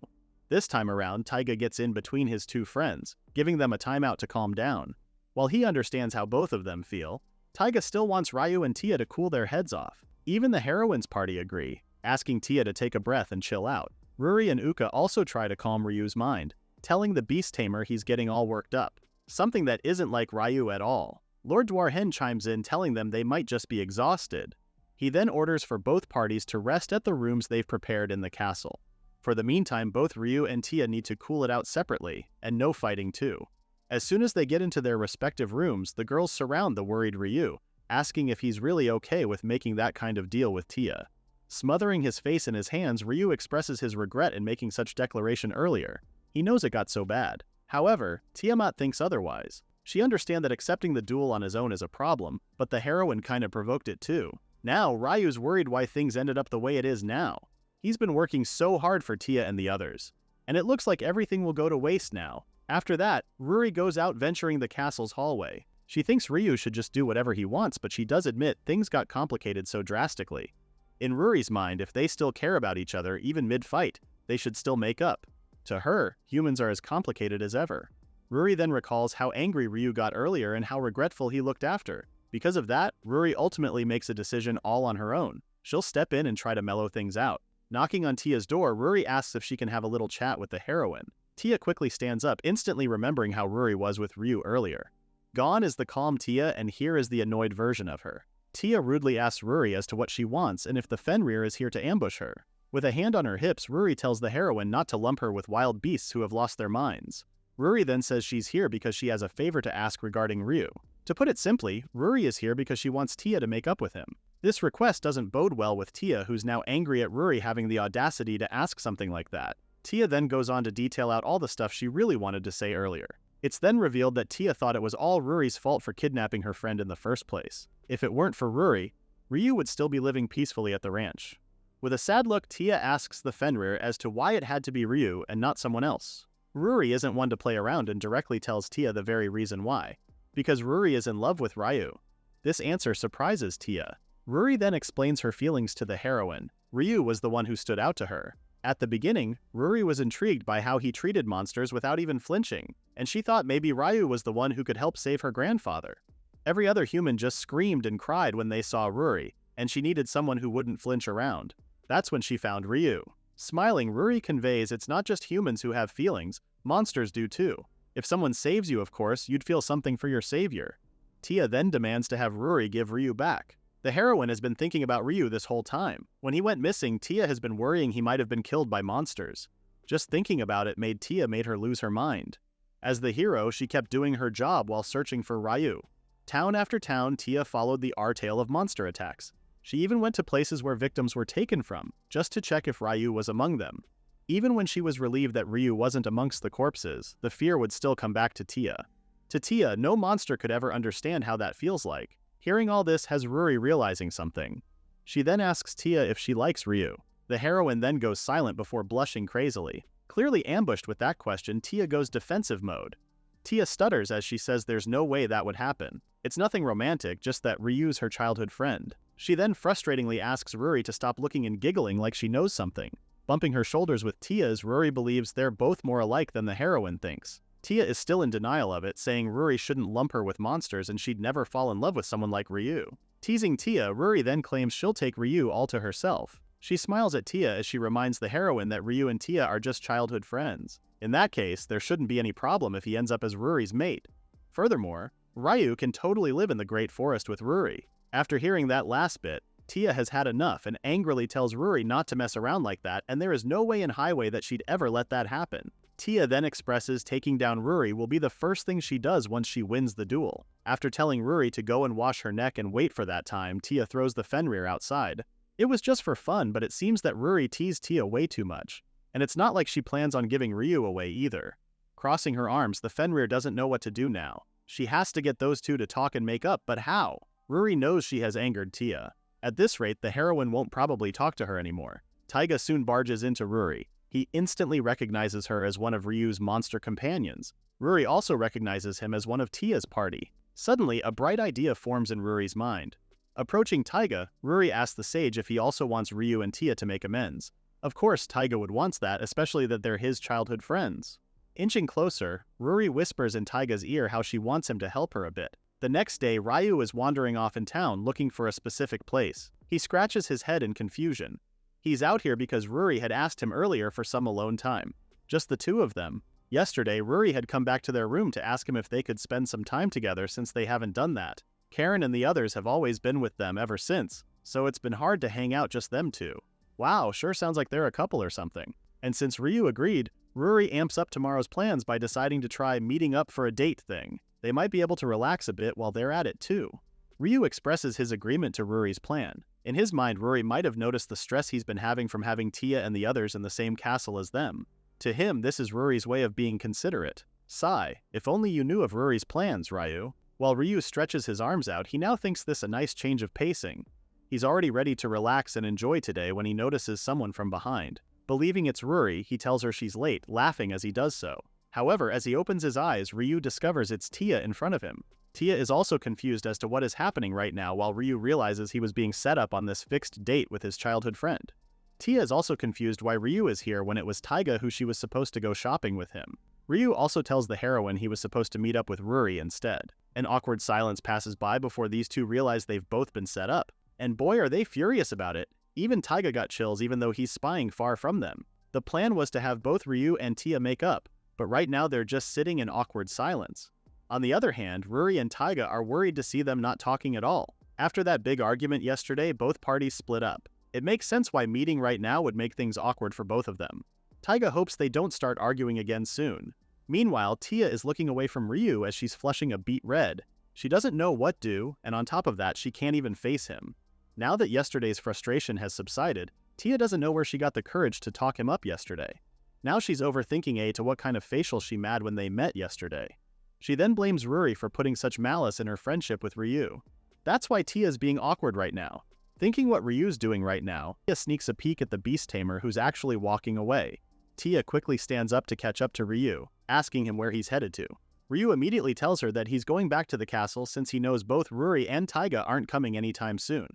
This time around, Taiga gets in between his two friends, giving them a timeout to calm down. While he understands how both of them feel, Taiga still wants Ryu and Tia to cool their heads off. Even the heroine's party agree, asking Tia to take a breath and chill out. Ruri and Uka also try to calm Ryu's mind, telling the beast tamer he's getting all worked up, something that isn't like Ryu at all. Lord Dwarhen chimes in, telling them they might just be exhausted. He then orders for both parties to rest at the rooms they've prepared in the castle. For the meantime, both Ryu and Tia need to cool it out separately, and no fighting too. As soon as they get into their respective rooms, the girls surround the worried Ryu, asking if he's really okay with making that kind of deal with Tia. Smothering his face in his hands, Ryu expresses his regret in making such declaration earlier. He knows it got so bad. However, Tiamat thinks otherwise. She understands that accepting the duel on his own is a problem, but the heroine kinda provoked it too. Now, Ryu's worried why things ended up the way it is now. He's been working so hard for Tia and the others. And it looks like everything will go to waste now. After that, Ruri goes out venturing the castle's hallway. She thinks Ryu should just do whatever he wants, but she does admit things got complicated so drastically. In Ruri's mind, if they still care about each other, even mid-fight, they should still make up. To her, humans are as complicated as ever. Ruri then recalls how angry Ryu got earlier and how regretful he looked after. Because of that, Ruri ultimately makes a decision all on her own. She'll step in and try to mellow things out. Knocking on Tia's door, Ruri asks if she can have a little chat with the heroine. Tia quickly stands up, instantly remembering how Ruri was with Ryu earlier. Gone is the calm Tia, and here is the annoyed version of her. Tia rudely asks Ruri as to what she wants and if the Fenrir is here to ambush her. With a hand on her hips, Ruri tells the heroine not to lump her with wild beasts who have lost their minds. Ruri then says she's here because she has a favor to ask regarding Ryu. To put it simply, Ruri is here because she wants Tia to make up with him. This request doesn't bode well with Tia, who's now angry at Ruri having the audacity to ask something like that. Tia then goes on to detail out all the stuff she really wanted to say earlier. It's then revealed that Tia thought it was all Ruri's fault for kidnapping her friend in the first place. If it weren't for Ruri, Ryu would still be living peacefully at the ranch. With a sad look, Tia asks the Fenrir as to why it had to be Ryu and not someone else. Ruri isn't one to play around and directly tells Tia the very reason why. Because Ruri is in love with Ryu. This answer surprises Tia. Ruri then explains her feelings to the heroine. Ryu was the one who stood out to her. At the beginning, Ruri was intrigued by how he treated monsters without even flinching, and she thought maybe Ryu was the one who could help save her grandfather. Every other human just screamed and cried when they saw Ruri, and she needed someone who wouldn't flinch around. That's when she found Ryu. Smiling, Ruri conveys it's not just humans who have feelings, monsters do too. If someone saves you, of course, you'd feel something for your savior. Tia then demands to have Ruri give Ryu back. The heroine has been thinking about Ryu this whole time. When he went missing, Tia has been worrying he might have been killed by monsters. Just thinking about it made her lose her mind. As the hero, she kept doing her job while searching for Ryu. Town after town, Tia followed the tale of monster attacks. She even went to places where victims were taken from, just to check if Ryu was among them. Even when she was relieved that Ryu wasn't amongst the corpses, the fear would still come back to Tia. To Tia, no monster could ever understand how that feels like. Hearing all this has Ruri realizing something. She then asks Tia if she likes Ryu. The heroine then goes silent before blushing crazily. Clearly ambushed with that question, Tia goes defensive mode. Tia stutters as she says there's no way that would happen. It's nothing romantic, just that Ryu's her childhood friend. She then frustratingly asks Ruri to stop looking and giggling like she knows something. Bumping her shoulders with Tia's, Ruri believes they're both more alike than the heroine thinks. Tia is still in denial of it, saying Ruri shouldn't lump her with monsters and she'd never fall in love with someone like Ryu. Teasing Tia, Ruri then claims she'll take Ryu all to herself. She smiles at Tia as she reminds the heroine that Ryu and Tia are just childhood friends. In that case, there shouldn't be any problem if he ends up as Ruri's mate. Furthermore, Ryu can totally live in the Great Forest with Ruri. After hearing that last bit, Tia has had enough and angrily tells Ruri not to mess around like that, and there is no way in Highway that she'd ever let that happen. Tia then expresses taking down Ruri will be the first thing she does once she wins the duel. After telling Ruri to go and wash her neck and wait for that time, Tia throws the Fenrir outside. It was just for fun, but it seems that Ruri teased Tia way too much. And it's not like she plans on giving Ryu away either. Crossing her arms, the Fenrir doesn't know what to do now. She has to get those two to talk and make up, but how? Ruri knows she has angered Tia. At this rate, the heroine won't probably talk to her anymore. Taiga soon barges into Ruri. He instantly recognizes her as one of Ryu's monster companions. Ruri also recognizes him as one of Tia's party. Suddenly, a bright idea forms in Ruri's mind. Approaching Taiga, Ruri asks the sage if he also wants Ryu and Tia to make amends. Of course, Taiga would want that, especially that they're his childhood friends. Inching closer, Ruri whispers in Taiga's ear how she wants him to help her a bit. The next day, Ryu is wandering off in town looking for a specific place. He scratches his head in confusion. He's out here because Ruri had asked him earlier for some alone time. Just the two of them. Yesterday, Ruri had come back to their room to ask him if they could spend some time together since they haven't done that. Karen and the others have always been with them ever since, so it's been hard to hang out just them two. Wow, sure sounds like they're a couple or something. And since Ryu agreed, Ruri amps up tomorrow's plans by deciding to try meeting up for a date thing. They might be able to relax a bit while they're at it too. Ryu expresses his agreement to Ruri's plan. In his mind, Ruri might have noticed the stress he's been having from having Tia and the others in the same castle as them. To him, this is Ruri's way of being considerate. Sigh, if only you knew of Ruri's plans, Ryu. While Ryu stretches his arms out, he now thinks this a nice change of pacing. He's already ready to relax and enjoy today when he notices someone from behind. Believing it's Ruri, he tells her she's late, laughing as he does so. However, as he opens his eyes, Ryu discovers it's Tia in front of him. Tia is also confused as to what is happening right now while Ryu realizes he was being set up on this fixed date with his childhood friend. Tia is also confused why Ryu is here when it was Taiga who she was supposed to go shopping with him. Ryu also tells the heroine he was supposed to meet up with Ruri instead. An awkward silence passes by before these two realize they've both been set up. And boy are they furious about it. Even Taiga got chills even though he's spying far from them. The plan was to have both Ryu and Tia make up, but right now they're just sitting in awkward silence. On the other hand, Ruri and Taiga are worried to see them not talking at all. After that big argument yesterday, both parties split up. It makes sense why meeting right now would make things awkward for both of them. Taiga hopes they don't start arguing again soon. Meanwhile, Tia is looking away from Ryu as she's flushing a beet red. She doesn't know what to do, and on top of that, she can't even face him. Now that yesterday's frustration has subsided, Tia doesn't know where she got the courage to talk him up yesterday. Now she's overthinking to what kind of facial she mad when they met yesterday. She then blames Ruri for putting such malice in her friendship with Ryu. That's why Tia's being awkward right now. Thinking what Ryu's doing right now, Tia sneaks a peek at the beast tamer who's actually walking away. Tia quickly stands up to catch up to Ryu, asking him where he's headed to. Ryu immediately tells her that he's going back to the castle since he knows both Ruri and Taiga aren't coming anytime soon.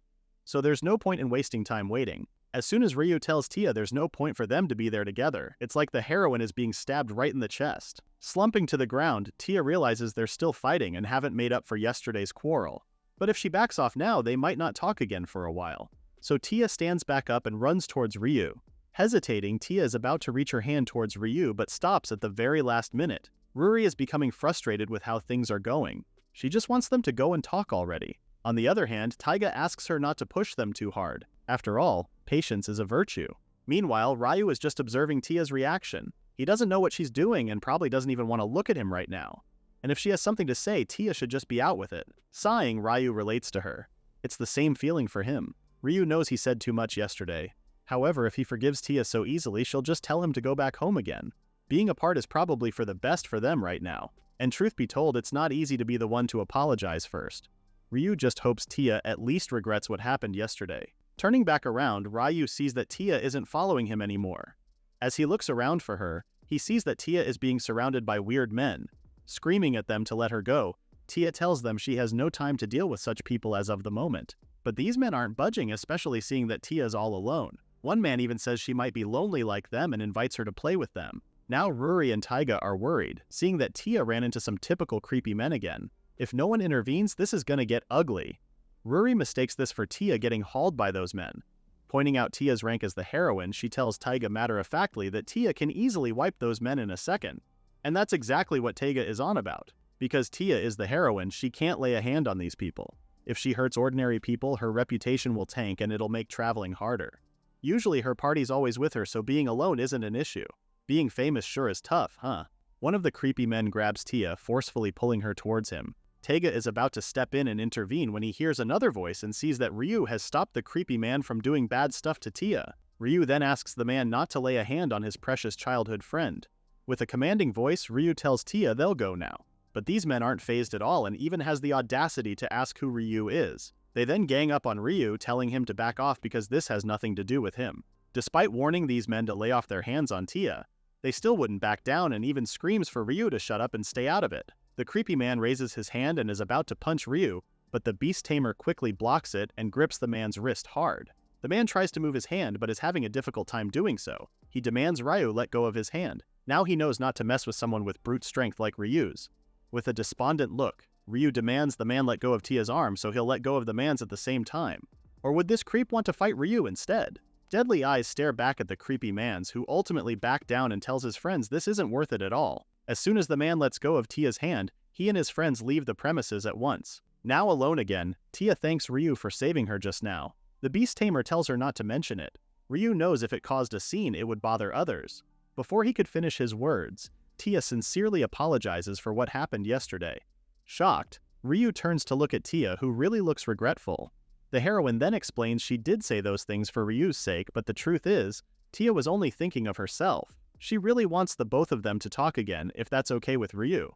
So there's no point in wasting time waiting. As soon as Ryu tells Tia there's no point for them to be there together, it's like the heroine is being stabbed right in the chest. Slumping to the ground, Tia realizes they're still fighting and haven't made up for yesterday's quarrel. But if she backs off now, they might not talk again for a while. So Tia stands back up and runs towards Ryu. Hesitating, Tia is about to reach her hand towards Ryu but stops at the very last minute. Ruri is becoming frustrated with how things are going. She just wants them to go and talk already. On the other hand, Taiga asks her not to push them too hard. After all, patience is a virtue. Meanwhile, Ryu is just observing Tia's reaction. He doesn't know what she's doing and probably doesn't even want to look at him right now. And if she has something to say, Tia should just be out with it. Sighing, Ryu relates to her. It's the same feeling for him. Ryu knows he said too much yesterday. However, if he forgives Tia so easily, she'll just tell him to go back home again. Being apart is probably for the best for them right now. And truth be told, it's not easy to be the one to apologize first. Ryu just hopes Tia at least regrets what happened yesterday. Turning back around, Ryu sees that Tia isn't following him anymore. As he looks around for her, he sees that Tia is being surrounded by weird men. Screaming at them to let her go, Tia tells them she has no time to deal with such people as of the moment. But these men aren't budging, especially seeing that Tia is all alone. One man even says she might be lonely like them and invites her to play with them. Now Ruri and Taiga are worried, seeing that Tia ran into some typical creepy men again. If no one intervenes, this is gonna get ugly. Ruri mistakes this for Tia getting hauled by those men. Pointing out Tia's rank as the heroine, she tells Taiga matter-of-factly that Tia can easily wipe those men in a second. And that's exactly what Taiga is on about. Because Tia is the heroine, she can't lay a hand on these people. If she hurts ordinary people, her reputation will tank and it'll make traveling harder. Usually her party's always with her, so being alone isn't an issue. Being famous sure is tough, huh? One of the creepy men grabs Tia, forcefully pulling her towards him. Taiga is about to step in and intervene when he hears another voice and sees that Ryu has stopped the creepy man from doing bad stuff to Tia. Ryu then asks the man not to lay a hand on his precious childhood friend. With a commanding voice, Ryu tells Tia they'll go now. But these men aren't fazed at all and even has the audacity to ask who Ryu is. They then gang up on Ryu, telling him to back off because this has nothing to do with him. Despite warning these men to lay off their hands on Tia, they still wouldn't back down and even screams for Ryu to shut up and stay out of it. The creepy man raises his hand and is about to punch Ryu, but the beast tamer quickly blocks it and grips the man's wrist hard. The man tries to move his hand but is having a difficult time doing so. He demands Ryu let go of his hand. Now he knows not to mess with someone with brute strength like Ryu's. With a despondent look, Ryu demands the man let go of Tia's arm so he'll let go of the man's at the same time. Or would this creep want to fight Ryu instead? Deadly eyes stare back at the creepy man's, who ultimately back down and tells his friends this isn't worth it at all. As soon as the man lets go of Tia's hand, he and his friends leave the premises at once. Now alone again, Tia thanks Ryu for saving her just now. The beast tamer tells her not to mention it. Ryu knows if it caused a scene, it would bother others. Before he could finish his words, Tia sincerely apologizes for what happened yesterday. Shocked, Ryu turns to look at Tia, who really looks regretful. The heroine then explains she did say those things for Ryu's sake, but the truth is, Tia was only thinking of herself. She really wants the both of them to talk again, if that's okay with Ryu.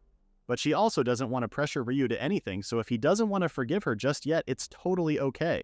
But she also doesn't want to pressure Ryu to anything, so if he doesn't want to forgive her just yet, it's totally okay.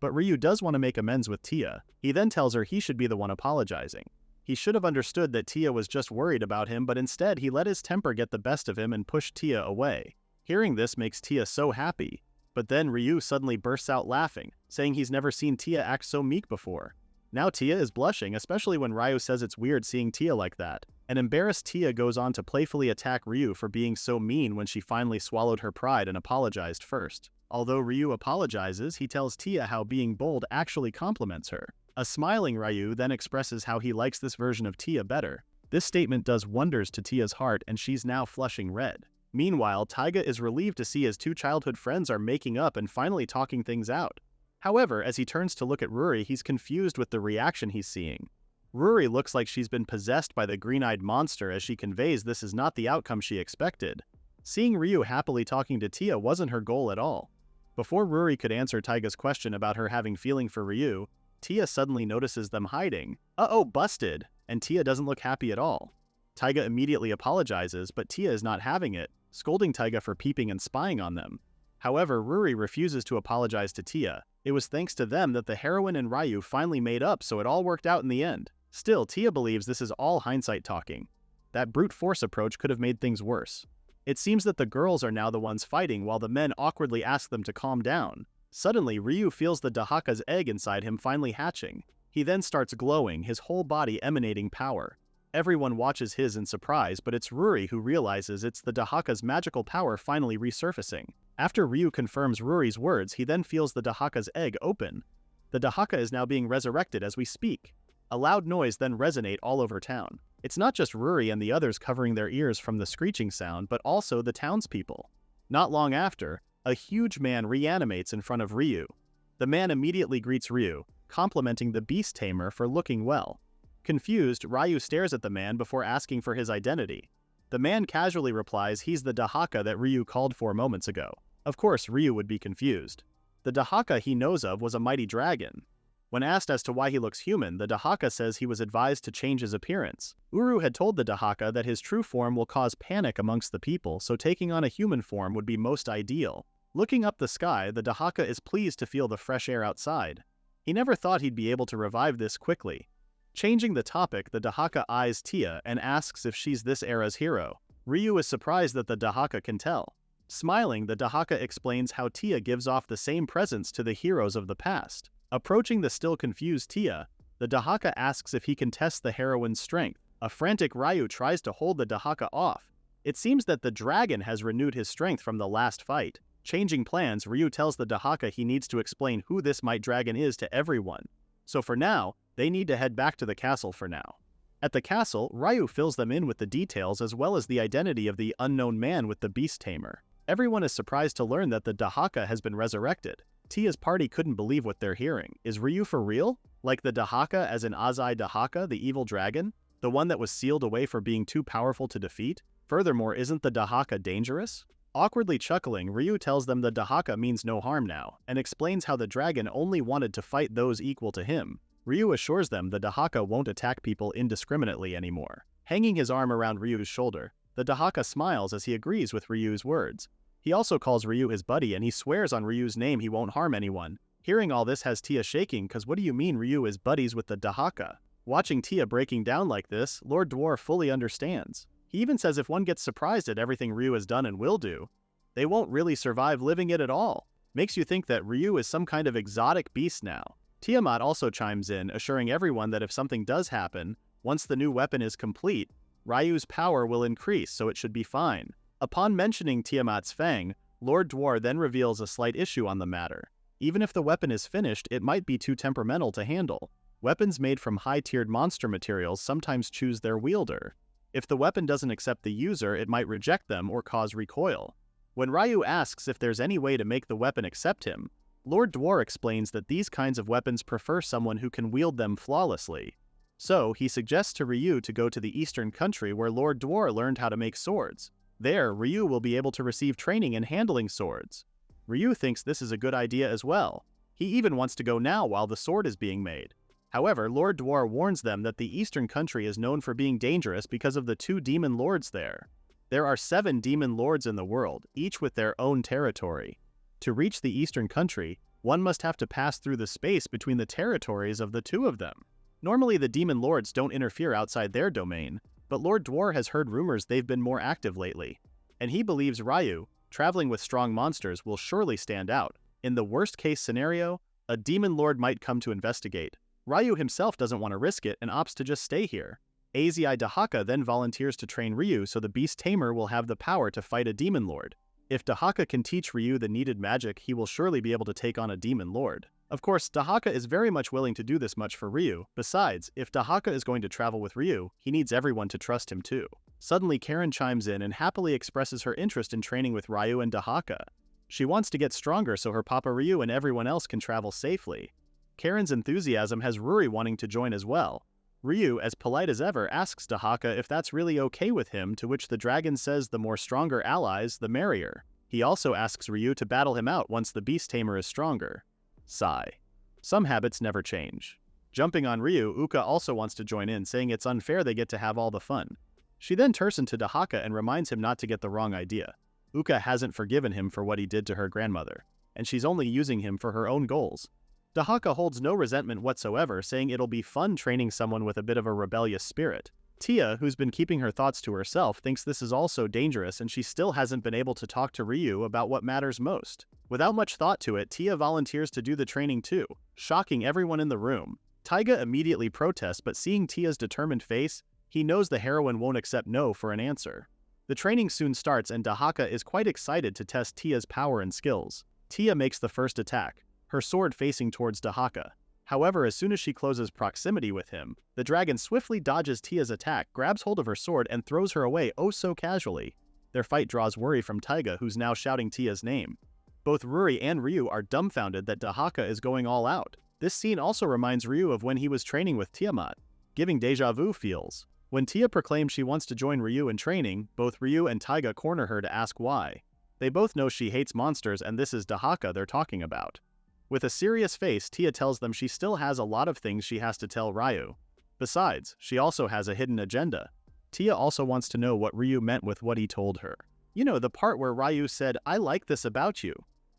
But Ryu does want to make amends with Tia. He then tells her he should be the one apologizing. He should have understood that Tia was just worried about him, but instead he let his temper get the best of him and pushed Tia away. Hearing this makes Tia so happy. But then Ryu suddenly bursts out laughing, saying he's never seen Tia act so meek before. Now Tia is blushing, especially when Ryu says it's weird seeing Tia like that. An embarrassed Tia goes on to playfully attack Ryu for being so mean when she finally swallowed her pride and apologized first. Although Ryu apologizes, he tells Tia how being bold actually compliments her. A smiling Ryu then expresses how he likes this version of Tia better. This statement does wonders to Tia's heart and she's now flushing red. Meanwhile, Taiga is relieved to see his two childhood friends are making up and finally talking things out. However, as he turns to look at Ruri, he's confused with the reaction he's seeing. Ruri looks like she's been possessed by the green-eyed monster as she conveys this is not the outcome she expected. Seeing Ryu happily talking to Tia wasn't her goal at all. Before Ruri could answer Taiga's question about her having feeling for Ryu, Tia suddenly notices them hiding. Uh-oh, busted! And Tia doesn't look happy at all. Taiga immediately apologizes, but Tia is not having it. scolding Taiga for peeping and spying on them. However, Ruri refuses to apologize to Tia. It was thanks to them that the heroine and Ryu finally made up, so it all worked out in the end. Still, Tia believes this is all hindsight talking. That brute force approach could have made things worse. It seems that the girls are now the ones fighting while the men awkwardly ask them to calm down. Suddenly, Ryu feels the Dahaka's egg inside him finally hatching. He then starts glowing, his whole body emanating power. Everyone watches his in surprise, but it's Ruri who realizes it's the Dahaka's magical power finally resurfacing. After Ryu confirms Ruri's words, he then feels the Dahaka's egg open. The Dahaka is now being resurrected as we speak. A loud noise then resonates all over town. It's not just Ruri and the others covering their ears from the screeching sound, but also the townspeople. Not long after, a huge man reanimates in front of Ryu. The man immediately greets Ryu, complimenting the beast tamer for looking well. Confused, Ryu stares at the man before asking for his identity. The man casually replies he's the Dahaka that Ryu called for moments ago. Of course, Ryu would be confused. The Dahaka he knows of was a mighty dragon. When asked as to why he looks human, the Dahaka says he was advised to change his appearance. Uru had told the Dahaka that his true form will cause panic amongst the people, so taking on a human form would be most ideal. Looking up the sky, the Dahaka is pleased to feel the fresh air outside. He never thought he'd be able to revive this quickly. Changing the topic, the Dahaka eyes Tia and asks if she's this era's hero. Ryu is surprised that the Dahaka can tell. Smiling, the Dahaka explains how Tia gives off the same presence to the heroes of the past. Approaching the still confused Tia, the Dahaka asks if he can test the heroine's strength. A frantic Ryu tries to hold the Dahaka off. It seems that the dragon has renewed his strength from the last fight. Changing plans, Ryu tells the Dahaka he needs to explain who this might dragon is to everyone. So for now, they need to head back to the castle for now. At the castle, Ryu fills them in with the details as well as the identity of the unknown man with the beast tamer. Everyone is surprised to learn that the Dahaka has been resurrected. Tia's party couldn't believe what they're hearing. Is Ryu for real? Like the Dahaka as in Azai Dahaka, the evil dragon? The one that was sealed away for being too powerful to defeat? Furthermore, isn't the Dahaka dangerous? Awkwardly chuckling, Ryu tells them the Dahaka means no harm now, and explains how the dragon only wanted to fight those equal to him. Ryu assures them the Dahaka won't attack people indiscriminately anymore. Hanging his arm around Ryu's shoulder, the Dahaka smiles as he agrees with Ryu's words. He also calls Ryu his buddy and he swears on Ryu's name he won't harm anyone. Hearing all this has Tia shaking, cause what do you mean Ryu is buddies with the Dahaka? Watching Tia breaking down like this, Lord Dwarf fully understands. He even says if one gets surprised at everything Ryu has done and will do, they won't really survive living it at all. Makes you think that Ryu is some kind of exotic beast now. Tiamat also chimes in, assuring everyone that if something does happen, once the new weapon is complete, Ryu's power will increase, so it should be fine. Upon mentioning Tiamat's fang, Lord Dwar then reveals a slight issue on the matter. Even if the weapon is finished, it might be too temperamental to handle. Weapons made from high-tiered monster materials sometimes choose their wielder. If the weapon doesn't accept the user, it might reject them or cause recoil. When Ryu asks if there's any way to make the weapon accept him, Lord Dwar explains that these kinds of weapons prefer someone who can wield them flawlessly. So, he suggests to Ryu to go to the eastern country where Lord Dwar learned how to make swords. There, Ryu will be able to receive training in handling swords. Ryu thinks this is a good idea as well. He even wants to go now while the sword is being made. However, Lord Dwar warns them that the eastern country is known for being dangerous because of the 2 demon lords there. There are 7 demon lords in the world, each with their own territory. To reach the eastern country, one must have to pass through the space between the territories of the 2 of them. Normally the demon lords don't interfere outside their domain, but Lord Dwar has heard rumors they've been more active lately, and he believes Ryu, traveling with strong monsters, will surely stand out. In the worst-case scenario, a demon lord might come to investigate. Ryu himself doesn't want to risk it and opts to just stay here. Azai Dahaka then volunteers to train Ryu so the beast tamer will have the power to fight a demon lord. If Dahaka can teach Ryu the needed magic, he will surely be able to take on a demon lord. Of course, Dahaka is very much willing to do this much for Ryu. Besides, if Dahaka is going to travel with Ryu, he needs everyone to trust him too. Suddenly, Karen chimes in and happily expresses her interest in training with Ryu and Dahaka. She wants to get stronger so her Papa Ryu and everyone else can travel safely. Karen's enthusiasm has Ruri wanting to join as well. Ryu, as polite as ever, asks Dahaka if that's really okay with him, to which the dragon says the more stronger allies, the merrier. He also asks Ryu to battle him out once the beast tamer is stronger. Sigh. Some habits never change. Jumping on Ryu, Uka also wants to join in, saying it's unfair they get to have all the fun. She then turns to Dahaka and reminds him not to get the wrong idea. Uka hasn't forgiven him for what he did to her grandmother, and she's only using him for her own goals. Dahaka holds no resentment whatsoever, saying it'll be fun training someone with a bit of a rebellious spirit. Tia, who's been keeping her thoughts to herself, thinks this is all so dangerous and she still hasn't been able to talk to Ryu about what matters most. Without much thought to it, Tia volunteers to do the training too, shocking everyone in the room. Taiga immediately protests, but seeing Tia's determined face, he knows the heroine won't accept no for an answer. The training soon starts and Dahaka is quite excited to test Tia's power and skills. Tia makes the first attack, her sword facing towards Dahaka. However, as soon as she closes proximity with him, the dragon swiftly dodges Tia's attack, grabs hold of her sword, and throws her away oh so casually. Their fight draws worry from Taiga, who's now shouting Tia's name. Both Ruri and Ryu are dumbfounded that Dahaka is going all out. This scene also reminds Ryu of when he was training with Tiamat, giving deja vu feels. When Tia proclaims she wants to join Ryu in training, both Ryu and Taiga corner her to ask why. They both know she hates monsters and this is Dahaka they're talking about. With a serious face, Tia tells them she still has a lot of things she has to tell Ryu. Besides, she also has a hidden agenda. Tia also wants to know what Ryu meant with what he told her. You know, the part where Ryu said, "I like this about you."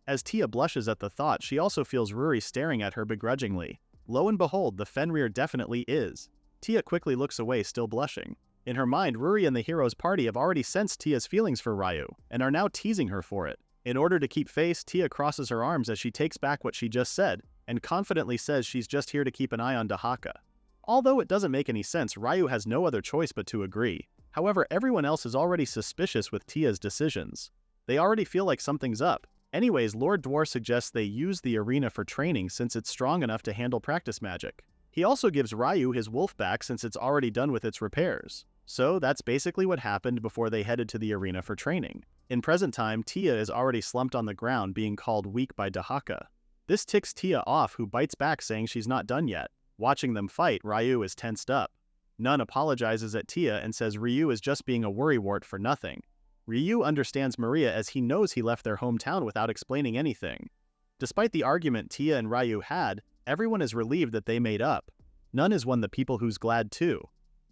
As Tia blushes at the thought, she also feels Ruri staring at her begrudgingly. Lo and behold, the Fenrir definitely is. Tia quickly looks away, still blushing. In her mind, Ruri and the hero's party have already sensed Tia's feelings for Ryu, and are now teasing her for it. In order to keep face, Tia crosses her arms as she takes back what she just said, and confidently says she's just here to keep an eye on Dahaka. Although it doesn't make any sense, Ryu has no other choice but to agree. However, everyone else is already suspicious with Tia's decisions. They already feel like something's up. Anyways, Lord Dwar suggests they use the arena for training since it's strong enough to handle practice magic. He also gives Ryu his wolf back since it's already done with its repairs. So that's basically what happened before they headed to the arena for training. In present time, Tia is already slumped on the ground, being called weak by Dahaka. This ticks Tia off, who bites back saying she's not done yet. Watching them fight, Ryu is tensed up. Nun apologizes at Tia and says Ryu is just being a worrywart for nothing. Ryu understands Maria as he knows he left their hometown without explaining anything. Despite the argument Tia and Ryu had, everyone is relieved that they made up. Nun is one of the people who's glad too.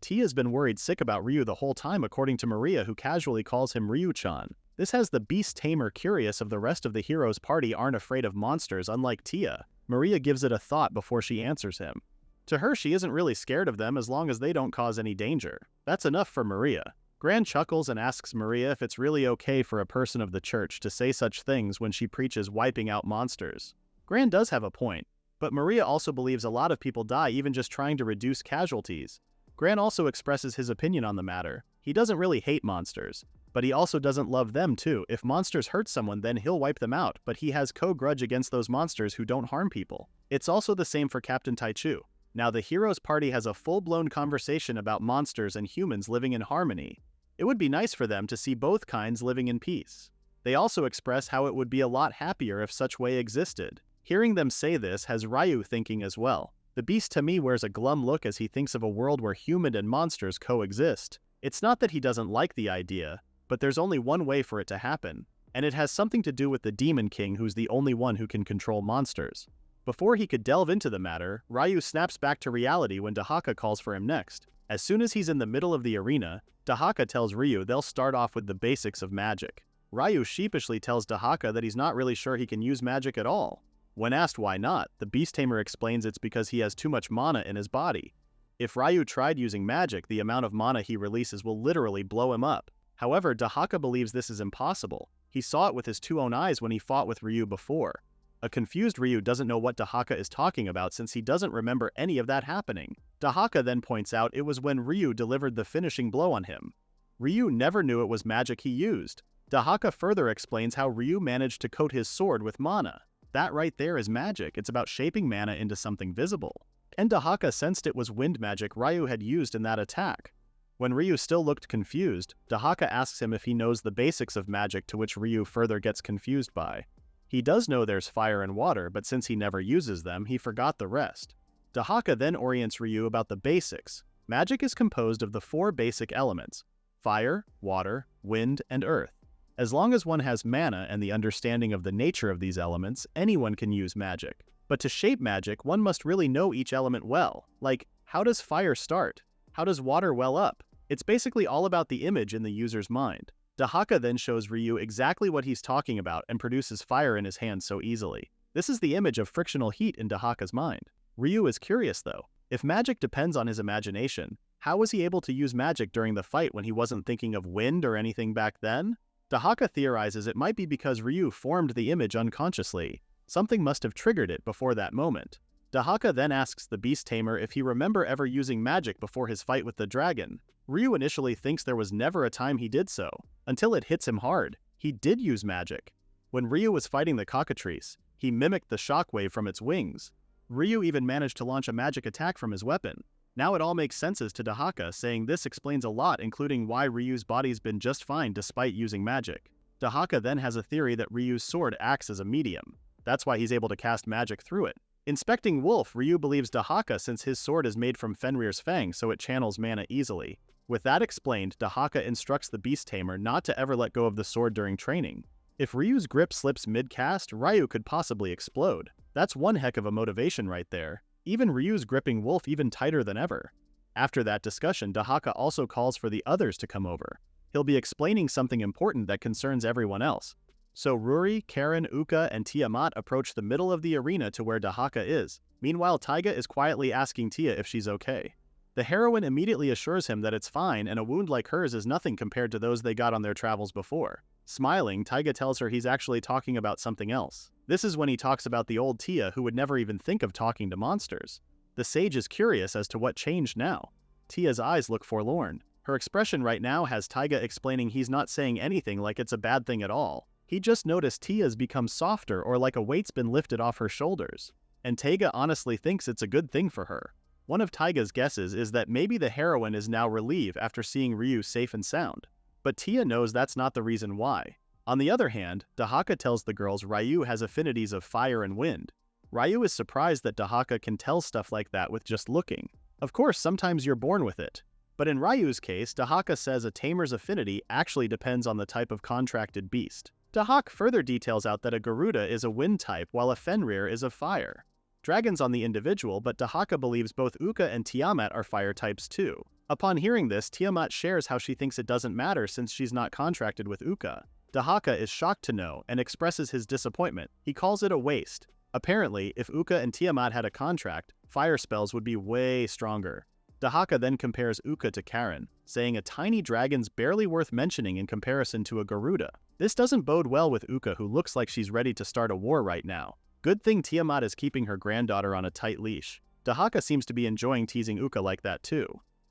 Tia's been worried sick about Ryu the whole time, according to Maria, who casually calls him Ryu-chan. This has the beast tamer curious if the rest of the hero's party aren't afraid of monsters unlike Tia. Maria gives it a thought before she answers him. To her, she isn't really scared of them as long as they don't cause any danger. That's enough for Maria. Gran chuckles and asks Maria if it's really okay for a person of the church to say such things when she preaches wiping out monsters. Gran does have a point, but Maria also believes a lot of people die even just trying to reduce casualties. Gran also expresses his opinion on the matter. He doesn't really hate monsters, but he also doesn't love them too. If monsters hurt someone, then he'll wipe them out, but he has co-grudge against those monsters who don't harm people. It's also the same for Captain Taichu. Now the hero's party has a full-blown conversation about monsters and humans living in harmony. It would be nice for them to see both kinds living in peace. They also express how it would be a lot happier if such way existed. Hearing them say this has Ryu thinking as well. The beast to me wears a glum look as he thinks of a world where human and monsters coexist. It's not that he doesn't like the idea, but there's only one way for it to happen, and it has something to do with the Demon King, who's the only one who can control monsters. Before he could delve into the matter, Ryu snaps back to reality when Dahaka calls for him next. As soon as he's in the middle of the arena, Dahaka tells Ryu they'll start off with the basics of magic. Ryu sheepishly tells Dahaka that he's not really sure he can use magic at all. When asked why not, the Beast Tamer explains it's because he has too much mana in his body. If Ryu tried using magic, the amount of mana he releases will literally blow him up. However, Dahaka believes this is impossible. He saw it with his two own eyes when he fought with Ryu before. A confused Ryu doesn't know what Dahaka is talking about since he doesn't remember any of that happening. Dahaka then points out it was when Ryu delivered the finishing blow on him. Ryu never knew it was magic he used. Dahaka further explains how Ryu managed to coat his sword with mana. That right there is magic. It's about shaping mana into something visible. And Dahaka sensed it was wind magic Ryu had used in that attack. When Ryu still looked confused, Dahaka asks him if he knows the basics of magic, to which Ryu further gets confused by. He does know there's fire and water, but since he never uses them, he forgot the rest. Dahaka then orients Ryu about the basics. Magic is composed of the 4 basic elements: fire, water, wind, and earth. As long as one has mana and the understanding of the nature of these elements, anyone can use magic. But to shape magic, one must really know each element well. Like, how does fire start? How does water well up? It's basically all about the image in the user's mind. Dahaka then shows Ryu exactly what he's talking about and produces fire in his hands so easily. This is the image of frictional heat in Dahaka's mind. Ryu is curious though. If magic depends on his imagination, how was he able to use magic during the fight when he wasn't thinking of wind or anything back then? Dahaka theorizes it might be because Ryu formed the image unconsciously. Something must have triggered it before that moment. Dahaka then asks the beast tamer if he remember ever using magic before his fight with the dragon. Ryu initially thinks there was never a time he did so, until it hits him hard. He did use magic. When Ryu was fighting the cockatrice, he mimicked the shockwave from its wings. Ryu even managed to launch a magic attack from his weapon. Now it all makes senses to Dahaka, saying this explains a lot, including why Ryu's body's been just fine despite using magic. Dahaka then has a theory that Ryu's sword acts as a medium. That's why he's able to cast magic through it. Inspecting Wolf, Ryu believes Dahaka since his sword is made from Fenrir's fang, so it channels mana easily. With that explained, Dahaka instructs the beast tamer not to ever let go of the sword during training. If Ryu's grip slips mid-cast, Ryu could possibly explode. That's one heck of a motivation right there. Even Ryu's gripping Wolf even tighter than ever. After that discussion, Dahaka also calls for the others to come over. He'll be explaining something important that concerns everyone else. So Ruri, Karen, Uka, and Tiamat approach the middle of the arena to where Dahaka is. Meanwhile, Taiga is quietly asking Tia if she's okay. The heroine immediately assures him that it's fine and a wound like hers is nothing compared to those they got on their travels before. Smiling, Taiga tells her he's actually talking about something else. This is when he talks about the old Tia who would never even think of talking to monsters. The sage is curious as to what changed now. Tia's eyes look forlorn. Her expression right now has Taiga explaining he's not saying anything like it's a bad thing at all. He just noticed Tia's become softer or like a weight's been lifted off her shoulders. And Taiga honestly thinks it's a good thing for her. One of Taiga's guesses is that maybe the heroine is now relieved after seeing Ryu safe and sound. But Tia knows that's not the reason why. On the other hand, Dahaka tells the girls Ryu has affinities of fire and wind. Ryu is surprised that Dahaka can tell stuff like that with just looking. Of course, sometimes you're born with it. But in Ryu's case, Dahaka says a tamer's affinity actually depends on the type of contracted beast. Dahak further details out that a Garuda is a wind type while a Fenrir is of fire. Dragons on the individual, but Dahaka believes both Uka and Tiamat are fire types too. Upon hearing this, Tiamat shares how she thinks it doesn't matter since she's not contracted with Uka. Dahaka is shocked to know and expresses his disappointment. He calls it a waste. Apparently, if Uka and Tiamat had a contract, fire spells would be way stronger. Dahaka then compares Uka to Karen, saying a tiny dragon's barely worth mentioning in comparison to a Garuda. This doesn't bode well with Uka, who looks like she's ready to start a war right now. Good thing Tiamat is keeping her granddaughter on a tight leash. Dahaka seems to be enjoying teasing Uka like that too.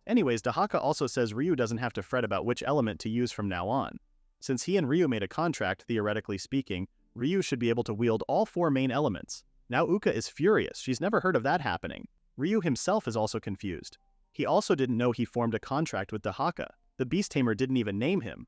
Anyways, Dahaka also says Ryu doesn't have to fret about which element to use from now on. Since he and Ryu made a contract, theoretically speaking, Ryu should be able to wield all four main elements. Now Uka is furious, she's never heard of that happening. Ryu himself is also confused. He also didn't know he formed a contract with Dahaka. The beast tamer didn't even name him.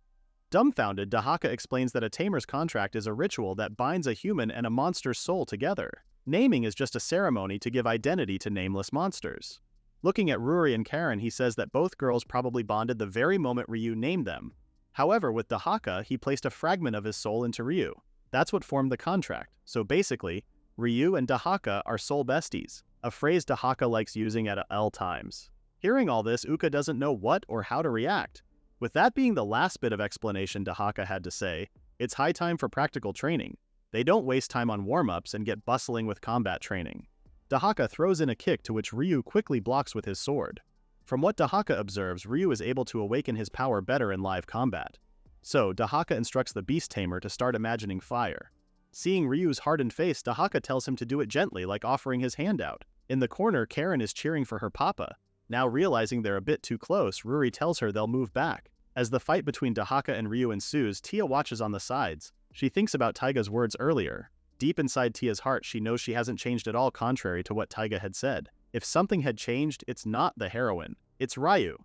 Dumbfounded, Dahaka explains that a tamer's contract is a ritual that binds a human and a monster's soul together. Naming is just a ceremony to give identity to nameless monsters. Looking at Ruri and Karen, he says that both girls probably bonded the very moment Ryu named them. However, with Dahaka, he placed a fragment of his soul into Ryu. That's what formed the contract. So basically, Ryu and Dahaka are soul besties, a phrase Dahaka likes using at all times. Hearing all this, Uka doesn't know what or how to react. With that being the last bit of explanation Dahaka had to say, it's high time for practical training. They don't waste time on warm-ups and get bustling with combat training. Dahaka throws in a kick to which Ryu quickly blocks with his sword. From what Dahaka observes, Ryu is able to awaken his power better in live combat. So, Dahaka instructs the beast tamer to start imagining fire. Seeing Ryu's hardened face, Dahaka tells him to do it gently, like offering his hand out. In the corner, Karen is cheering for her papa. Now realizing they're a bit too close, Ruri tells her they'll move back. As the fight between Dahaka and Ryu ensues, Tia watches on the sides. She thinks about Taiga's words earlier. Deep inside Tia's heart, she knows she hasn't changed at all, contrary to what Taiga had said. If something had changed, it's not the heroine. It's Ryu.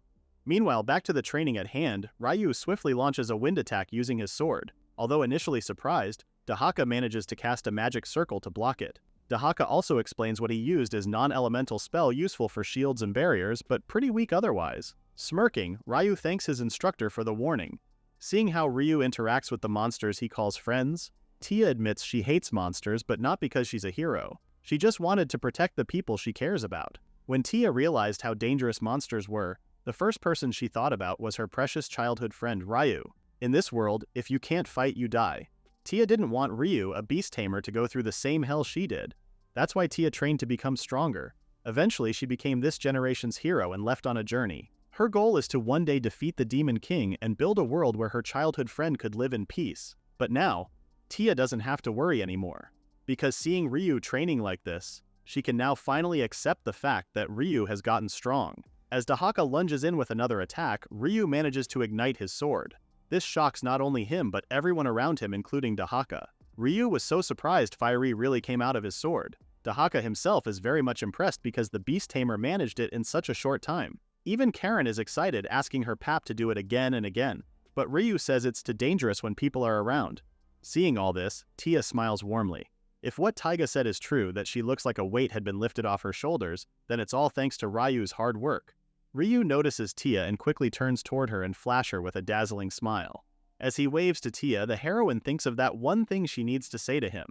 Meanwhile, back to the training at hand, Ryu swiftly launches a wind attack using his sword. Although initially surprised, Dahaka manages to cast a magic circle to block it. Dahaka also explains what he used as non-elemental spell useful for shields and barriers, but pretty weak otherwise. Smirking, Ryu thanks his instructor for the warning. Seeing how Ryu interacts with the monsters he calls friends, Tia admits she hates monsters, but not because she's a hero. She just wanted to protect the people she cares about. When Tia realized how dangerous monsters were, the first person she thought about was her precious childhood friend Ryu. In this world, if you can't fight, you die. Tia didn't want Ryu, a beast tamer, to go through the same hell she did. That's why Tia trained to become stronger. Eventually, she became this generation's hero and left on a journey. Her goal is to one day defeat the Demon King and build a world where her childhood friend could live in peace. But now, Tia doesn't have to worry anymore. Because seeing Ryu training like this, she can now finally accept the fact that Ryu has gotten strong. As Dahaka lunges in with another attack, Ryu manages to ignite his sword. This shocks not only him but everyone around him, including Dahaka. Ryu was so surprised Fiery really came out of his sword. Dahaka himself is very much impressed because the beast tamer managed it in such a short time. Even Karen is excited, asking her pap to do it again and again. But Ryu says it's too dangerous when people are around. Seeing all this, Tia smiles warmly. If what Taiga said is true, that she looks like a weight had been lifted off her shoulders, then it's all thanks to Ryu's hard work. Ryu notices Tia and quickly turns toward her and flashes her with a dazzling smile. As he waves to Tia, the heroine thinks of that one thing she needs to say to him.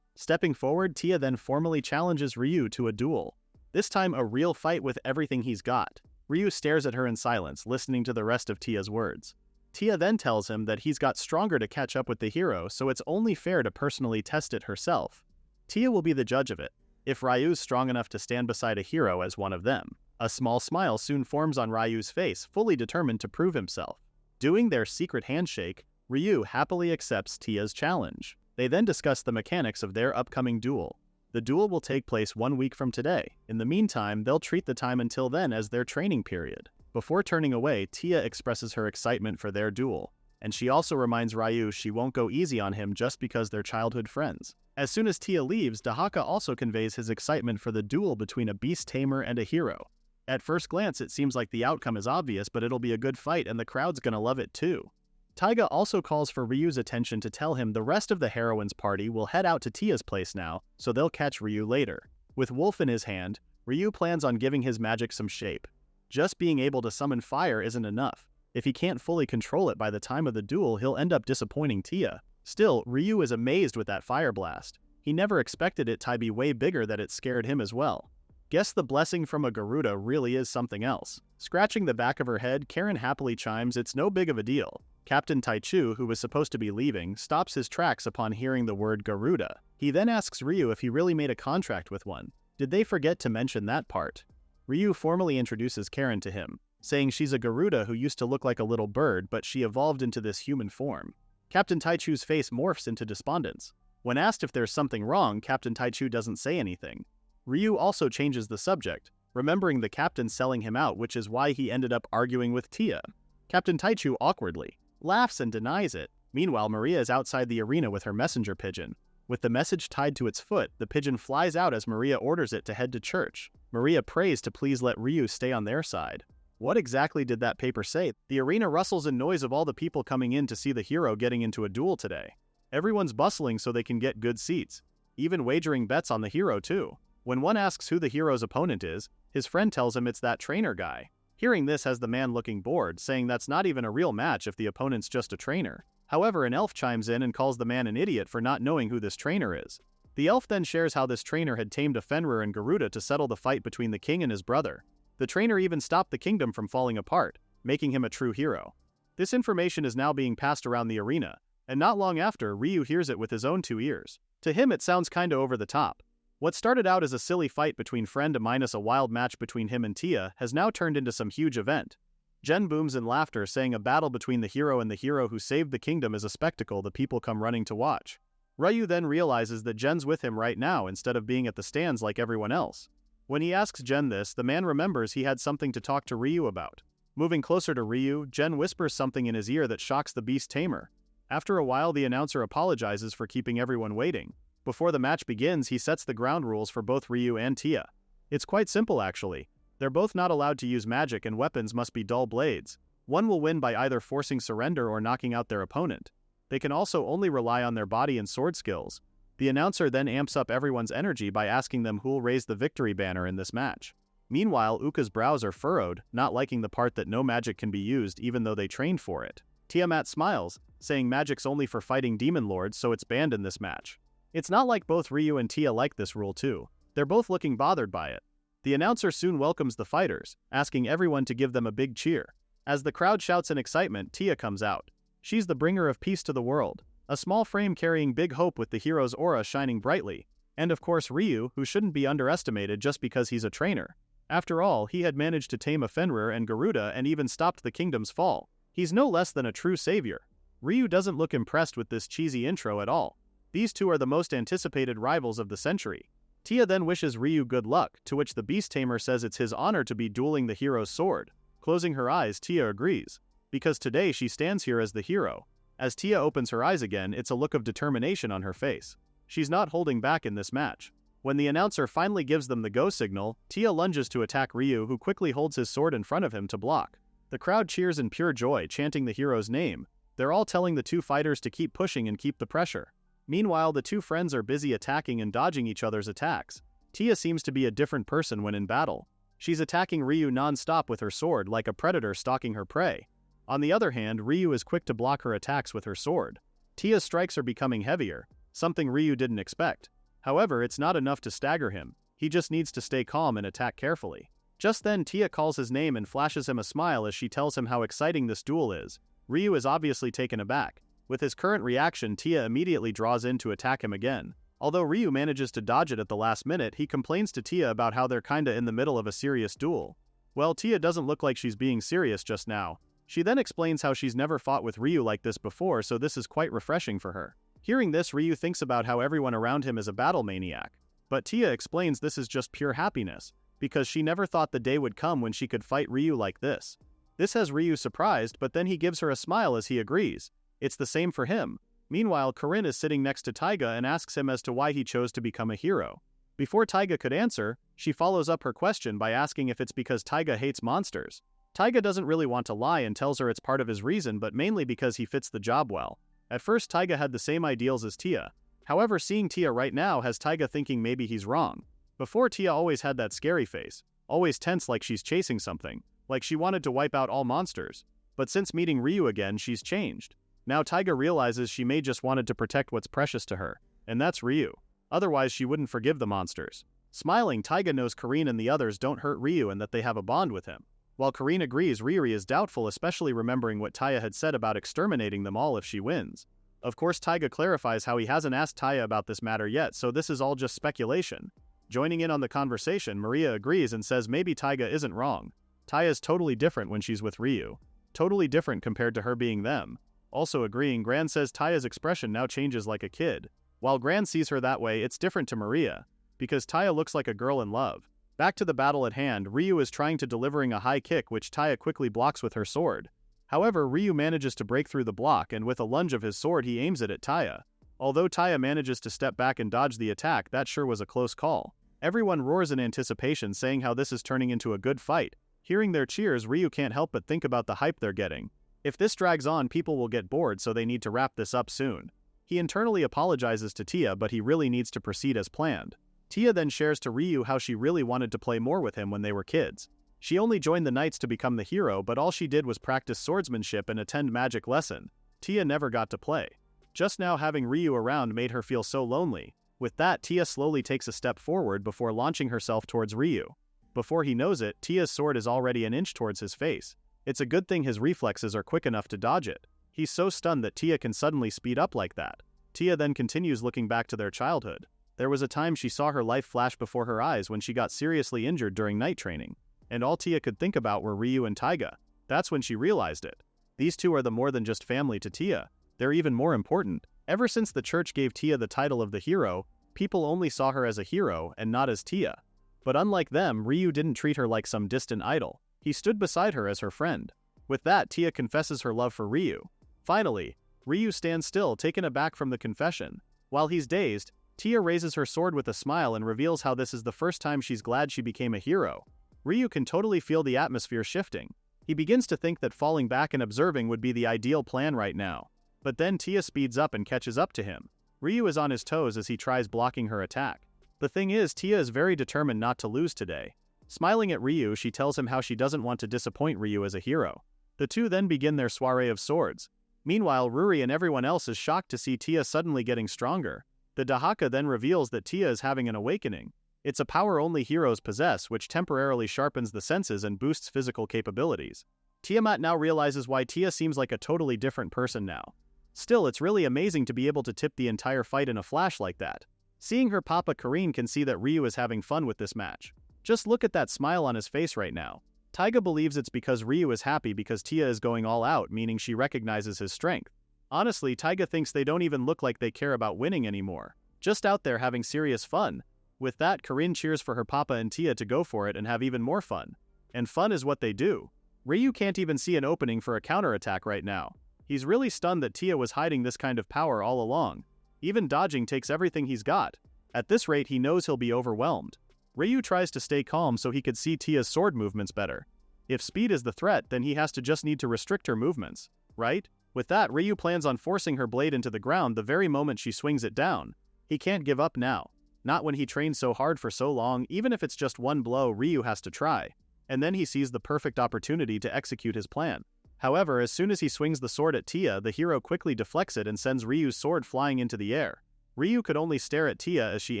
Stepping forward, Tia then formally challenges Ryu to a duel. This time a real fight with everything he's got. Ryu stares at her in silence, listening to the rest of Tia's words. Tia then tells him that he's got stronger to catch up with the hero, so it's only fair to personally test it herself. Tia will be the judge of it, if Ryu's strong enough to stand beside a hero as one of them. A small smile soon forms on Ryu's face, fully determined to prove himself. Doing their secret handshake, Ryu happily accepts Tia's challenge. They then discuss the mechanics of their upcoming duel. The duel will take place 1 week from today. In the meantime, they'll treat the time until then as their training period. Before turning away, Tia expresses her excitement for their duel, and she also reminds Ryu she won't go easy on him just because they're childhood friends. As soon as Tia leaves, Dahaka also conveys his excitement for the duel between a beast tamer and a hero. At first glance, it seems like the outcome is obvious, but it'll be a good fight and the crowd's gonna love it too. Taiga also calls for Ryu's attention to tell him the rest of the heroine's party will head out to Tia's place now, so they'll catch Ryu later. With Wolf in his hand, Ryu plans on giving his magic some shape. Just being able to summon fire isn't enough. If he can't fully control it by the time of the duel, he'll end up disappointing Tia. Still, Ryu is amazed with that fire blast. He never expected it to be way bigger that it scared him as well. Guess the blessing from a Garuda really is something else. Scratching the back of her head, Karen happily chimes it's no big of a deal. Captain Taichu, who was supposed to be leaving, stops his tracks upon hearing the word Garuda. He then asks Ryu if he really made a contract with one. Did they forget to mention that part? Ryu formally introduces Karen to him, saying she's a Garuda who used to look like a little bird, but she evolved into this human form. Captain Taichu's face morphs into despondence. When asked if there's something wrong, Captain Taichu doesn't say anything. Ryu also changes the subject, remembering the captain selling him out, which is why he ended up arguing with Tia. Captain Taichu awkwardly laughs and denies it. Meanwhile, Maria is outside the arena with her messenger pigeon. With the message tied to its foot, the pigeon flies out as Maria orders it to head to church. Maria prays to please let Ryu stay on their side. What exactly did that paper say? The arena rustles in noise of all the people coming in to see the hero getting into a duel today. Everyone's bustling so they can get good seats, even wagering bets on the hero too. When one asks who the hero's opponent is, his friend tells him it's that trainer guy. Hearing this has the man looking bored, saying that's not even a real match if the opponent's just a trainer. However, an elf chimes in and calls the man an idiot for not knowing who this trainer is. The elf then shares how this trainer had tamed a Fenrir and Garuda to settle the fight between the king and his brother. The trainer even stopped the kingdom from falling apart, making him a true hero. This information is now being passed around the arena, and not long after, Ryu hears it with his own 2 ears. To him it sounds kinda over the top. What started out as a silly fight between friend minus a wild match between him and Tia has now turned into some huge event. Jen booms in laughter, saying a battle between the hero and the hero who saved the kingdom is a spectacle the people come running to watch. Ryu then realizes that Jen's with him right now instead of being at the stands like everyone else. When he asks Jen this, the man remembers he had something to talk to Ryu about. Moving closer to Ryu, Jen whispers something in his ear that shocks the beast tamer. After a while, the announcer apologizes for keeping everyone waiting. Before the match begins, he sets the ground rules for both Ryu and Tia. It's quite simple actually. They're both not allowed to use magic and weapons must be dull blades. One will win by either forcing surrender or knocking out their opponent. They can also only rely on their body and sword skills. The announcer then amps up everyone's energy by asking them who'll raise the victory banner in this match. Meanwhile, Uka's brows are furrowed, not liking the part that no magic can be used even though they trained for it. Tiamat smiles, saying magic's only for fighting demon lords, so it's banned in this match. It's not like both Ryu and Tia like this rule too. They're both looking bothered by it. The announcer soon welcomes the fighters, asking everyone to give them a big cheer. As the crowd shouts in excitement, Tia comes out. She's the bringer of peace to the world, a small frame carrying big hope with the hero's aura shining brightly. And of course Ryu, who shouldn't be underestimated just because he's a trainer. After all, he had managed to tame a Fenrir and Garuda and even stopped the kingdom's fall. He's no less than a true savior. Ryu doesn't look impressed with this cheesy intro at all. These two are the most anticipated rivals of the century. Tia then wishes Ryu good luck, to which the beast tamer says it's his honor to be dueling the hero's sword. Closing her eyes, Tia agrees, because today she stands here as the hero. As Tia opens her eyes again, it's a look of determination on her face. She's not holding back in this match. When the announcer finally gives them the go signal, Tia lunges to attack Ryu, who quickly holds his sword in front of him to block. The crowd cheers in pure joy, chanting the hero's name. They're all telling the two fighters to keep pushing and keep the pressure. Meanwhile, the two friends are busy attacking and dodging each other's attacks. Tia seems to be a different person when in battle. She's attacking Ryu non-stop with her sword like a predator stalking her prey. On the other hand, Ryu is quick to block her attacks with her sword. Tia's strikes are becoming heavier, something Ryu didn't expect. However, it's not enough to stagger him. He just needs to stay calm and attack carefully. Just then, Tia calls his name and flashes him a smile as she tells him how exciting this duel is. Ryu is obviously taken aback. With his current reaction, Tia immediately draws in to attack him again. Although Ryu manages to dodge it at the last minute, he complains to Tia about how they're kinda in the middle of a serious duel. Well, Tia doesn't look like she's being serious just now. She then explains how she's never fought with Ryu like this before, so this is quite refreshing for her. Hearing this, Ryu thinks about how everyone around him is a battle maniac. But Tia explains this is just pure happiness, because she never thought the day would come when she could fight Ryu like this. This has Ryu surprised, but then he gives her a smile as he agrees. It's the same for him. Meanwhile, Corinne is sitting next to Taiga and asks him as to why he chose to become a hero. Before Taiga could answer, she follows up her question by asking if it's because Taiga hates monsters. Taiga doesn't really want to lie and tells her it's part of his reason, but mainly because he fits the job well. At first, Taiga had the same ideals as Tia. However, seeing Tia right now has Taiga thinking maybe he's wrong. Before, Tia always had that scary face, always tense like she's chasing something, like she wanted to wipe out all monsters. But since meeting Ryu again, she's changed. Now Taiga realizes she may just wanted to protect what's precious to her, and that's Ryu. Otherwise, she wouldn't forgive the monsters. Smiling, Taiga knows Corinne and the others don't hurt Ryu and that they have a bond with him. While Corinne agrees, Riri is doubtful, especially remembering what Taya had said about exterminating them all if she wins. Of course, Taiga clarifies how he hasn't asked Taya about this matter yet, so this is all just speculation. Joining in on the conversation, Maria agrees and says maybe Taiga isn't wrong. Taya's totally different when she's with Ryu. Totally different compared to her being them. Also agreeing, Gran says Taya's expression now changes like a kid. While Gran sees her that way, it's different to Maria, because Taya looks like a girl in love. Back to the battle at hand, Ryu is trying to delivering a high kick which Taya quickly blocks with her sword. However, Ryu manages to break through the block and with a lunge of his sword he aims it at Taya. Although Taya manages to step back and dodge the attack, that sure was a close call. Everyone roars in anticipation, saying how this is turning into a good fight. Hearing their cheers, Ryu can't help but think about the hype they're getting. If this drags on, people will get bored, so they need to wrap this up soon. He internally apologizes to Tia, but he really needs to proceed as planned. Tia then shares to Ryu how she really wanted to play more with him when they were kids. She only joined the Knights to become the hero, but all she did was practice swordsmanship and attend magic lesson. Tia never got to play. Just now having Ryu around made her feel so lonely. With that, Tia slowly takes a step forward before launching herself towards Ryu. Before he knows it, Tia's sword is already an inch towards his face. It's a good thing his reflexes are quick enough to dodge it. He's so stunned that Tia can suddenly speed up like that. Tia then continues looking back to their childhood. There was a time she saw her life flash before her eyes when she got seriously injured during night training. And all Tia could think about were Ryu and Taiga. That's when she realized it. These two are the more than just family to Tia. They're even more important. Ever since the church gave Tia the title of the hero, people only saw her as a hero and not as Tia. But unlike them, Ryu didn't treat her like some distant idol. He stood beside her as her friend. With that, Tia confesses her love for Ryu. Finally, Ryu stands still, taken aback from the confession. While he's dazed, Tia raises her sword with a smile and reveals how this is the first time she's glad she became a hero. Ryu can totally feel the atmosphere shifting. He begins to think that falling back and observing would be the ideal plan right now. But then Tia speeds up and catches up to him. Ryu is on his toes as he tries blocking her attack. The thing is, Tia is very determined not to lose today. Smiling at Ryu, she tells him how she doesn't want to disappoint Ryu as a hero. The two then begin their soiree of swords. Meanwhile, Ruri and everyone else is shocked to see Tia suddenly getting stronger. The Dahaka then reveals that Tia is having an awakening. It's a power only heroes possess, which temporarily sharpens the senses and boosts physical capabilities. Tiamat now realizes why Tia seems like a totally different person now. Still, it's really amazing to be able to tip the entire fight in a flash like that. Seeing her papa Karine can see that Ryu is having fun with this match. Just look at that smile on his face right now. Taiga believes it's because Ryu is happy because Tia is going all out, meaning she recognizes his strength. Honestly, Taiga thinks they don't even look like they care about winning anymore. Just out there having serious fun. With that, Karine cheers for her papa and Tia to go for it and have even more fun. And fun is what they do. Ryu can't even see an opening for a counterattack right now. He's really stunned that Tia was hiding this kind of power all along. Even dodging takes everything he's got. At this rate, he knows he'll be overwhelmed. Ryu tries to stay calm so he could see Tia's sword movements better. If speed is the threat, then he has to just need to restrict her movements, right? With that, Ryu plans on forcing her blade into the ground the very moment she swings it down. He can't give up now. Not when he trained so hard for so long. Even if it's just one blow, Ryu has to try. And then he sees the perfect opportunity to execute his plan. However, as soon as he swings the sword at Tia, the hero quickly deflects it and sends Ryu's sword flying into the air. Ryu could only stare at Tia as she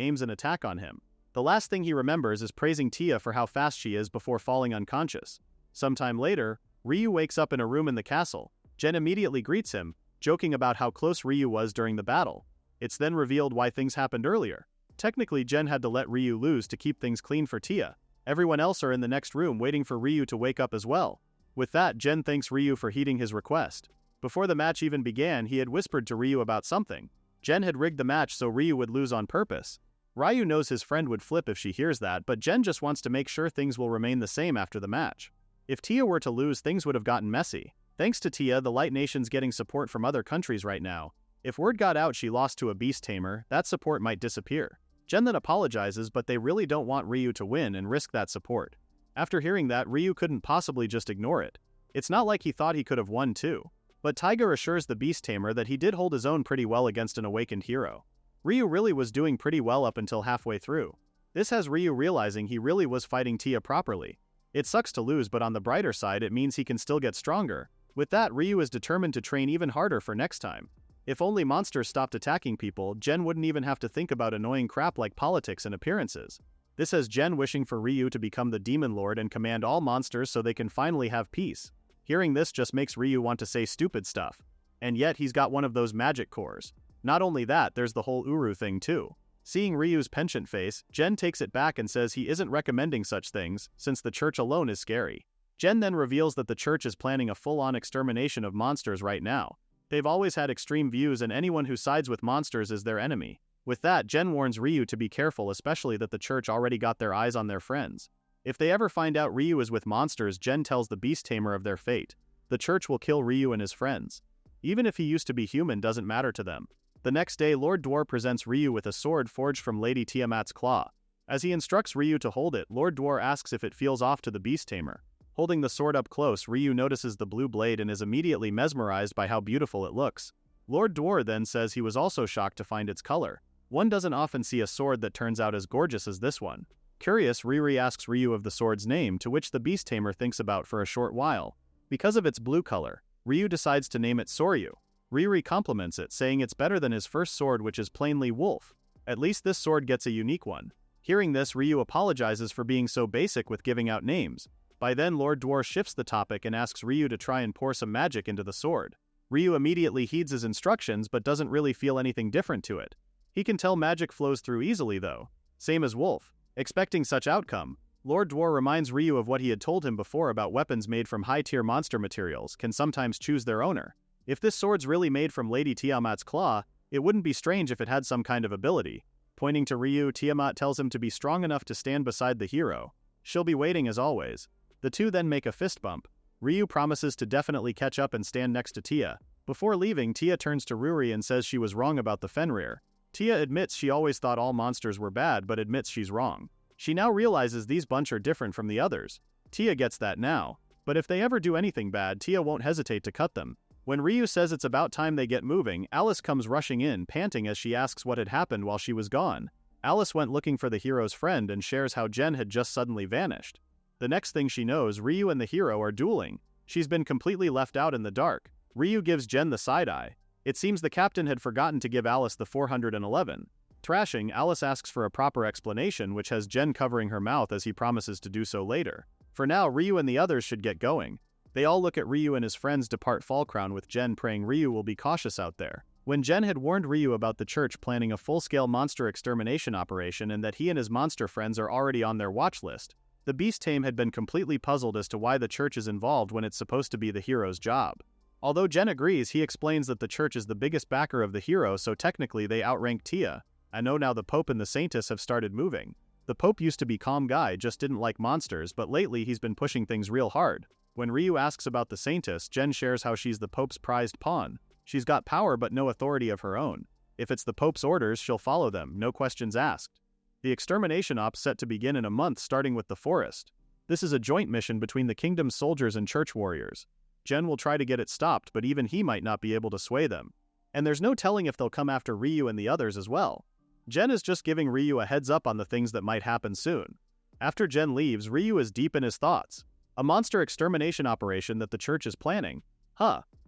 aims an attack on him. The last thing he remembers is praising Tia for how fast she is before falling unconscious. Sometime later, Ryu wakes up in a room in the castle. Jen immediately greets him, joking about how close Ryu was during the battle. It's then revealed why things happened earlier. Technically, Jen had to let Ryu lose to keep things clean for Tia. Everyone else are in the next room waiting for Ryu to wake up as well. With that, Jen thanks Ryu for heeding his request. Before the match even began, he had whispered to Ryu about something. Jen had rigged the match so Ryu would lose on purpose. Ryu knows his friend would flip if she hears that, but Jen just wants to make sure things will remain the same after the match. If Tia were to lose, things would have gotten messy. Thanks to Tia, the Light Nation's getting support from other countries right now. If word got out she lost to a beast tamer, that support might disappear. Jen then apologizes, but they really don't want Ryu to win and risk that support. After hearing that, Ryu couldn't possibly just ignore it. It's not like he thought he could have won too. But Taiga assures the beast tamer that he did hold his own pretty well against an awakened hero. Ryu really was doing pretty well up until halfway through. This has Ryu realizing he really was fighting Tia properly. It sucks to lose, but on the brighter side it means he can still get stronger. With that, Ryu is determined to train even harder for next time. If only monsters stopped attacking people, Jen wouldn't even have to think about annoying crap like politics and appearances. This has Jen wishing for Ryu to become the Demon Lord and command all monsters so they can finally have peace. Hearing this just makes Ryu want to say stupid stuff. And yet he's got one of those magic cores. Not only that, there's the whole Uru thing too. Seeing Ryu's penchant face, Jen takes it back and says he isn't recommending such things, since the church alone is scary. Jen then reveals that the church is planning a full-on extermination of monsters right now. They've always had extreme views and anyone who sides with monsters is their enemy. With that, Jen warns Ryu to be careful, especially that the church already got their eyes on their friends. If they ever find out Ryu is with monsters, Jen tells the beast tamer of their fate. The church will kill Ryu and his friends. Even if he used to be human, doesn't matter to them. The next day, Lord Dwar presents Ryu with a sword forged from Lady Tiamat's claw. As he instructs Ryu to hold it, Lord Dwar asks if it feels off to the beast tamer. Holding the sword up close, Ryu notices the blue blade and is immediately mesmerized by how beautiful it looks. Lord Dwar then says he was also shocked to find its color. One doesn't often see a sword that turns out as gorgeous as this one. Curious, Riri asks Ryu of the sword's name, to which the beast tamer thinks about for a short while. Because of its blue color, Ryu decides to name it Soryu. Riri compliments it, saying it's better than his first sword, which is plainly wolf. At least this sword gets a unique one. Hearing this, Ryu apologizes for being so basic with giving out names. By then, Lord Dwar shifts the topic and asks Ryu to try and pour some magic into the sword. Ryu immediately heeds his instructions but doesn't really feel anything different to it. He can tell magic flows through easily though. Same as wolf. Expecting such outcome, Lord Dwar reminds Ryu of what he had told him before about weapons made from high-tier monster materials can sometimes choose their owner. If this sword's really made from Lady Tiamat's claw, it wouldn't be strange if it had some kind of ability. Pointing to Ryu, Tiamat tells him to be strong enough to stand beside the hero. She'll be waiting as always. The two then make a fist bump. Ryu promises to definitely catch up and stand next to Tia. Before leaving, Tia turns to Ruri and says she was wrong about the Fenrir. Tia admits she always thought all monsters were bad but admits she's wrong. She now realizes these bunch are different from the others. Tia gets that now. But if they ever do anything bad, Tia won't hesitate to cut them. When Ryu says it's about time they get moving, Alice comes rushing in, panting as she asks what had happened while she was gone. Alice went looking for the hero's friend and shares how Jen had just suddenly vanished. The next thing she knows, Ryu and the hero are dueling. She's been completely left out in the dark. Ryu gives Jen the side-eye. It seems the captain had forgotten to give Alice the 411. Thrashing, Alice asks for a proper explanation, which has Jen covering her mouth as he promises to do so later. For now, Ryu and the others should get going. They all look at Ryu and his friends depart Fallcrown with Jen praying Ryu will be cautious out there. When Jen had warned Ryu about the church planning a full-scale monster extermination operation and that he and his monster friends are already on their watch list, the Beast Tame had been completely puzzled as to why the church is involved when it's supposed to be the hero's job. Although Jen agrees, he explains that the church is the biggest backer of the hero, so technically they outrank Tia. I know now the Pope and the Saintess have started moving. The Pope used to be calm guy, just didn't like monsters, but lately he's been pushing things real hard. When Ryu asks about the Saintess, Jen shares how she's the Pope's prized pawn. She's got power but no authority of her own. If it's the Pope's orders, she'll follow them, no questions asked. The extermination op's set to begin in a month, starting with the forest. This is a joint mission between the kingdom's soldiers and church warriors. Jen will try to get it stopped, but even he might not be able to sway them. And there's no telling if they'll come after Ryu and the others as well. Jen is just giving Ryu a heads up on the things that might happen soon. After Jen leaves, Ryu is deep in his thoughts. A monster extermination operation that the church is planning.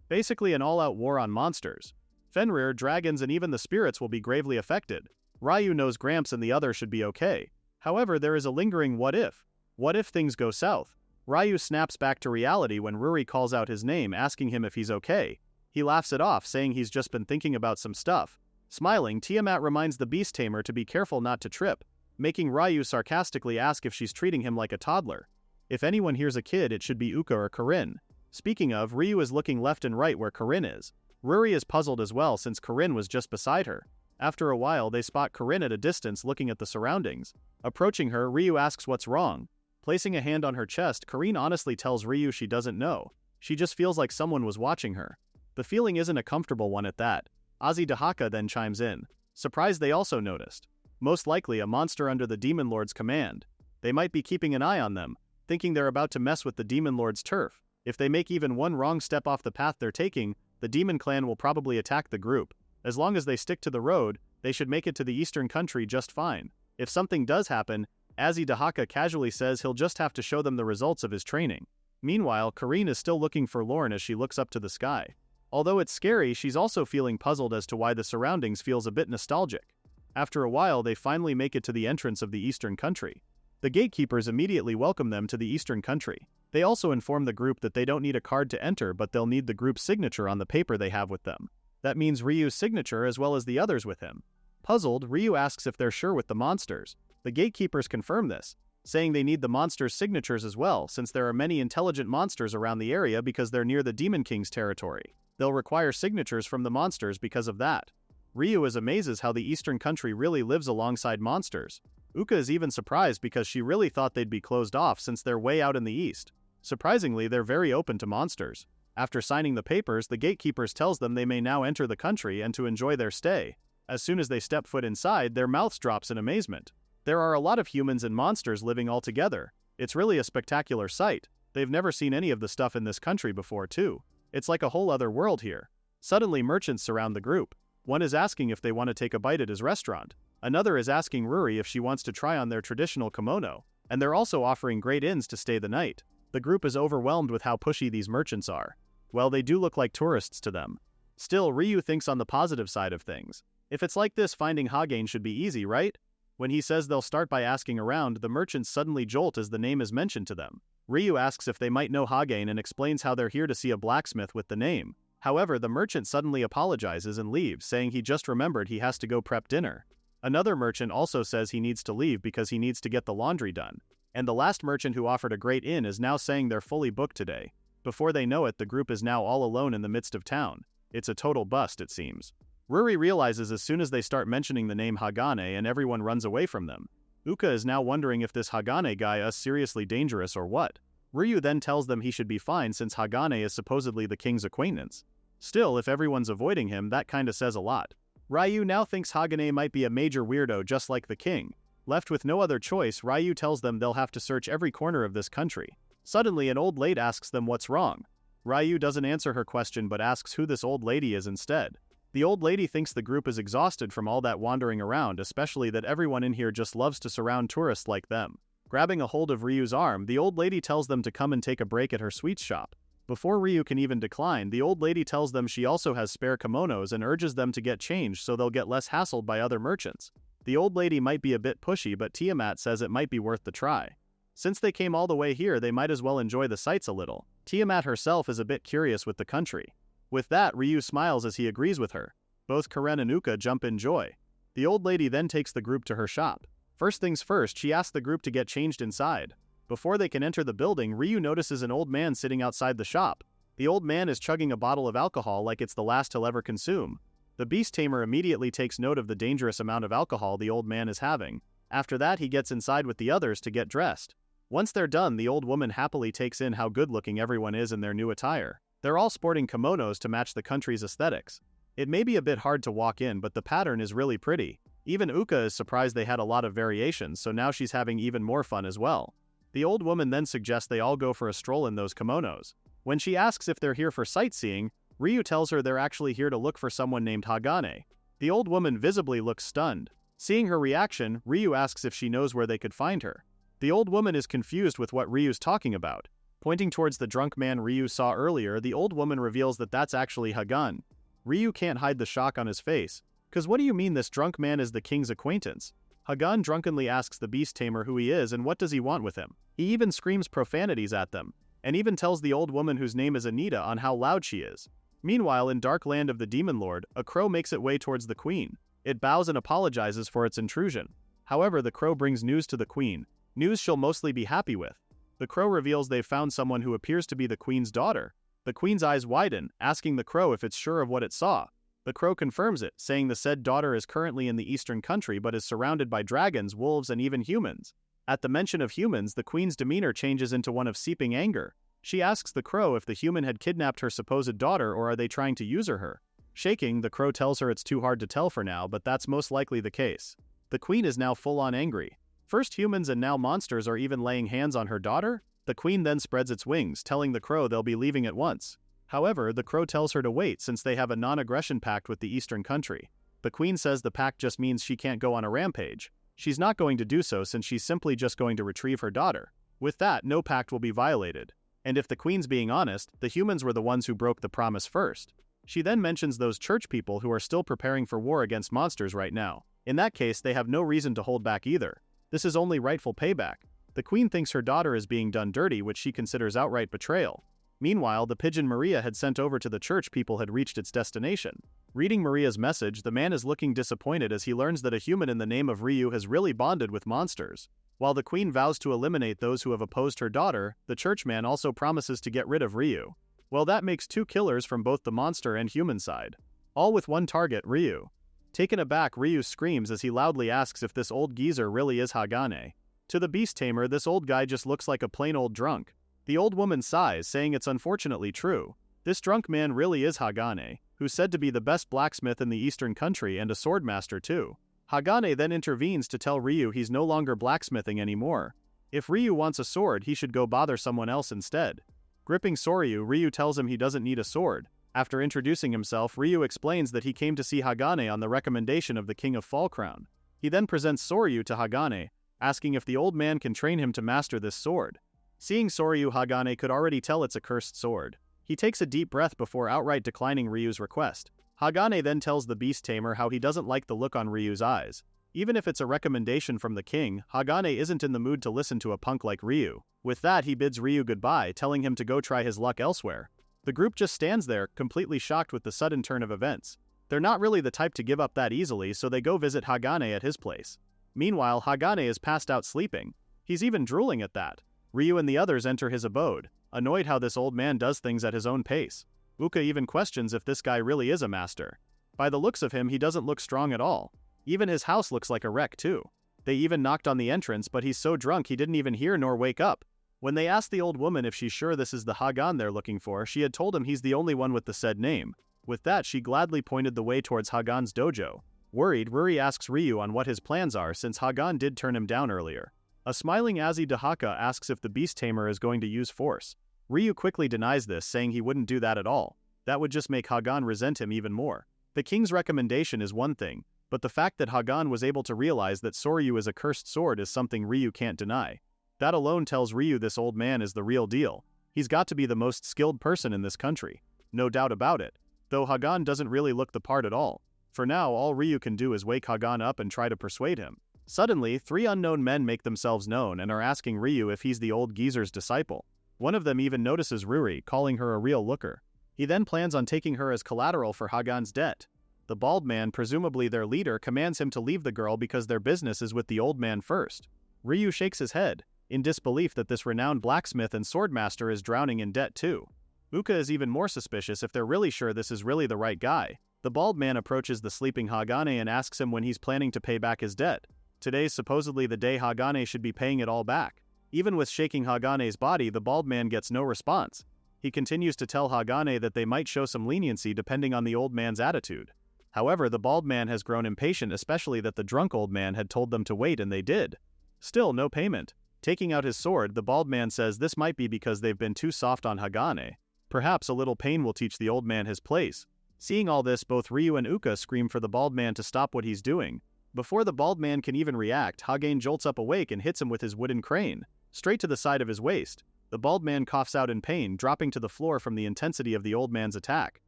Basically an all-out war on monsters. Fenrir, dragons, and even the spirits will be gravely affected. Ryu knows Gramps and the others should be okay. However, there is a lingering what if. What if things go south? Ryu snaps back to reality when Ruri calls out his name, asking him if he's okay. He laughs it off, saying he's just been thinking about some stuff. Smiling, Tiamat reminds the Beast Tamer to be careful not to trip, making Ryu sarcastically ask if she's treating him like a toddler. If anyone hears a kid, it should be Uka or Corinne. Speaking of, Ryu is looking left and right where Corinne is. Ruri is puzzled as well since Corinne was just beside her. After a while, they spot Corinne at a distance looking at the surroundings. Approaching her, Ryu asks what's wrong. Placing a hand on her chest, Corinne honestly tells Ryu she doesn't know. She just feels like someone was watching her. The feeling isn't a comfortable one at that. Ozzy Dahaka then chimes in. Surprised they also noticed. Most likely a monster under the Demon Lord's command. They might be keeping an eye on them, thinking they're about to mess with the Demon Lord's turf. If they make even one wrong step off the path they're taking, the Demon Clan will probably attack the group. As long as they stick to the road, they should make it to the Eastern Country just fine. If something does happen, Ozzy Dahaka casually says he'll just have to show them the results of his training. Meanwhile, Corinne is still looking forlorn as she looks up to the sky. Although it's scary, she's also feeling puzzled as to why the surroundings feels a bit nostalgic. After a while, they finally make it to the entrance of the Eastern Country. The gatekeepers immediately welcome them to the Eastern Country. They also inform the group that they don't need a card to enter, but they'll need the group's signature on the paper they have with them. That means Ryu's signature as well as the others with him. Puzzled, Ryu asks if they're sure with the monsters. The gatekeepers confirm this, saying they need the monsters' signatures as well, since there are many intelligent monsters around the area because they're near the Demon King's territory. They'll require signatures from the monsters because of that. Ryu is amazed how the Eastern Country really lives alongside monsters. Uka is even surprised because she really thought they'd be closed off since they're way out in the east. Surprisingly, they're very open to monsters. After signing the papers, the gatekeepers tells them they may now enter the country and to enjoy their stay. As soon as they step foot inside, their mouths drops in amazement. There are a lot of humans and monsters living all together. It's really a spectacular sight. They've never seen any of the stuff in this country before too. It's like a whole other world here. Suddenly merchants surround the group. One is asking if they want to take a bite at his restaurant. Another is asking Ruri if she wants to try on their traditional kimono. And they're also offering great inns to stay the night. The group is overwhelmed with how pushy these merchants are. Well, they do look like tourists to them. Still, Ryu thinks on the positive side of things. If it's like this, finding Hagane should be easy, right? When he says they'll start by asking around, the merchants suddenly jolt as the name is mentioned to them. Ryu asks if they might know Hagane and explains how they're here to see a blacksmith with the name. However, the merchant suddenly apologizes and leaves, saying he just remembered he has to go prep dinner. Another merchant also says he needs to leave because he needs to get the laundry done. And the last merchant who offered a great inn is now saying they're fully booked today. Before they know it, the group is now all alone in the midst of town. It's a total bust, it seems. Ruri realizes as soon as they start mentioning the name Hagane and everyone runs away from them. Uka is now wondering if this Hagane guy is seriously dangerous or what. Ryu then tells them he should be fine since Hagane is supposedly the king's acquaintance. Still, if everyone's avoiding him, that kinda says a lot. Ryu now thinks Hagane might be a major weirdo just like the king. Left with no other choice, Ryu tells them they'll have to search every corner of this country. Suddenly, an old lady asks them what's wrong. Ryu doesn't answer her question but asks who this old lady is instead. The old lady thinks the group is exhausted from all that wandering around, especially that everyone in here just loves to surround tourists like them. Grabbing a hold of Ryu's arm, the old lady tells them to come and take a break at her sweets shop. Before Ryu can even decline, the old lady tells them she also has spare kimonos and urges them to get changed so they'll get less hassled by other merchants. The old lady might be a bit pushy, but Tiamat says it might be worth the try. Since they came all the way here, they might as well enjoy the sights a little. Tiamat herself is a bit curious with the country. With that, Ryu smiles as he agrees with her. Both Karen and Uka jump in joy. The old lady then takes the group to her shop. First things first, she asks the group to get changed inside. Before they can enter the building, Ryu notices an old man sitting outside the shop. The old man is chugging a bottle of alcohol like it's the last he'll ever consume. The beast tamer immediately takes note of the dangerous amount of alcohol the old man is having. After that, he gets inside with the others to get dressed. Once they're done, the old woman happily takes in how good-looking everyone is in their new attire. They're all sporting kimonos to match the country's aesthetics. It may be a bit hard to walk in, but the pattern is really pretty. Even Uka is surprised they had a lot of variations, so now she's having even more fun as well. The old woman then suggests they all go for a stroll in those kimonos. When she asks if they're here for sightseeing, Ryu tells her they're actually here to look for someone named Hagane. The old woman visibly looks stunned. Seeing her reaction, Ryu asks if she knows where they could find her. The old woman is confused with what Ryu's talking about. Pointing towards the drunk man Ryu saw earlier, the old woman reveals that that's actually Hagan. Ryu can't hide the shock on his face. "'Cause what do you mean this drunk man is the king's acquaintance?" Hagan drunkenly asks the beast tamer who he is and what does he want with him. He even screams profanities at them, and even tells the old woman whose name is Anita on how loud she is. Meanwhile, in Dark Land of the Demon Lord, a crow makes its way towards the queen. It bows and apologizes for its intrusion. However, the crow brings news to the queen, news she'll mostly be happy with. The crow reveals they've found someone who appears to be the queen's daughter. The queen's eyes widen, asking the crow if it's sure of what it saw. The crow confirms it, saying the said daughter is currently in the eastern country but is surrounded by dragons, wolves, and even humans. At the mention of humans, the queen's demeanor changes into one of seeping anger. She asks the crow if the human had kidnapped her supposed daughter or are they trying to use her. Shaking, the crow tells her it's too hard to tell for now, but that's most likely the case. The queen is now full-on angry. First humans and now monsters are even laying hands on her daughter? The queen then spreads its wings, telling the crow they'll be leaving at once. However, the crow tells her to wait since they have a non-aggression pact with the eastern country. The queen says the pact just means she can't go on a rampage. She's not going to do so since she's simply just going to retrieve her daughter. With that, no pact will be violated. And if the queen's being honest, the humans were the ones who broke the promise first. She then mentions those church people who are still preparing for war against monsters right now. In that case, they have no reason to hold back either. This is only rightful payback. The queen thinks her daughter is being done dirty, which she considers outright betrayal. Meanwhile, the pigeon Maria had sent over to the church people had reached its destination. Reading Maria's message, the man is looking disappointed as he learns that a human in the name of Ryu has really bonded with monsters. While the queen vows to eliminate those who have opposed her daughter, the churchman also promises to get rid of Ryu. Well, that makes two killers from both the monster and human side. All with one target, Ryu. Taken aback, Ryu screams as he loudly asks if this old geezer really is Hagane. To the beast tamer, this old guy just looks like a plain old drunk. The old woman sighs, saying it's unfortunately true. This drunk man really is Hagane, who's said to be the best blacksmith in the eastern country and a swordmaster too. Hagane then intervenes to tell Ryu he's no longer blacksmithing anymore. If Ryu wants a sword, he should go bother someone else instead. Gripping Soryu, Ryu tells him he doesn't need a sword. After introducing himself, Ryu explains that he came to see Hagane on the recommendation of the King of Fallcrown. He then presents Soryu to Hagane, asking if the old man can train him to master this sword. Seeing Soryu, Hagane could already tell it's a cursed sword. He takes a deep breath before outright declining Ryu's request. Hagane then tells the beast tamer how he doesn't like the look on Ryu's eyes. Even if it's a recommendation from the king, Hagane isn't in the mood to listen to a punk like Ryu. With that, he bids Ryu goodbye, telling him to go try his luck elsewhere. The group just stands there, completely shocked with the sudden turn of events. They're not really the type to give up that easily, so they go visit Hagane at his place. Meanwhile, Hagane is passed out sleeping. He's even drooling at that. Ryu and the others enter his abode, annoyed how this old man does things at his own pace. Uka even questions if this guy really is a master. By the looks of him, he doesn't look strong at all. Even his house looks like a wreck too. They even knocked on the entrance, but he's so drunk he didn't even hear nor wake up. When they asked the old woman if she's sure this is the Hagan they're looking for, she had told him he's the only one with the said name. With that, she gladly pointed the way towards Hagan's dojo. Worried, Ruri asks Ryu on what his plans are since Hagan did turn him down earlier. A smiling Azi Dahaka asks if the beast tamer is going to use force. Ryu quickly denies this, saying he wouldn't do that at all. That would just make Hagan resent him even more. The king's recommendation is one thing, but the fact that Hagan was able to realize that Soryu is a cursed sword is something Ryu can't deny. That alone tells Ryu this old man is the real deal. He's got to be the most skilled person in this country. No doubt about it. Though Hagan doesn't really look the part at all. For now, all Ryu can do is wake Hagan up and try to persuade him. Suddenly, 3 unknown men make themselves known and are asking Ryu if he's the old geezer's disciple. One of them even notices Ruri, calling her a real looker. He then plans on taking her as collateral for Hagan's debt. The bald man, presumably their leader, commands him to leave the girl because their business is with the old man first. Ryu shakes his head, in disbelief that this renowned blacksmith and swordmaster is drowning in debt too. Uka is even more suspicious if they're really sure this is really the right guy. The bald man approaches the sleeping Hagane and asks him when he's planning to pay back his debt. Today's supposedly the day Hagane should be paying it all back. Even with shaking Hagane's body, the bald man gets no response. He continues to tell Hagane that they might show some leniency depending on the old man's attitude. However, the bald man has grown impatient, especially that the drunk old man had told them to wait and they did. Still no payment. Taking out his sword, the bald man says this might be because they've been too soft on Hagane. Perhaps a little pain will teach the old man his place. Seeing all this, both Ryu and Uka scream for the bald man to stop what he's doing. Before the bald man can even react, Hagane jolts up awake and hits him with his wooden crane, straight to the side of his waist. The bald man coughs out in pain, dropping to the floor from the intensity of the old man's attack.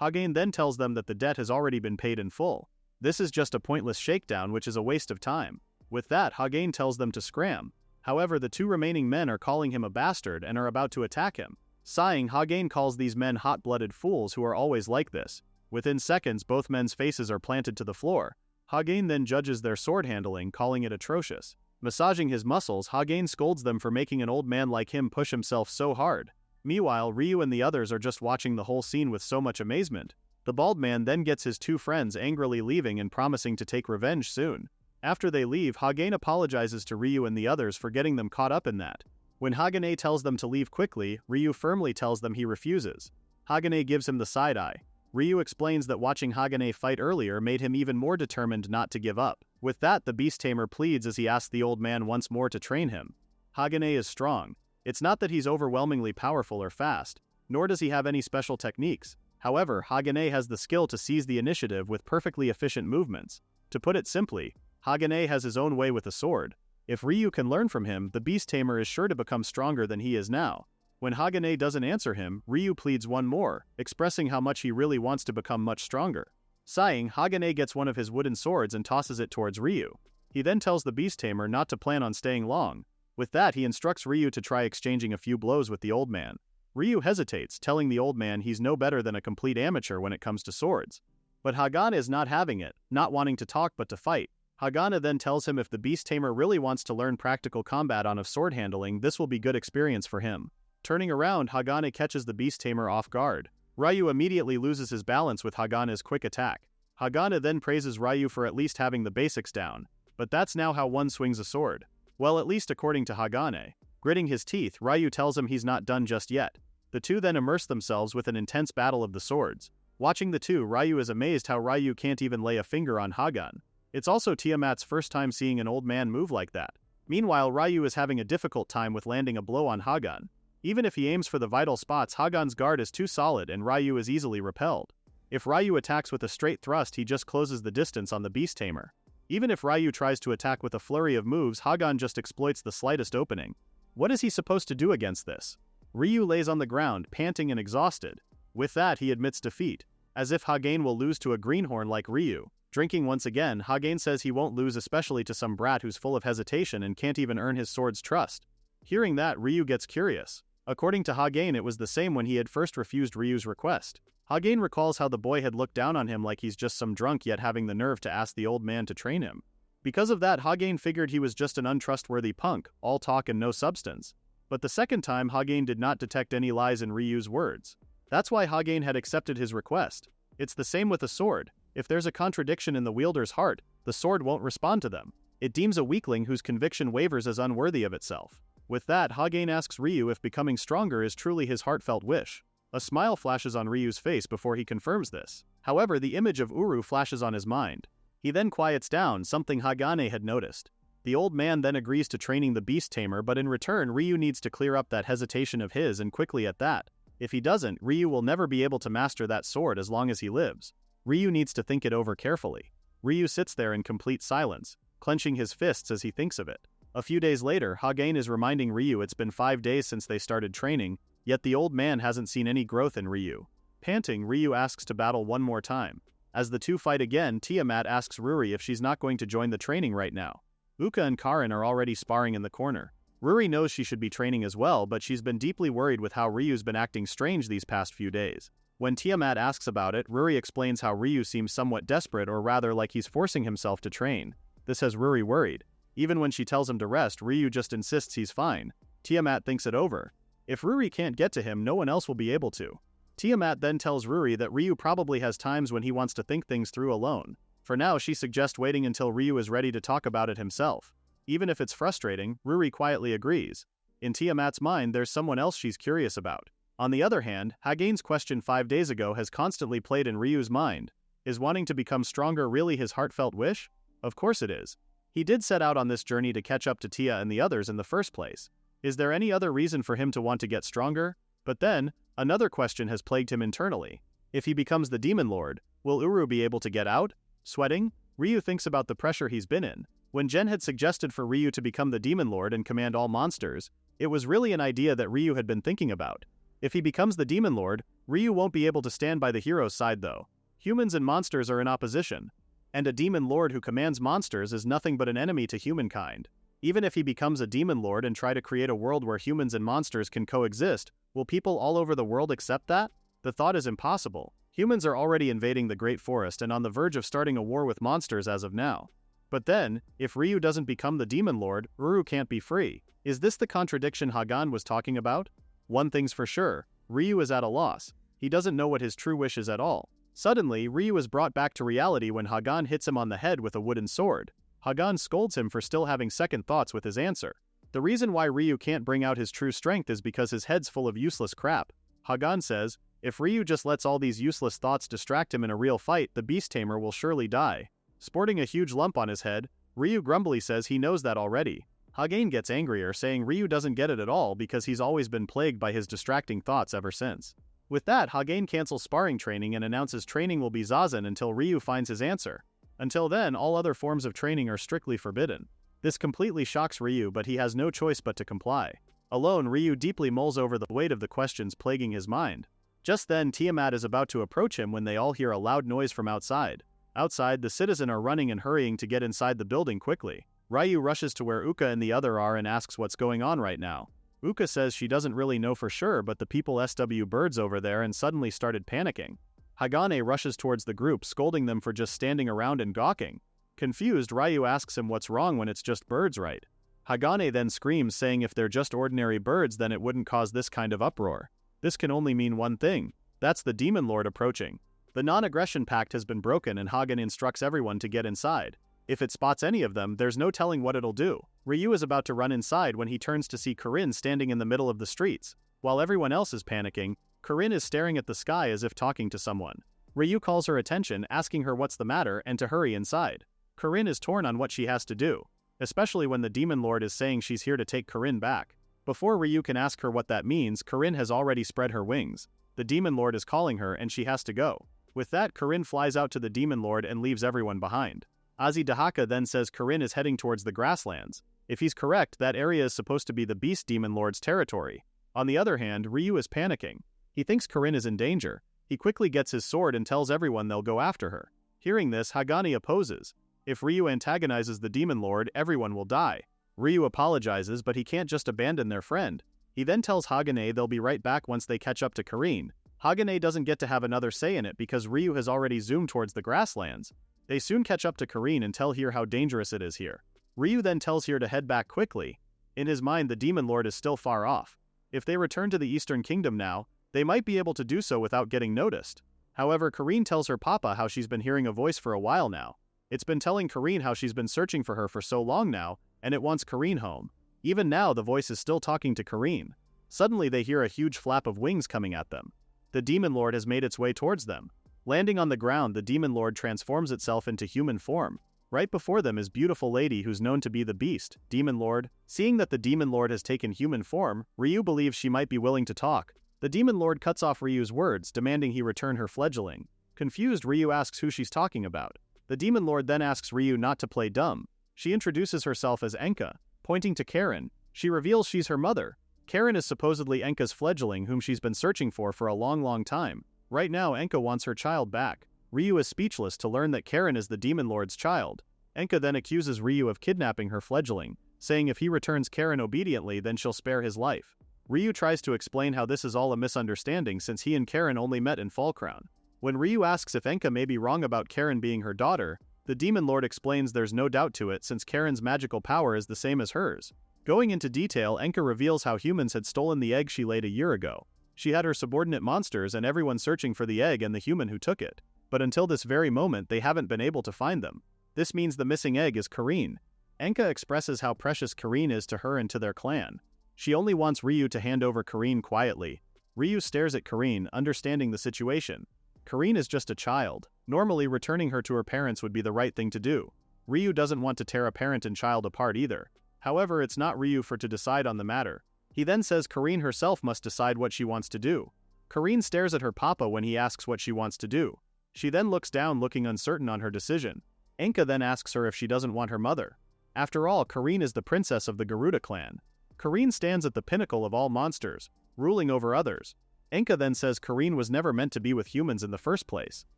Hagane then tells them that the debt has already been paid in full. This is just a pointless shakedown, which is a waste of time. With that, Hagane tells them to scram. However, the two remaining men are calling him a bastard and are about to attack him. Sighing, Hagane calls these men hot-blooded fools who are always like this. Within seconds, both men's faces are planted to the floor. Hagane then judges their sword handling, calling it atrocious. Massaging his muscles, Hagane scolds them for making an old man like him push himself so hard. Meanwhile, Ryu and the others are just watching the whole scene with so much amazement. The bald man then gets his two friends angrily leaving and promising to take revenge soon. After they leave, Hagane apologizes to Ryu and the others for getting them caught up in that. When Hagane tells them to leave quickly, Ryu firmly tells them he refuses. Hagane gives him the side-eye. Ryu explains that watching Hagane fight earlier made him even more determined not to give up. With that, the beast tamer pleads as he asks the old man once more to train him. Hagane is strong. It's not that he's overwhelmingly powerful or fast, nor does he have any special techniques. However, Hagane has the skill to seize the initiative with perfectly efficient movements. To put it simply, Hagane has his own way with a sword. If Ryu can learn from him, the beast tamer is sure to become stronger than he is now. When Hagane doesn't answer him, Ryu pleads one more, expressing how much he really wants to become much stronger. Sighing, Hagane gets one of his wooden swords and tosses it towards Ryu. He then tells the beast tamer not to plan on staying long. With that, he instructs Ryu to try exchanging a few blows with the old man. Ryu hesitates, telling the old man he's no better than a complete amateur when it comes to swords. But Hagane is not having it, not wanting to talk but to fight. Hagane then tells him if the beast tamer really wants to learn practical combat on sword handling, this will be good experience for him. Turning around, Hagane catches the beast tamer off guard. Ryu immediately loses his balance with Hagane's quick attack. Hagane then praises Ryu for at least having the basics down. But that's now how one swings a sword. Well, at least according to Hagane. Gritting his teeth, Ryu tells him he's not done just yet. The two then immerse themselves with an intense battle of the swords. Watching the two, Ryu is amazed how Ryu can't even lay a finger on Hagane. It's also Tiamat's first time seeing an old man move like that. Meanwhile, Ryu is having a difficult time with landing a blow on Hagane. Even if he aims for the vital spots, Hagane's guard is too solid and Ryu is easily repelled. If Ryu attacks with a straight thrust, he just closes the distance on the beast tamer. Even if Ryu tries to attack with a flurry of moves, Hagane just exploits the slightest opening. What is he supposed to do against this? Ryu lays on the ground, panting and exhausted. With that, he admits defeat. As if Hagane will lose to a greenhorn like Ryu. Drinking once again, Hagane says he won't lose, especially to some brat who's full of hesitation and can't even earn his sword's trust. Hearing that, Ryu gets curious. According to Hagane, it was the same when he had first refused Ryu's request. Hagane recalls how the boy had looked down on him like he's just some drunk, yet having the nerve to ask the old man to train him. Because of that, Hagane figured he was just an untrustworthy punk, all talk and no substance. But the second time, Hagane did not detect any lies in Ryu's words. That's why Hagane had accepted his request. It's the same with a sword. If there's a contradiction in the wielder's heart, the sword won't respond to them. It deems a weakling whose conviction wavers as unworthy of itself. With that, Hagane asks Ryu if becoming stronger is truly his heartfelt wish. A smile flashes on Ryu's face before he confirms this. However, the image of Uru flashes on his mind. He then quiets down, something Hagane had noticed. The old man then agrees to training the beast tamer, but in return, Ryu needs to clear up that hesitation of his, and quickly at that. If he doesn't, Ryu will never be able to master that sword as long as he lives. Ryu needs to think it over carefully. Ryu sits there in complete silence, clenching his fists as he thinks of it. A few days later, Hagane is reminding Ryu it's been 5 days since they started training, yet the old man hasn't seen any growth in Ryu. Panting, Ryu asks to battle one more time. As the two fight again, Tiamat asks Ruri if she's not going to join the training right now. Uka and Karin are already sparring in the corner. Ruri knows she should be training as well, but she's been deeply worried with how Ryu's been acting strange these past few days. When Tiamat asks about it, Ruri explains how Ryu seems somewhat desperate, or rather like he's forcing himself to train. This has Ruri worried. Even when she tells him to rest, Ryu just insists he's fine. Tiamat thinks it over. If Ruri can't get to him, no one else will be able to. Tiamat then tells Ruri that Ryu probably has times when he wants to think things through alone. For now, she suggests waiting until Ryu is ready to talk about it himself. Even if it's frustrating, Ruri quietly agrees. In Tiamat's mind, there's someone else she's curious about. On the other hand, Hagane's question 5 days ago has constantly played in Ryu's mind. Is wanting to become stronger really his heartfelt wish? Of course it is. He did set out on this journey to catch up to Tia and the others in the first place. Is there any other reason for him to want to get stronger? But then, another question has plagued him internally. If he becomes the Demon Lord, will Uru be able to get out? Sweating? Ryu thinks about the pressure he's been in. When Gen had suggested for Ryu to become the Demon Lord and command all monsters, it was really an idea that Ryu had been thinking about. If he becomes the Demon Lord, Ryu won't be able to stand by the hero's side though. Humans and monsters are in opposition. And a Demon Lord who commands monsters is nothing but an enemy to humankind. Even if he becomes a Demon Lord and try to create a world where humans and monsters can coexist, will people all over the world accept that? The thought is impossible. Humans are already invading the Great Forest and on the verge of starting a war with monsters as of now. But then, if Ryu doesn't become the Demon Lord, Uru can't be free. Is this the contradiction Hagane was talking about? One thing's for sure, Ryu is at a loss. He doesn't know what his true wish is at all. Suddenly, Ryu is brought back to reality when Hagane hits him on the head with a wooden sword. Hagane scolds him for still having second thoughts with his answer. The reason why Ryu can't bring out his true strength is because his head's full of useless crap. Hagane says, if Ryu just lets all these useless thoughts distract him in a real fight, the beast tamer will surely die. Sporting a huge lump on his head, Ryu grumbly says he knows that already. Hagane gets angrier, saying Ryu doesn't get it at all because he's always been plagued by his distracting thoughts ever since. With that, Hagane cancels sparring training and announces training will be Zazen until Ryu finds his answer. Until then, all other forms of training are strictly forbidden. This completely shocks Ryu, but he has no choice but to comply. Alone, Ryu deeply mulls over the weight of the questions plaguing his mind. Just then, Tiamat is about to approach him when they all hear a loud noise from outside. Outside, the citizen are running and hurrying to get inside the building quickly. Ryu rushes to where Uka and the other are and asks what's going on right now. Uka says she doesn't really know for sure, but the people SW birds over there and suddenly started panicking. Hagane rushes towards the group, scolding them for just standing around and gawking. Confused, Ryu asks him what's wrong when it's just birds, right? Hagane then screams, saying if they're just ordinary birds then it wouldn't cause this kind of uproar. This can only mean one thing. That's the Demon Lord approaching. The non-aggression pact has been broken and Hagane instructs everyone to get inside. If it spots any of them, there's no telling what it'll do. Ryu is about to run inside when he turns to see Corinne standing in the middle of the streets. While everyone else is panicking, Corinne is staring at the sky as if talking to someone. Ryu calls her attention, asking her what's the matter and to hurry inside. Corinne is torn on what she has to do, especially when the Demon Lord is saying she's here to take Corinne back. Before Ryu can ask her what that means, Corinne has already spread her wings. The Demon Lord is calling her and she has to go. With that, Corinne flies out to the Demon Lord and leaves everyone behind. Azidahaka then says Corinne is heading towards the grasslands. If he's correct, that area is supposed to be the Beast Demon Lord's territory. On the other hand, Ryu is panicking. He thinks Corinne is in danger. He quickly gets his sword and tells everyone they'll go after her. Hearing this, Hagane opposes. If Ryu antagonizes the Demon Lord, everyone will die. Ryu apologizes, but he can't just abandon their friend. He then tells Hagane they'll be right back once they catch up to Corinne. Hagane doesn't get to have another say in it because Ryu has already zoomed towards the grasslands. They soon catch up to Corinne and tell Here how dangerous it is here. Ryu then tells Here to head back quickly. In his mind, the Demon Lord is still far off. If they return to the Eastern Kingdom now, they might be able to do so without getting noticed. However, Corinne tells her papa how she's been hearing a voice for a while now. It's been telling Corinne how she's been searching for her for so long now, and it wants Corinne home. Even now, the voice is still talking to Corinne. Suddenly, they hear a huge flap of wings coming at them. The Demon Lord has made its way towards them. Landing on the ground, the Demon Lord transforms itself into human form. Right before them is beautiful lady who's known to be the Beast, Demon Lord. Seeing that the Demon Lord has taken human form, Ryu believes she might be willing to talk. The Demon Lord cuts off Ryu's words, demanding he return her fledgling. Confused, Ryu asks who she's talking about. The Demon Lord then asks Ryu not to play dumb. She introduces herself as Enka. Pointing to Karen, she reveals she's her mother. Karen is supposedly Enka's fledgling whom she's been searching for a long time. Right now, Enka wants her child back. Ryu is speechless to learn that Karen is the Demon Lord's child. Enka then accuses Ryu of kidnapping her fledgling, saying if he returns Karen obediently then she'll spare his life. Ryu tries to explain how this is all a misunderstanding since he and Karen only met in Fallcrown. When Ryu asks if Enka may be wrong about Karen being her daughter, the Demon Lord explains there's no doubt to it since Karen's magical power is the same as hers. Going into detail, Enka reveals how humans had stolen the egg she laid a year ago. She had her subordinate monsters and everyone searching for the egg and the human who took it. But until this very moment they haven't been able to find them. This means the missing egg is Kareen. Enka expresses how precious Kareen is to her and to their clan. She only wants Ryu to hand over Kareen quietly. Ryu stares at Kareen, understanding the situation. Kareen is just a child. Normally, returning her to her parents would be the right thing to do. Ryu doesn't want to tear a parent and child apart either. However, it's not Ryu to decide on the matter. He then says Kareen herself must decide what she wants to do. Kareen stares at her papa when he asks what she wants to do. She then looks down looking uncertain on her decision. Enka then asks her if she doesn't want her mother. After all, Kareen is the princess of the Garuda clan. Kareen stands at the pinnacle of all monsters, ruling over others. Enka then says Kareen was never meant to be with humans in the first place.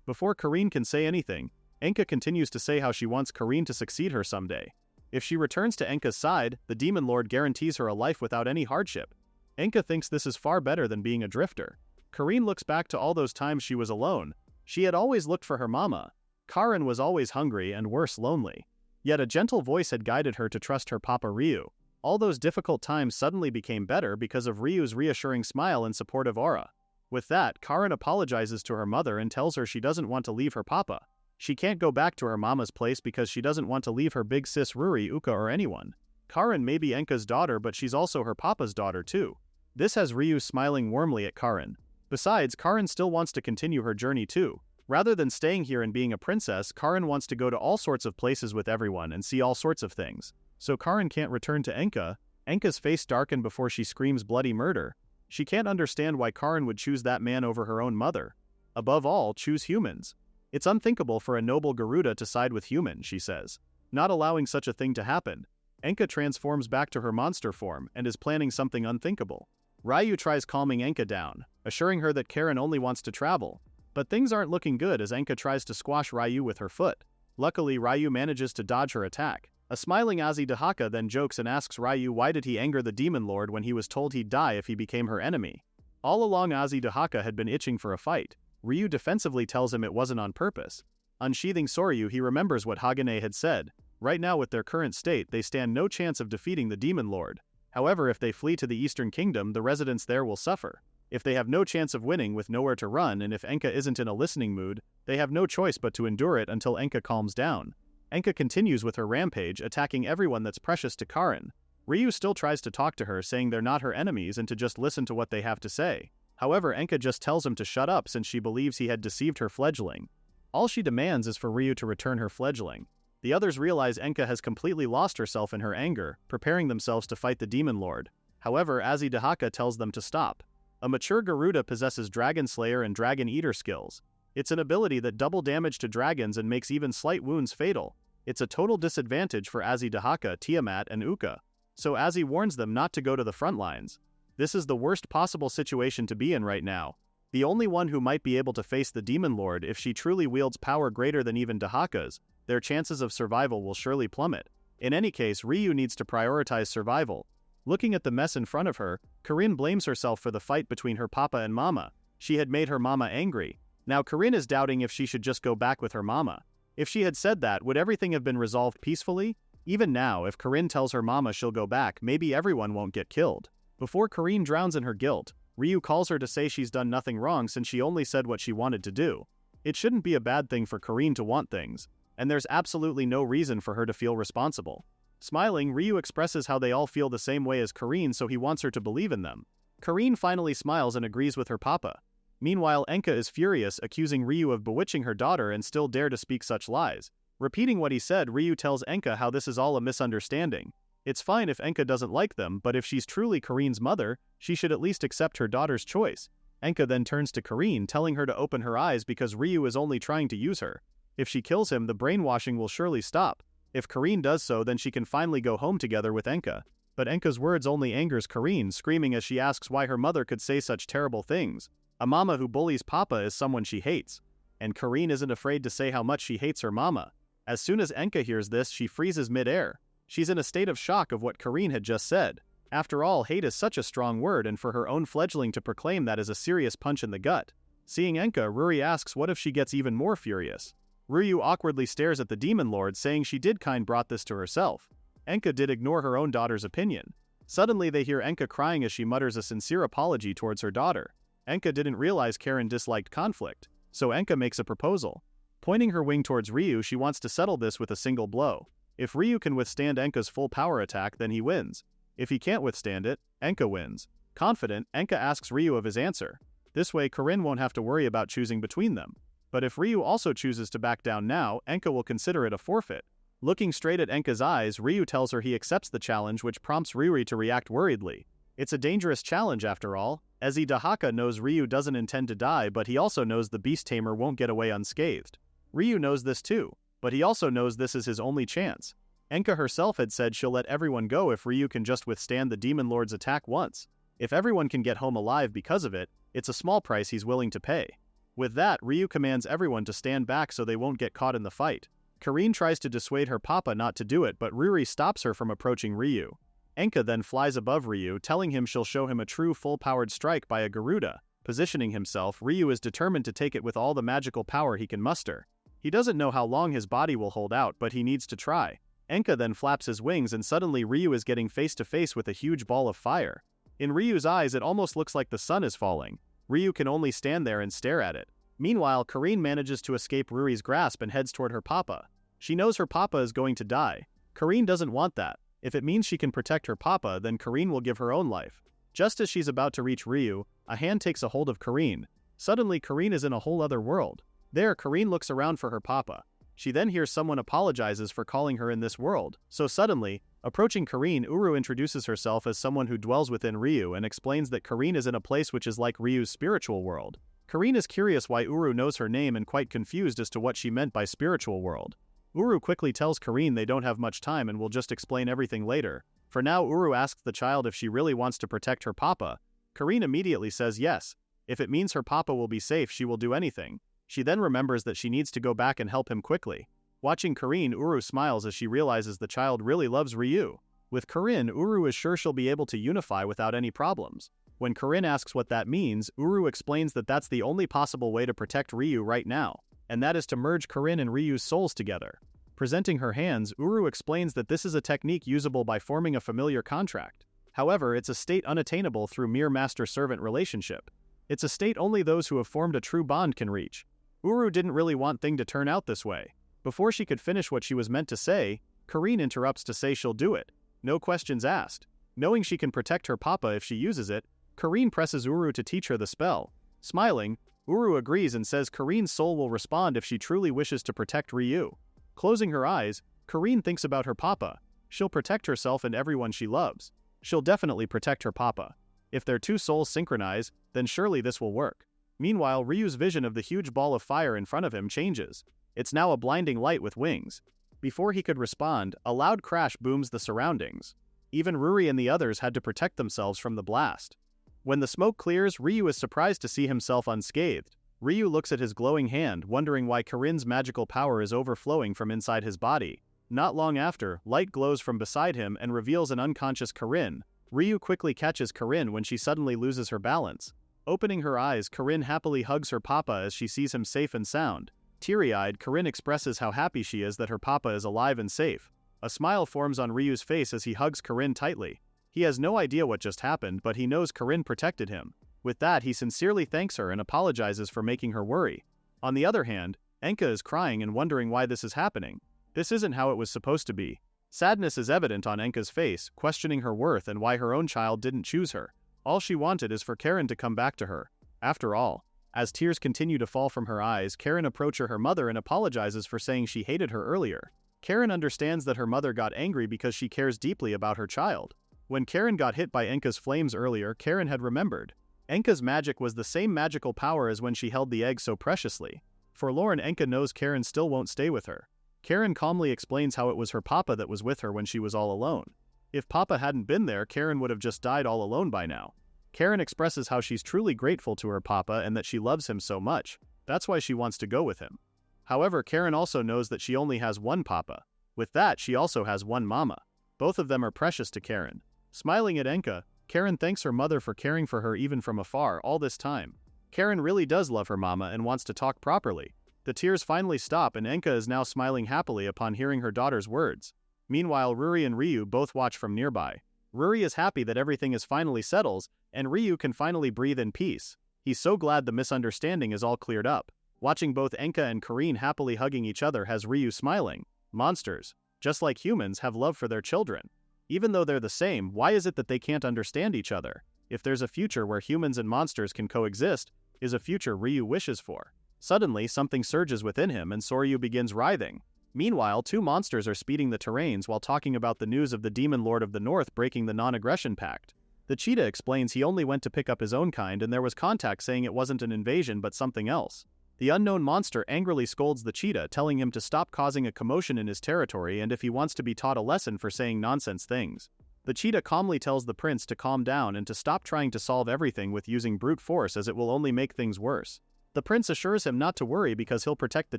Before Kareen can say anything, Enka continues to say how she wants Kareen to succeed her someday. If she returns to Enka's side, the Demon Lord guarantees her a life without any hardship. Enka thinks this is far better than being a drifter. Kareen looks back to all those times she was alone. She had always looked for her mama. Karen was always hungry and worse, lonely. Yet a gentle voice had guided her to trust her papa Ryu. All those difficult times suddenly became better because of Ryu's reassuring smile and supportive aura. With that, Karen apologizes to her mother and tells her she doesn't want to leave her papa. She can't go back to her mama's place because she doesn't want to leave her big sis Ruri, Uka or anyone. Karen may be Enka's daughter but she's also her papa's daughter too. This has Ryu smiling warmly at Karen. Besides, Karen still wants to continue her journey too. Rather than staying here and being a princess, Karen wants to go to all sorts of places with everyone and see all sorts of things. So Karen can't return to Enka. Enka's face darkened before she screams bloody murder. She can't understand why Karen would choose that man over her own mother. Above all, choose humans. It's unthinkable for a noble Garuda to side with humans, she says. Not allowing such a thing to happen. Enka transforms back to her monster form and is planning something unthinkable. Ryu tries calming Enka down, assuring her that Karen only wants to travel. But things aren't looking good as Enka tries to squash Ryu with her foot. Luckily, Ryu manages to dodge her attack. A smiling Azidahaka then jokes and asks Ryu why did he anger the Demon Lord when he was told he'd die if he became her enemy. All along Azidahaka had been itching for a fight. Ryu defensively tells him it wasn't on purpose. Unsheathing Soryu, he remembers what Hagane had said. Right now with their current state, they stand no chance of defeating the Demon Lord. However, if they flee to the Eastern Kingdom, the residents there will suffer. If they have no chance of winning with nowhere to run and if Enka isn't in a listening mood, they have no choice but to endure it until Enka calms down. Enka continues with her rampage, attacking everyone that's precious to Karen. Ryu still tries to talk to her, saying they're not her enemies and to just listen to what they have to say. However, Enka just tells him to shut up since she believes he had deceived her fledgling. All she demands is for Ryu to return her fledgling. The others realize Enka has completely lost herself in her anger, preparing themselves to fight the Demon Lord. However, Azidahaka tells them to stop. A mature Garuda possesses Dragon Slayer and Dragon Eater skills. It's an ability that double damage to dragons and makes even slight wounds fatal. It's a total disadvantage for Azidahaka, Tiamat, and Uka. So Azi warns them not to go to the front lines. This is the worst possible situation to be in right now. The only one who might be able to face the Demon Lord if she truly wields power greater than even Dahaka's, their chances of survival will surely plummet. In any case, Ryu needs to prioritize survival. Looking at the mess in front of her, Karin blames herself for the fight between her papa and mama. She had made her mama angry. Now Karin is doubting if she should just go back with her mama. If she had said that, would everything have been resolved peacefully? Even now, if Karin tells her mama she'll go back, maybe everyone won't get killed. Before Karin drowns in her guilt, Ryu calls her to say she's done nothing wrong since she only said what she wanted to do. It shouldn't be a bad thing for Karin to want things, and there's absolutely no reason for her to feel responsible. Smiling, Ryu expresses how they all feel the same way as Karin, so he wants her to believe in them. Karin finally smiles and agrees with her papa. Meanwhile, Enka is furious, accusing Ryu of bewitching her daughter and still dare to speak such lies. Repeating what he said, Ryu tells Enka how this is all a misunderstanding. It's fine if Enka doesn't like them, but if she's truly Karin's mother, she should at least accept her daughter's choice. Enka then turns to Karin, telling her to open her eyes because Ryu is only trying to use her. If she kills him, the brainwashing will surely stop. If Karin does so, then she can finally go home together with Enka. But Enka's words only angers Karin, screaming as she asks why her mother could say such terrible things. A mama who bullies papa is someone she hates. And Karin isn't afraid to say how much she hates her mama. As soon as Enka hears this, she freezes mid-air. She's in a state of shock of what Karin had just said. After all, hate is such a strong word, and for her own fledgling to proclaim that is a serious punch in the gut. Seeing Enka, Ruri asks what if she gets even more furious. Ryu awkwardly stares at the Demon Lord, saying she did brought this to herself. Enka did ignore her own daughter's opinion. Suddenly they hear Enka crying as she mutters a sincere apology towards her daughter. Enka didn't realize Karin disliked conflict, so Enka makes a proposal. Pointing her wing towards Ryu, she wants to settle this with a single blow. If Ryu can withstand Enka's full power attack, then he wins. If he can't withstand it, Enka wins. Confident, Enka asks Ryu of his answer. This way Karin won't have to worry about choosing between them. But if Ryu also chooses to back down now, Enka will consider it a forfeit. Looking straight at Enka's eyes, Ryu tells her he accepts the challenge, which prompts Ruri to react worriedly. It's a dangerous challenge after all. Ezi Dahaka knows Ryu doesn't intend to die, but he also knows the beast tamer won't get away unscathed. Ryu knows this too, but he also knows this is his only chance. Enka herself had said she'll let everyone go if Ryu can just withstand the Demon Lord's attack once. If everyone can get home alive because of it, it's a small price he's willing to pay. With that, Ryu commands everyone to stand back so they won't get caught in the fight. Karin tries to dissuade her papa not to do it, but Ruri stops her from approaching Ryu. Enka then flies above Ryu, telling him she'll show him a true full-powered strike by a Garuda. Positioning himself, Ryu is determined to take it with all the magical power he can muster. He doesn't know how long his body will hold out, but he needs to try. Enka then flaps his wings, and suddenly Ryu is getting face to face with a huge ball of fire. In Ryu's eyes, it almost looks like the sun is falling. Ryu can only stand there and stare at it. Meanwhile, Karin manages to escape Ruri's grasp and heads toward her papa. She knows her papa is going to die. Karin doesn't want that. If it means she can protect her papa, then Karin will give her own life. Just as she's about to reach Ryu, a hand takes a hold of Karin. Suddenly, Karin is in a whole other world. There, Karin looks around for her papa. She then hears someone apologizes for calling her in this world. So suddenly, approaching Karin, Uru introduces herself as someone who dwells within Ryu and explains that Karin is in a place which is like Ryu's spiritual world. Karin is curious why Uru knows her name and quite confused as to what she meant by spiritual world. Uru quickly tells Karin they don't have much time and will just explain everything later. For now, Uru asks the child if she really wants to protect her papa. Karin immediately says yes. If it means her papa will be safe, she will do anything. She then remembers that she needs to go back and help him quickly. Watching Karin, Uru smiles as she realizes the child really loves Ryu. With Karin, Uru is sure she'll be able to unify without any problems. When Karin asks what that means, Uru explains that that's the only possible way to protect Ryu right now, and that is to merge Karin and Ryu's souls together. Presenting her hands, Uru explains that this is a technique usable by forming a familiar contract. However, it's a state unattainable through mere master-servant relationship. It's a state only those who have formed a true bond can reach. Uru didn't really want things to turn out this way. Before she could finish what she was meant to say, Karin interrupts to say she'll do it. No questions asked. Knowing she can protect her papa if she uses it, Karin presses Uru to teach her the spell. Smiling, Uru agrees and says Karin's soul will respond if she truly wishes to protect Ryu. Closing her eyes, Karin thinks about her papa. She'll protect herself and everyone she loves. She'll definitely protect her papa. If their two souls synchronize, then surely this will work. Meanwhile, Ryu's vision of the huge ball of fire in front of him changes. It's now a blinding light with wings. Before he could respond, a loud crash booms the surroundings. Even Ruri and the others had to protect themselves from the blast. When the smoke clears, Ryu is surprised to see himself unscathed. Ryu looks at his glowing hand, wondering why Karin's magical power is overflowing from inside his body. Not long after, light glows from beside him and reveals an unconscious Karin. Ryu quickly catches Karin when she suddenly loses her balance. Opening her eyes, Karin happily hugs her papa as she sees him safe and sound. Teary-eyed, Karin expresses how happy she is that her papa is alive and safe. A smile forms on Ryu's face as he hugs Karin tightly. He has no idea what just happened, but he knows Karin protected him. With that, he sincerely thanks her and apologizes for making her worry. On the other hand, Enka is crying and wondering why this is happening. This isn't how it was supposed to be. Sadness is evident on Enka's face, questioning her worth and why her own child didn't choose her. All she wanted is for Karin to come back to her. After all, as tears continue to fall from her eyes, Karin approaches her mother and apologizes for saying she hated her earlier. Karin understands that her mother got angry because she cares deeply about her child. When Karin got hit by Enka's flames earlier, Karin had remembered. Enka's magic was the same magical power as when she held the egg so preciously. Forlorn, Enka knows Karin still won't stay with her. Karin calmly explains how it was her papa that was with her when she was all alone. If papa hadn't been there, Karin would have just died all alone by now. Karin expresses how she's truly grateful to her papa and that she loves him so much. That's why she wants to go with him. However, Karin also knows that she only has one papa. With that, she also has one mama. Both of them are precious to Karen. Smiling at Enka, Karen thanks her mother for caring for her even from afar all this time. Karen really does love her mama and wants to talk properly. The tears finally stop and Enka is now smiling happily upon hearing her daughter's words. Meanwhile, Ruri and Ryu both watch from nearby. Ruri is happy that everything is finally settled, and Ryu can finally breathe in peace. He's so glad the misunderstanding is all cleared up. Watching both Enka and Karine happily hugging each other has Ryu smiling. Monsters, just like humans, have love for their children. Even though they're the same, why is it that they can't understand each other? If there's a future where humans and monsters can coexist, is a future Ryu wishes for. Suddenly, something surges within him and Soryu begins writhing. Meanwhile, two monsters are speeding the terrains while talking about the news of the Demon Lord of the North breaking the non-aggression pact. The cheetah explains he only went to pick up his own kind and there was contact saying it wasn't an invasion but something else. The unknown monster angrily scolds the cheetah, telling him to stop causing a commotion in his territory and if he wants to be taught a lesson for saying nonsense things. The cheetah calmly tells the prince to calm down and to stop trying to solve everything with using brute force as it will only make things worse. The prince assures him not to worry because he'll protect the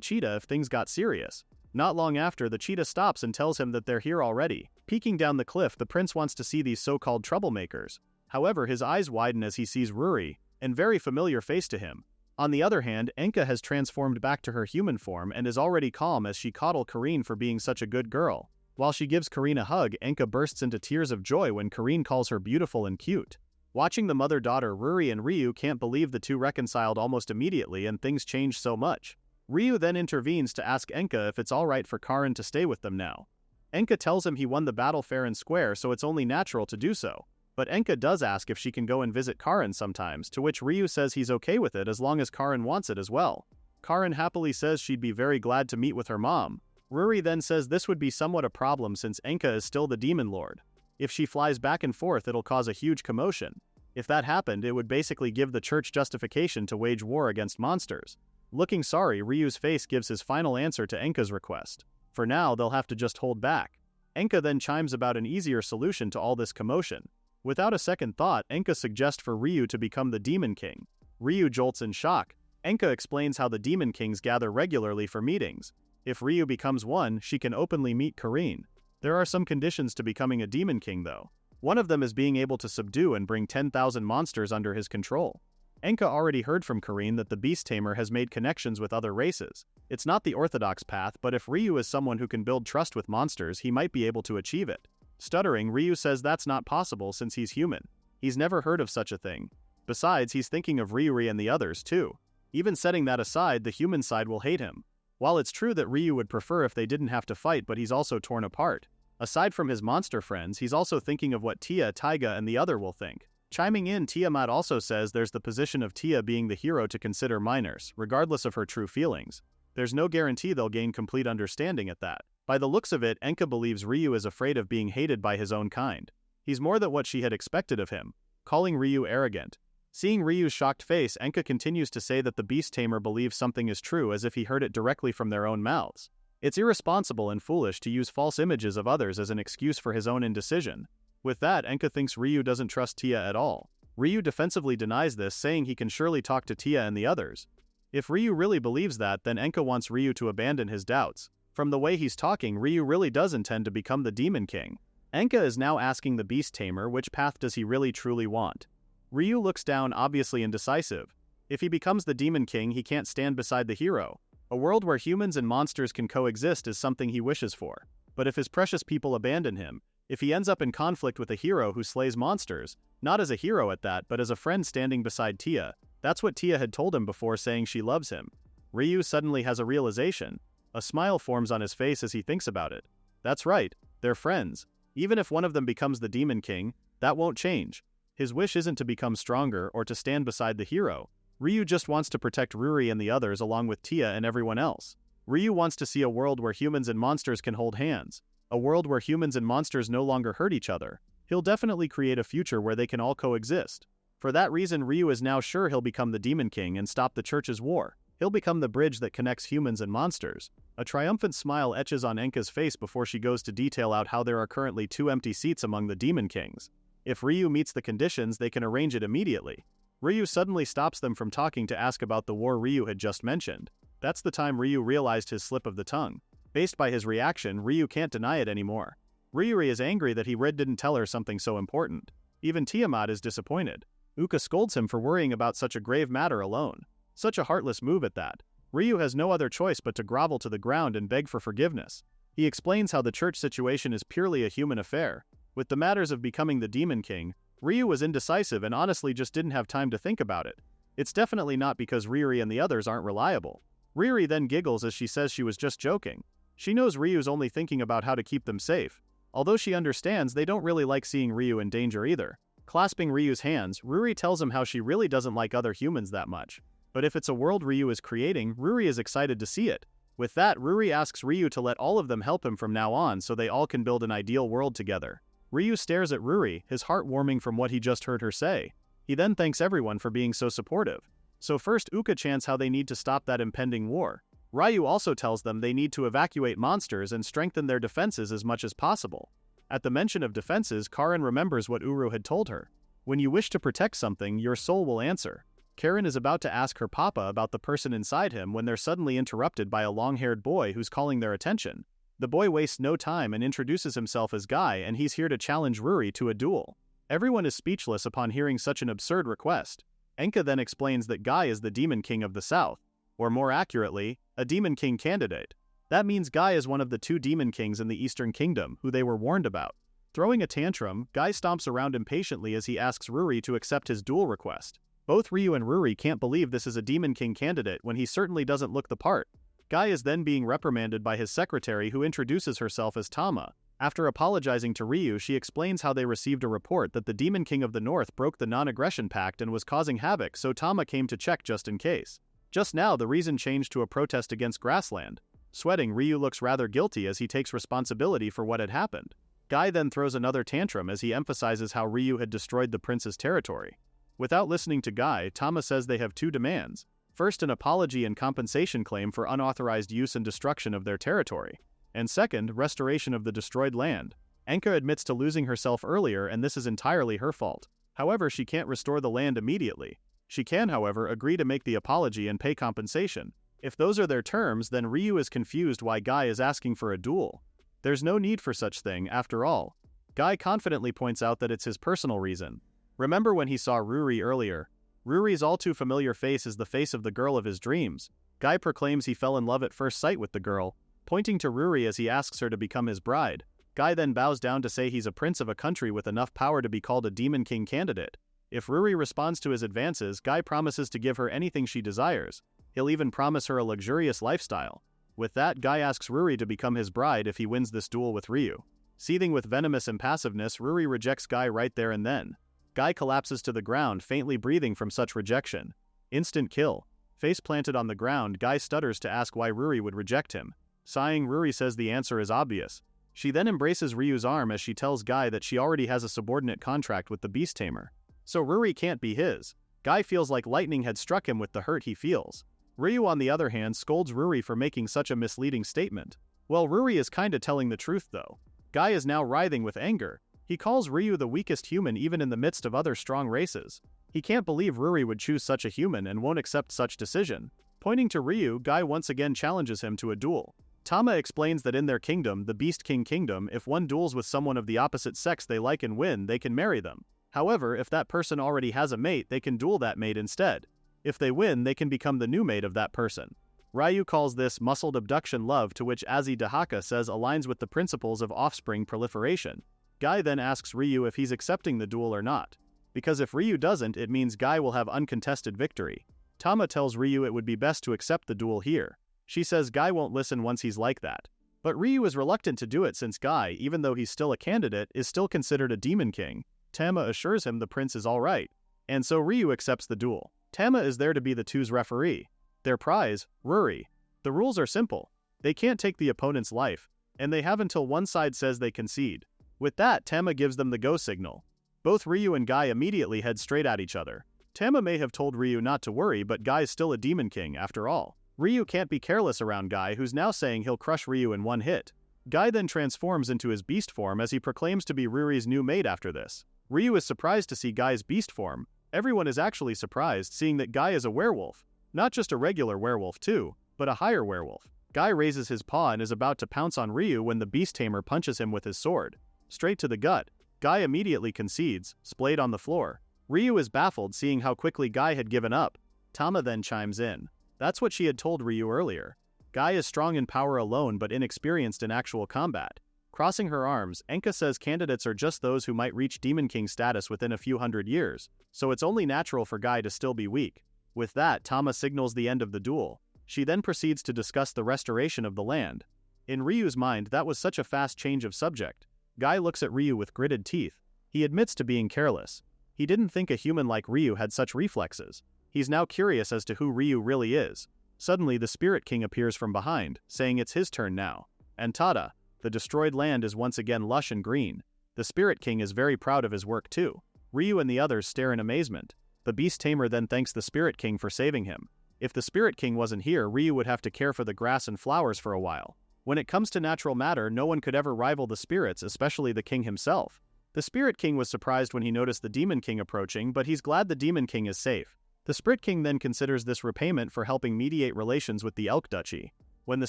cheetah if things got serious. Not long after, the cheetah stops and tells him that they're here already. Peeking down the cliff, the prince wants to see these so-called troublemakers. However, his eyes widen as he sees Ruri, and very familiar face to him. On the other hand, Enka has transformed back to her human form and is already calm as she coddles Karine for being such a good girl. While she gives Karine a hug, Enka bursts into tears of joy when Karine calls her beautiful and cute. Watching the mother-daughter, Ruri and Ryu can't believe the two reconciled almost immediately and things change so much. Ryu then intervenes to ask Enka if it's alright for Karin to stay with them now. Enka tells him he won the battle fair and square so it's only natural to do so. But Enka does ask if she can go and visit Karin sometimes, to which Ryu says he's okay with it as long as Karin wants it as well. Karin happily says she'd be very glad to meet with her mom. Ruri then says this would be somewhat a problem since Enka is still the Demon Lord. If she flies back and forth it'll cause a huge commotion. If that happened, it would basically give the church justification to wage war against monsters. Looking sorry, Ryu's face gives his final answer to Enka's request. For now, they'll have to just hold back. Enka then chimes about an easier solution to all this commotion. Without a second thought, Enka suggests for Ryu to become the Demon King. Ryu jolts in shock. Enka explains how the Demon Kings gather regularly for meetings. If Ryu becomes one, she can openly meet Karine. There are some conditions to becoming a Demon King though. One of them is being able to subdue and bring 10,000 monsters under his control. Enka already heard from Karine that the Beast Tamer has made connections with other races. It's not the orthodox path, but if Ryu is someone who can build trust with monsters, he might be able to achieve it. Stuttering, Ryu says that's not possible since he's human. He's never heard of such a thing. Besides, he's thinking of Ryuri and the others too. Even setting that aside, the human side will hate him. While it's true that Ryu would prefer if they didn't have to fight, but he's also torn apart. Aside from his monster friends, he's also thinking of what Tia, Taiga, and the other will think. Chiming in, Tiamat also says there's the position of Tia being the hero to consider minors, regardless of her true feelings. There's no guarantee they'll gain complete understanding at that. By the looks of it, Enka believes Ryu is afraid of being hated by his own kind. He's more than what she had expected of him, calling Ryu arrogant. Seeing Ryu's shocked face, Enka continues to say that the Beast Tamer believes something is true as if he heard it directly from their own mouths. It's irresponsible and foolish to use false images of others as an excuse for his own indecision. With that, Enka thinks Ryu doesn't trust Tia at all. Ryu defensively denies this, saying he can surely talk to Tia and the others. If Ryu really believes that, then Enka wants Ryu to abandon his doubts. From the way he's talking, Ryu really does intend to become the Demon King. Enka is now asking the Beast Tamer which path does he really truly want. Ryu looks down, obviously indecisive. If he becomes the Demon King, he can't stand beside the hero. A world where humans and monsters can coexist is something he wishes for. But if his precious people abandon him, if he ends up in conflict with a hero who slays monsters, not as a hero at that but as a friend standing beside Tia, that's what Tia had told him before saying she loves him. Ryu suddenly has a realization. A smile forms on his face as he thinks about it. That's right, they're friends. Even if one of them becomes the Demon King, that won't change. His wish isn't to become stronger or to stand beside the hero. Ryu just wants to protect Ruri and the others along with Tia and everyone else. Ryu wants to see a world where humans and monsters can hold hands. A world where humans and monsters no longer hurt each other. He'll definitely create a future where they can all coexist. For that reason, Ryu is now sure he'll become the Demon King and stop the church's war. He'll become the bridge that connects humans and monsters. A triumphant smile etches on Enka's face before she goes to detail out how there are currently 2 empty seats among the Demon Kings. If Ryu meets the conditions, they can arrange it immediately. Ryu suddenly stops them from talking to ask about the war Ryu had just mentioned. That's the time Ryu realized his slip of the tongue. Based by his reaction, Ryu can't deny it anymore. Ryuri is angry that he didn't tell her something so important. Even Tiamat is disappointed. Uka scolds him for worrying about such a grave matter alone. Such a heartless move at that. Ryu has no other choice but to grovel to the ground and beg for forgiveness. He explains how the church situation is purely a human affair. With the matters of becoming the Demon King, Ryu was indecisive and honestly just didn't have time to think about it. It's definitely not because Ryuri and the others aren't reliable. Ryuri then giggles as she says she was just joking. She knows Ryu's only thinking about how to keep them safe. Although she understands they don't really like seeing Ryu in danger either. Clasping Ryu's hands, Ryuri tells him how she really doesn't like other humans that much. But if it's a world Ryu is creating, Ryuri is excited to see it. With that, Ryuri asks Ryu to let all of them help him from now on so they all can build an ideal world together. Ryu stares at Ryuri, his heart warming from what he just heard her say. He then thanks everyone for being so supportive. So first Uka chants how they need to stop that impending war. Ryu also tells them they need to evacuate monsters and strengthen their defenses as much as possible. At the mention of defenses, Karin remembers what Uru had told her. When you wish to protect something, your soul will answer. Karin is about to ask her papa about the person inside him when they're suddenly interrupted by a long-haired boy who's calling their attention. The boy wastes no time and introduces himself as Guy, and he's here to challenge Ryuri to a duel. Everyone is speechless upon hearing such an absurd request. Enka then explains that Guy is the Demon King of the South, or more accurately, a Demon King candidate. That means Guy is one of the 2 Demon Kings in the Eastern Kingdom who they were warned about. Throwing a tantrum, Guy stomps around impatiently as he asks Ryuri to accept his duel request. Both Ryu and Ryuri can't believe this is a Demon King candidate when he certainly doesn't look the part. Guy is then being reprimanded by his secretary who introduces herself as Tama. After apologizing to Ryu, she explains how they received a report that the Demon King of the North broke the non-aggression pact and was causing havoc, so Tama came to check just in case. Just now the reason changed to a protest against Grassland. Sweating, Ryu looks rather guilty as he takes responsibility for what had happened. Guy then throws another tantrum as he emphasizes how Ryu had destroyed the prince's territory. Without listening to Guy, Tama says they have 2 demands. First, an apology and compensation claim for unauthorized use and destruction of their territory. And second, restoration of the destroyed land. Enka admits to losing herself earlier, and this is entirely her fault. However, she can't restore the land immediately. She can, however, agree to make the apology and pay compensation. If those are their terms, then Ryu is confused why Guy is asking for a duel. There's no need for such thing, after all. Guy confidently points out that it's his personal reason. Remember when he saw Ryuri earlier? Ryuri's all too familiar face is the face of the girl of his dreams. Guy proclaims he fell in love at first sight with the girl, pointing to Ryuri as he asks her to become his bride. Guy then bows down to say he's a prince of a country with enough power to be called a Demon King candidate. If Ryuri responds to his advances, Guy promises to give her anything she desires. He'll even promise her a luxurious lifestyle. With that, Guy asks Ryuri to become his bride if he wins this duel with Ryu. Seething with venomous impassiveness, Ryuri rejects Guy right there and then. Guy collapses to the ground, faintly breathing from such rejection. Instant kill. Face planted on the ground, Guy stutters to ask why Ryuri would reject him. Sighing, Ryuri says the answer is obvious. She then embraces Ryu's arm as she tells Guy that she already has a subordinate contract with the Beast Tamer. So Ryuri can't be his. Guy feels like lightning had struck him with the hurt he feels. Ryu on the other hand scolds Ryuri for making such a misleading statement. Well, Ryuri is kinda telling the truth though. Guy is now writhing with anger. He calls Ryu the weakest human even in the midst of other strong races. He can't believe Ryuri would choose such a human and won't accept such decision. Pointing to Ryu, Guy once again challenges him to a duel. Tama explains that in their kingdom, the Beast King Kingdom, if one duels with someone of the opposite sex they like and win, they can marry them. However, if that person already has a mate, they can duel that mate instead. If they win, they can become the new mate of that person. Ryu calls this muscled abduction love, to which Azi Dahaka says aligns with the principles of offspring proliferation. Guy then asks Ryu if he's accepting the duel or not. Because if Ryu doesn't, it means Guy will have uncontested victory. Tama tells Ryu it would be best to accept the duel here. She says Guy won't listen once he's like that. But Ryu is reluctant to do it since Guy, even though he's still a candidate, is still considered a Demon King. Tama assures him the prince is alright. And so Ryu accepts the duel. Tama is there to be the two's referee. Their prize, Ryuri. The rules are simple. They can't take the opponent's life, and they have until one side says they concede. With that, Tama gives them the go signal. Both Ryu and Guy immediately head straight at each other. Tama may have told Ryu not to worry, but Guy's still a Demon King after all. Ryu can't be careless around Guy, who's now saying he'll crush Ryu in one hit. Guy then transforms into his beast form as he proclaims to be Ryuri's new mate after this. Ryu is surprised to see Guy's beast form. Everyone is actually surprised seeing that Guy is a werewolf. Not just a regular werewolf too, but a higher werewolf. Guy raises his paw and is about to pounce on Ryu when the beast tamer punches him with his sword. straight to the gut. Guy immediately concedes, splayed on the floor. Ryu is baffled seeing how quickly Guy had given up. Tama then chimes in. That's what she had told Ryu earlier. Guy is strong in power alone but inexperienced in actual combat. Crossing her arms, Enka says candidates are just those who might reach Demon King status within a few hundred years, so it's only natural for Guy to still be weak. With that, Tama signals the end of the duel. She then proceeds to discuss the restoration of the land. In Ryu's mind, that was such a fast change of subject. Guy looks at Ryu with gritted teeth. He admits to being careless. He didn't think a human like Ryu had such reflexes. He's now curious as to who Ryu really is. Suddenly, the Spirit King appears from behind, saying it's his turn now. And tada! The destroyed land is once again lush and green. The Spirit King is very proud of his work too. Ryu and the others stare in amazement. The Beast Tamer then thanks the Spirit King for saving him. If the Spirit King wasn't here, Ryu would have to care for the grass and flowers for a while. When it comes to natural matter, no one could ever rival the spirits, especially the king himself. The Spirit King was surprised when he noticed the Demon King approaching, but he's glad the Demon King is safe. The Spirit King then considers this repayment for helping mediate relations with the Elk Duchy. When the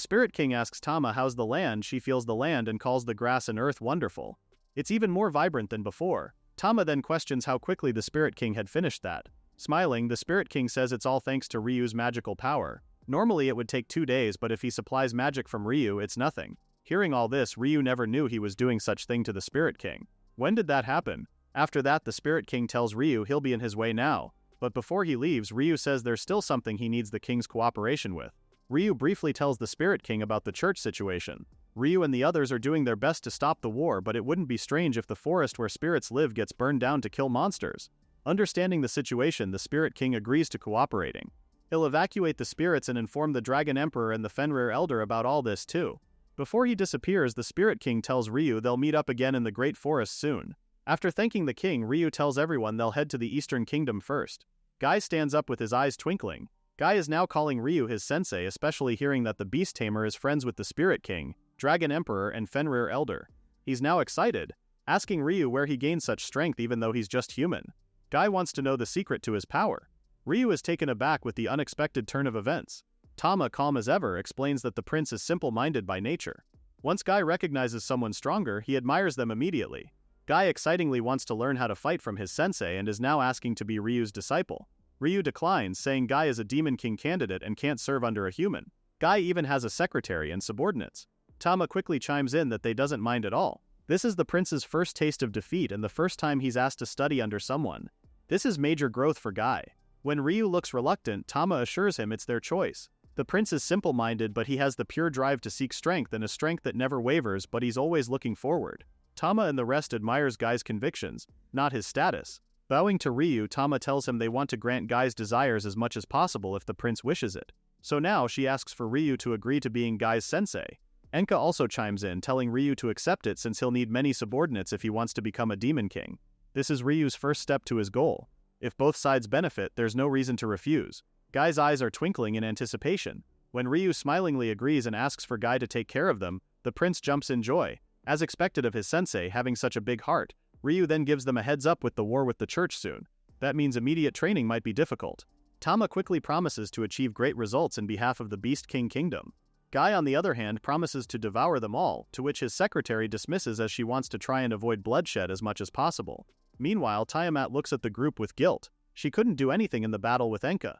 Spirit King asks Tama how's the land, she feels the land and calls the grass and earth wonderful. It's even more vibrant than before. Tama then questions how quickly the Spirit King had finished that. Smiling, the Spirit King says it's all thanks to Ryu's magical power. Normally it would take 2 days, but if he supplies magic from Ryu, it's nothing. Hearing all this, Ryu never knew he was doing such thing to the Spirit King. When did that happen? After that, the Spirit King tells Ryu he'll be in his way now. But before he leaves, Ryu says there's still something he needs the king's cooperation with. Ryu briefly tells the Spirit King about the church situation. Ryu and the others are doing their best to stop the war, but it wouldn't be strange if the forest where spirits live gets burned down to kill monsters. Understanding the situation, the Spirit King agrees to cooperating. He'll evacuate the spirits and inform the Dragon Emperor and the Fenrir Elder about all this too. Before he disappears, the Spirit King tells Ryu they'll meet up again in the Great Forest soon. After thanking the king, Ryu tells everyone they'll head to the Eastern Kingdom first. Guy stands up with his eyes twinkling. Guy is now calling Ryu his sensei, especially hearing that the Beast Tamer is friends with the Spirit King, Dragon Emperor, and Fenrir Elder. He's now excited, asking Ryu where he gained such strength even though he's just human. Guy wants to know the secret to his power. Ryu is taken aback with the unexpected turn of events. Tama, calm as ever, explains that the prince is simple-minded by nature. Once Guy recognizes someone stronger, he admires them immediately. Guy excitingly wants to learn how to fight from his sensei and is now asking to be Ryu's disciple. Ryu declines, saying Guy is a Demon King candidate and can't serve under a human. Guy even has a secretary and subordinates. Tama quickly chimes in that they doesn't mind at all. This is the prince's first taste of defeat and the first time he's asked to study under someone. This is major growth for Guy. When Ryu looks reluctant, Tama assures him it's their choice. The prince is simple-minded, but he has the pure drive to seek strength and a strength that never wavers, but he's always looking forward. Tama and the rest admires Guy's convictions, not his status. Bowing to Ryu, Tama tells him they want to grant Guy's desires as much as possible if the prince wishes it. So now she asks for Ryu to agree to being Guy's sensei. Enka also chimes in, telling Ryu to accept it since he'll need many subordinates if he wants to become a Demon King. This is Ryu's first step to his goal. If both sides benefit, there's no reason to refuse. Guy's eyes are twinkling in anticipation. When Ryu smilingly agrees and asks for Guy to take care of them, the prince jumps in joy. As expected of his sensei having such a big heart, Ryu then gives them a heads up with the war with the church soon. That means immediate training might be difficult. Tama quickly promises to achieve great results in behalf of the Beast King Kingdom. Guy, on the other hand, promises to devour them all, to which his secretary dismisses as she wants to try and avoid bloodshed as much as possible. Meanwhile, Tiamat looks at the group with guilt. She couldn't do anything in the battle with Enka.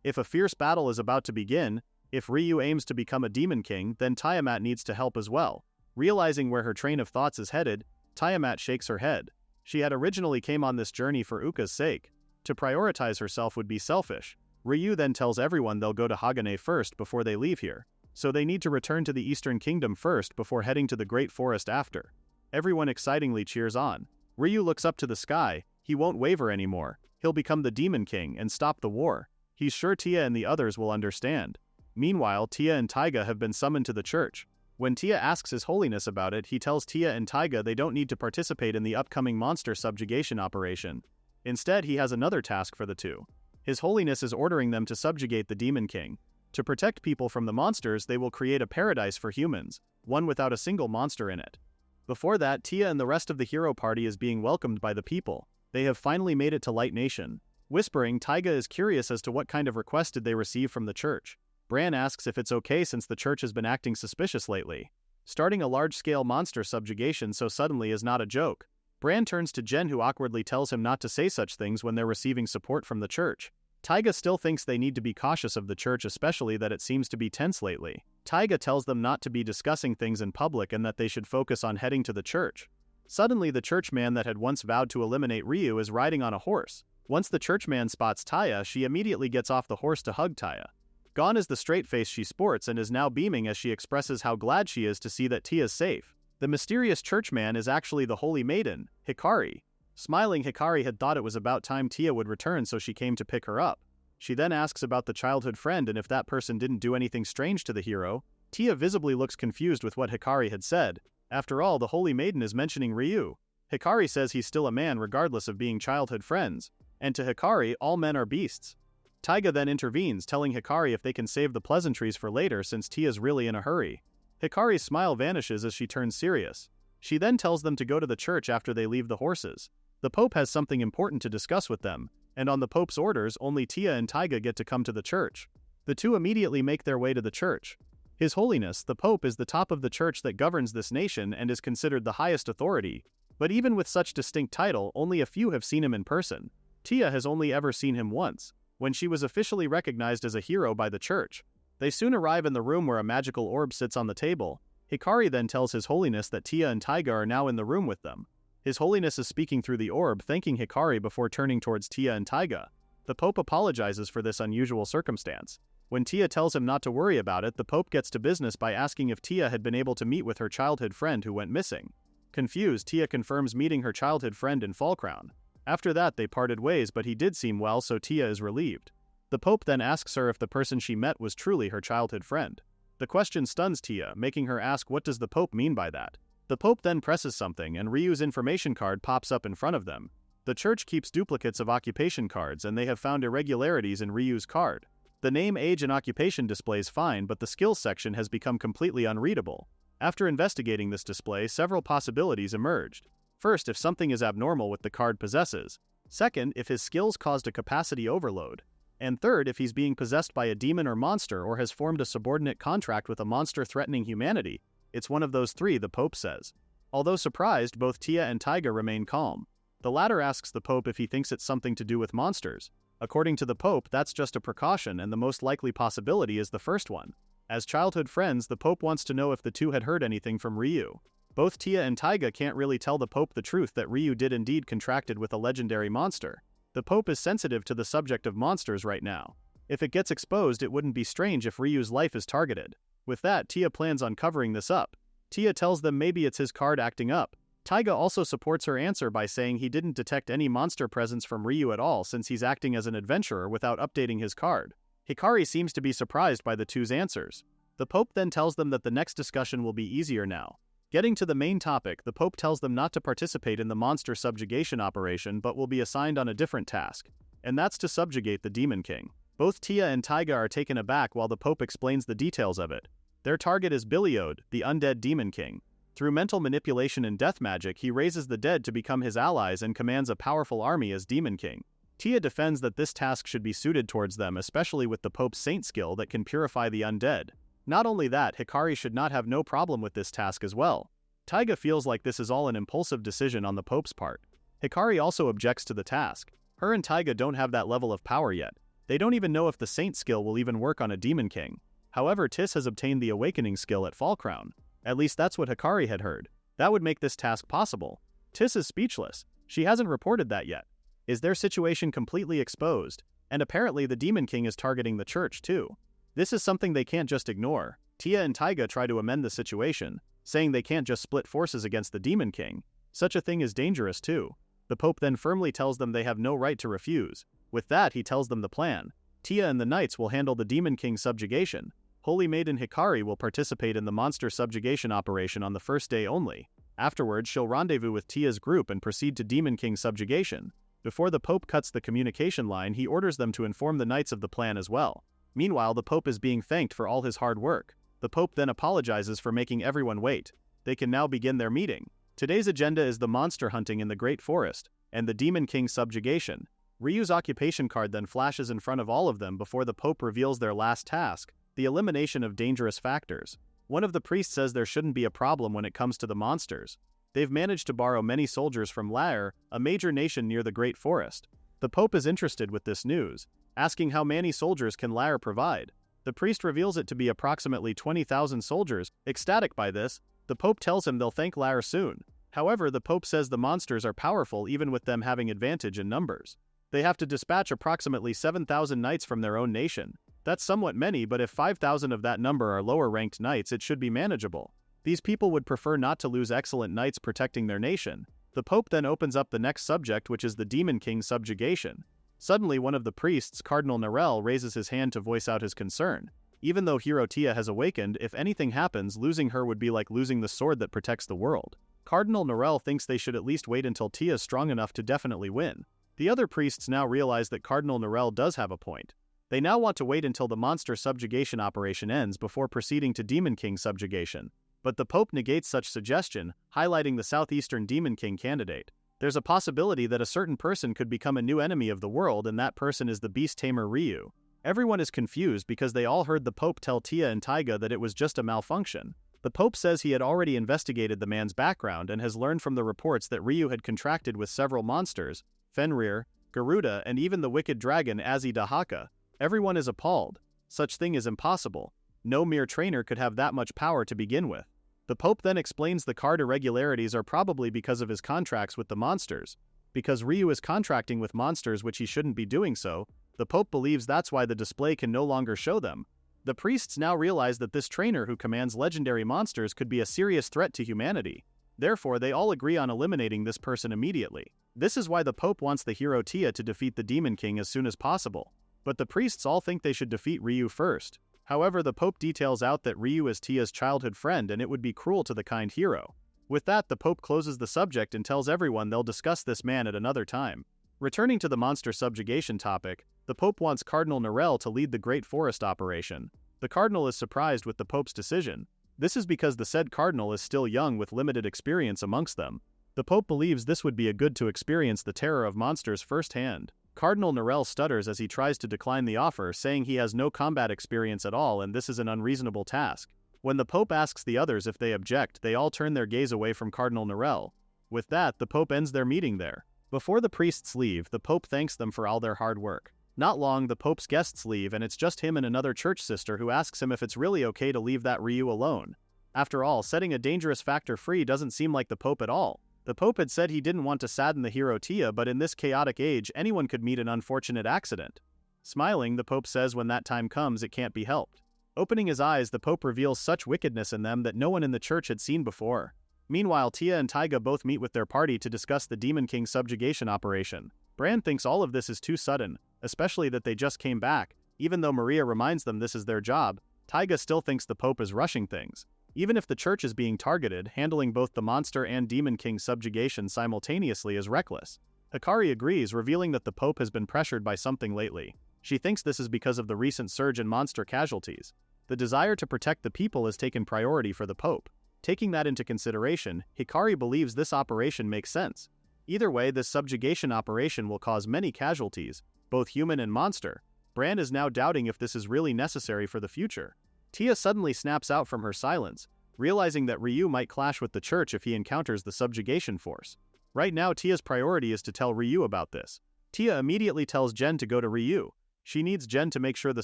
If a fierce battle is about to begin, if Ryu aims to become a Demon King, then Tiamat needs to help as well. Realizing where her train of thoughts is headed, Tiamat shakes her head. She had originally came on this journey for Uka's sake. To prioritize herself would be selfish. Ryu then tells everyone they'll go to Hagane first before they leave here. So they need to return to the Eastern Kingdom first before heading to the Great Forest after. Everyone excitingly cheers on. Ryu looks up to the sky. He won't waver anymore. He'll become the Demon King and stop the war. He's sure Tia and the others will understand. Meanwhile, Tia and Taiga have been summoned to the church. When Tia asks His Holiness about it, he tells Tia and Taiga they don't need to participate in the upcoming monster subjugation operation. Instead, he has another task for the two. His Holiness is ordering them to subjugate the Demon King. To protect people from the monsters, they will create a paradise for humans, one without a single monster in it. Before that, Tia and the rest of the hero party is being welcomed by the people. They have finally made it to Light Nation. Whispering, Taiga is curious as to what kind of request did they receive from the church. Bran asks if it's okay since the church has been acting suspicious lately. Starting a large-scale monster subjugation so suddenly is not a joke. Bran turns to Jen, who awkwardly tells him not to say such things when they're receiving support from the church. Taiga still thinks they need to be cautious of the church, especially that it seems to be tense lately. Taiga tells them not to be discussing things in public and that they should focus on heading to the church. Suddenly, the churchman that had once vowed to eliminate Ryu is riding on a horse. Once the churchman spots Taya, she immediately gets off the horse to hug Taya. Gone is the straight face she sports and is now beaming as she expresses how glad she is to see that Tia's safe. The mysterious churchman is actually the holy maiden, Hikari. Smiling, Hikari had thought it was about time Tia would return, so she came to pick her up. She then asks about the childhood friend and if that person didn't do anything strange to the hero. Tia visibly looks confused with what Hikari had said. After all, the holy maiden is mentioning Ryu. Hikari says he's still a man regardless of being childhood friends. And to Hikari, all men are beasts. Taiga then intervenes, telling Hikari if they can save the pleasantries for later since Tia's really in a hurry. Hikari's smile vanishes as she turns serious. She then tells them to go to the church after they leave the horses. The Pope has something important to discuss with them, and on the Pope's orders, only Tia and Taiga get to come to the church. The two immediately make their way to the church. His Holiness, the Pope, is the top of the church that governs this nation and is considered the highest authority, but even with such distinct title, only a few have seen him in person. Tia has only ever seen him once, when she was officially recognized as a hero by the church. They soon arrive in the room where a magical orb sits on the table. Hikari then tells His Holiness that Tia and Taiga are now in the room with them. His Holiness is speaking through the orb, thanking Hikari before turning towards Tia and Taiga. The Pope apologizes for this unusual circumstance. When Tia tells him not to worry about it, the Pope gets to business by asking if Tia had been able to meet with her childhood friend who went missing. Confused, Tia confirms meeting her childhood friend in Fallcrown. After that, they parted ways, but he did seem well, so Tia is relieved. The Pope then asks her if the person she met was truly her childhood friend. The question stuns Tia, making her ask what does the Pope mean by that. The Pope then presses something and Ryu's information card pops up in front of them. The church keeps duplicates of occupation cards and they have found irregularities in Ryu's card. The name, age, and occupation displays fine, but the skills section has become completely unreadable. After investigating this display, several possibilities emerged. First, if something is abnormal with the card possesses. Second, if his skills caused a capacity overload. And third, if he's being possessed by a demon or monster or has formed a subordinate contract with a monster threatening humanity. It's one of those three, the Pope says. Although surprised, both Tia and Taiga remain calm. The latter asks the Pope if he thinks it's something to do with monsters. According to the Pope, that's just a precaution and the most likely possibility is the first one. As childhood friends, the Pope wants to know if the two had heard anything from Ryu. Both Tia and Taiga can't really tell the Pope the truth that Ryu did indeed contracted with a legendary monster. The Pope is sensitive to the subject of monsters right now. If it gets exposed, it wouldn't be strange if Ryu's life is targeted. With that, Tia plans on covering this up. Tia tells them maybe it's his card acting up. Taiga also supports her answer by saying he didn't detect any monster presence from Ryu at all since he's acting as an adventurer without updating his card. Hikari seems to be surprised by the two's answers. The Pope then tells them that the next discussion will be easier now. Getting to the main topic, the Pope tells them not to participate in the monster subjugation operation but will be assigned on a different task, and that's to subjugate the Demon King. Both Tia and Taiga are taken aback while the Pope explains the details of it. Their target is Biliod, the undead Demon King. Through mental manipulation and death magic, he raises the dead to become his allies and commands a powerful army as Demon King. Tia defends that this task should be suited towards them, especially with the Pope's Saint skill that can purify the undead. Not only that, Hikari should not have no problem with this task as well. Taiga feels like this is all an impulsive decision on the Pope's part. Hikari also objects to the task. Her and Taiga don't have that level of power yet. They don't even know if the Saint skill will even work on a Demon King. However, Tis has obtained the Awakening skill at Fallcrown. At least that's what Hikari had heard. That would make this task possible. Tis is speechless. She hasn't reported that yet. Is their situation completely exposed? And apparently the Demon King is targeting the church too. This is something they can't just ignore. Tia and Taiga try to amend the situation, saying they can't just split forces against the Demon King. Such a thing is dangerous too. The Pope then firmly tells them they have no right to refuse. With that, he tells them the plan. Tia and the Knights will handle the Demon King subjugation. Holy Maiden Hikari will participate in the monster subjugation operation on the first day only. Afterwards, she'll rendezvous with Tia's group and proceed to Demon King subjugation. Before the Pope cuts the communication line, he orders them to inform the Knights of the plan as well. Meanwhile, the Pope is being thanked for all his hard work. The Pope then apologizes for making everyone wait. They can now begin their meeting. Today's agenda is the monster hunting in the Great Forest, and the Demon King subjugation. Ryu's occupation card then flashes in front of all of them before the Pope reveals their last task, the elimination of dangerous factors. One of the priests says there shouldn't be a problem when it comes to the monsters. They've managed to borrow many soldiers from Lair, a major nation near the Great Forest. The Pope is interested with this news, asking how many soldiers can Lair provide. The priest reveals it to be approximately 20,000 soldiers. Ecstatic by this, the Pope tells him they'll thank Lair soon. However, the Pope says the monsters are powerful even with them having advantage in numbers. They have to dispatch approximately 7,000 knights from their own nation. That's somewhat many, but if 5,000 of that number are lower-ranked knights, it should be manageable. These people would prefer not to lose excellent knights protecting their nation. The Pope then opens up the next subject, which is the Demon King's subjugation. Suddenly, one of the priests, Cardinal Narelle, raises his hand to voice out his concern. Even though hero Tia has awakened, if anything happens, losing her would be like losing the sword that protects the world. Cardinal Narelle thinks they should at least wait until Tia is strong enough to definitely win. The other priests now realize that Cardinal Narelle does have a point. They now want to wait until the monster subjugation operation ends before proceeding to Demon King subjugation. But the Pope negates such suggestion, highlighting the Southeastern Demon King candidate. There's a possibility that a certain person could become a new enemy of the world, and that person is the beast tamer Ryu. Everyone is confused because they all heard the Pope tell Tia and Taiga that it was just a malfunction. The Pope says he had already investigated the man's background and has learned from the reports that Ryu had contracted with several monsters, Fenrir, Garuda, and even the wicked dragon Azidahaka. Everyone is appalled. Such thing is impossible. No mere trainer could have that much power to begin with. The Pope then explains the card irregularities are probably because of his contracts with the monsters. Because Ryu is contracting with monsters which he shouldn't be doing so, the Pope believes that's why the display can no longer show them. The priests now realize that this trainer who commands legendary monsters could be a serious threat to humanity. Therefore, they all agree on eliminating this person immediately. This is why the Pope wants the hero Tia to defeat the Demon King as soon as possible. But the priests all think they should defeat Ryu first. However, the Pope details out that Ryu is Tia's childhood friend and it would be cruel to the kind hero. With that, the Pope closes the subject and tells everyone they'll discuss this man at another time. Returning to the monster subjugation topic, the Pope wants Cardinal Narelle to lead the Great Forest operation. The Cardinal is surprised with the Pope's decision. This is because the said Cardinal is still young with limited experience amongst them. The Pope believes this would be a good to experience the terror of monsters firsthand. Cardinal Narelle stutters as he tries to decline the offer, saying he has no combat experience at all and this is an unreasonable task. When the Pope asks the others if they object, they all turn their gaze away from Cardinal Narelle. With that, the Pope ends their meeting there. Before the priests leave, the Pope thanks them for all their hard work. Not long, the Pope's guests leave and it's just him and another church sister who asks him if it's really okay to leave that Ryu alone. After all, setting a dangerous factor free doesn't seem like the Pope at all. The Pope had said he didn't want to sadden the hero Tia, but in this chaotic age, anyone could meet an unfortunate accident. Smiling, the Pope says when that time comes, it can't be helped. Opening his eyes, the Pope reveals such wickedness in them that no one in the church had seen before. Meanwhile, Tia and Taiga both meet with their party to discuss the Demon King subjugation operation. Bran thinks all of this is too sudden, especially that they just came back. Even though Maria reminds them this is their job, Taiga still thinks the Pope is rushing things. Even if the church is being targeted, handling both the monster and Demon King subjugation simultaneously is reckless. Hikari agrees, revealing that the Pope has been pressured by something lately. She thinks this is because of the recent surge in monster casualties. The desire to protect the people has taken priority for the Pope. Taking that into consideration, Hikari believes this operation makes sense. Either way, this subjugation operation will cause many casualties, both human and monster. Bran is now doubting if this is really necessary for the future. Tia suddenly snaps out from her silence, realizing that Ryu might clash with the church if he encounters the subjugation force. Right now, Tia's priority is to tell Ryu about this. Tia immediately tells Jen to go to Ryu. She needs Jen to make sure the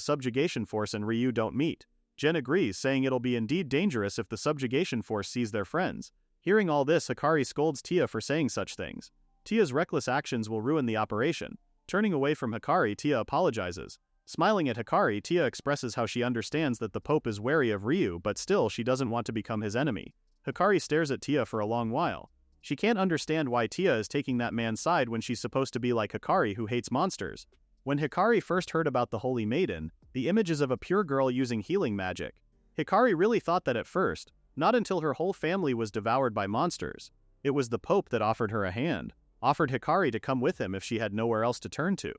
subjugation force and Ryu don't meet. Jen agrees, saying it'll be indeed dangerous if the subjugation force sees their friends. Hearing all this, Hikari scolds Tia for saying such things. Tia's reckless actions will ruin the operation. Turning away from Hikari, Tia apologizes. Smiling at Hikari, Tia expresses how she understands that the Pope is wary of Ryu, but still she doesn't want to become his enemy. Hikari stares at Tia for a long while. She can't understand why Tia is taking that man's side when she's supposed to be like Hikari who hates monsters. When Hikari first heard about the Holy Maiden, the images of a pure girl using healing magic, Hikari really thought that at first, not until her whole family was devoured by monsters. It was the Pope that offered her a hand, offered Hikari to come with him if she had nowhere else to turn to.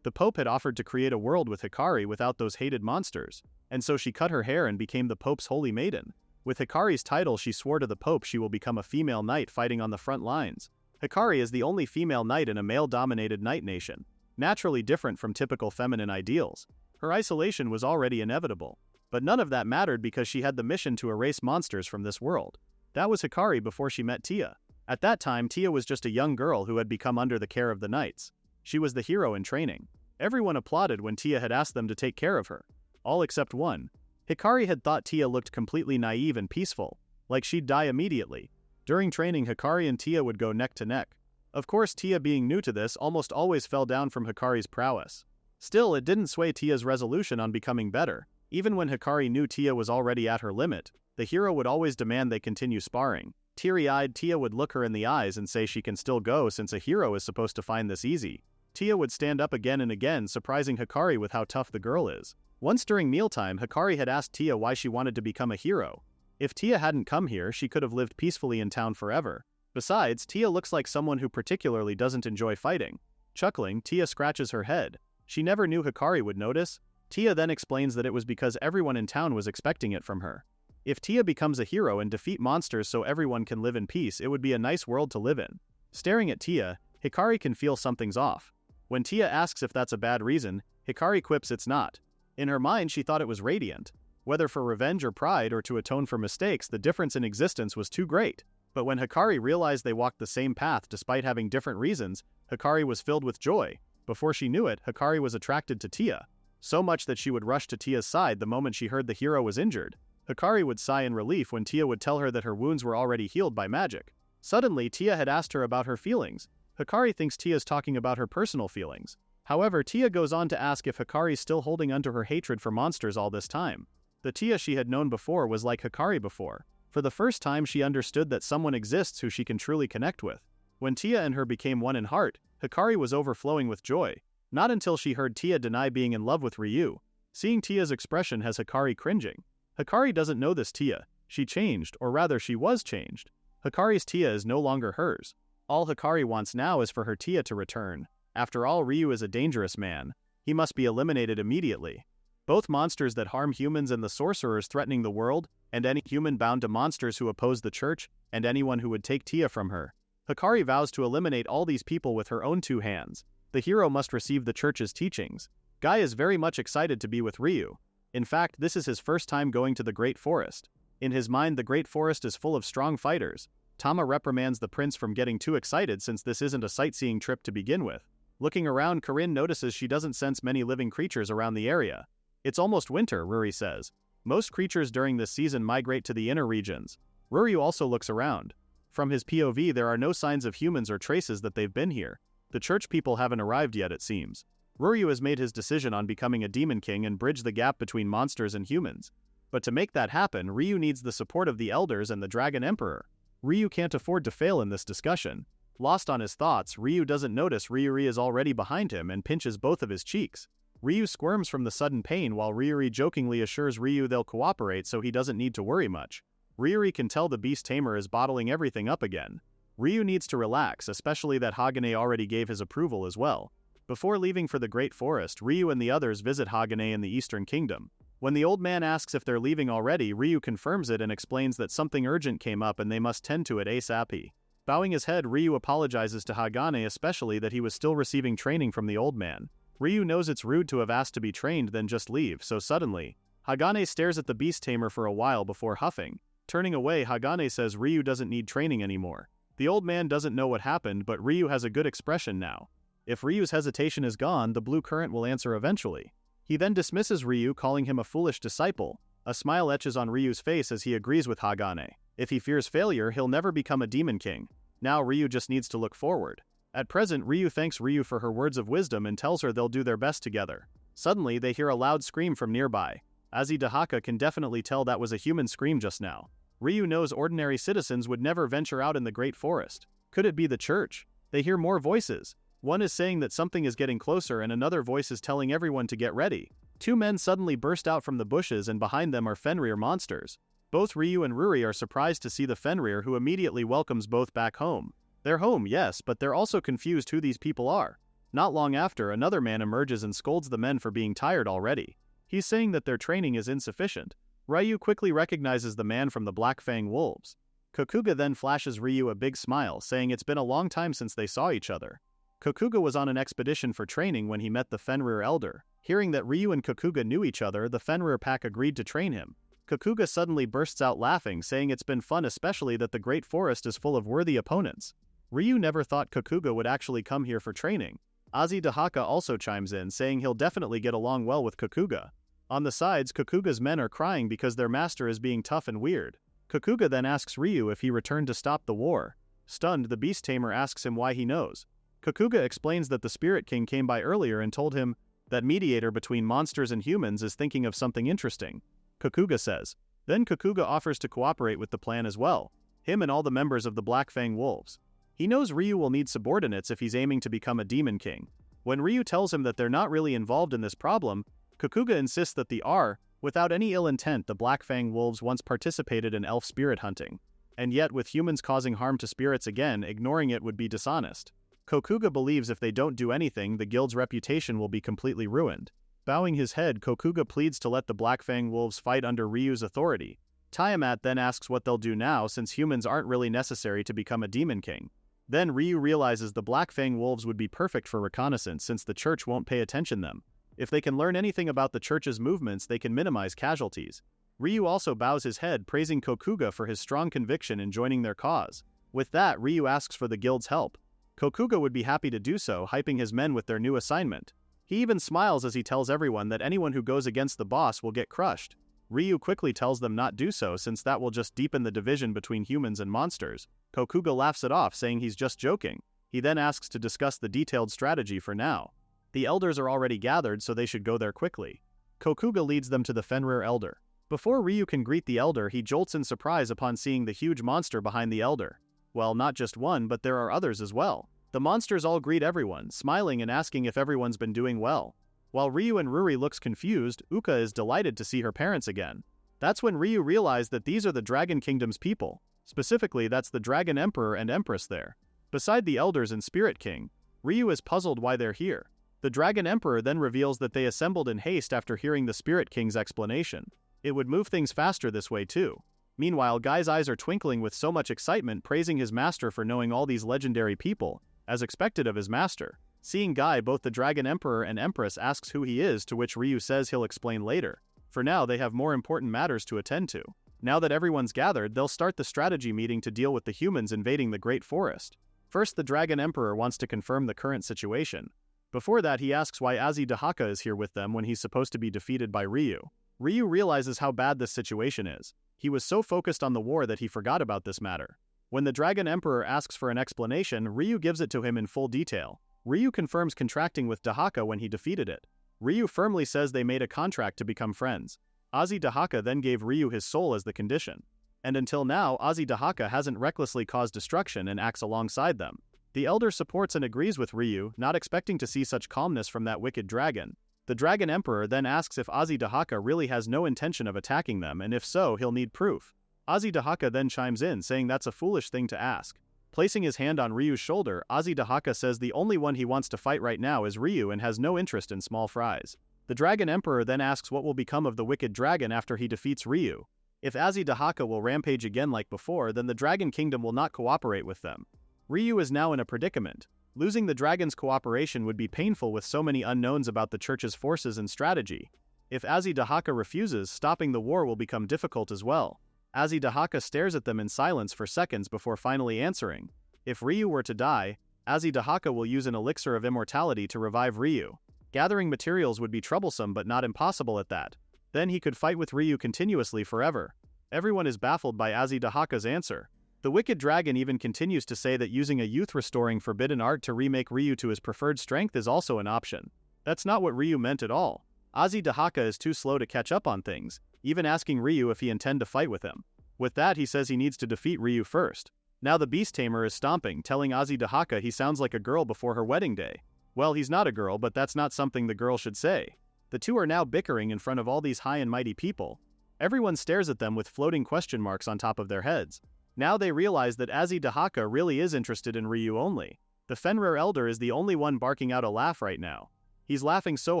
The Pope had offered to create a world with Hikari without those hated monsters, and so she cut her hair and became the Pope's Holy Maiden. With Hikari's title, she swore to the Pope she will become a female knight fighting on the front lines. Hikari is the only female knight in a male-dominated knight nation, naturally different from typical feminine ideals. Her isolation was already inevitable. But none of that mattered because she had the mission to erase monsters from this world. That was Hikari before she met Tia. At that time, Tia was just a young girl who had become under the care of the knights. She was the hero in training. Everyone applauded when Tia had asked them to take care of her. All except one. Hikari had thought Tia looked completely naive and peaceful, like she'd die immediately. During training, Hikari and Tia would go neck to neck. Of course, Tia, being new to this, almost always fell down from Hikari's prowess. Still, it didn't sway Tia's resolution on becoming better. Even when Hikari knew Tia was already at her limit, the hero would always demand they continue sparring. Teary-eyed, Tia would look her in the eyes and say she can still go since a hero is supposed to find this easy. Tia would stand up again and again, surprising Hikari with how tough the girl is. Once during mealtime, Hikari had asked Tia why she wanted to become a hero. If Tia hadn't come here, she could have lived peacefully in town forever. Besides, Tia looks like someone who particularly doesn't enjoy fighting. Chuckling, Tia scratches her head. She never knew Hikari would notice. Tia then explains that it was because everyone in town was expecting it from her. If Tia becomes a hero and defeat monsters so everyone can live in peace, it would be a nice world to live in. Staring at Tia, Hikari can feel something's off. When Tia asks if that's a bad reason, Hikari quips it's not. In her mind, she thought it was radiant. Whether for revenge or pride or to atone for mistakes, the difference in existence was too great. But when Hikari realized they walked the same path despite having different reasons, Hikari was filled with joy. Before she knew it, Hikari was attracted to Tia. So much that she would rush to Tia's side the moment she heard the hero was injured. Hikari would sigh in relief when Tia would tell her that her wounds were already healed by magic. Suddenly, Tia had asked her about her feelings. Hikari thinks Tia's talking about her personal feelings. However, Tia goes on to ask if Hikari's still holding onto her hatred for monsters all this time. The Tia she had known before was like Hikari before. For the first time, she understood that someone exists who she can truly connect with. When Tia and her became one in heart, Hikari was overflowing with joy. Not until she heard Tia deny being in love with Ryu. Seeing Tia's expression has Hikari cringing. Hikari doesn't know this Tia. She changed, or rather she was changed. Hikari's Tia is no longer hers. All Hikari wants now is for her Tia to return. After all, Ryu is a dangerous man. He must be eliminated immediately. Both monsters that harm humans and the sorcerers threatening the world, and any human bound to monsters who oppose the church, and anyone who would take Tia from her. Hikari vows to eliminate all these people with her own two hands. The hero must receive the church's teachings. Guy is very much excited to be with Ryu. In fact, this is his first time going to the Great Forest. In his mind, the Great Forest is full of strong fighters. Tama reprimands the prince from getting too excited since this isn't a sightseeing trip to begin with. Looking around, Corinne notices she doesn't sense many living creatures around the area. It's almost winter, Ruri says. Most creatures during this season migrate to the inner regions. Ruri also looks around. From his POV, there are no signs of humans or traces that they've been here. The church people haven't arrived yet, it seems. Ruryu has made his decision on becoming a demon king and bridge the gap between monsters and humans. But to make that happen, Ryu needs the support of the elders and the Dragon Emperor. Ryu can't afford to fail in this discussion. Lost on his thoughts, Ryu doesn't notice Ryuri is already behind him and pinches both of his cheeks. Ryu squirms from the sudden pain while Ryuri jokingly assures Ryu they'll cooperate so he doesn't need to worry much. Ryuri can tell the beast tamer is bottling everything up again. Ryu needs to relax, especially that Hagane already gave his approval as well. Before leaving for the Great Forest, Ryu and the others visit Hagane in the Eastern Kingdom. When the old man asks if they're leaving already, Ryu confirms it and explains that something urgent came up and they must tend to it ASAP. Bowing his head, Ryu apologizes to Hagane, especially that he was still receiving training from the old man. Ryu knows it's rude to have asked to be trained then just leave, so suddenly, Hagane stares at the beast tamer for a while before huffing. Turning away, Hagane says Ryu doesn't need training anymore. The old man doesn't know what happened, but Ryu has a good expression now. If Ryu's hesitation is gone, the blue current will answer eventually. He then dismisses Ryu, calling him a foolish disciple. A smile etches on Ryu's face as he agrees with Hagane. If he fears failure, he'll never become a demon king. Now Ryu just needs to look forward. At present, Ryu thanks Ryu for her words of wisdom and tells her they'll do their best together. Suddenly, they hear a loud scream from nearby. Azi Dahaka can definitely tell that was a human scream just now. Ryu knows ordinary citizens would never venture out in the Great Forest. Could it be the church? They hear more voices. One is saying that something is getting closer and another voice is telling everyone to get ready. Two men suddenly burst out from the bushes and behind them are Fenrir monsters. Both Ryu and Ruri are surprised to see the Fenrir, who immediately welcomes both back home. They're home, yes, but they're also confused who these people are. Not long after, another man emerges and scolds the men for being tired already. He's saying that their training is insufficient. Ryu quickly recognizes the man from the Black Fang Wolves. Kokuga then flashes Ryu a big smile, saying it's been a long time since they saw each other. Kokuga was on an expedition for training when he met the Fenrir elder. Hearing that Ryu and Kokuga knew each other, the Fenrir pack agreed to train him. Kokuga suddenly bursts out laughing, saying it's been fun, especially that the Great Forest is full of worthy opponents. Ryu never thought Kokuga would actually come here for training. Azidahaka also chimes in, saying he'll definitely get along well with Kokuga. On the sides, Kokuga's men are crying because their master is being tough and weird. Kokuga then asks Ryu if he returned to stop the war. Stunned, the Beast Tamer asks him why he knows. Kokuga explains that the Spirit King came by earlier and told him that mediator between monsters and humans is thinking of something interesting. Kokuga says. Then Kokuga offers to cooperate with the plan as well, him and all the members of the Black Fang Wolves. He knows Ryu will need subordinates if he's aiming to become a Demon King. When Ryu tells him that they're not really involved in this problem, Kokuga insists that without any ill intent, the Black Fang Wolves once participated in elf spirit hunting. And yet, with humans causing harm to spirits again, ignoring it would be dishonest. Kokuga believes if they don't do anything, the guild's reputation will be completely ruined. Bowing his head, Kokuga pleads to let the Black Fang Wolves fight under Ryu's authority. Tiamat then asks what they'll do now, since humans aren't really necessary to become a Demon King. Then Ryu realizes the Black Fang Wolves would be perfect for reconnaissance since the church won't pay attention to them. If they can learn anything about the church's movements, they can minimize casualties. Ryu also bows his head, praising Kokuga for his strong conviction in joining their cause. With that, Ryu asks for the guild's help. Kokuga would be happy to do so, hyping his men with their new assignment. He even smiles as he tells everyone that anyone who goes against the boss will get crushed. Ryu quickly tells them not do so since that will just deepen the division between humans and monsters. Kokuga laughs it off, saying he's just joking. He then asks to discuss the detailed strategy for now. The elders are already gathered, so they should go there quickly. Kokuga leads them to the Fenrir elder. Before Ryu can greet the elder, he jolts in surprise upon seeing the huge monster behind the elder. Well, not just one, but there are others as well. The monsters all greet everyone, smiling and asking if everyone's been doing well. While Ryu and Ruri looks confused, Uka is delighted to see her parents again. That's when Ryu realized that these are the Dragon Kingdom's people. Specifically, that's the Dragon Emperor and Empress there. Beside the elders and Spirit King, Ryu is puzzled why they're here. The Dragon Emperor then reveals that they assembled in haste after hearing the Spirit King's explanation. It would move things faster this way too. Meanwhile, Guy's eyes are twinkling with so much excitement, praising his master for knowing all these legendary people, as expected of his master. Seeing Guy, both the Dragon Emperor and Empress asks who he is, to which Ryu says he'll explain later. For now, they have more important matters to attend to. Now that everyone's gathered, they'll start the strategy meeting to deal with the humans invading the Great Forest. First, the Dragon Emperor wants to confirm the current situation. Before that, he asks why Azidahaka is here with them when he's supposed to be defeated by Ryu. Ryu realizes how bad this situation is. He was so focused on the war that he forgot about this matter. When the Dragon Emperor asks for an explanation, Ryu gives it to him in full detail. Ryu confirms contracting with Dahaka when he defeated it. Ryu firmly says they made a contract to become friends. Azidahaka then gave Ryu his soul as the condition. And until now, Azidahaka hasn't recklessly caused destruction and acts alongside them. The elder supports and agrees with Ryu, not expecting to see such calmness from that wicked dragon. The Dragon Emperor then asks if Azidahaka really has no intention of attacking them, and if so, he'll need proof. Azidahaka then chimes in, saying that's a foolish thing to ask. Placing his hand on Ryu's shoulder, Azidahaka says the only one he wants to fight right now is Ryu and has no interest in small fries. The Dragon Emperor then asks what will become of the wicked dragon after he defeats Ryu. If Azidahaka will rampage again like before, then the Dragon Kingdom will not cooperate with them. Ryu is now in a predicament. Losing the dragon's cooperation would be painful with so many unknowns about the church's forces and strategy. If Azidahaka refuses, stopping the war will become difficult as well. Azidahaka stares at them in silence for seconds before finally answering. If Ryu were to die, Azidahaka will use an elixir of immortality to revive Ryu. Gathering materials would be troublesome but not impossible at that. Then he could fight with Ryu continuously forever. Everyone is baffled by Azidahaka's answer. The wicked dragon even continues to say that using a youth-restoring forbidden art to remake Ryu to his preferred strength is also an option. That's not what Ryu meant at all. Azidahaka is too slow to catch up on things, even asking Ryu if he intend to fight with him. With that, he says he needs to defeat Ryu first. Now the Beast Tamer is stomping, telling Azidahaka he sounds like a girl before her wedding day. Well, he's not a girl, but that's not something the girl should say. The two are now bickering in front of all these high and mighty people. Everyone stares at them with floating question marks on top of their heads. Now they realize that Azidahaka really is interested in Ryu only. The Fenrir elder is the only one barking out a laugh right now. He's laughing so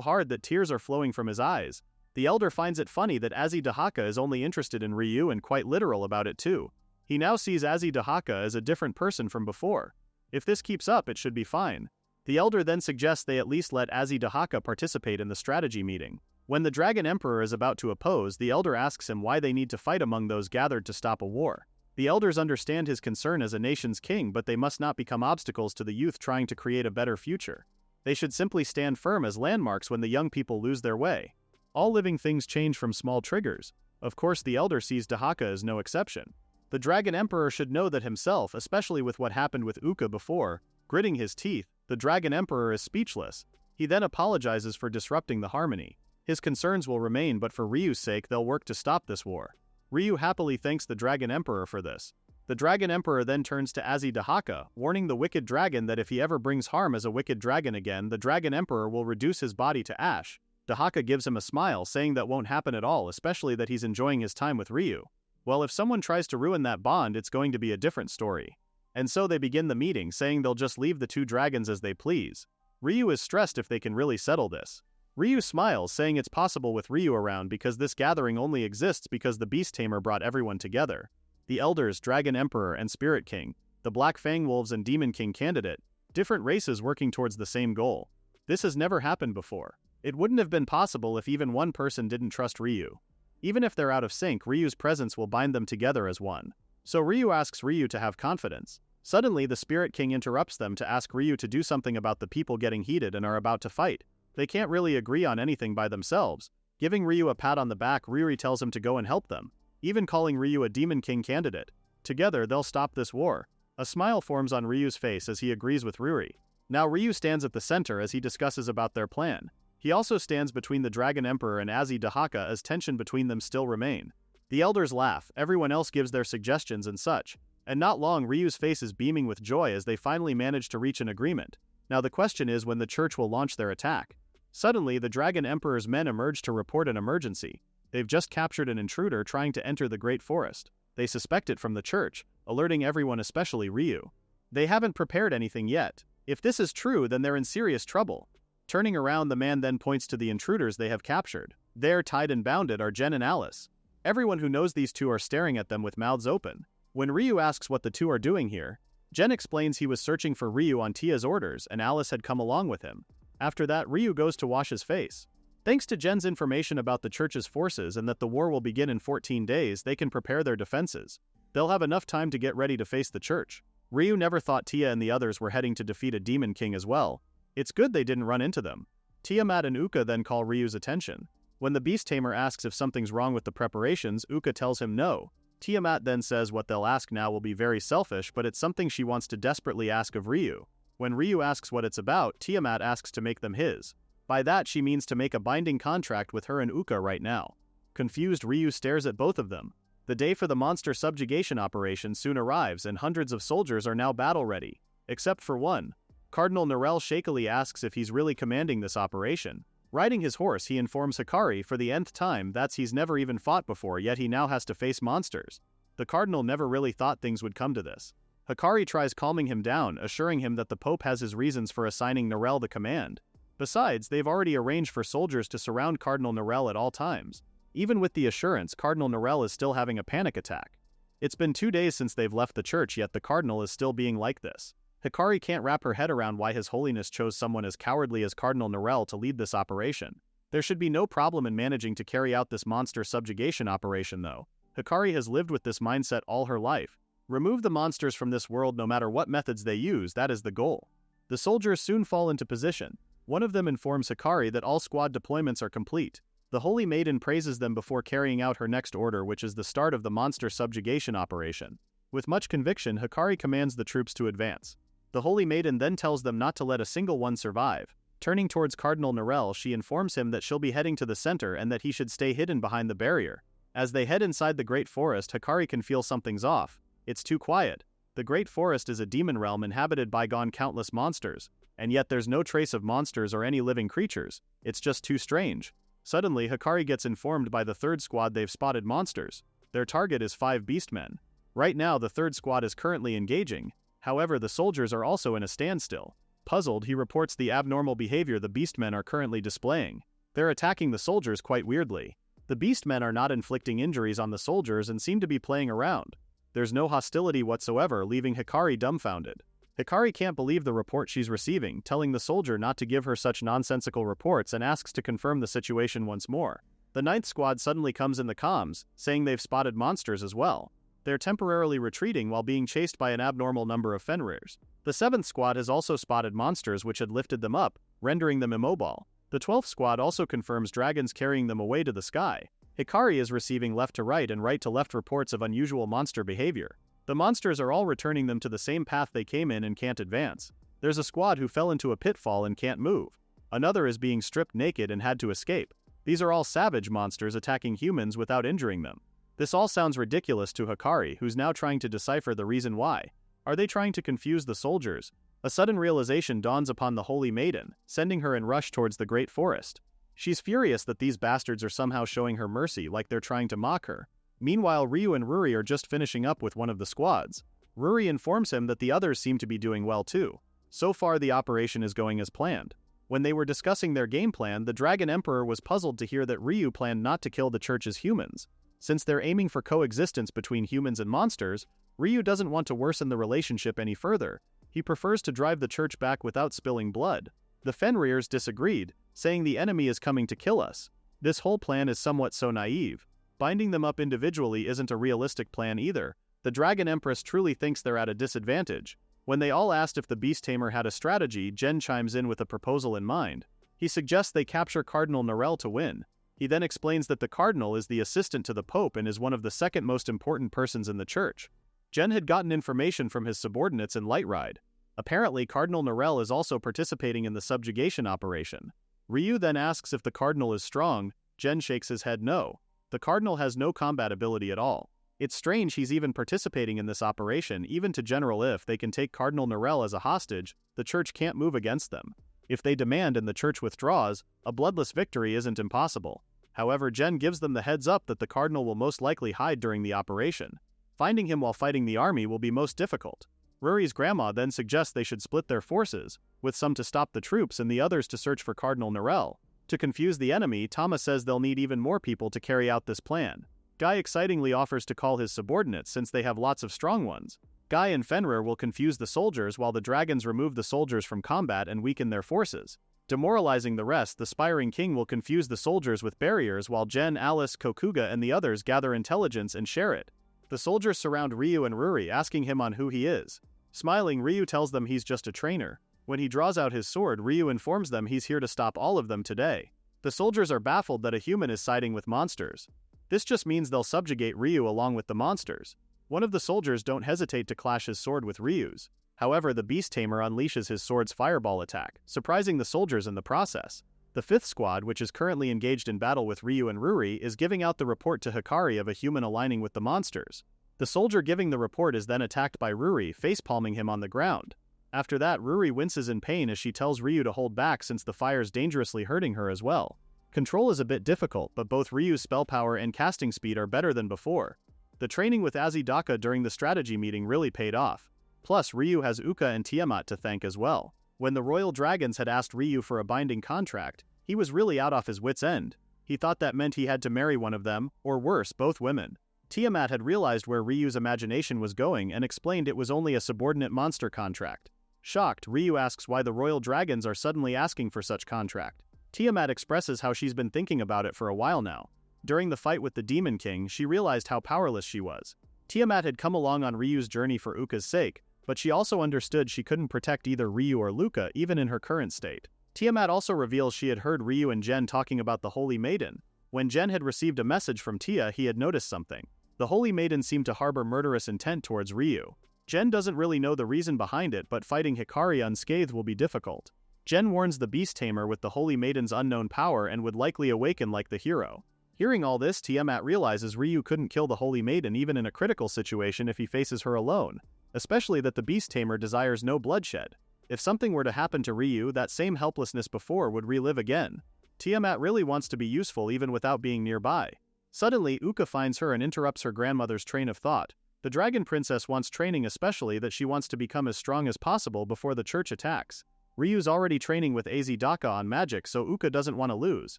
hard that tears are flowing from his eyes. The elder finds it funny that Azidahaka is only interested in Ryu and quite literal about it too. He now sees Azidahaka as a different person from before. If this keeps up, it should be fine. The elder then suggests they at least let Azidahaka participate in the strategy meeting. When the Dragon Emperor is about to oppose, the elder asks him why they need to fight among those gathered to stop a war. The elders understand his concern as a nation's king, but they must not become obstacles to the youth trying to create a better future. They should simply stand firm as landmarks when the young people lose their way. All living things change from small triggers. Of course, the elder sees Dahaka as no exception. The Dragon Emperor should know that himself, especially with what happened with Uka before. Gritting his teeth, the Dragon Emperor is speechless. He then apologizes for disrupting the harmony. His concerns will remain, but for Ryu's sake they'll work to stop this war. Ryu happily thanks the Dragon Emperor for this. The Dragon Emperor then turns to Azidahaka, warning the wicked dragon that if he ever brings harm as a wicked dragon again, the Dragon Emperor will reduce his body to ash. Dahaka gives him a smile, saying that won't happen at all, especially that he's enjoying his time with Ryu. Well, if someone tries to ruin that bond, it's going to be a different story. And so they begin the meeting, saying they'll just leave the two dragons as they please. Ryu is stressed if they can really settle this. Ryu smiles, saying it's possible with Ryu around because this gathering only exists because the Beast Tamer brought everyone together. The Elders, Dragon Emperor and Spirit King, the Black Fang Wolves and Demon King candidate, different races working towards the same goal. This has never happened before. It wouldn't have been possible if even one person didn't trust Ryu. Even if they're out of sync, Ryu's presence will bind them together as one. So Ryu asks Ryu to have confidence. Suddenly, the Spirit King interrupts them to ask Ryu to do something about the people getting heated and are about to fight. They can't really agree on anything by themselves. Giving Ryu a pat on the back, Ryuri tells him to go and help them, even calling Ryu a Demon King candidate. Together, they'll stop this war. A smile forms on Ryu's face as he agrees with Ryuri. Now Ryu stands at the center as he discusses about their plan. He also stands between the Dragon Emperor and Azidahaka as tension between them still remain. The elders laugh, everyone else gives their suggestions and such. And not long, Ryu's face is beaming with joy as they finally manage to reach an agreement. Now the question is when the church will launch their attack. Suddenly, the Dragon Emperor's men emerge to report an emergency. They've just captured an intruder trying to enter the Great Forest. They suspect it from the church, alerting everyone, especially Ryu. They haven't prepared anything yet. If this is true, then they're in serious trouble. Turning around, the man then points to the intruders they have captured. There, tied and bounded, are Jen and Alice. Everyone who knows these two are staring at them with mouths open. When Ryu asks what the two are doing here, Jen explains he was searching for Ryu on Tia's orders and Alice had come along with him. After that, Ryu goes to wash his face. Thanks to Jen's information about the church's forces and that the war will begin in 14 days, they can prepare their defenses. They'll have enough time to get ready to face the church. Ryu never thought Tia and the others were heading to defeat a Demon King as well. It's good they didn't run into them. Tiamat and Uka then call Ryu's attention. When the Beast Tamer asks if something's wrong with the preparations, Uka tells him no. Tiamat then says what they'll ask now will be very selfish, but it's something she wants to desperately ask of Ryu. When Ryu asks what it's about, Tiamat asks to make them his. By that she means to make a binding contract with her and Uka right now. Confused, Ryu stares at both of them. The day for the monster subjugation operation soon arrives and hundreds of soldiers are now battle ready. Except for one. Cardinal Norel shakily asks if he's really commanding this operation. Riding his horse, he informs Hikari for the nth time that he's never even fought before, yet he now has to face monsters. The Cardinal never really thought things would come to this. Hikari tries calming him down, assuring him that the Pope has his reasons for assigning Norel the command. Besides, they've already arranged for soldiers to surround Cardinal Norel at all times. Even with the assurance, Cardinal Norel is still having a panic attack. It's been 2 days since they've left the church, yet the Cardinal is still being like this. Hikari can't wrap her head around why His Holiness chose someone as cowardly as Cardinal Norel to lead this operation. There should be no problem in managing to carry out this monster subjugation operation though. Hikari has lived with this mindset all her life. Remove the monsters from this world no matter what methods they use, that is the goal. The soldiers soon fall into position. One of them informs Hikari that all squad deployments are complete. The Holy Maiden praises them before carrying out her next order, which is the start of the monster subjugation operation. With much conviction, Hikari commands the troops to advance. The Holy Maiden then tells them not to let a single one survive. Turning towards Cardinal Norel, she informs him that she'll be heading to the center and that he should stay hidden behind the barrier. As they head inside the Great Forest, Hikari can feel something's off. It's too quiet. The Great Forest is a demon realm inhabited by countless monsters, and yet there's no trace of monsters or any living creatures. It's just too strange. Suddenly, Hikari gets informed by the third squad they've spotted monsters. Their target is 5 beastmen. Right now, the third squad is currently engaging. However, the soldiers are also in a standstill. Puzzled, he reports the abnormal behavior the beastmen are currently displaying. They're attacking the soldiers quite weirdly. The beastmen are not inflicting injuries on the soldiers and seem to be playing around. There's no hostility whatsoever, leaving Hikari dumbfounded. Hikari can't believe the report she's receiving, telling the soldier not to give her such nonsensical reports and asks to confirm the situation once more. The 9th squad suddenly comes in the comms, saying they've spotted monsters as well. They're temporarily retreating while being chased by an abnormal number of Fenrirs. The 7th squad has also spotted monsters which had lifted them up, rendering them immobile. The 12th squad also confirms dragons carrying them away to the sky. Hikari is receiving left to right and right to left reports of unusual monster behavior. The monsters are all returning them to the same path they came in and can't advance. There's a squad who fell into a pitfall and can't move. Another is being stripped naked and had to escape. These are all savage monsters attacking humans without injuring them. This all sounds ridiculous to Hikari, who's now trying to decipher the reason why. Are they trying to confuse the soldiers? A sudden realization dawns upon the Holy Maiden, sending her in rush towards the Great Forest. She's furious that these bastards are somehow showing her mercy like they're trying to mock her. Meanwhile, Ryu and Ruri are just finishing up with one of the squads. Ruri informs him that the others seem to be doing well too. So far the operation is going as planned. When they were discussing their game plan, the Dragon Emperor was puzzled to hear that Ryu planned not to kill the church's humans. Since they're aiming for coexistence between humans and monsters, Ryu doesn't want to worsen the relationship any further. He prefers to drive the church back without spilling blood. The Fenrirs disagreed, saying the enemy is coming to kill us. This whole plan is somewhat so naive. Binding them up individually isn't a realistic plan either. The Dragon Empress truly thinks they're at a disadvantage. When they all asked if the Beast Tamer had a strategy, Jen chimes in with a proposal in mind. He suggests they capture Cardinal Norel to win. He then explains that the Cardinal is the assistant to the Pope and is one of the second most important persons in the church. Jen had gotten information from his subordinates in Lightride. Apparently, Cardinal Norel is also participating in the subjugation operation. Ryu then asks if the Cardinal is strong. Jen shakes his head no. The Cardinal has no combat ability at all. It's strange he's even participating in this operation, even to General if they can take Cardinal Norel as a hostage, the church can't move against them. If they demand and the church withdraws, a bloodless victory isn't impossible. However, Jen gives them the heads up that the Cardinal will most likely hide during the operation. Finding him while fighting the army will be most difficult. Ruri's grandma then suggests they should split their forces, with some to stop the troops and the others to search for Cardinal Norel. To confuse the enemy, Tama says they'll need even more people to carry out this plan. Guy excitingly offers to call his subordinates since they have lots of strong ones. Guy and Fenrir will confuse the soldiers while the dragons remove the soldiers from combat and weaken their forces. Demoralizing the rest, the Spiring King will confuse the soldiers with barriers while Jen, Alice, Kokuga and the others gather intelligence and share it. The soldiers surround Ryu and Ruri, asking him on who he is. Smiling, Ryu tells them he's just a trainer. When he draws out his sword, Ryu informs them he's here to stop all of them today. The soldiers are baffled that a human is siding with monsters. This just means they'll subjugate Ryu along with the monsters. One of the soldiers don't hesitate to clash his sword with Ryu's. However, the Beast Tamer unleashes his sword's fireball attack, surprising the soldiers in the process. The 5th squad, which is currently engaged in battle with Ryu and Ruri, is giving out the report to Hikari of a human aligning with the monsters. The soldier giving the report is then attacked by Ruri, facepalming him on the ground. After that, Ruri winces in pain as she tells Ryu to hold back since the fire's dangerously hurting her as well. Control is a bit difficult, but both Ryu's spell power and casting speed are better than before. The training with Azidaka during the strategy meeting really paid off. Plus, Ryu has Uka and Tiamat to thank as well. When the Royal Dragons had asked Ryu for a binding contract, he was really out off his wits' end. He thought that meant he had to marry one of them, or worse, both women. Tiamat had realized where Ryu's imagination was going and explained it was only a subordinate monster contract. Shocked, Ryu asks why the Royal Dragons are suddenly asking for such contract. Tiamat expresses how she's been thinking about it for a while now. During the fight with the Demon King, she realized how powerless she was. Tiamat had come along on Ryu's journey for Uka's sake, but she also understood she couldn't protect either Ryu or Luca even in her current state. Tiamat also reveals she had heard Ryu and Jen talking about the Holy Maiden. When Jen had received a message from Tia, he had noticed something. The Holy Maiden seemed to harbor murderous intent towards Ryu. Jen doesn't really know the reason behind it, but fighting Hikari unscathed will be difficult. Jen warns the Beast Tamer with the Holy Maiden's unknown power and would likely awaken like the hero. Hearing all this, Tiamat realizes Ryu couldn't kill the Holy Maiden even in a critical situation if he faces her alone, especially that the Beast Tamer desires no bloodshed. If something were to happen to Ryu, that same helplessness before would relive again. Tiamat really wants to be useful even without being nearby. Suddenly, Uka finds her and interrupts her grandmother's train of thought. The Dragon Princess wants training, especially that she wants to become as strong as possible before the church attacks. Ryu's already training with Azidaka on magic, so Uka doesn't want to lose.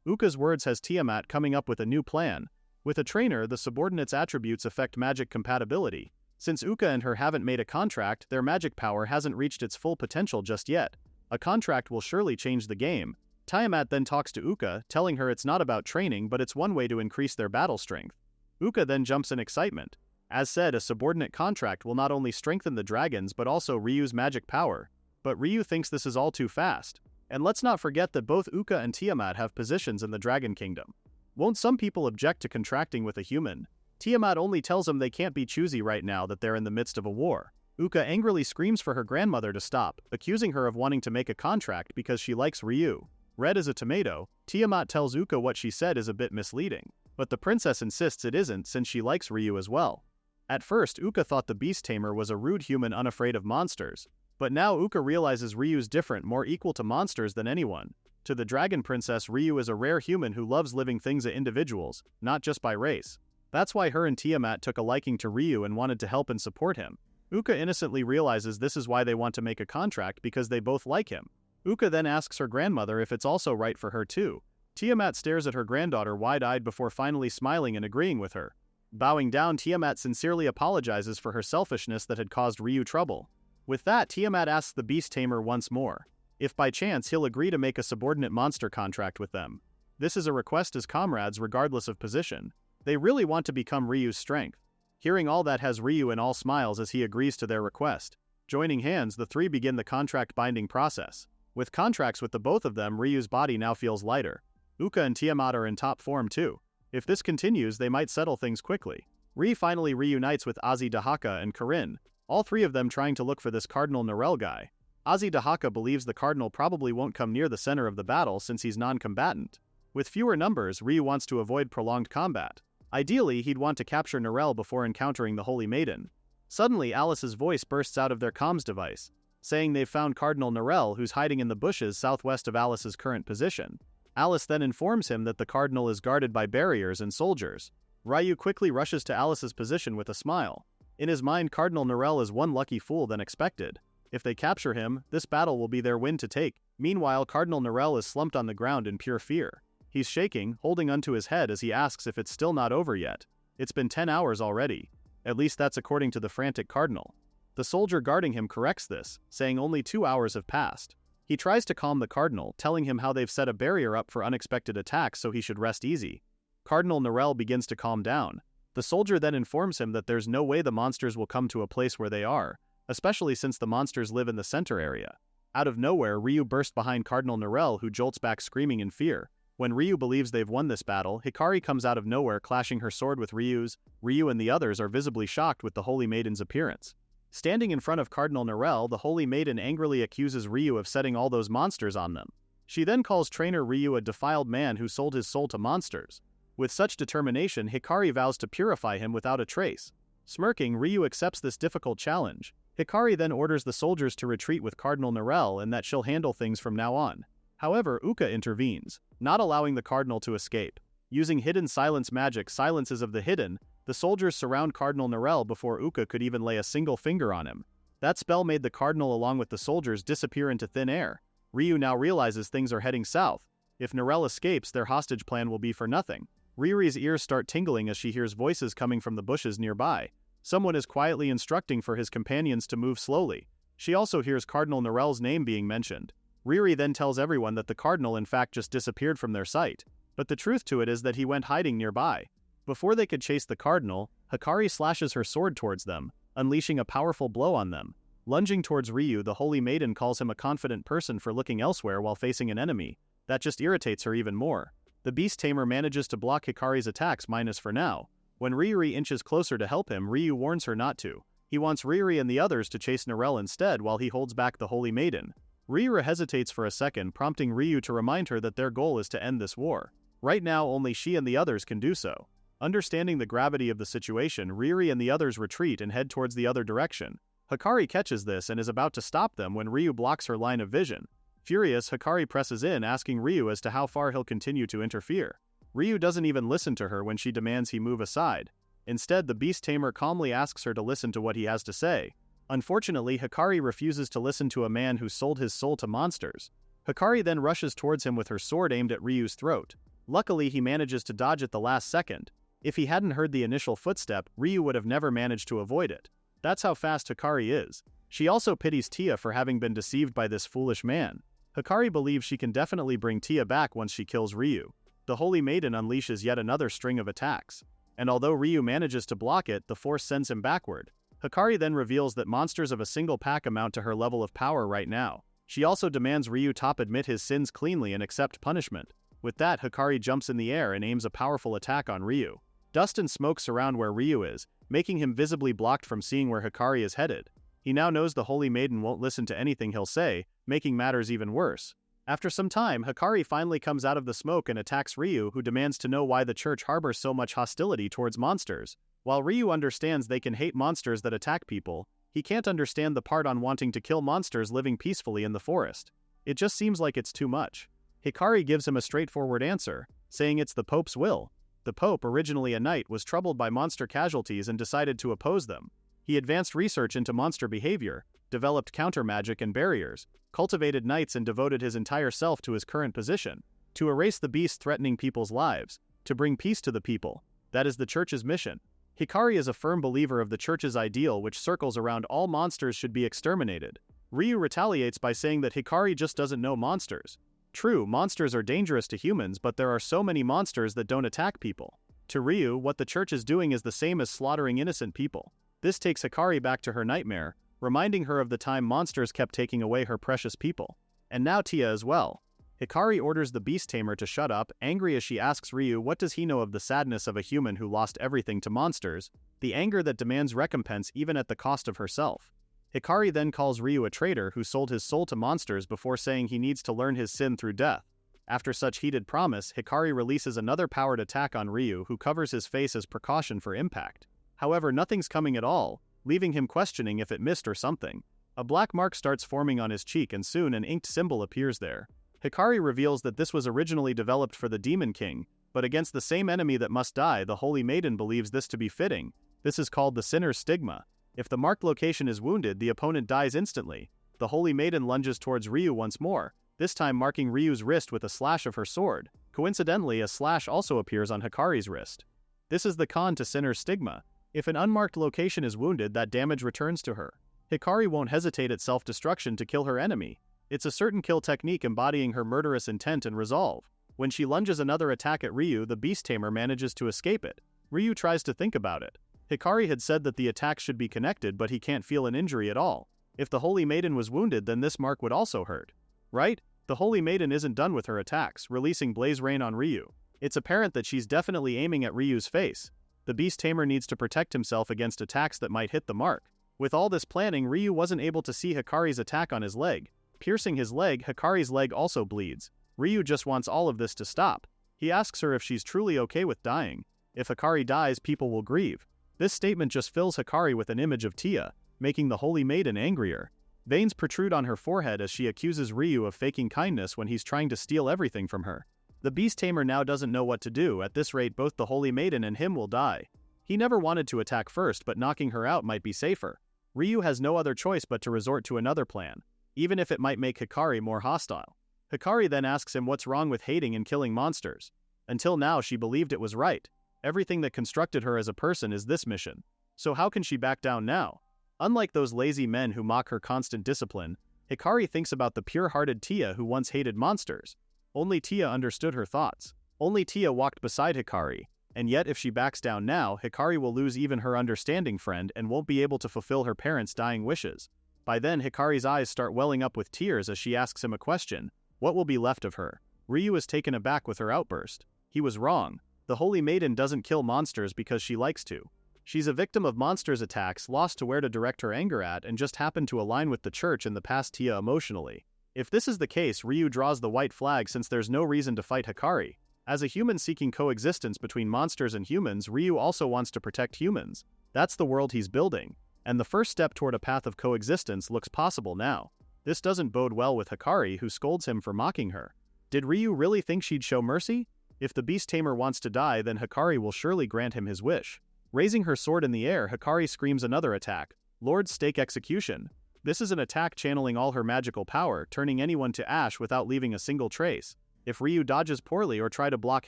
Uka's words has Tiamat coming up with a new plan. With a trainer, the subordinates' attributes affect magic compatibility. Since Uka and her haven't made a contract, their magic power hasn't reached its full potential just yet. A contract will surely change the game. Tiamat then talks to Uka, telling her it's not about training but it's one way to increase their battle strength. Uka then jumps in excitement. As said, a subordinate contract will not only strengthen the dragons but also Ryu's magic power. But Ryu thinks this is all too fast. And let's not forget that both Uka and Tiamat have positions in the Dragon Kingdom. Won't some people object to contracting with a human? Tiamat only tells them they can't be choosy right now that they're in the midst of a war. Uka angrily screams for her grandmother to stop, accusing her of wanting to make a contract because she likes Ryu. Red as a tomato, Tiamat tells Uka what she said is a bit misleading. But the princess insists it isn't since she likes Ryu as well. At first, Uka thought the beast tamer was a rude human unafraid of monsters. But now Uka realizes Ryu's different, more equal to monsters than anyone. To the dragon princess, Ryu is a rare human who loves living things as individuals, not just by race. That's why her and Tiamat took a liking to Ryu and wanted to help and support him. Uka innocently realizes this is why they want to make a contract because they both like him. Uka then asks her grandmother if it's also right for her too. Tiamat stares at her granddaughter wide-eyed before finally smiling and agreeing with her. Bowing down, Tiamat sincerely apologizes for her selfishness that had caused Ryu trouble. With that, Tiamat asks the beast tamer once more if by chance he'll agree to make a subordinate monster contract with them. This is a request as comrades regardless of position. They really want to become Ryu's strength. Hearing all that has Ryu in all smiles as he agrees to their request. Joining hands, the three begin the contract binding process. With contracts with the both of them, Ryu's body now feels lighter. Uka and Tiamat are in top form too. If this continues, they might settle things quickly. Ryu finally reunites with Ozzy Dahaka and Corinne, all three of them trying to look for this Cardinal Narelle guy. Ozzy Dahaka believes the Cardinal probably won't come near the center of the battle since he's non-combatant. With fewer numbers, Ryu wants to avoid prolonged combat. Ideally, he'd want to capture Narelle before encountering the Holy Maiden. Suddenly, Alice's voice bursts out of their comms device, saying they've found Cardinal Narelle, who's hiding in the bushes southwest of Alice's current position. Alice then informs him that the Cardinal is guarded by barriers and soldiers. Ryu quickly rushes to Alice's position with a smile. In his mind, Cardinal Narelle is one lucky fool than expected. If they capture him, this battle will be their win to take. Meanwhile, Cardinal Narelle is slumped on the ground in pure fear. He's shaking, holding onto his head as he asks if it's still not over yet. It's been 10 hours already. At least that's according to the frantic Cardinal. The soldier guarding him corrects this, saying only 2 hours have passed. He tries to calm the Cardinal, telling him how they've set a barrier up for unexpected attacks so he should rest easy. Cardinal Narelle begins to calm down. The soldier then informs him that there's no way the monsters will come to a place where they are, especially since the monsters live in the center area. Out of nowhere, Ryu bursts behind Cardinal Narelle, who jolts back screaming in fear. When Ryu believes they've won this battle, Hikari comes out of nowhere clashing her sword with Ryu's. Ryu and the others are visibly shocked with the Holy Maiden's appearance. Standing in front of Cardinal Narelle, the Holy Maiden angrily accuses Ryu of setting all those monsters on them. She then calls trainer Ryu a defiled man who sold his soul to monsters. With such determination, Hikari vows to purify him without a trace. Smirking, Ryu accepts this difficult challenge. Hikari then orders the soldiers to retreat with Cardinal Narelle and that she'll handle things from now on. However, Uka intervenes, not allowing the Cardinal to escape. Using hidden silence magic, Silences of the Hidden, the soldiers surround Cardinal Narelle before Uka could even lay a single finger on him. That spell made the Cardinal along with the soldiers disappear into thin air. Ryu now realizes things are heading south. If Narelle escapes, their hostage plan will be for nothing. Riri's ears start tingling as she hears voices coming from the bushes nearby. Someone is quietly instructing for his companions to move slowly. She also hears Cardinal Narelle's name being mentioned. Riri then tells everyone that the Cardinal in fact just disappeared from their sight. But the truth to it is that he went hiding nearby. Before they could chase the Cardinal, Hikari slashes her sword towards them, unleashing a powerful blow on them. Lunging towards Ryu, the Holy Maiden calls him a confident person for looking elsewhere while facing an enemy. That just irritates her even more. The Beast Tamer manages to block Hikari's attacks minus for now. When Riri inches closer to help him, Ryu warns her not to. He wants Riri and the others to chase Narelle instead while he holds back the Holy Maiden. Riri hesitates for a second, prompting Ryu to remind her that their goal is to end this war. Right now, only she and the others can do so. Understanding the gravity of the situation, Riri and the others retreat and head towards the other direction. Hikari catches this and is about to stop them when Ryu blocks her line of vision. Furious, Hikari presses in, asking Ryu as to how far he'll continue to interfere. Ryu doesn't even listen to her when she demands he move aside. Instead, the Beast Tamer calmly asks her to listen to what he has to say. Unfortunately, Hikari refuses to listen to a man who sold his soul to monsters. Hikari then rushes towards him with her sword aimed at Ryu's throat. Luckily, he manages to dodge at the last second. If he hadn't heard the initial footstep, Ryu would have never managed to avoid it. That's how fast Hikari is. She also pities Tia for having been deceived by this foolish man. Hikari believes she can definitely bring Tia back once she kills Ryu. The Holy Maiden unleashes yet another string of attacks. And although Ryu manages to block it, the force sends him backward. Hikari then reveals that monsters of a single pack amount to her level of power right now. She also demands Ryu admit his sins cleanly and accept punishment. With that, Hikari jumps in the air and aims a powerful attack on Ryu. Dust and smoke surround where Ryu is, making him visibly blocked from seeing where Hikari is headed. He now knows the Holy Maiden won't listen to anything he'll say, making matters even worse. After some time, Hikari finally comes out of the smoke and attacks Ryu, who demands to know why the church harbors so much hostility towards monsters. While Ryu understands they can hate monsters that attack people, he can't understand the part on wanting to kill monsters living peacefully in the forest. It just seems like it's too much. Hikari gives him a straightforward answer, saying it's the Pope's will. The Pope, originally a knight, was troubled by monster casualties and decided to oppose them. He advanced research into monster behavior, developed counter-magic and barriers, cultivated knights and devoted his entire self to his current position, to erase the beast threatening people's lives, to bring peace to the people. That is the church's mission. Hikari is a firm believer of the church's ideal, which circles around all monsters should be exterminated. Ryu retaliates by saying that Hikari just doesn't know monsters. True, monsters are dangerous to humans, but there are so many monsters that don't attack people. To Ryu, what the church is doing is the same as slaughtering innocent people. This takes Hikari back to her nightmare, reminding her of the time monsters kept taking away her precious people. And now Tia as well. Hikari orders the beast tamer to shut up, angry as she asks Ryu what does he know of the sadness of a human who lost everything to monsters, the anger that demands recompense even at the cost of herself. Hikari then calls Ryu a traitor who sold his soul to monsters before saying he needs to learn his sin through death. After such heated promise, Hikari releases another powered attack on Ryu, who covers his face as precaution for impact. However, nothing's coming at all, leaving him questioning if it missed or something. A black mark starts forming on his cheek and soon an inked symbol appears there. Hikari reveals that this was originally developed for the Demon King, but against the same enemy that must die, the Holy Maiden believes this to be fitting. This is called the Sinner's Stigma. If the marked location is wounded, the opponent dies instantly. The Holy Maiden lunges towards Ryu once more, this time marking Ryu's wrist with a slash of her sword. Coincidentally, a slash also appears on Hikari's wrist. This is the con to Sinner's Stigma. If an unmarked location is wounded, that damage returns to her. Hikari won't hesitate at self-destruction to kill her enemy. It's a certain kill technique embodying her murderous intent and resolve. When she lunges another attack at Ryu, the beast tamer manages to escape it. Ryu tries to think about it. Hikari had said that the attacks should be connected, but he can't feel an injury at all. If the Holy Maiden was wounded, then this mark would also hurt. Right? The Holy Maiden isn't done with her attacks, releasing Blaze Rain on Ryu. It's apparent that she's definitely aiming at Ryu's face. The beast tamer needs to protect himself against attacks that might hit the mark. With all this planning, Ryu wasn't able to see Hikari's attack on his leg. Piercing his leg, Hikari's leg also bleeds. Ryu just wants all of this to stop. He asks her if she's truly okay with dying. If Hikari dies, people will grieve. This statement just fills Hikari with an image of Tia, making the Holy Maiden angrier. Veins protrude on her forehead as she accuses Ryu of faking kindness when he's trying to steal everything from her. The beast tamer now doesn't know what to do. At this rate, both the Holy Maiden and him will die. He never wanted to attack first, but knocking her out might be safer. Ryu has no other choice but to resort to another plan, even if it might make Hikari more hostile. Hikari then asks him what's wrong with hating and killing monsters. Until now, she believed it was right. Everything that constructed her as a person is this mission. So how can she back down now? Unlike those lazy men who mock her constant discipline, Hikari thinks about the pure-hearted Tia who once hated monsters. Only Tia understood her thoughts. Only Tia walked beside Hikari. And yet if she backs down now, Hikari will lose even her understanding friend and won't be able to fulfill her parents' dying wishes. By then, Hikari's eyes start welling up with tears as she asks him a question. What will be left of her? Ryu is taken aback with her outburst. He was wrong. The Holy Maiden doesn't kill monsters because she likes to. She's a victim of monsters' attacks, lost to where to direct her anger at, and just happened to align with the church and the past Tia emotionally. If this is the case, Ryu draws the white flag since there's no reason to fight Hikari. As a human seeking coexistence between monsters and humans, Ryu also wants to protect humans. That's the world he's building. And the first step toward a path of coexistence looks possible now. This doesn't bode well with Hikari, who scolds him for mocking her. Did Ryu really think she'd show mercy? If the beast tamer wants to die, then Hikari will surely grant him his wish. Raising her sword in the air, Hikari screams another attack. Lord's Stake Execution. This is an attack channeling all her magical power, turning anyone to ash without leaving a single trace. If Ryu dodges poorly or try to block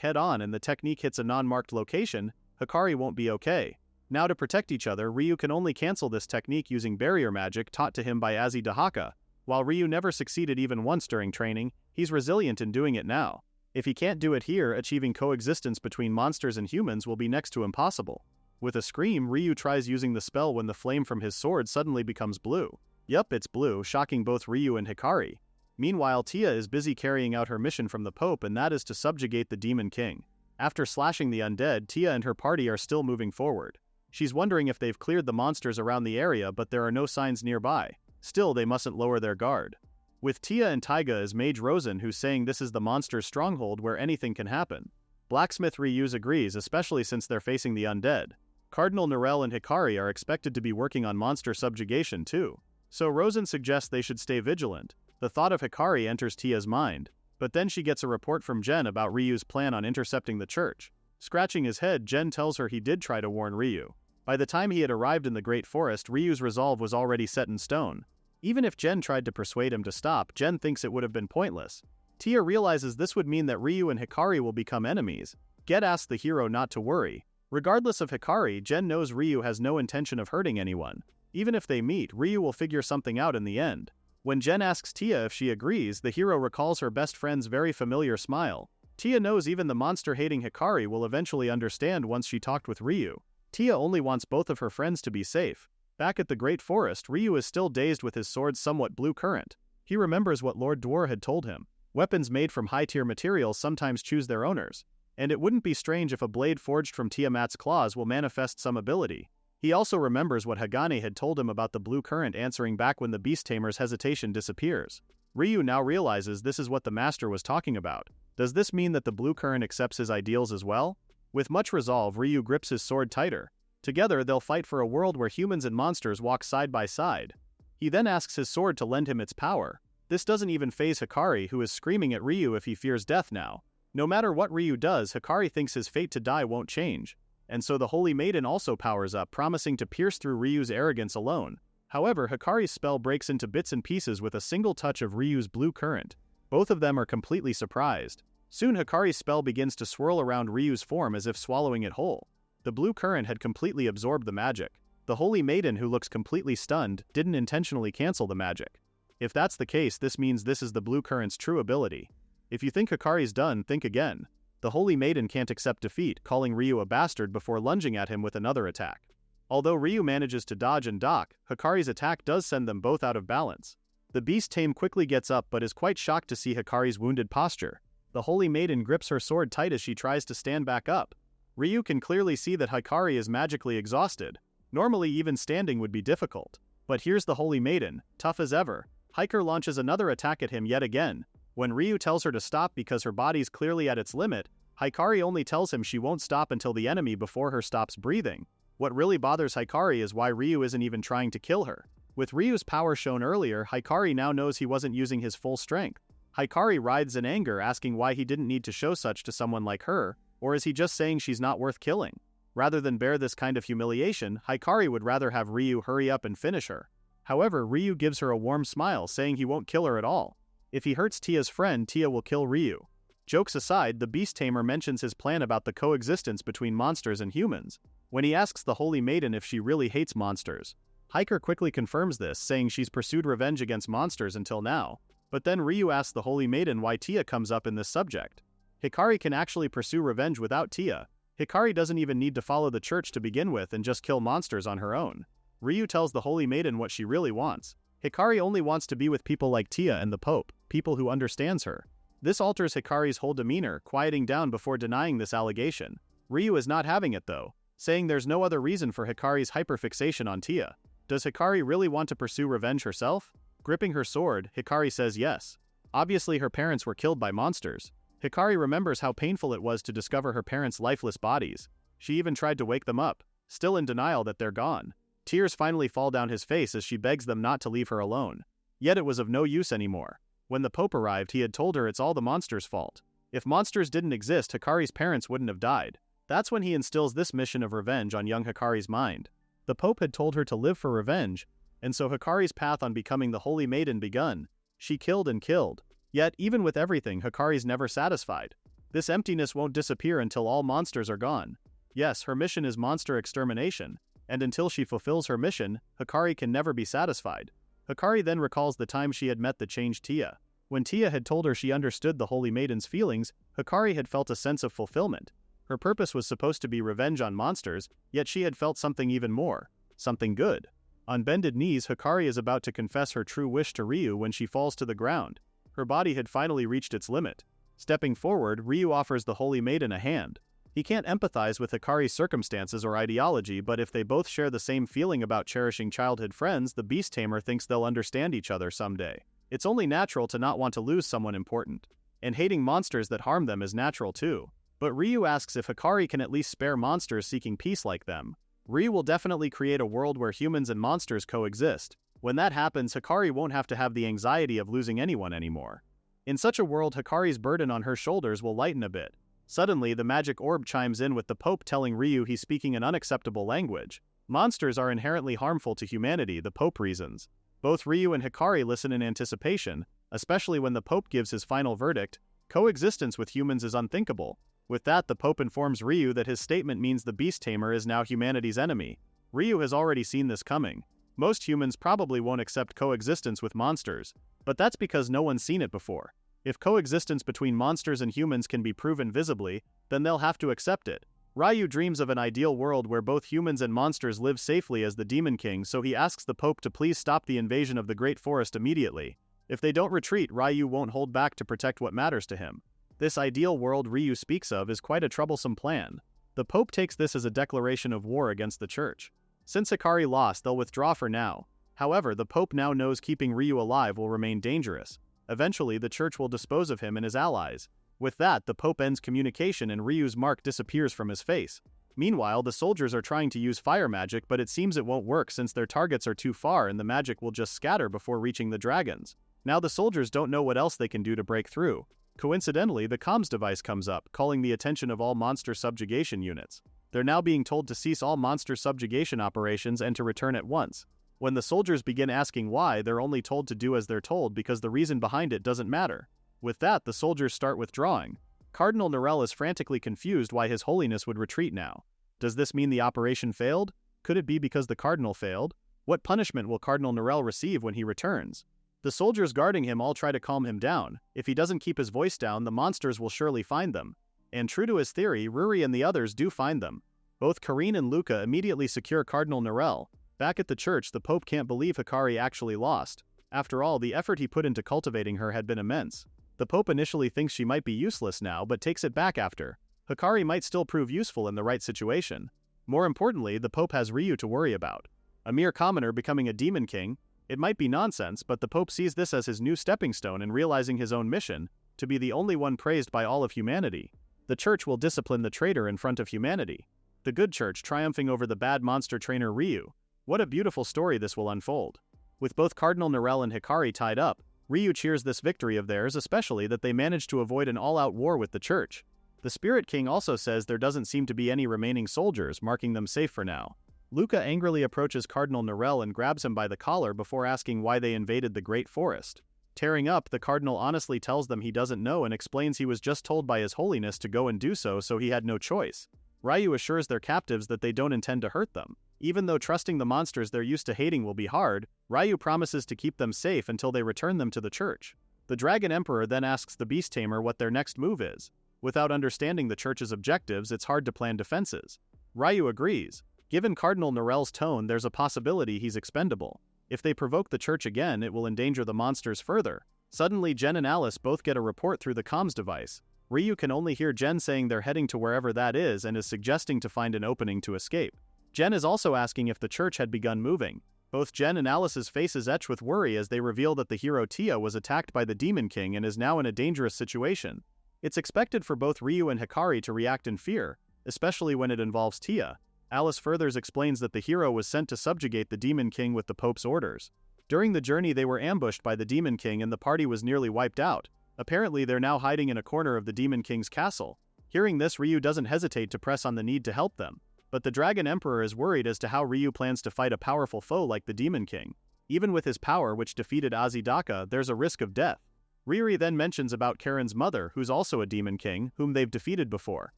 head-on and the technique hits a non-marked location, Hikari won't be okay. Now to protect each other, Ryu can only cancel this technique using barrier magic taught to him by Azi Dahaka. While Ryu never succeeded even once during training, he's resilient in doing it now. If he can't do it here, achieving coexistence between monsters and humans will be next to impossible. With a scream, Ryu tries using the spell when the flame from his sword suddenly becomes blue. Yup, it's blue, shocking both Ryu and Hikari. Meanwhile, Tia is busy carrying out her mission from the Pope, and that is to subjugate the Demon King. After slashing the undead, Tia and her party are still moving forward. She's wondering if they've cleared the monsters around the area, but there are no signs nearby. Still, they mustn't lower their guard. With Tia and Taiga is Mage Rosen, who's saying this is the monster's stronghold where anything can happen. Blacksmith Ryuz agrees, especially since they're facing the undead. Cardinal Narelle and Hikari are expected to be working on monster subjugation too. So Rosen suggests they should stay vigilant. The thought of Hikari enters Tia's mind, but then she gets a report from Gen about Ryu's plan on intercepting the church. Scratching his head, Gen tells her he did try to warn Ryu. By the time he had arrived in the Great Forest, Ryu's resolve was already set in stone. Even if Gen tried to persuade him to stop, Gen thinks it would have been pointless. Tia realizes this would mean that Ryu and Hikari will become enemies. Get asks the hero not to worry. Regardless of Hikari, Gen knows Ryu has no intention of hurting anyone. Even if they meet, Ryu will figure something out in the end. When Gen asks Tia if she agrees, the hero recalls her best friend's very familiar smile. Tia knows even the monster-hating Hikari will eventually understand once she talked with Ryu. Tia only wants both of her friends to be safe. Back at the Great Forest, Ryu is still dazed with his sword's somewhat blue current. He remembers what Lord Dwar had told him. Weapons made from high-tier materials sometimes choose their owners. And it wouldn't be strange if a blade forged from Tiamat's claws will manifest some ability. He also remembers what Hagane had told him about the blue current answering back when the beast tamer's hesitation disappears. Ryu now realizes this is what the master was talking about. Does this mean that the blue current accepts his ideals as well? With much resolve, Ryu grips his sword tighter. Together, they'll fight for a world where humans and monsters walk side by side. He then asks his sword to lend him its power. This doesn't even faze Hikari, who is screaming at Ryu if he fears death now. No matter what Ryu does, Hikari thinks his fate to die won't change. And so the Holy Maiden also powers up, promising to pierce through Ryu's arrogance alone. However, Hikari's spell breaks into bits and pieces with a single touch of Ryu's blue current. Both of them are completely surprised. Soon Hikari's spell begins to swirl around Ryu's form as if swallowing it whole. The blue current had completely absorbed the magic. The Holy Maiden, who looks completely stunned, didn't intentionally cancel the magic. If that's the case, this means this is the blue current's true ability. If you think Hikari's done, think again. The Holy Maiden can't accept defeat, calling Ryu a bastard before lunging at him with another attack. Although Ryu manages to dodge and duck, Hikari's attack does send them both out of balance. The beast tame quickly gets up but is quite shocked to see Hikari's wounded posture. The Holy Maiden grips her sword tight as she tries to stand back up. Ryu can clearly see that Hikari is magically exhausted. Normally even standing would be difficult. But here's the Holy Maiden, tough as ever. Hiker launches another attack at him yet again. When Ryu tells her to stop because her body's clearly at its limit, Hikari only tells him she won't stop until the enemy before her stops breathing. What really bothers Hikari is why Ryu isn't even trying to kill her. With Ryu's power shown earlier, Hikari now knows he wasn't using his full strength. Hikari writhes in anger, asking why he didn't need to show such to someone like her, or is he just saying she's not worth killing? Rather than bear this kind of humiliation, Hikari would rather have Ryu hurry up and finish her. However, Ryu gives her a warm smile, saying he won't kill her at all. If he hurts Tia's friend, Tia will kill Ryu. Jokes aside, the Beast Tamer mentions his plan about the coexistence between monsters and humans. When he asks the Holy Maiden if she really hates monsters, Hiker quickly confirms this, saying she's pursued revenge against monsters until now. But then Ryu asks the Holy Maiden why Tia comes up in this subject. Hikari can actually pursue revenge without Tia. Hikari doesn't even need to follow the church to begin with and just kill monsters on her own. Ryu tells the Holy Maiden what she really wants. Hikari only wants to be with people like Tia and the Pope, people who understands her. This alters Hikari's whole demeanor, quieting down before denying this allegation. Ryu is not having it though, saying there's no other reason for Hikari's hyperfixation on Tia. Does Hikari really want to pursue revenge herself? Gripping her sword, Hikari says yes. Obviously her parents were killed by monsters. Hikari remembers how painful it was to discover her parents' lifeless bodies. She even tried to wake them up, still in denial that they're gone. Tears finally fall down his face as she begs them not to leave her alone. Yet it was of no use anymore. When the Pope arrived, he had told her it's all the monsters' fault. If monsters didn't exist, Hikari's parents wouldn't have died. That's when he instills this mission of revenge on young Hikari's mind. The Pope had told her to live for revenge, and so Hikari's path on becoming the Holy Maiden begun. She killed and killed. Yet, even with everything, Hikari's never satisfied. This emptiness won't disappear until all monsters are gone. Yes, her mission is monster extermination, and until she fulfills her mission, Hikari can never be satisfied. Hikari then recalls the time she had met the changed Tia. When Tia had told her she understood the Holy Maiden's feelings, Hikari had felt a sense of fulfillment. Her purpose was supposed to be revenge on monsters, yet she had felt something even more. Something good. On bended knees, Hikari is about to confess her true wish to Ryu when she falls to the ground. Her body had finally reached its limit. Stepping forward, Ryu offers the Holy Maiden a hand. He can't empathize with Hikari's circumstances or ideology, but if they both share the same feeling about cherishing childhood friends, the beast tamer thinks they'll understand each other someday. It's only natural to not want to lose someone important. And hating monsters that harm them is natural too. But Ryu asks if Hikari can at least spare monsters seeking peace like them. Ryu will definitely create a world where humans and monsters coexist. When that happens, Hikari won't have to have the anxiety of losing anyone anymore. In such a world, Hikari's burden on her shoulders will lighten a bit. Suddenly, the magic orb chimes in with the Pope telling Ryu he's speaking an unacceptable language. Monsters are inherently harmful to humanity, the Pope reasons. Both Ryu and Hikari listen in anticipation, especially when the Pope gives his final verdict: coexistence with humans is unthinkable. With that, the Pope informs Ryu that his statement means the beast tamer is now humanity's enemy. Ryu has already seen this coming. Most humans probably won't accept coexistence with monsters, but that's because no one's seen it before. If coexistence between monsters and humans can be proven visibly, then they'll have to accept it. Ryu dreams of an ideal world where both humans and monsters live safely as the Demon King, so he asks the Pope to please stop the invasion of the Great Forest immediately. If they don't retreat, Ryu won't hold back to protect what matters to him. This ideal world Ryu speaks of is quite a troublesome plan. The Pope takes this as a declaration of war against the Church. Since Hikari lost, they'll withdraw for now. However, the Pope now knows keeping Ryu alive will remain dangerous. Eventually, the Church will dispose of him and his allies. With that, the Pope ends communication and Ryu's mark disappears from his face. Meanwhile, the soldiers are trying to use fire magic, but it seems it won't work since their targets are too far and the magic will just scatter before reaching the dragons. Now the soldiers don't know what else they can do to break through. Coincidentally, the comms device comes up, calling the attention of all monster subjugation units. They're now being told to cease all monster subjugation operations and to return at once. When the soldiers begin asking why, they're only told to do as they're told because the reason behind it doesn't matter. With that, the soldiers start withdrawing. Cardinal Norell is frantically confused why His Holiness would retreat now. Does this mean the operation failed? Could it be because the Cardinal failed? What punishment will Cardinal Norell receive when he returns? The soldiers guarding him all try to calm him down. If he doesn't keep his voice down, the monsters will surely find them. And true to his theory, Ruri and the others do find them. Both Karine and Luca immediately secure Cardinal Norell. Back at the church, the Pope can't believe Hikari actually lost. After all, the effort he put into cultivating her had been immense. The Pope initially thinks she might be useless now, but takes it back after. Hikari might still prove useful in the right situation. More importantly, the Pope has Ryu to worry about. A mere commoner becoming a Demon King? It might be nonsense, but the Pope sees this as his new stepping stone in realizing his own mission, to be the only one praised by all of humanity. The Church will discipline the traitor in front of humanity. The good Church triumphing over the bad monster trainer Ryu. What a beautiful story this will unfold. With both Cardinal Norell and Hikari tied up, Ryu cheers this victory of theirs, especially that they managed to avoid an all-out war with the Church. The Spirit King also says there doesn't seem to be any remaining soldiers, marking them safe for now. Luca angrily approaches Cardinal Norell and grabs him by the collar before asking why they invaded the Great Forest. Tearing up, the Cardinal honestly tells them he doesn't know and explains he was just told by His Holiness to go and do so he had no choice. Ryu assures their captives that they don't intend to hurt them. Even though trusting the monsters they're used to hating will be hard, Ryu promises to keep them safe until they return them to the Church. The Dragon Emperor then asks the Beast Tamer what their next move is. Without understanding the Church's objectives, it's hard to plan defenses. Ryu agrees. Given Cardinal Norell's tone, there's a possibility he's expendable. If they provoke the Church again, it will endanger the monsters further. Suddenly, Jen and Alice both get a report through the comms device. Ryu can only hear Jen saying they're heading to wherever that is and is suggesting to find an opening to escape. Jen is also asking if the Church had begun moving. Both Jen and Alice's faces etch with worry as they reveal that the hero Tia was attacked by the Demon King and is now in a dangerous situation. It's expected for both Ryu and Hikari to react in fear, especially when it involves Tia. Alice furthers explains that the hero was sent to subjugate the Demon King with the Pope's orders. During the journey they were ambushed by the Demon King and the party was nearly wiped out. Apparently they're now hiding in a corner of the Demon King's castle. Hearing this, Ryu doesn't hesitate to press on the need to help them. But the Dragon Emperor is worried as to how Ryu plans to fight a powerful foe like the Demon King. Even with his power, which defeated Azidaka, there's a risk of death. Riri then mentions about Karen's mother, who's also a Demon King, whom they've defeated before.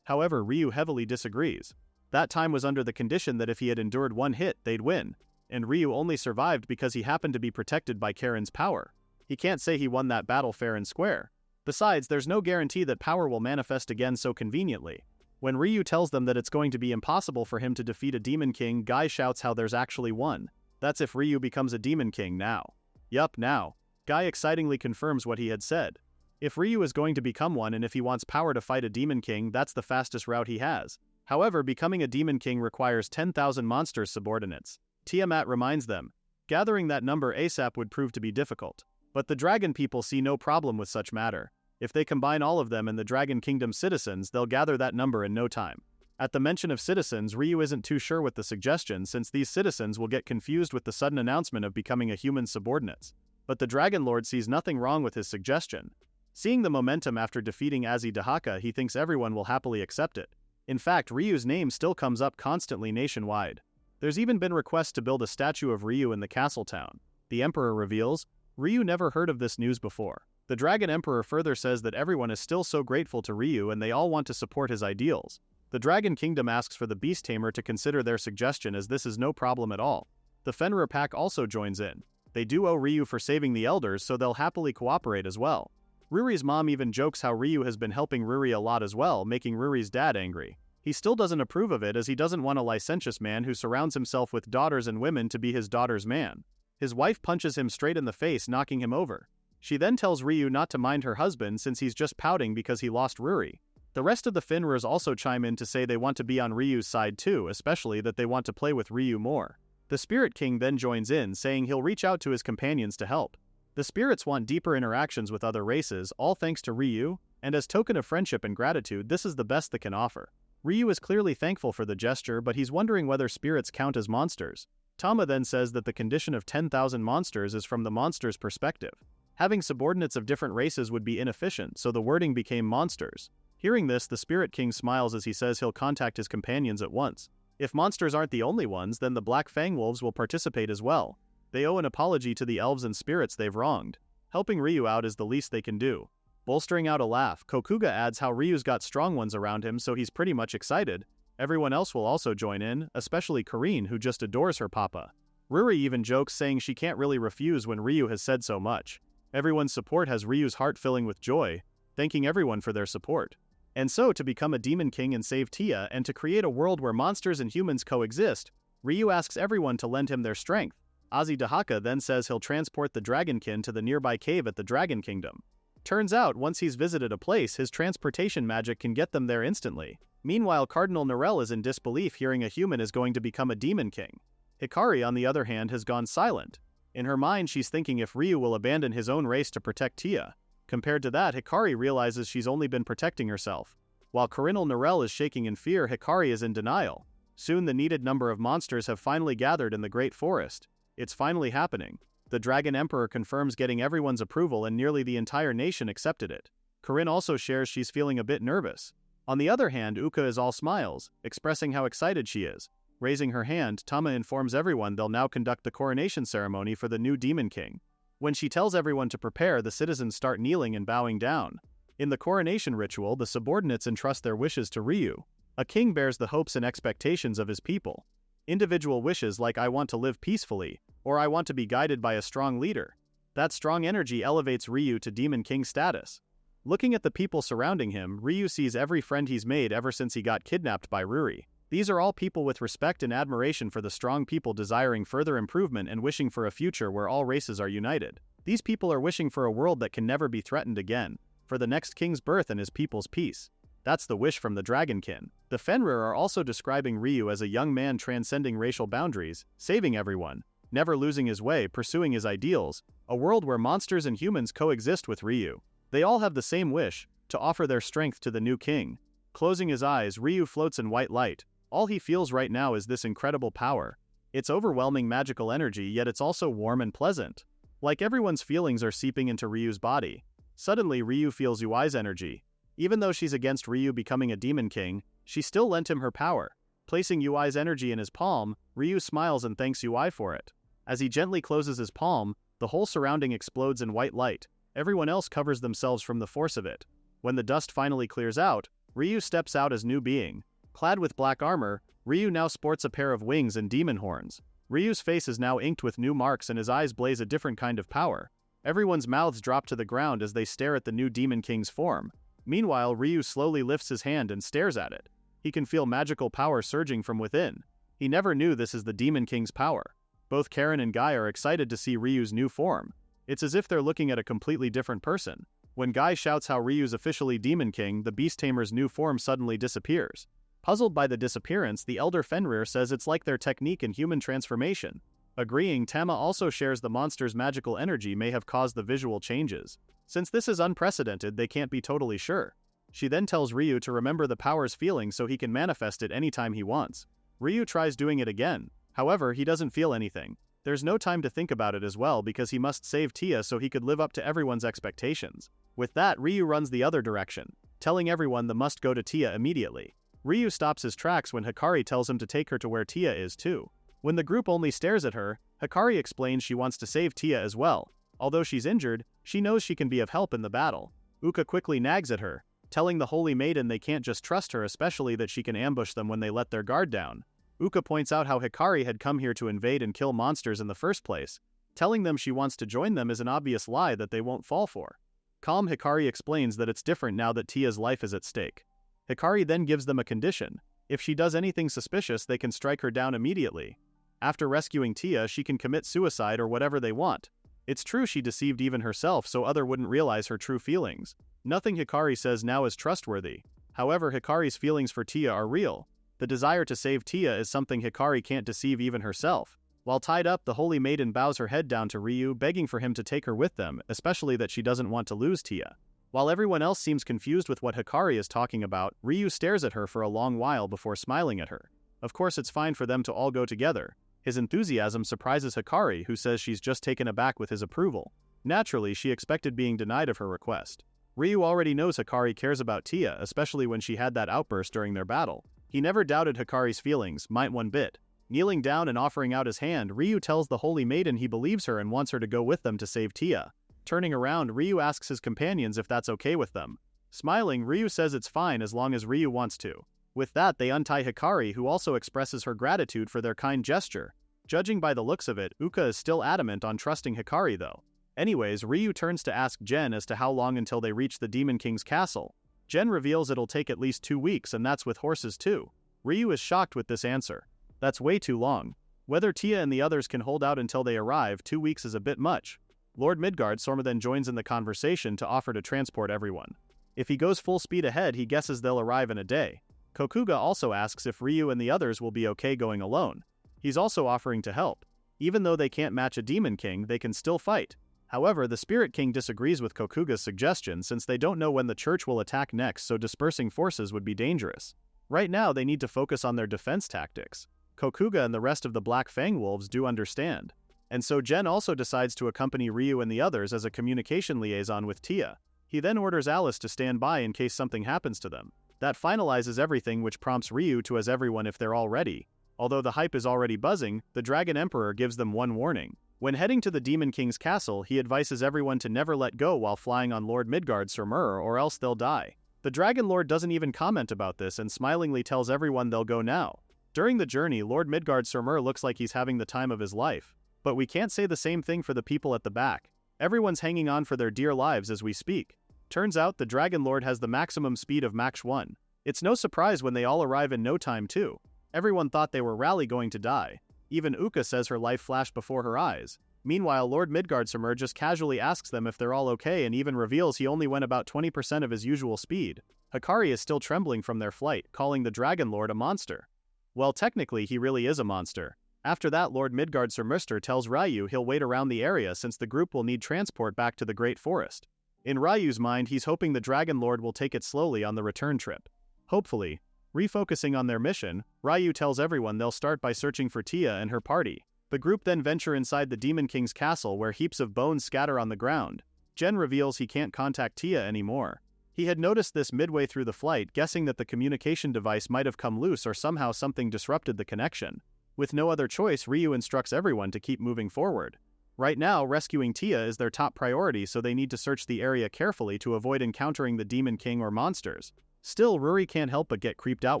However, Ryu heavily disagrees. That time was under the condition that if he had endured one hit, they'd win, and Ryu only survived because he happened to be protected by Karen's power. He can't say he won that battle fair and square. Besides, there's no guarantee that power will manifest again so conveniently. When Ryu tells them that it's going to be impossible for him to defeat a Demon King, Guy shouts how there's actually one. That's if Ryu becomes a Demon King now. Yup, now. Guy excitingly confirms what he had said. If Ryu is going to become one and if he wants power to fight a Demon King, that's the fastest route he has. However, becoming a Demon King requires 10,000 monsters subordinates. Tiamat reminds them. Gathering that number ASAP would prove to be difficult. But the Dragon people see no problem with such matter. If they combine all of them and the Dragon Kingdom citizens, they'll gather that number in no time. At the mention of citizens, Ryu isn't too sure with the suggestion since these citizens will get confused with the sudden announcement of becoming a human subordinates. But the Dragon Lord sees nothing wrong with his suggestion. Seeing the momentum after defeating Azidahaka, he thinks everyone will happily accept it. In fact, Ryu's name still comes up constantly nationwide. There's even been requests to build a statue of Ryu in the castle town. The Emperor reveals, Ryu never heard of this news before. The Dragon Emperor further says that everyone is still so grateful to Ryu and they all want to support his ideals. The Dragon Kingdom asks for the Beast Tamer to consider their suggestion as this is no problem at all. The Fenrir pack also joins in. They do owe Ryu for saving the elders, so they'll happily cooperate as well. Ruri's mom even jokes how Ryu has been helping Ruri a lot as well, making Ruri's dad angry. He still doesn't approve of it as he doesn't want a licentious man who surrounds himself with daughters and women to be his daughter's man. His wife punches him straight in the face, knocking him over. She then tells Ryu not to mind her husband since he's just pouting because he lost Ruri. The rest of the Fenrirs also chime in to say they want to be on Ryu's side too, especially that they want to play with Ryu more. The Spirit King then joins in, saying he'll reach out to his companions to help. The spirits want deeper interactions with other races, all thanks to Ryu, and as token of friendship and gratitude, this is the best they can offer. Ryu is clearly thankful for the gesture, but he's wondering whether spirits count as monsters. Tama then says that the condition of 10,000 monsters is from the monster's perspective. Having subordinates of different races would be inefficient, so the wording became monsters. Hearing this, the Spirit King smiles as he says he'll contact his companions at once. If monsters aren't the only ones, then the Black Fang Wolves will participate as well. They owe an apology to the elves and spirits they've wronged. Helping Ryu out is the least they can do. Bolstering out a laugh, Kokuga adds how Ryu's got strong ones around him, so he's pretty much excited. Everyone else will also join in, especially Karine, who just adores her papa. Ruri even jokes, saying she can't really refuse when Ryu has said so much. Everyone's support has Ryu's heart filling with joy, thanking everyone for their support. And so, to become a Demon King and save Tia, and to create a world where monsters and humans coexist, Ryu asks everyone to lend him their strength. Azidahaka then says he'll transport the Dragonkin to the nearby cave at the Dragon Kingdom. Turns out, once he's visited a place, his transportation magic can get them there instantly. Meanwhile, Cardinal Narelle is in disbelief hearing a human is going to become a Demon King. Hikari, on the other hand, has gone silent. In her mind, she's thinking if Ryu will abandon his own race to protect Tia. Compared to that, Hikari realizes she's only been protecting herself. While Cardinal Narelle is shaking in fear, Hikari is in denial. Soon the needed number of monsters have finally gathered in the Great Forest. It's finally happening. The Dragon Emperor confirms getting everyone's approval and nearly the entire nation accepted it. Corinne also shares she's feeling a bit nervous. On the other hand, Uka is all smiles, expressing how excited she is. Raising her hand, Tama informs everyone they'll now conduct the coronation ceremony for the new Demon King. When she tells everyone to prepare, the citizens start kneeling and bowing down. In the coronation ritual, the subordinates entrust their wishes to Ryu. A king bears the hopes and expectations of his people. Individual wishes like I want to live peacefully, or I want to be guided by a strong leader. That strong energy elevates Ryu to Demon King status. Looking at the people surrounding him, Ryu sees every friend he's made ever since he got kidnapped by Ruri. These are all people with respect and admiration for the strong people desiring further improvement and wishing for a future where all races are united. These people are wishing for a world that can never be threatened again, for the next king's birth and his people's peace. That's the wish from the Dragonkin. The Fenrir are also describing Ryu as a young man transcending racial boundaries, saving everyone, never losing his way, pursuing his ideals, a world where monsters and humans coexist with Ryu. They all have the same wish, to offer their strength to the new king. Closing his eyes, Ryu floats in white light. All he feels right now is this incredible power. It's overwhelming magical energy, yet it's also warm and pleasant. Like everyone's feelings are seeping into Ryu's body. Suddenly, Ryu feels Yui's energy. Even though she's against Ryu becoming a Demon King, she still lent him her power. Placing Yui's energy in his palm, Ryu smiles and thanks Yui for it. As he gently closes his palm, the whole surrounding explodes in white light. Everyone else covers themselves from the force of it. When the dust finally clears out, Ryu steps out as new being. Clad with black armor, Ryu now sports a pair of wings and demon horns. Ryu's face is now inked with new marks and his eyes blaze a different kind of power. Everyone's mouths drop to the ground as they stare at the new Demon King's form. Meanwhile, Ryu slowly lifts his hand and stares at it. He can feel magical power surging from within. He never knew this is the Demon King's power. Both Karen and Guy are excited to see Ryu's new form. It's as if they're looking at a completely different person. When Guy shouts how Ryu's officially Demon King, the Beast Tamer's new form suddenly disappears. Puzzled by the disappearance, the elder Fenrir says it's like their technique in human transformation. Agreeing, Tama also shares the monster's magical energy may have caused the visual changes. Since this is unprecedented, they can't be totally sure. She then tells Ryu to remember the power's feeling so he can manifest it anytime he wants. Ryu tries doing it again. However, he doesn't feel anything. There's no time to think about it as well because he must save Tia so he could live up to everyone's expectations. With that, Ryu runs the other direction, telling everyone they must go to Tia immediately. Ryu stops his tracks when Hikari tells him to take her to where Tia is too. When the group only stares at her, Hikari explains she wants to save Tia as well. Although she's injured, she knows she can be of help in the battle. Uka quickly nags at her, telling the Holy Maiden they can't just trust her, especially that she can ambush them when they let their guard down. Uka points out how Hikari had come here to invade and kill monsters in the first place. Telling them she wants to join them is an obvious lie that they won't fall for. Calm Hikari explains that it's different now that Tia's life is at stake. Hikari then gives them a condition. If she does anything suspicious, they can strike her down immediately. After rescuing Tia, she can commit suicide or whatever they want. It's true she deceived even herself so other wouldn't realize her true feelings. Nothing Hikari says now is trustworthy. However, Hikari's feelings for Tia are real. The desire to save Tia is something Hikari can't deceive even herself. While tied up, the Holy Maiden bows her head down to Ryu, begging for him to take her with them, especially that she doesn't want to lose Tia. While everyone else seems confused with what Hikari is talking about, Ryu stares at her for a long while before smiling at her. Of course, it's fine for them to all go together. His enthusiasm surprises Hikari, who says she's just taken aback with his approval. Naturally, she expected being denied of her request. Ryu already knows Hikari cares about Tia, especially when she had that outburst during their battle. He never doubted Hikari's feelings, might one bit. Kneeling down and offering out his hand, Ryu tells the Holy Maiden he believes her and wants her to go with them to save Tia. Turning around, Ryu asks his companions if that's okay with them. Smiling, Ryu says it's fine as long as Ryu wants to. With that, they untie Hikari, who also expresses her gratitude for their kind gesture. Judging by the looks of it, Uka is still adamant on trusting Hikari though. Anyways, Ryu turns to ask Jen as to how long until they reach the Demon King's castle. Jen reveals it'll take at least 2 weeks, and that's with horses too. Ryu is shocked with this answer. That's way too long. Whether Tia and the others can hold out until they arrive, 2 weeks is a bit much. Lord Midgard then joins in the conversation to offer to transport everyone. If he goes full speed ahead, he guesses they'll arrive in a day. Kokuga also asks if Ryu and the others will be okay going alone. He's also offering to help. Even though they can't match a Demon King, they can still fight. However, the Spirit King disagrees with Kokuga's suggestion since they don't know when the church will attack next, so dispersing forces would be dangerous. Right now, they need to focus on their defense tactics. Kokuga and the rest of the Black Fang Wolves do understand. And so Jen also decides to accompany Ryu and the others as a communication liaison with Tia. He then orders Alice to stand by in case something happens to them. That finalizes everything, which prompts Ryu to ask everyone if they're all ready. Although the hype is already buzzing, the Dragon Emperor gives them one warning. When heading to the Demon King's castle, he advises everyone to never let go while flying on Lord Midgard's surmur or else they'll die. The Dragon Lord doesn't even comment about this and smilingly tells everyone they'll go now. During the journey, Lord Midgard's surmur looks like he's having the time of his life. But we can't say the same thing for the people at the back. Everyone's hanging on for their dear lives as we speak. Turns out the Dragon Lord has the maximum speed of Mach 1. It's no surprise when they all arrive in no time too. Everyone thought they were rally going to die. Even Uka says her life flashed before her eyes. Meanwhile, Lord Midgardsormr just casually asks them if they're all okay and even reveals he only went about 20% of his usual speed. Hikari is still trembling from their flight, calling the Dragon Lord a monster. Well, technically he really is a monster. After that, Lord Midgardsormr tells Ryu he'll wait around the area since the group will need transport back to the Great Forest. In Ryu's mind, he's hoping the Dragon Lord will take it slowly on the return trip. Hopefully. Refocusing on their mission, Ryu tells everyone they'll start by searching for Tia and her party. The group then venture inside the Demon King's castle where heaps of bones scatter on the ground. Jen reveals he can't contact Tia anymore. He had noticed this midway through the flight, guessing that the communication device might have come loose or somehow something disrupted the connection. With no other choice, Ryu instructs everyone to keep moving forward. Right now, rescuing Tia is their top priority, so they need to search the area carefully to avoid encountering the Demon King or monsters. Still, Ruri can't help but get creeped out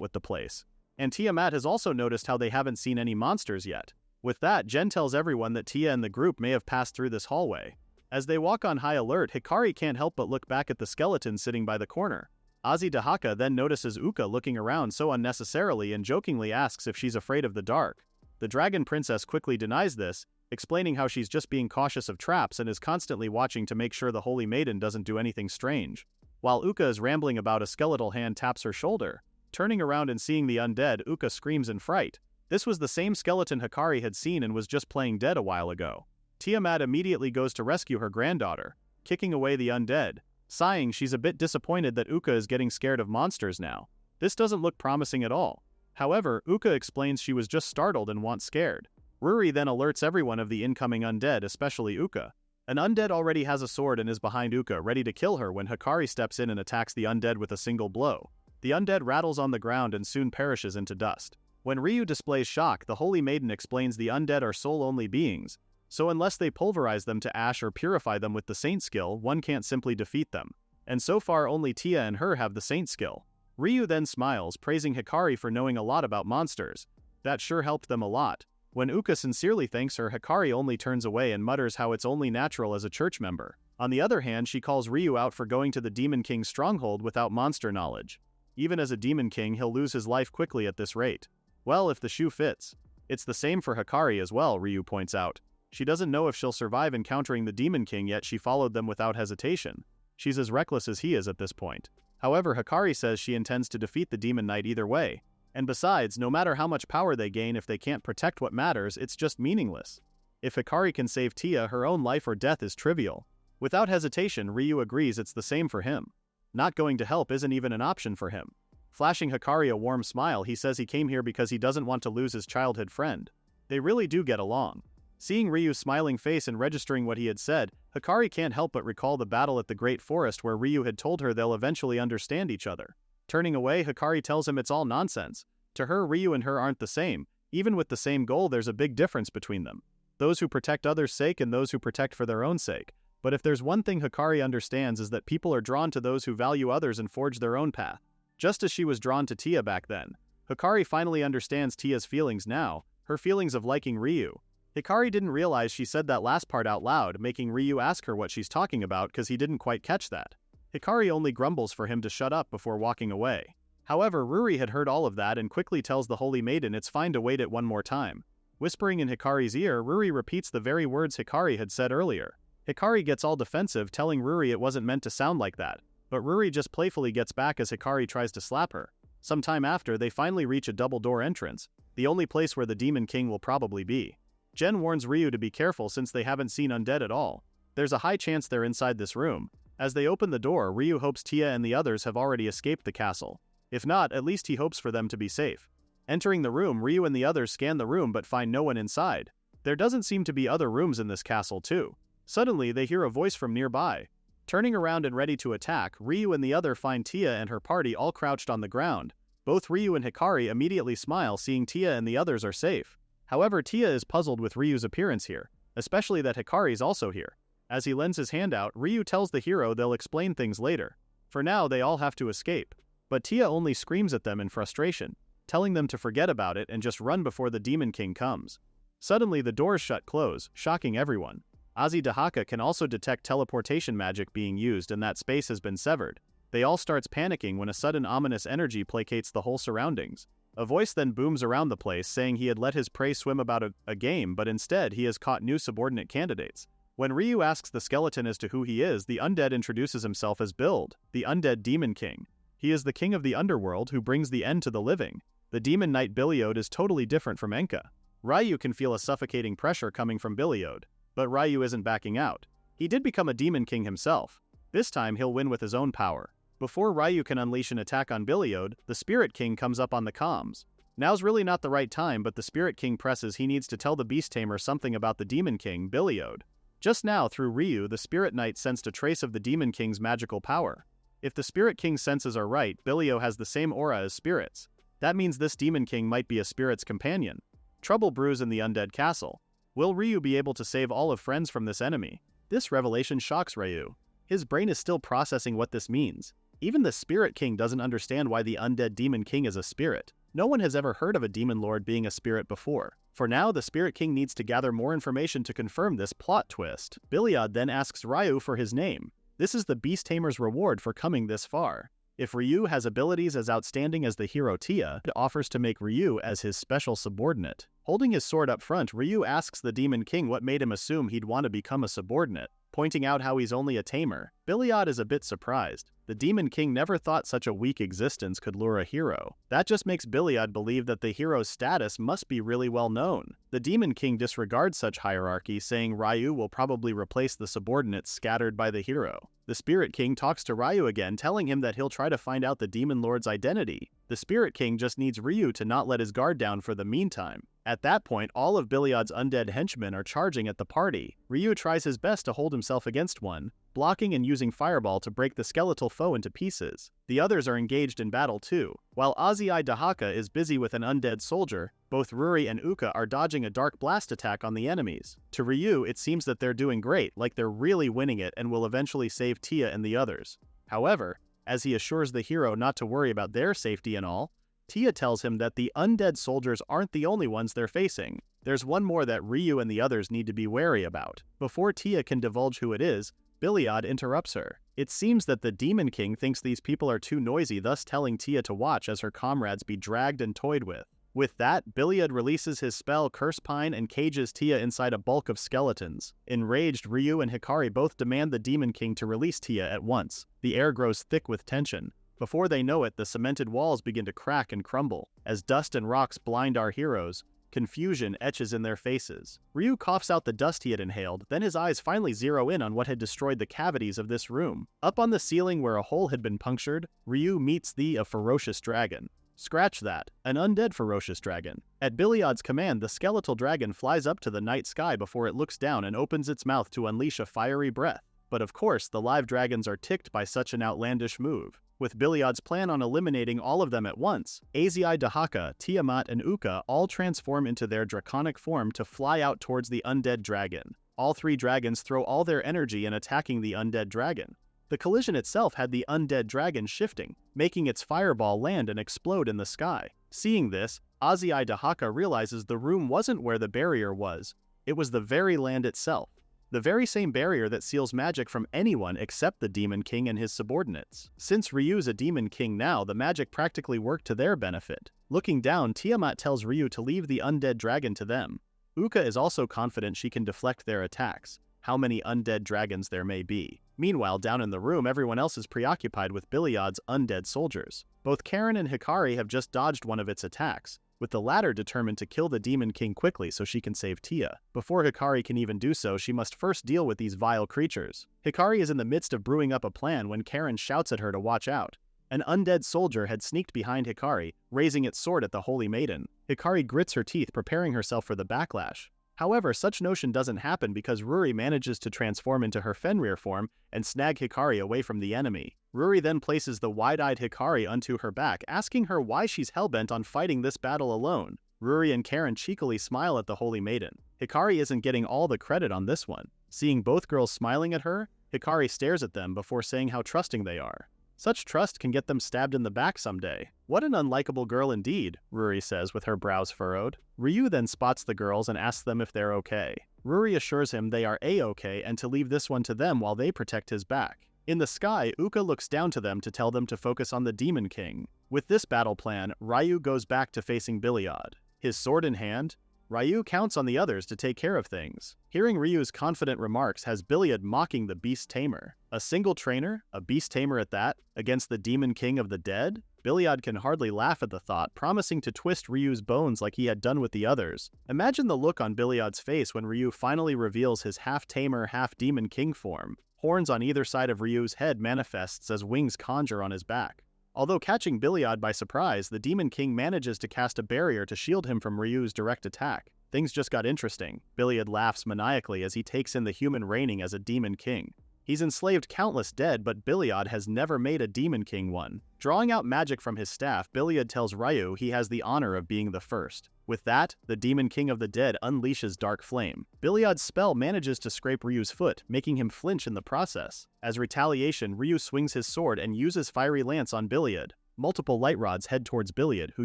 with the place. And Tiamat has also noticed how they haven't seen any monsters yet. With that, Jen tells everyone that Tia and the group may have passed through this hallway. As they walk on high alert, Hikari can't help but look back at the skeleton sitting by the corner. Azidahaka then notices Uka looking around so unnecessarily and jokingly asks if she's afraid of the dark. The dragon princess quickly denies this, explaining how she's just being cautious of traps and is constantly watching to make sure the holy maiden doesn't do anything strange. While Uka is rambling about, a skeletal hand taps her shoulder. Turning around and seeing the undead, Uka screams in fright. This was the same skeleton Hikari had seen and was just playing dead a while ago. Tiamat immediately goes to rescue her granddaughter, kicking away the undead. Sighing, she's a bit disappointed that Uka is getting scared of monsters now. This doesn't look promising at all. However, Uka explains she was just startled and wants scared. Ruri then alerts everyone of the incoming undead, especially Uka. An undead already has a sword and is behind Uka, ready to kill her when Hikari steps in and attacks the undead with a single blow. The undead rattles on the ground and soon perishes into dust. When Ryu displays shock, the Holy Maiden explains the undead are soul-only beings, so unless they pulverize them to ash or purify them with the Saint skill, one can't simply defeat them. And so far only Tia and her have the Saint skill. Ryu then smiles, praising Hikari for knowing a lot about monsters. That sure helped them a lot. When Uka sincerely thanks her, Hikari only turns away and mutters how it's only natural as a church member. On the other hand, she calls Ryu out for going to the Demon King's stronghold without monster knowledge. Even as a Demon King, he'll lose his life quickly at this rate. Well, if the shoe fits. It's the same for Hikari as well, Ryu points out. She doesn't know if she'll survive encountering the Demon King, yet she followed them without hesitation. She's as reckless as he is at this point. However, Hikari says she intends to defeat the Demon Knight either way. And besides, no matter how much power they gain, if they can't protect what matters, it's just meaningless. If Hikari can save Tia, her own life or death is trivial. Without hesitation, Ryu agrees it's the same for him. Not going to help isn't even an option for him. Flashing Hikari a warm smile, he says he came here because he doesn't want to lose his childhood friend. They really do get along. Seeing Ryu's smiling face and registering what he had said, Hikari can't help but recall the battle at the Great Forest where Ryu had told her they'll eventually understand each other. Turning away, Hikari tells him it's all nonsense. To her, Ryu and her aren't the same. Even with the same goal, there's a big difference between them. Those who protect others' sake and those who protect for their own sake. But if there's one thing Hikari understands is that people are drawn to those who value others and forge their own path. Just as she was drawn to Tia back then. Hikari finally understands Tia's feelings now, her feelings of liking Ryu. Hikari didn't realize she said that last part out loud, making Ryu ask her what she's talking about because he didn't quite catch that. Hikari only grumbles for him to shut up before walking away. However, Ruri had heard all of that and quickly tells the Holy Maiden it's fine to wait it one more time. Whispering in Hikari's ear, Ruri repeats the very words Hikari had said earlier. Hikari gets all defensive, telling Ruri it wasn't meant to sound like that, but Ruri just playfully gets back as Hikari tries to slap her. Sometime after, they finally reach a double-door entrance, the only place where the Demon King will probably be. Jen warns Ryu to be careful since they haven't seen undead at all. There's a high chance they're inside this room. As they open the door, Ryu hopes Tia and the others have already escaped the castle. If not, at least he hopes for them to be safe. Entering the room, Ryu and the others scan the room but find no one inside. There doesn't seem to be other rooms in this castle too. Suddenly, they hear a voice from nearby. Turning around and ready to attack, Ryu and the other find Tia and her party all crouched on the ground. Both Ryu and Hikari immediately smile, seeing Tia and the others are safe. However, Tia is puzzled with Ryu's appearance here, especially that Hikari's also here. As he lends his hand out, Ryu tells the hero they'll explain things later. For now, they all have to escape. But Tia only screams at them in frustration, telling them to forget about it and just run before the Demon King comes. Suddenly, the doors close, shocking everyone. Azidahaka can also detect teleportation magic being used and that space has been severed. They all starts panicking when a sudden ominous energy placates the whole surroundings. A voice then booms around the place saying he had let his prey swim about a game, but instead he has caught new subordinate candidates. When Ryu asks the skeleton as to who he is, the undead introduces himself as Bild, the undead Demon King. He is the king of the underworld who brings the end to the living. The Demon Knight Biliod is totally different from Enka. Ryu can feel a suffocating pressure coming from Biliod, but Ryu isn't backing out. He did become a Demon King himself. This time he'll win with his own power. Before Ryu can unleash an attack on Biliod, the Spirit King comes up on the comms. Now's really not the right time, but the Spirit King presses he needs to tell the Beast Tamer something about the Demon King, Biliod. Just now, through Ryu, the Spirit Knight sensed a trace of the Demon King's magical power. If the Spirit King's senses are right, Bilio has the same aura as spirits. That means this Demon King might be a spirit's companion. Trouble brews in the undead castle. Will Ryu be able to save all of friends from this enemy? This revelation shocks Ryu. His brain is still processing what this means. Even the Spirit King doesn't understand why the undead Demon King is a spirit. No one has ever heard of a Demon Lord being a spirit before. For now, the Spirit King needs to gather more information to confirm this plot twist. Biliad then asks Ryu for his name. This is the Beast Tamer's reward for coming this far. If Ryu has abilities as outstanding as the hero Tia, it offers to make Ryu as his special subordinate. Holding his sword up front, Ryu asks the Demon King what made him assume he'd want to become a subordinate, pointing out how he's only a tamer. Biliad is a bit surprised. The Demon King never thought such a weak existence could lure a hero. That just makes Biliad believe that the hero's status must be really well known. The Demon King disregards such hierarchy, saying Ryu will probably replace the subordinates scattered by the hero. The Spirit King talks to Ryu again, telling him that he'll try to find out the Demon Lord's identity. The Spirit King just needs Ryu to not let his guard down for the meantime. At that point, all of Biliad's undead henchmen are charging at the party. Ryu tries his best to hold himself against one, blocking and using Fireball to break the skeletal foe into pieces. The others are engaged in battle too. While Azai Dahaka is busy with an undead soldier, both Ruri and Uka are dodging a dark blast attack on the enemies. To Ryu, it seems that they're doing great, like they're really winning it and will eventually save Tia and the others. However, as he assures the hero not to worry about their safety and all, Tia tells him that the undead soldiers aren't the only ones they're facing. There's one more that Ryu and the others need to be wary about. Before Tia can divulge who it is, Biliad interrupts her. It seems that the Demon King thinks these people are too noisy, thus telling Tia to watch as her comrades be dragged and toyed with. With that, Biliad releases his spell Curse Pine and cages Tia inside a bulk of skeletons. Enraged, Ryu and Hikari both demand the Demon King to release Tia at once. The air grows thick with tension. Before they know it, the cemented walls begin to crack and crumble. As dust and rocks blind our heroes, confusion etches in their faces. Ryu coughs out the dust he had inhaled, then his eyes finally zero in on what had destroyed the cavities of this room. Up on the ceiling where a hole had been punctured, Ryu meets a ferocious dragon. Scratch that, an undead ferocious dragon. At Biliad's command, the skeletal dragon flies up to the night sky before it looks down and opens its mouth to unleash a fiery breath. But of course, the live dragons are ticked by such an outlandish move. With Biliad's plan on eliminating all of them at once, Azai Dahaka, Tiamat, and Uka all transform into their draconic form to fly out towards the undead dragon. All three dragons throw all their energy in attacking the undead dragon. The collision itself had the undead dragon shifting, making its fireball land and explode in the sky. Seeing this, Azai Dahaka realizes the room wasn't where the barrier was. It was the very land itself. The very same barrier that seals magic from anyone except the Demon King and his subordinates. Since Ryu's a Demon King now, the magic practically worked to their benefit. Looking down, Tiamat tells Ryu to leave the undead dragon to them. Uka is also confident she can deflect their attacks, how many undead dragons there may be. Meanwhile, down in the room, everyone else is preoccupied with Biliad's undead soldiers. Both Karen and Hikari have just dodged one of its attacks, with the latter determined to kill the Demon King quickly so she can save Tia. Before Hikari can even do so, she must first deal with these vile creatures. Hikari is in the midst of brewing up a plan when Karen shouts at her to watch out. An undead soldier had sneaked behind Hikari, raising its sword at the Holy Maiden. Hikari grits her teeth, preparing herself for the backlash. However, such notion doesn't happen because Ruri manages to transform into her Fenrir form and snag Hikari away from the enemy. Ruri then places the wide-eyed Hikari onto her back, asking her why she's hellbent on fighting this battle alone. Ruri and Karen cheekily smile at the Holy Maiden. Hikari isn't getting all the credit on this one. Seeing both girls smiling at her, Hikari stares at them before saying how trusting they are. Such trust can get them stabbed in the back someday. What an unlikable girl indeed, Ruri says with her brows furrowed. Ryu then spots the girls and asks them if they're okay. Ruri assures him they are a-okay and to leave this one to them while they protect his back. In the sky, Uka looks down to them to tell them to focus on the Demon King. With this battle plan, Ryu goes back to facing Biliad. His sword in hand, Ryu counts on the others to take care of things. Hearing Ryu's confident remarks has Biliad mocking the Beast Tamer. A single trainer, a Beast Tamer at that, against the Demon King of the dead? Biliad can hardly laugh at the thought, promising to twist Ryu's bones like he had done with the others. Imagine the look on Biliad's face when Ryu finally reveals his half-tamer, half-demon king form. Horns on either side of Ryu's head manifests as wings conjure on his back. Although catching Biliad by surprise, the Demon King manages to cast a barrier to shield him from Ryu's direct attack. Things just got interesting. Biliad laughs maniacally as he takes in the human reigning as a Demon King. He's enslaved countless dead, but Biliad has never made a Demon King one. Drawing out magic from his staff, Biliad tells Ryu he has the honor of being the first. With that, the Demon King of the Dead unleashes Dark Flame. Biliad's spell manages to scrape Ryu's foot, making him flinch in the process. As retaliation, Ryu swings his sword and uses Fiery Lance on Biliad. Multiple light rods head towards Biliad, who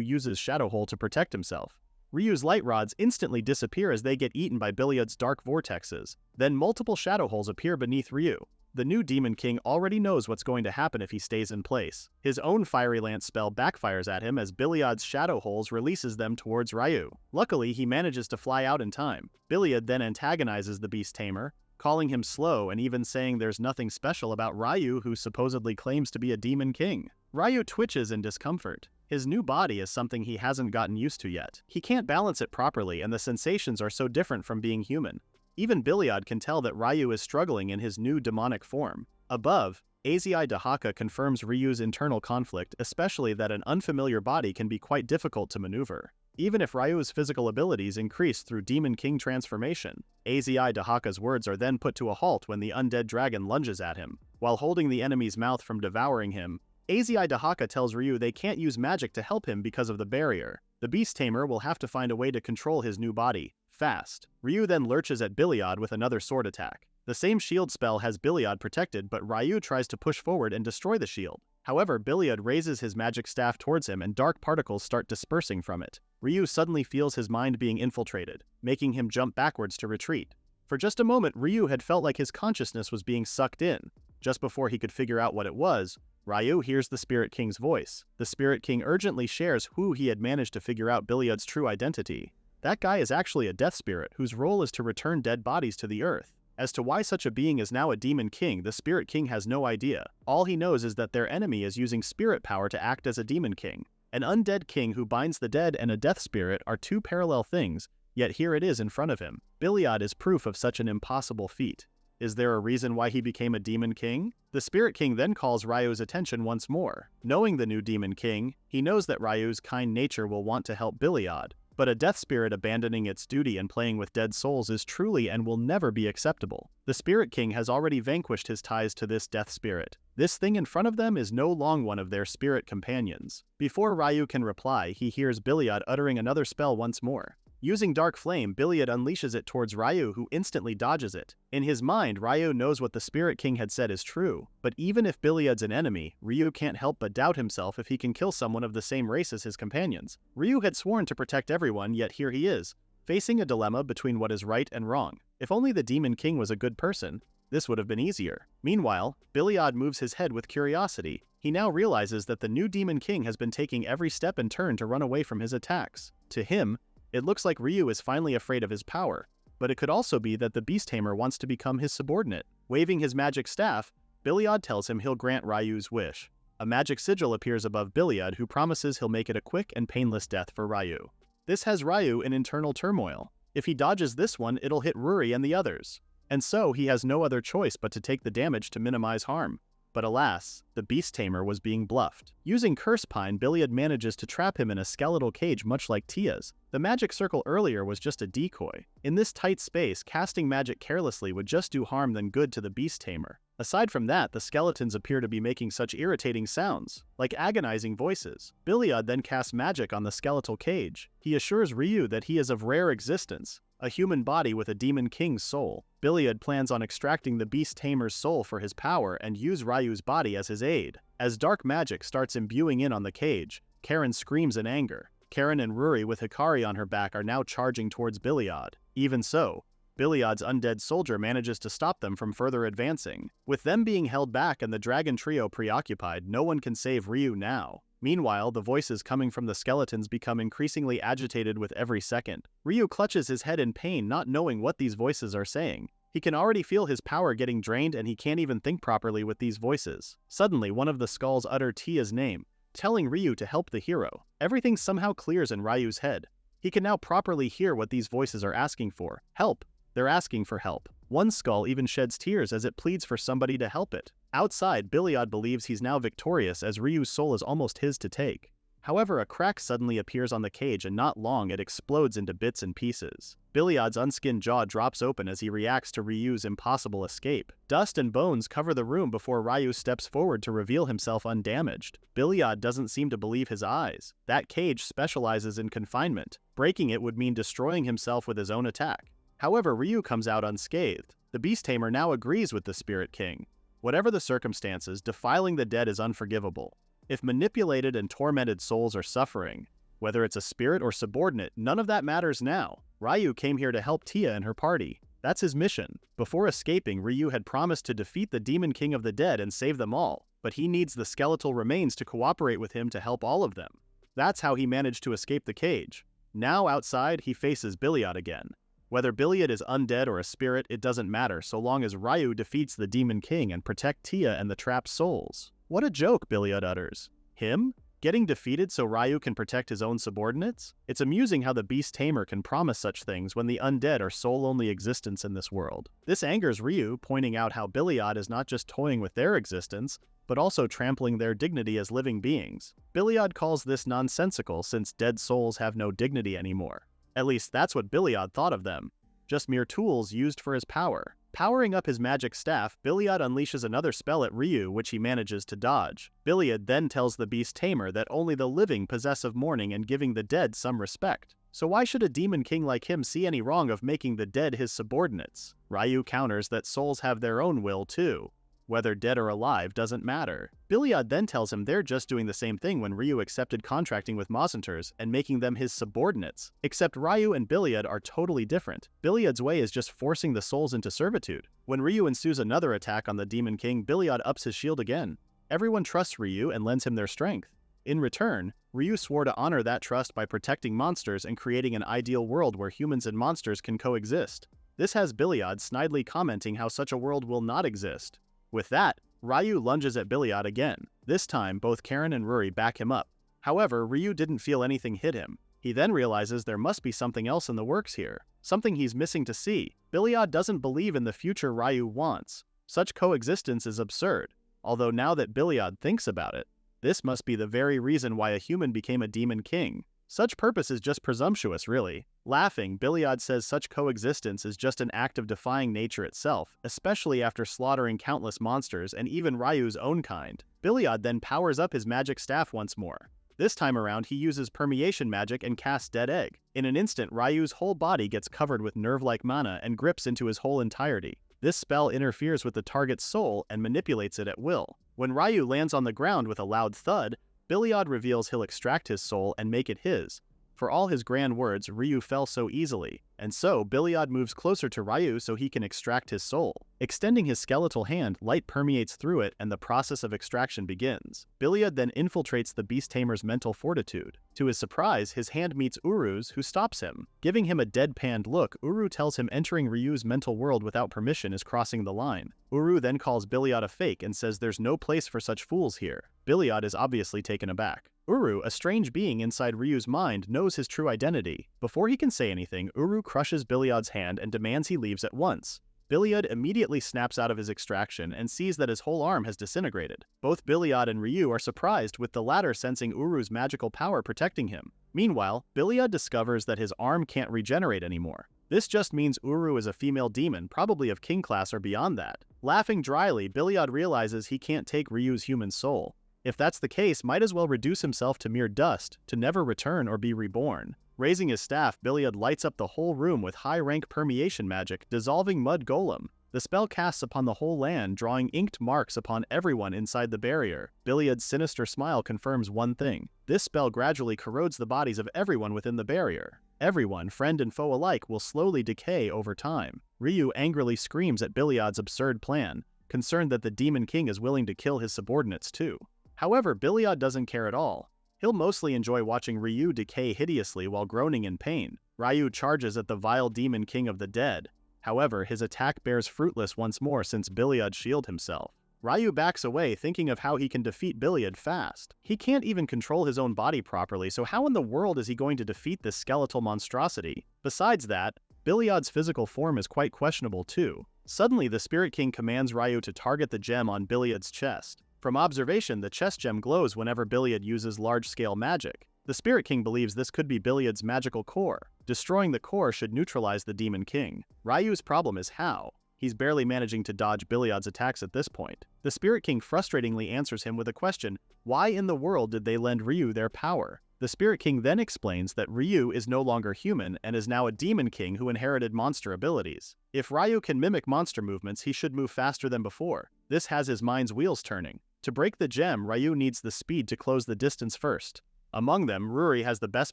uses Shadow Hole to protect himself. Ryu's light rods instantly disappear as they get eaten by Biliad's dark vortexes. Then multiple shadow holes appear beneath Ryu. The new Demon King already knows what's going to happen if he stays in place. His own Fiery Lance spell backfires at him as Biliad's shadow holes releases them towards Ryu. Luckily, he manages to fly out in time. Biliad then antagonizes the Beast Tamer, calling him slow and even saying there's nothing special about Ryu, who supposedly claims to be a Demon King. Ryu twitches in discomfort. His new body is something he hasn't gotten used to yet. He can't balance it properly, and the sensations are so different from being human. Even Biliad can tell that Ryu is struggling in his new demonic form. Above, Azai Dahaka confirms Ryu's internal conflict, especially that an unfamiliar body can be quite difficult to maneuver. Even if Ryu's physical abilities increase through Demon King transformation, Azai Dahaka's words are then put to a halt when the undead dragon lunges at him. While holding the enemy's mouth from devouring him, Azai Dahaka tells Ryu they can't use magic to help him because of the barrier. The Beast Tamer will have to find a way to control his new body, fast. Ryu then lurches at Biliad with another sword attack. The same shield spell has Biliad protected, but Ryu tries to push forward and destroy the shield. However, Biliad raises his magic staff towards him and dark particles start dispersing from it. Ryu suddenly feels his mind being infiltrated, making him jump backwards to retreat. For just a moment, Ryu had felt like his consciousness was being sucked in. Just before he could figure out what it was, Ryu hears the Spirit King's voice. The Spirit King urgently shares who he had managed to figure out Biliad's true identity. That guy is actually a death spirit whose role is to return dead bodies to the earth. As to why such a being is now a Demon King, the Spirit King has no idea. All he knows is that their enemy is using spirit power to act as a Demon King. An undead king who binds the dead and a death spirit are two parallel things, yet here it is in front of him. Biliad is proof of such an impossible feat. Is there a reason why he became a Demon King? The Spirit King then calls Ryu's attention once more. Knowing the new Demon King, he knows that Ryu's kind nature will want to help Biliad. But a death spirit abandoning its duty and playing with dead souls is truly and will never be acceptable. The Spirit King has already vanquished his ties to this death spirit. This thing in front of them is no longer one of their spirit companions. Before Ryu can reply, he hears Biliad uttering another spell once more. Using Dark Flame, Biliad unleashes it towards Ryu, who instantly dodges it. In his mind, Ryu knows what the Spirit King had said is true, but even if Biliad's an enemy, Ryu can't help but doubt himself if he can kill someone of the same race as his companions. Ryu had sworn to protect everyone, yet here he is, facing a dilemma between what is right and wrong. If only the Demon King was a good person, this would have been easier. Meanwhile, Biliad moves his head with curiosity. He now realizes that the new Demon King has been taking every step and turn to run away from his attacks. To him, it looks like Ryu is finally afraid of his power, but it could also be that the Beast Tamer wants to become his subordinate. Waving his magic staff, Biliad tells him he'll grant Ryu's wish. A magic sigil appears above Biliad, who promises he'll make it a quick and painless death for Ryu. This has Ryu in internal turmoil. If he dodges this one, it'll hit Ruri and the others. And so he has no other choice but to take the damage to minimize harm. But alas, the Beast Tamer was being bluffed. Using Curse Pine, Biliad manages to trap him in a skeletal cage much like Tia's. The magic circle earlier was just a decoy. In this tight space, casting magic carelessly would just do harm than good to the Beast Tamer. Aside from that, the skeletons appear to be making such irritating sounds, like agonizing voices. Biliad then casts magic on the skeletal cage. He assures Ryu that he is of rare existence, a human body with a Demon King's soul. Biliad plans on extracting the Beast Tamer's soul for his power and use Ryu's body as his aid. As dark magic starts imbuing in on the cage, Karen screams in anger. Karen and Ruri with Hikari on her back are now charging towards Biliad. Even so, Biliad's undead soldier manages to stop them from further advancing. With them being held back and the dragon trio preoccupied, no one can save Ryu now. Meanwhile, the voices coming from the skeletons become increasingly agitated with every second. Ryu clutches his head in pain, not knowing what these voices are saying. He can already feel his power getting drained and he can't even think properly with these voices. Suddenly, one of the skulls utters Tia's name, telling Ryu to help the hero. Everything somehow clears in Ryu's head. He can now properly hear what these voices are asking for. Help! They're asking for help. One skull even sheds tears as it pleads for somebody to help it. Outside, Biliad believes he's now victorious as Ryu's soul is almost his to take. However, a crack suddenly appears on the cage and not long it explodes into bits and pieces. Billiard's unskinned jaw drops open as he reacts to Ryu's impossible escape. Dust and bones cover the room before Ryu steps forward to reveal himself undamaged. Billiard doesn't seem to believe his eyes. That cage specializes in confinement. Breaking it would mean destroying himself with his own attack. However, Ryu comes out unscathed. The Beast Tamer now agrees with the Spirit King. Whatever the circumstances, defiling the dead is unforgivable. If manipulated and tormented souls are suffering, whether it's a spirit or subordinate, none of that matters now. Ryu came here to help Tia and her party. That's his mission. Before escaping, Ryu had promised to defeat the Demon King of the Dead and save them all, but he needs the skeletal remains to cooperate with him to help all of them. That's how he managed to escape the cage. Now outside, he faces Billiard again. Whether Billiard is undead or a spirit, it doesn't matter so long as Ryu defeats the Demon King and protect Tia and the trapped souls. What a joke, Billiard utters. Him? Getting defeated so Ryu can protect his own subordinates? It's amusing how the Beast Tamer can promise such things when the undead are sole-only existence in this world. This angers Ryu, pointing out how Billiard is not just toying with their existence, but also trampling their dignity as living beings. Billiard calls this nonsensical since dead souls have no dignity anymore. At least that's what Billiard thought of them. Just mere tools used for his power. Powering up his magic staff, Billiard unleashes another spell at Ryu, which he manages to dodge. Billiard then tells the Beast Tamer that only the living possess of mourning and giving the dead some respect. So why should a demon king like him see any wrong of making the dead his subordinates? Ryu counters that souls have their own will too. Whether dead or alive doesn't matter. Billiard then tells him they're just doing the same thing when Ryu accepted contracting with Monsters and making them his subordinates. Except Ryu and Billiard are totally different. Billiard's way is just forcing the souls into servitude. When Ryu ensues another attack on the Demon King, Billiard ups his shield again. Everyone trusts Ryu and lends him their strength. In return, Ryu swore to honor that trust by protecting monsters and creating an ideal world where humans and monsters can coexist. This has Billiard snidely commenting how such a world will not exist. With that, Ryu lunges at Billiard again. This time, both Karen and Ruri back him up. However, Ryu didn't feel anything hit him. He then realizes there must be something else in the works here. Something he's missing to see. Billiard doesn't believe in the future Ryu wants. Such coexistence is absurd. Although now that Billiard thinks about it, this must be the very reason why a human became a demon king. Such purpose is just presumptuous, really. Laughing, Billiard says such coexistence is just an act of defying nature itself, especially after slaughtering countless monsters and even Ryu's own kind. Billiard then powers up his magic staff once more. This time around, he uses permeation magic and casts Dead Egg. In an instant, Ryu's whole body gets covered with nerve-like mana and grips into his whole entirety. This spell interferes with the target's soul and manipulates it at will. When Ryu lands on the ground with a loud thud, Billiard reveals he'll extract his soul and make it his. For all his grand words, Ryu fell so easily, and so Billiard moves closer to Ryu so he can extract his soul. Extending his skeletal hand, light permeates through it and the process of extraction begins. Billiard then infiltrates the Beast Tamer's mental fortitude. To his surprise, his hand meets Uru's, who stops him. Giving him a deadpanned look, Uru tells him entering Ryu's mental world without permission is crossing the line. Uru then calls Billiard a fake and says there's no place for such fools here. Billiard is obviously taken aback. Uru, a strange being inside Ryu's mind, knows his true identity. Before he can say anything, Uru crushes Billiard's hand and demands he leaves at once. Billiard immediately snaps out of his extraction and sees that his whole arm has disintegrated. Both Billiard and Ryu are surprised, with the latter sensing Uru's magical power protecting him. Meanwhile, Billiard discovers that his arm can't regenerate anymore. This just means Uru is a female demon, probably of king class or beyond that. Laughing dryly, Billiard realizes he can't take Ryu's human soul. If that's the case, might as well reduce himself to mere dust, to never return or be reborn. Raising his staff, Billiard lights up the whole room with high-rank permeation magic, dissolving Mud Golem. The spell casts upon the whole land, drawing inked marks upon everyone inside the barrier. Billiard's sinister smile confirms one thing. This spell gradually corrodes the bodies of everyone within the barrier. Everyone, friend and foe alike, will slowly decay over time. Ryu angrily screams at Billiard's absurd plan, concerned that the Demon King is willing to kill his subordinates too. However, Billiard doesn't care at all. He'll mostly enjoy watching Ryu decay hideously while groaning in pain. Ryu charges at the vile Demon King of the Dead. However, his attack bears fruitless once more since Billiard shielded himself. Ryu backs away, thinking of how he can defeat Billiard fast. He can't even control his own body properly, so how in the world is he going to defeat this skeletal monstrosity? Besides that, Billiard's physical form is quite questionable too. Suddenly, the Spirit King commands Ryu to target the gem on Billiard's chest. From observation, the chest gem glows whenever Biliad uses large-scale magic. The Spirit King believes this could be Biliad's magical core. Destroying the core should neutralize the Demon King. Ryu's problem is how. He's barely managing to dodge Biliad's attacks at this point. The Spirit King frustratingly answers him with a question: why in the world did they lend Ryu their power? The Spirit King then explains that Ryu is no longer human and is now a Demon King who inherited monster abilities. If Ryu can mimic monster movements, he should move faster than before. This has his mind's wheels turning. To break the gem, Ryu needs the speed to close the distance first. Among them, Ruri has the best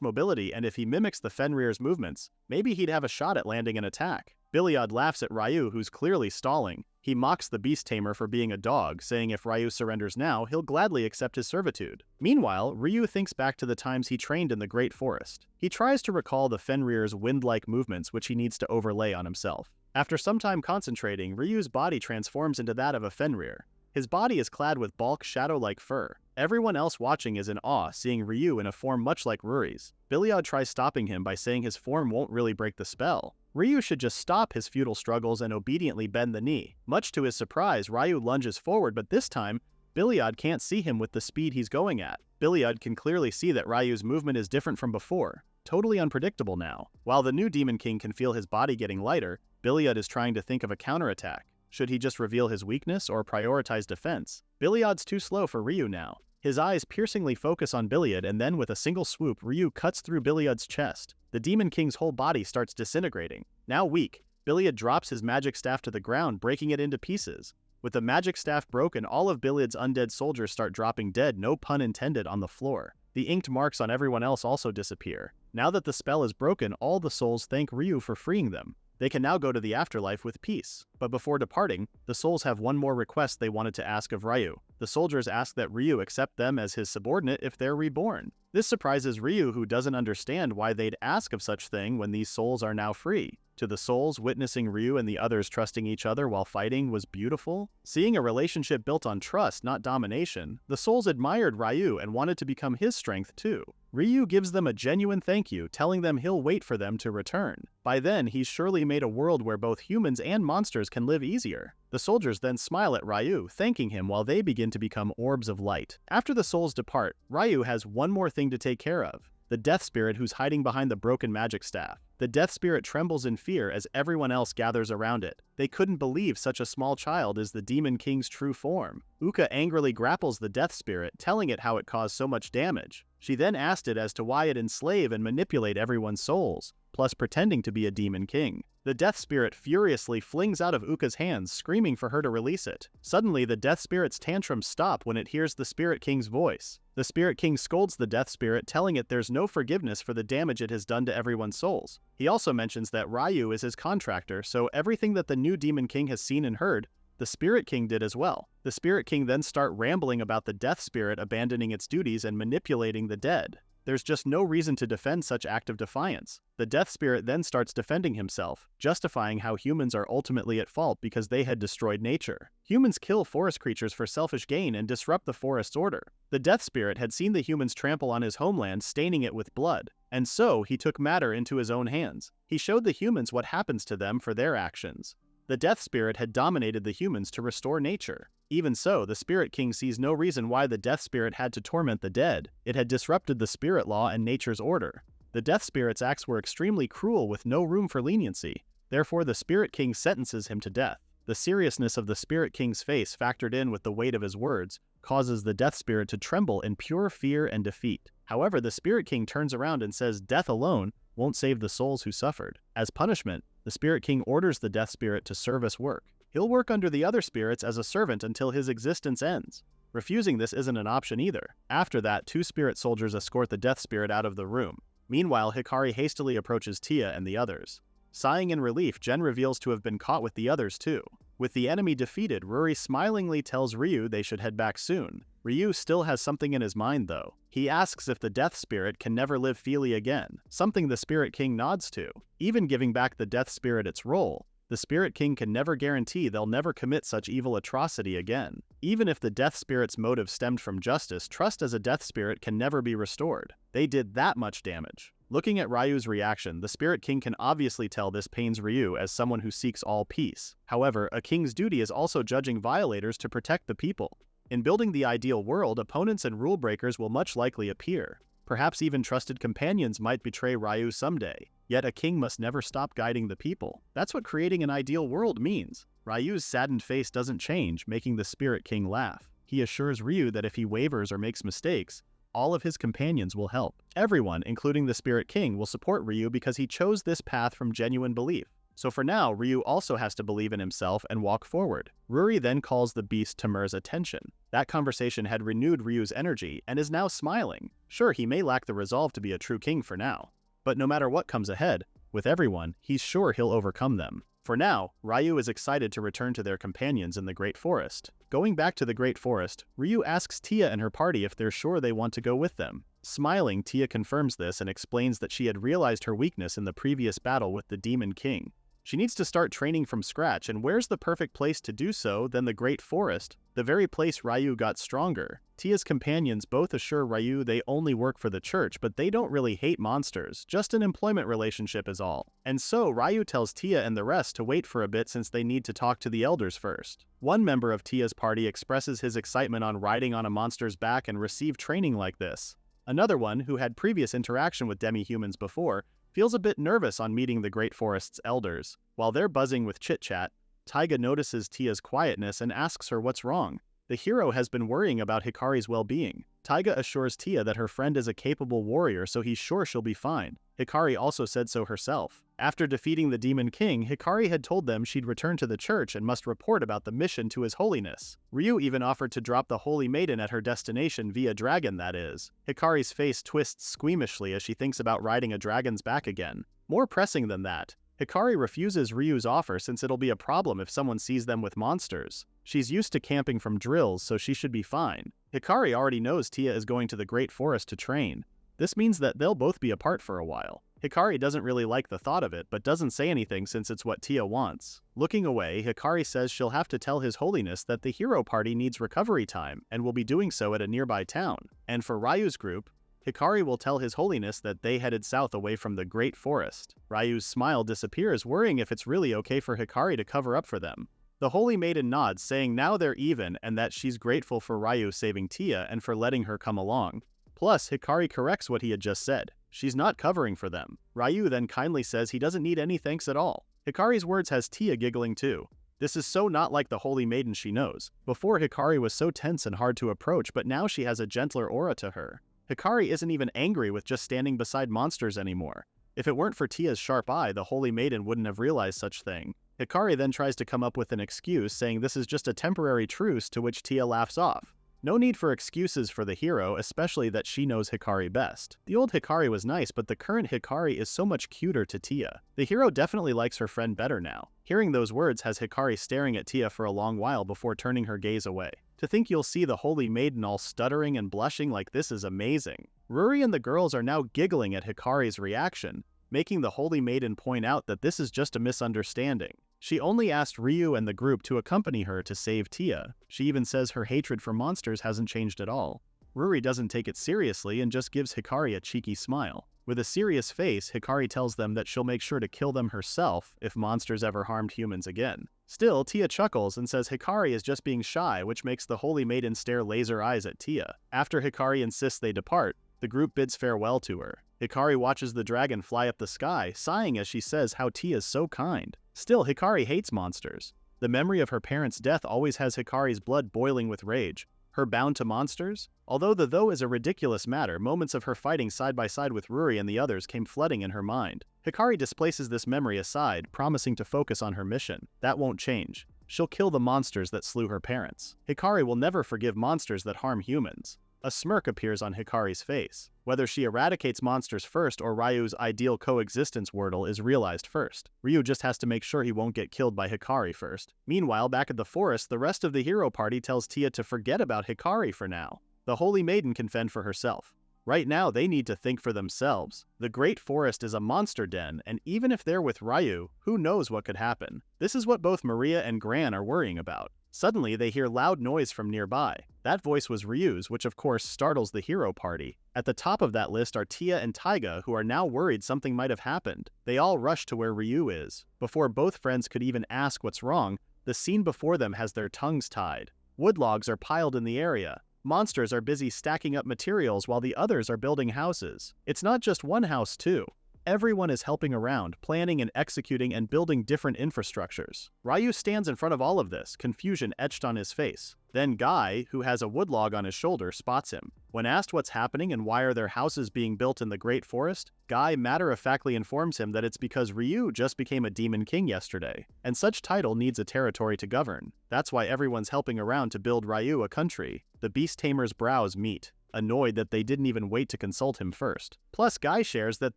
mobility, and if he mimics the Fenrir's movements, maybe he'd have a shot at landing an attack. Biliad laughs at Ryu, who's clearly stalling. He mocks the beast tamer for being a dog, saying if Ryu surrenders now, he'll gladly accept his servitude. Meanwhile, Ryu thinks back to the times he trained in the Great Forest. He tries to recall the Fenrir's wind-like movements, which he needs to overlay on himself. After some time concentrating, Ryu's body transforms into that of a Fenrir. His body is clad with bulk shadow-like fur. Everyone else watching is in awe, seeing Ryu in a form much like Ruri's. Biliad tries stopping him by saying his form won't really break the spell. Ryu should just stop his futile struggles and obediently bend the knee. Much to his surprise, Ryu lunges forward, but this time, Biliad can't see him with the speed he's going at. Biliad can clearly see that Ryu's movement is different from before. Totally unpredictable now. While the new Demon King can feel his body getting lighter, Biliad is trying to think of a counterattack. Should he just reveal his weakness or prioritize defense? Biliad's too slow for Ryu now. His eyes piercingly focus on Biliad, and then with a single swoop, Ryu cuts through Biliad's chest. The Demon King's whole body starts disintegrating. Now weak, Biliad drops his magic staff to the ground, breaking it into pieces. With the magic staff broken, all of Biliad's undead soldiers start dropping dead, no pun intended, on the floor. The inked marks on everyone else also disappear. Now that the spell is broken, all the souls thank Ryu for freeing them. They can now go to the afterlife with peace. But before departing, the souls have one more request they wanted to ask of Ryu. The soldiers ask that Ryu accept them as his subordinate if they're reborn. This surprises Ryu, who doesn't understand why they'd ask of such thing when these souls are now free. To the souls, witnessing Ryu and the others trusting each other while fighting was beautiful. Seeing a relationship built on trust, not domination, the souls admired Ryu and wanted to become his strength too. Ryu gives them a genuine thank you, telling them he'll wait for them to return. By then, he's surely made a world where both humans and monsters can live easier. The soldiers then smile at Ryu, thanking him while they begin to become orbs of light. After the souls depart, Ryu has one more thing to take care of: the Death Spirit who's hiding behind the broken magic staff. The Death Spirit trembles in fear as everyone else gathers around it. They couldn't believe such a small child is the Demon King's true form. Uka angrily grapples the Death Spirit, telling it how it caused so much damage. She then asked it as to why it enslave and manipulate everyone's souls, plus pretending to be a Demon King. The Death Spirit furiously flings out of Uka's hands, screaming for her to release it. Suddenly, the Death Spirit's tantrums stop when it hears the Spirit King's voice. The Spirit King scolds the Death Spirit, telling it there's no forgiveness for the damage it has done to everyone's souls. He also mentions that Ryu is his contractor, so everything that the new Demon King has seen and heard, the Spirit King did as well. The Spirit King then start rambling about the Death Spirit abandoning its duties and manipulating the dead. There's just no reason to defend such act of defiance. The Death Spirit then starts defending himself, justifying how humans are ultimately at fault because they had destroyed nature. Humans kill forest creatures for selfish gain and disrupt the forest's order. The Death Spirit had seen the humans trample on his homeland, staining it with blood, and so he took matter into his own hands. He showed the humans what happens to them for their actions. The Death Spirit had dominated the humans to restore nature. Even so, the Spirit King sees no reason why the Death Spirit had to torment the dead. It had disrupted the spirit law and nature's order. The Death Spirit's acts were extremely cruel with no room for leniency. Therefore, the Spirit King sentences him to death. The seriousness of the Spirit King's face, factored in with the weight of his words, causes the Death Spirit to tremble in pure fear and defeat. However, the Spirit King turns around and says death alone won't save the souls who suffered. As punishment, the Spirit King orders the Death Spirit to service work. He'll work under the other spirits as a servant until his existence ends. Refusing this isn't an option either. After that, 2 spirit soldiers escort the Death Spirit out of the room. Meanwhile, Hikari hastily approaches Tia and the others. Sighing in relief, Jen reveals to have been caught with the others too. With the enemy defeated, Ruri smilingly tells Ryu they should head back soon. Ryu still has something in his mind though. He asks if the Death Spirit can never live freely again, something the Spirit King nods to. Even giving back the Death Spirit its role, the Spirit King can never guarantee they'll never commit such evil atrocity again. Even if the Death Spirit's motive stemmed from justice, trust as a Death Spirit can never be restored. They did that much damage. Looking at Ryu's reaction, the Spirit King can obviously tell this pains Ryu as someone who seeks all peace. However, a king's duty is also judging violators to protect the people. In building the ideal world, opponents and rule breakers will much likely appear. Perhaps even trusted companions might betray Ryu someday. Yet a king must never stop guiding the people. That's what creating an ideal world means. Ryu's saddened face doesn't change, making the Spirit King laugh. He assures Ryu that if he wavers or makes mistakes, all of his companions will help. Everyone, including the Spirit King, will support Ryu because he chose this path from genuine belief. So for now, Ryu also has to believe in himself and walk forward. Ruri then calls the beast to Mur's attention. That conversation had renewed Ryu's energy and is now smiling. Sure, he may lack the resolve to be a true king for now, but no matter what comes ahead, with everyone, he's sure he'll overcome them. For now, Ryu is excited to return to their companions in the Great Forest. Going back to the Great Forest, Ryu asks Tia and her party if they're sure they want to go with them. Smiling, Tia confirms this and explains that she had realized her weakness in the previous battle with the Demon King. She needs to start training from scratch, and where's the perfect place to do so than the Great Forest, the very place Ryu got stronger. Tia's companions both assure Ryu they only work for the church, but they don't really hate monsters, just an employment relationship is all. And so Ryu tells Tia and the rest to wait for a bit since they need to talk to the elders first. One member of Tia's party expresses his excitement on riding on a monster's back and receive training like this. Another one, who had previous interaction with demi-humans before, feels a bit nervous on meeting the Great Forest's elders. While they're buzzing with chit-chat, Taiga notices Tia's quietness and asks her what's wrong. The hero has been worrying about Hikari's well-being. Taiga assures Tia that her friend is a capable warrior, so he's sure she'll be fine. Hikari also said so herself. After defeating the Demon King, Hikari had told them she'd return to the church and must report about the mission to His Holiness. Ryu even offered to drop the Holy Maiden at her destination via dragon, that is. Hikari's face twists squeamishly as she thinks about riding a dragon's back again. More pressing than that, Hikari refuses Ryu's offer since it'll be a problem if someone sees them with monsters. She's used to camping from drills, so she should be fine. Hikari already knows Tia is going to the Great Forest to train. This means that they'll both be apart for a while. Hikari doesn't really like the thought of it, but doesn't say anything since it's what Tia wants. Looking away, Hikari says she'll have to tell His Holiness that the hero party needs recovery time and will be doing so at a nearby town. And for Ryu's group, Hikari will tell His Holiness that they headed south away from the Great Forest. Ryu's smile disappears, worrying if it's really okay for Hikari to cover up for them. The Holy Maiden nods, saying now they're even and that she's grateful for Ryu saving Tia and for letting her come along. Plus, Hikari corrects what he had just said. She's not covering for them. Ryu then kindly says he doesn't need any thanks at all. Hikari's words has Tia giggling too. This is so not like the Holy Maiden she knows. Before, Hikari was so tense and hard to approach, but now she has a gentler aura to her. Hikari isn't even angry with just standing beside monsters anymore. If it weren't for Tia's sharp eye, the Holy Maiden wouldn't have realized such thing. Hikari then tries to come up with an excuse, saying this is just a temporary truce, to which Tia laughs off. No need for excuses for the hero, especially that she knows Hikari best. The old Hikari was nice, but the current Hikari is so much cuter to Tia. The hero definitely likes her friend better now. Hearing those words has Hikari staring at Tia for a long while before turning her gaze away. To think you'll see the Holy Maiden all stuttering and blushing like this is amazing. Ruri and the girls are now giggling at Hikari's reaction, making the Holy Maiden point out that this is just a misunderstanding. She only asked Ryu and the group to accompany her to save Tia. She even says her hatred for monsters hasn't changed at all. Ruri doesn't take it seriously and just gives Hikari a cheeky smile. With a serious face, Hikari tells them that she'll make sure to kill them herself if monsters ever harmed humans again. Still, Tia chuckles and says Hikari is just being shy, which makes the Holy Maiden stare laser eyes at Tia. After Hikari insists they depart, the group bids farewell to her. Hikari watches the dragon fly up the sky, sighing as she says how Tia's so kind. Still, Hikari hates monsters. The memory of her parents' death always has Hikari's blood boiling with rage. Her bound to monsters? Although the though is a ridiculous matter, moments of her fighting side by side with Ruri and the others came flooding in her mind. Hikari displaces this memory aside, promising to focus on her mission. That won't change. She'll kill the monsters that slew her parents. Hikari will never forgive monsters that harm humans. A smirk appears on Hikari's face. Whether she eradicates monsters first or Ryu's ideal coexistence wordle is realized first. Ryu just has to make sure he won't get killed by Hikari first. Meanwhile, back at the forest, the rest of the hero party tells Tia to forget about Hikari for now. The Holy Maiden can fend for herself. Right now, they need to think for themselves. The Great Forest is a monster den, and even if they're with Ryu, who knows what could happen. This is what both Maria and Gran are worrying about. Suddenly, they hear loud noise from nearby. That voice was Ryu's, which of course startles the hero party. At the top of that list are Tia and Taiga, who are now worried something might have happened. They all rush to where Ryu is. Before both friends could even ask what's wrong, the scene before them has their tongues tied. Wood logs are piled in the area. Monsters are busy stacking up materials while the others are building houses. It's not just one house too. Everyone is helping around, planning and executing and building different infrastructures. Ryu stands in front of all of this, confusion etched on his face. Then Guy, who has a wood log on his shoulder, spots him. When asked what's happening and why are their houses being built in the Great Forest, Guy matter-of-factly informs him that it's because Ryu just became a demon king yesterday, and such title needs a territory to govern. That's why everyone's helping around to build Ryu a country. The beast tamer's brows meet, annoyed that they didn't even wait to consult him first. Plus, Guy shares that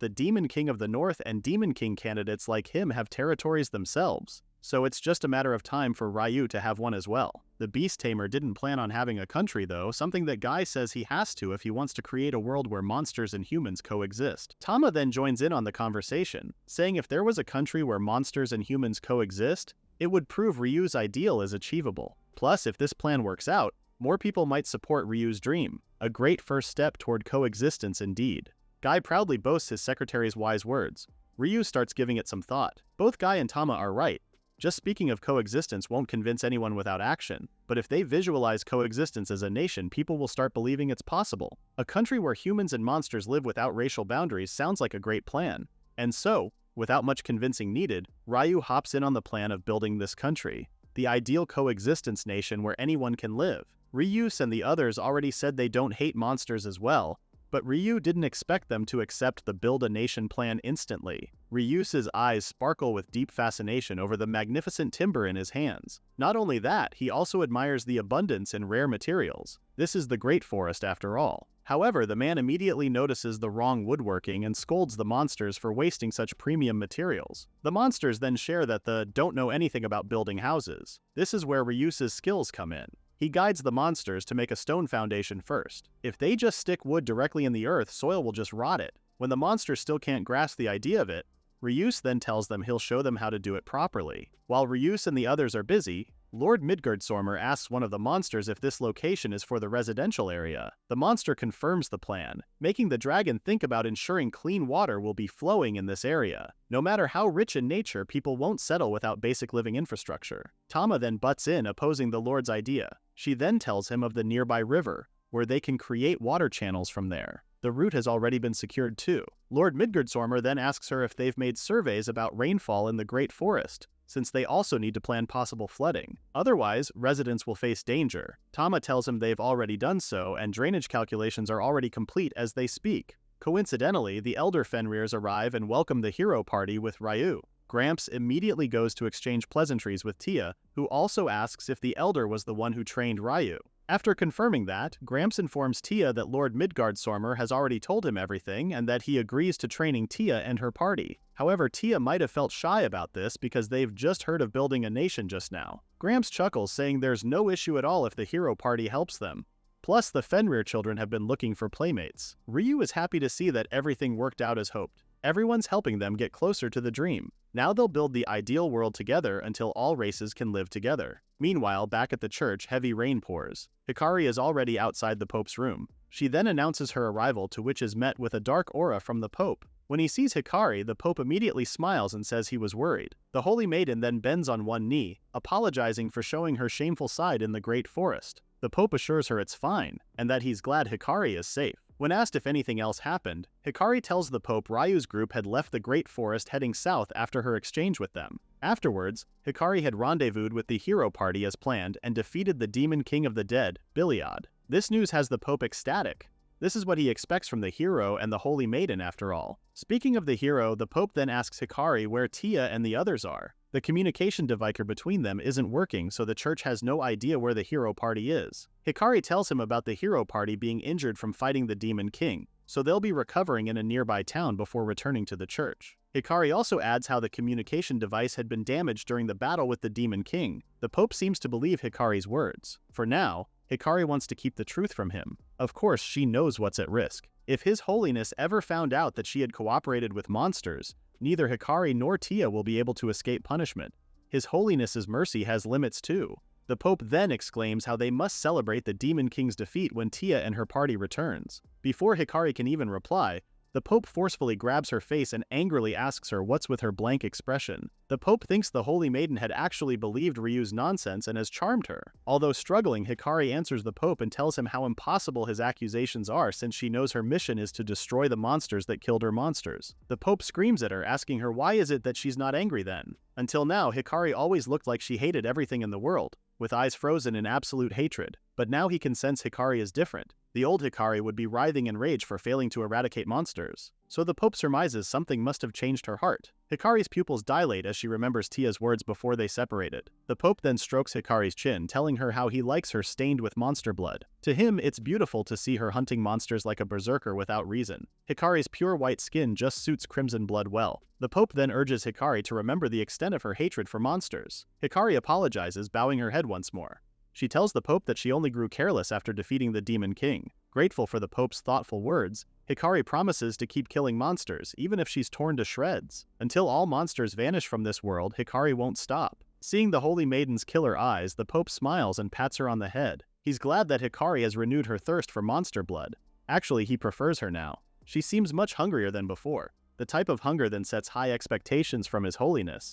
the Demon King of the North and Demon King candidates like him have territories themselves, so it's just a matter of time for Ryu to have one as well. The beast tamer didn't plan on having a country though, something that Guy says he has to if he wants to create a world where monsters and humans coexist. Tama then joins in on the conversation, saying if there was a country where monsters and humans coexist, it would prove Ryu's ideal is achievable. Plus, if this plan works out, more people might support Ryu's dream. A great first step toward coexistence indeed. Guy proudly boasts his secretary's wise words. Ryu starts giving it some thought. Both Guy and Tama are right. Just speaking of coexistence won't convince anyone without action, but if they visualize coexistence as a nation, people will start believing it's possible. A country where humans and monsters live without racial boundaries sounds like a great plan. And so, without much convincing needed, Ryu hops in on the plan of building this country. The ideal coexistence nation where anyone can live. Ryus and the others already said they don't hate monsters as well, but Ryu didn't expect them to accept the Build a Nation plan instantly. Ryus's eyes sparkle with deep fascination over the magnificent timber in his hands. Not only that, he also admires the abundance in rare materials. This is the Great Forest after all. However, the man immediately notices the wrong woodworking and scolds the monsters for wasting such premium materials. The monsters then share that they don't know anything about building houses. This is where Ryus's skills come in. He guides the monsters to make a stone foundation first. If they just stick wood directly in the earth, soil will just rot it. When the monsters still can't grasp the idea of it, Ryus then tells them he'll show them how to do it properly. While Ryus and the others are busy, Lord Midgardsormr asks one of the monsters if this location is for the residential area. The monster confirms the plan, making the dragon think about ensuring clean water will be flowing in this area. No matter how rich in nature, people won't settle without basic living infrastructure. Tama then butts in, opposing the Lord's idea. She then tells him of the nearby river, where they can create water channels from there. The route has already been secured too. Lord Midgardsormr then asks her if they've made surveys about rainfall in the Great Forest, since they also need to plan possible flooding. Otherwise, residents will face danger. Tama tells him they've already done so, and drainage calculations are already complete as they speak. Coincidentally, the elder Fenrirs arrive and welcome the hero party with Ryu. Gramps immediately goes to exchange pleasantries with Tia, who also asks if the elder was the one who trained Ryu. After confirming that, Gramps informs Tia that Lord Midgardsormr has already told him everything and that he agrees to training Tia and her party. However, Tia might have felt shy about this because they've just heard of building a nation just now. Gramps chuckles, saying there's no issue at all if the hero party helps them. Plus, the Fenrir children have been looking for playmates. Ryu is happy to see that everything worked out as hoped. Everyone's helping them get closer to the dream. Now they'll build the ideal world together until all races can live together. Meanwhile, back at the church, heavy rain pours. Hikari is already outside the Pope's room. She then announces her arrival, to which is met with a dark aura from the Pope. When he sees Hikari, the Pope immediately smiles and says he was worried. The Holy Maiden then bends on one knee, apologizing for showing her shameful side in the Great Forest. The Pope assures her it's fine, and that he's glad Hikari is safe. When asked if anything else happened, Hikari tells the Pope Ryu's group had left the Great Forest heading south after her exchange with them. Afterwards, Hikari had rendezvoused with the hero party as planned and defeated the Demon King of the Dead, Biliad. This news has the Pope ecstatic. This is what he expects from the hero and the Holy Maiden after all. Speaking of the hero, the Pope then asks Hikari where Tia and the others are. The communication device between them isn't working, so the church has no idea where the hero party is. Hikari tells him about the hero party being injured from fighting the Demon King, so they'll be recovering in a nearby town before returning to the church. Hikari also adds how the communication device had been damaged during the battle with the Demon King. The Pope seems to believe Hikari's words. For now, Hikari wants to keep the truth from him. Of course, she knows what's at risk. If His Holiness ever found out that she had cooperated with monsters, neither Hikari nor Tia will be able to escape punishment. His Holiness's mercy has limits too. The Pope then exclaims how they must celebrate the Demon King's defeat when Tia and her party returns. Before Hikari can even reply, The Pope forcefully grabs her face and angrily asks her what's with her blank expression. The Pope thinks the Holy Maiden had actually believed Ryu's nonsense and has charmed her. Although struggling, Hikari answers the Pope and tells him how impossible his accusations are since she knows her mission is to destroy the monsters that killed her monsters. The Pope screams at her, asking her why is it that she's not angry then? Until now, Hikari always looked like she hated everything in the world, with eyes frozen in absolute hatred. But now he can sense Hikari is different. The old Hikari would be writhing in rage for failing to eradicate monsters. So the Pope surmises something must have changed her heart. Hikari's pupils dilate as she remembers Tia's words before they separated. The Pope then strokes Hikari's chin, telling her how he likes her stained with monster blood. To him, it's beautiful to see her hunting monsters like a berserker without reason. Hikari's pure white skin just suits crimson blood well. The Pope then urges Hikari to remember the extent of her hatred for monsters. Hikari apologizes, bowing her head once more. She tells the Pope that she only grew careless after defeating the Demon King. Grateful for the Pope's thoughtful words, Hikari promises to keep killing monsters, even if she's torn to shreds. Until all monsters vanish from this world, Hikari won't stop. Seeing the Holy Maiden's killer eyes, the Pope smiles and pats her on the head. He's glad that Hikari has renewed her thirst for monster blood. Actually, he prefers her now. She seems much hungrier than before, the type of hunger that sets high expectations from His Holiness.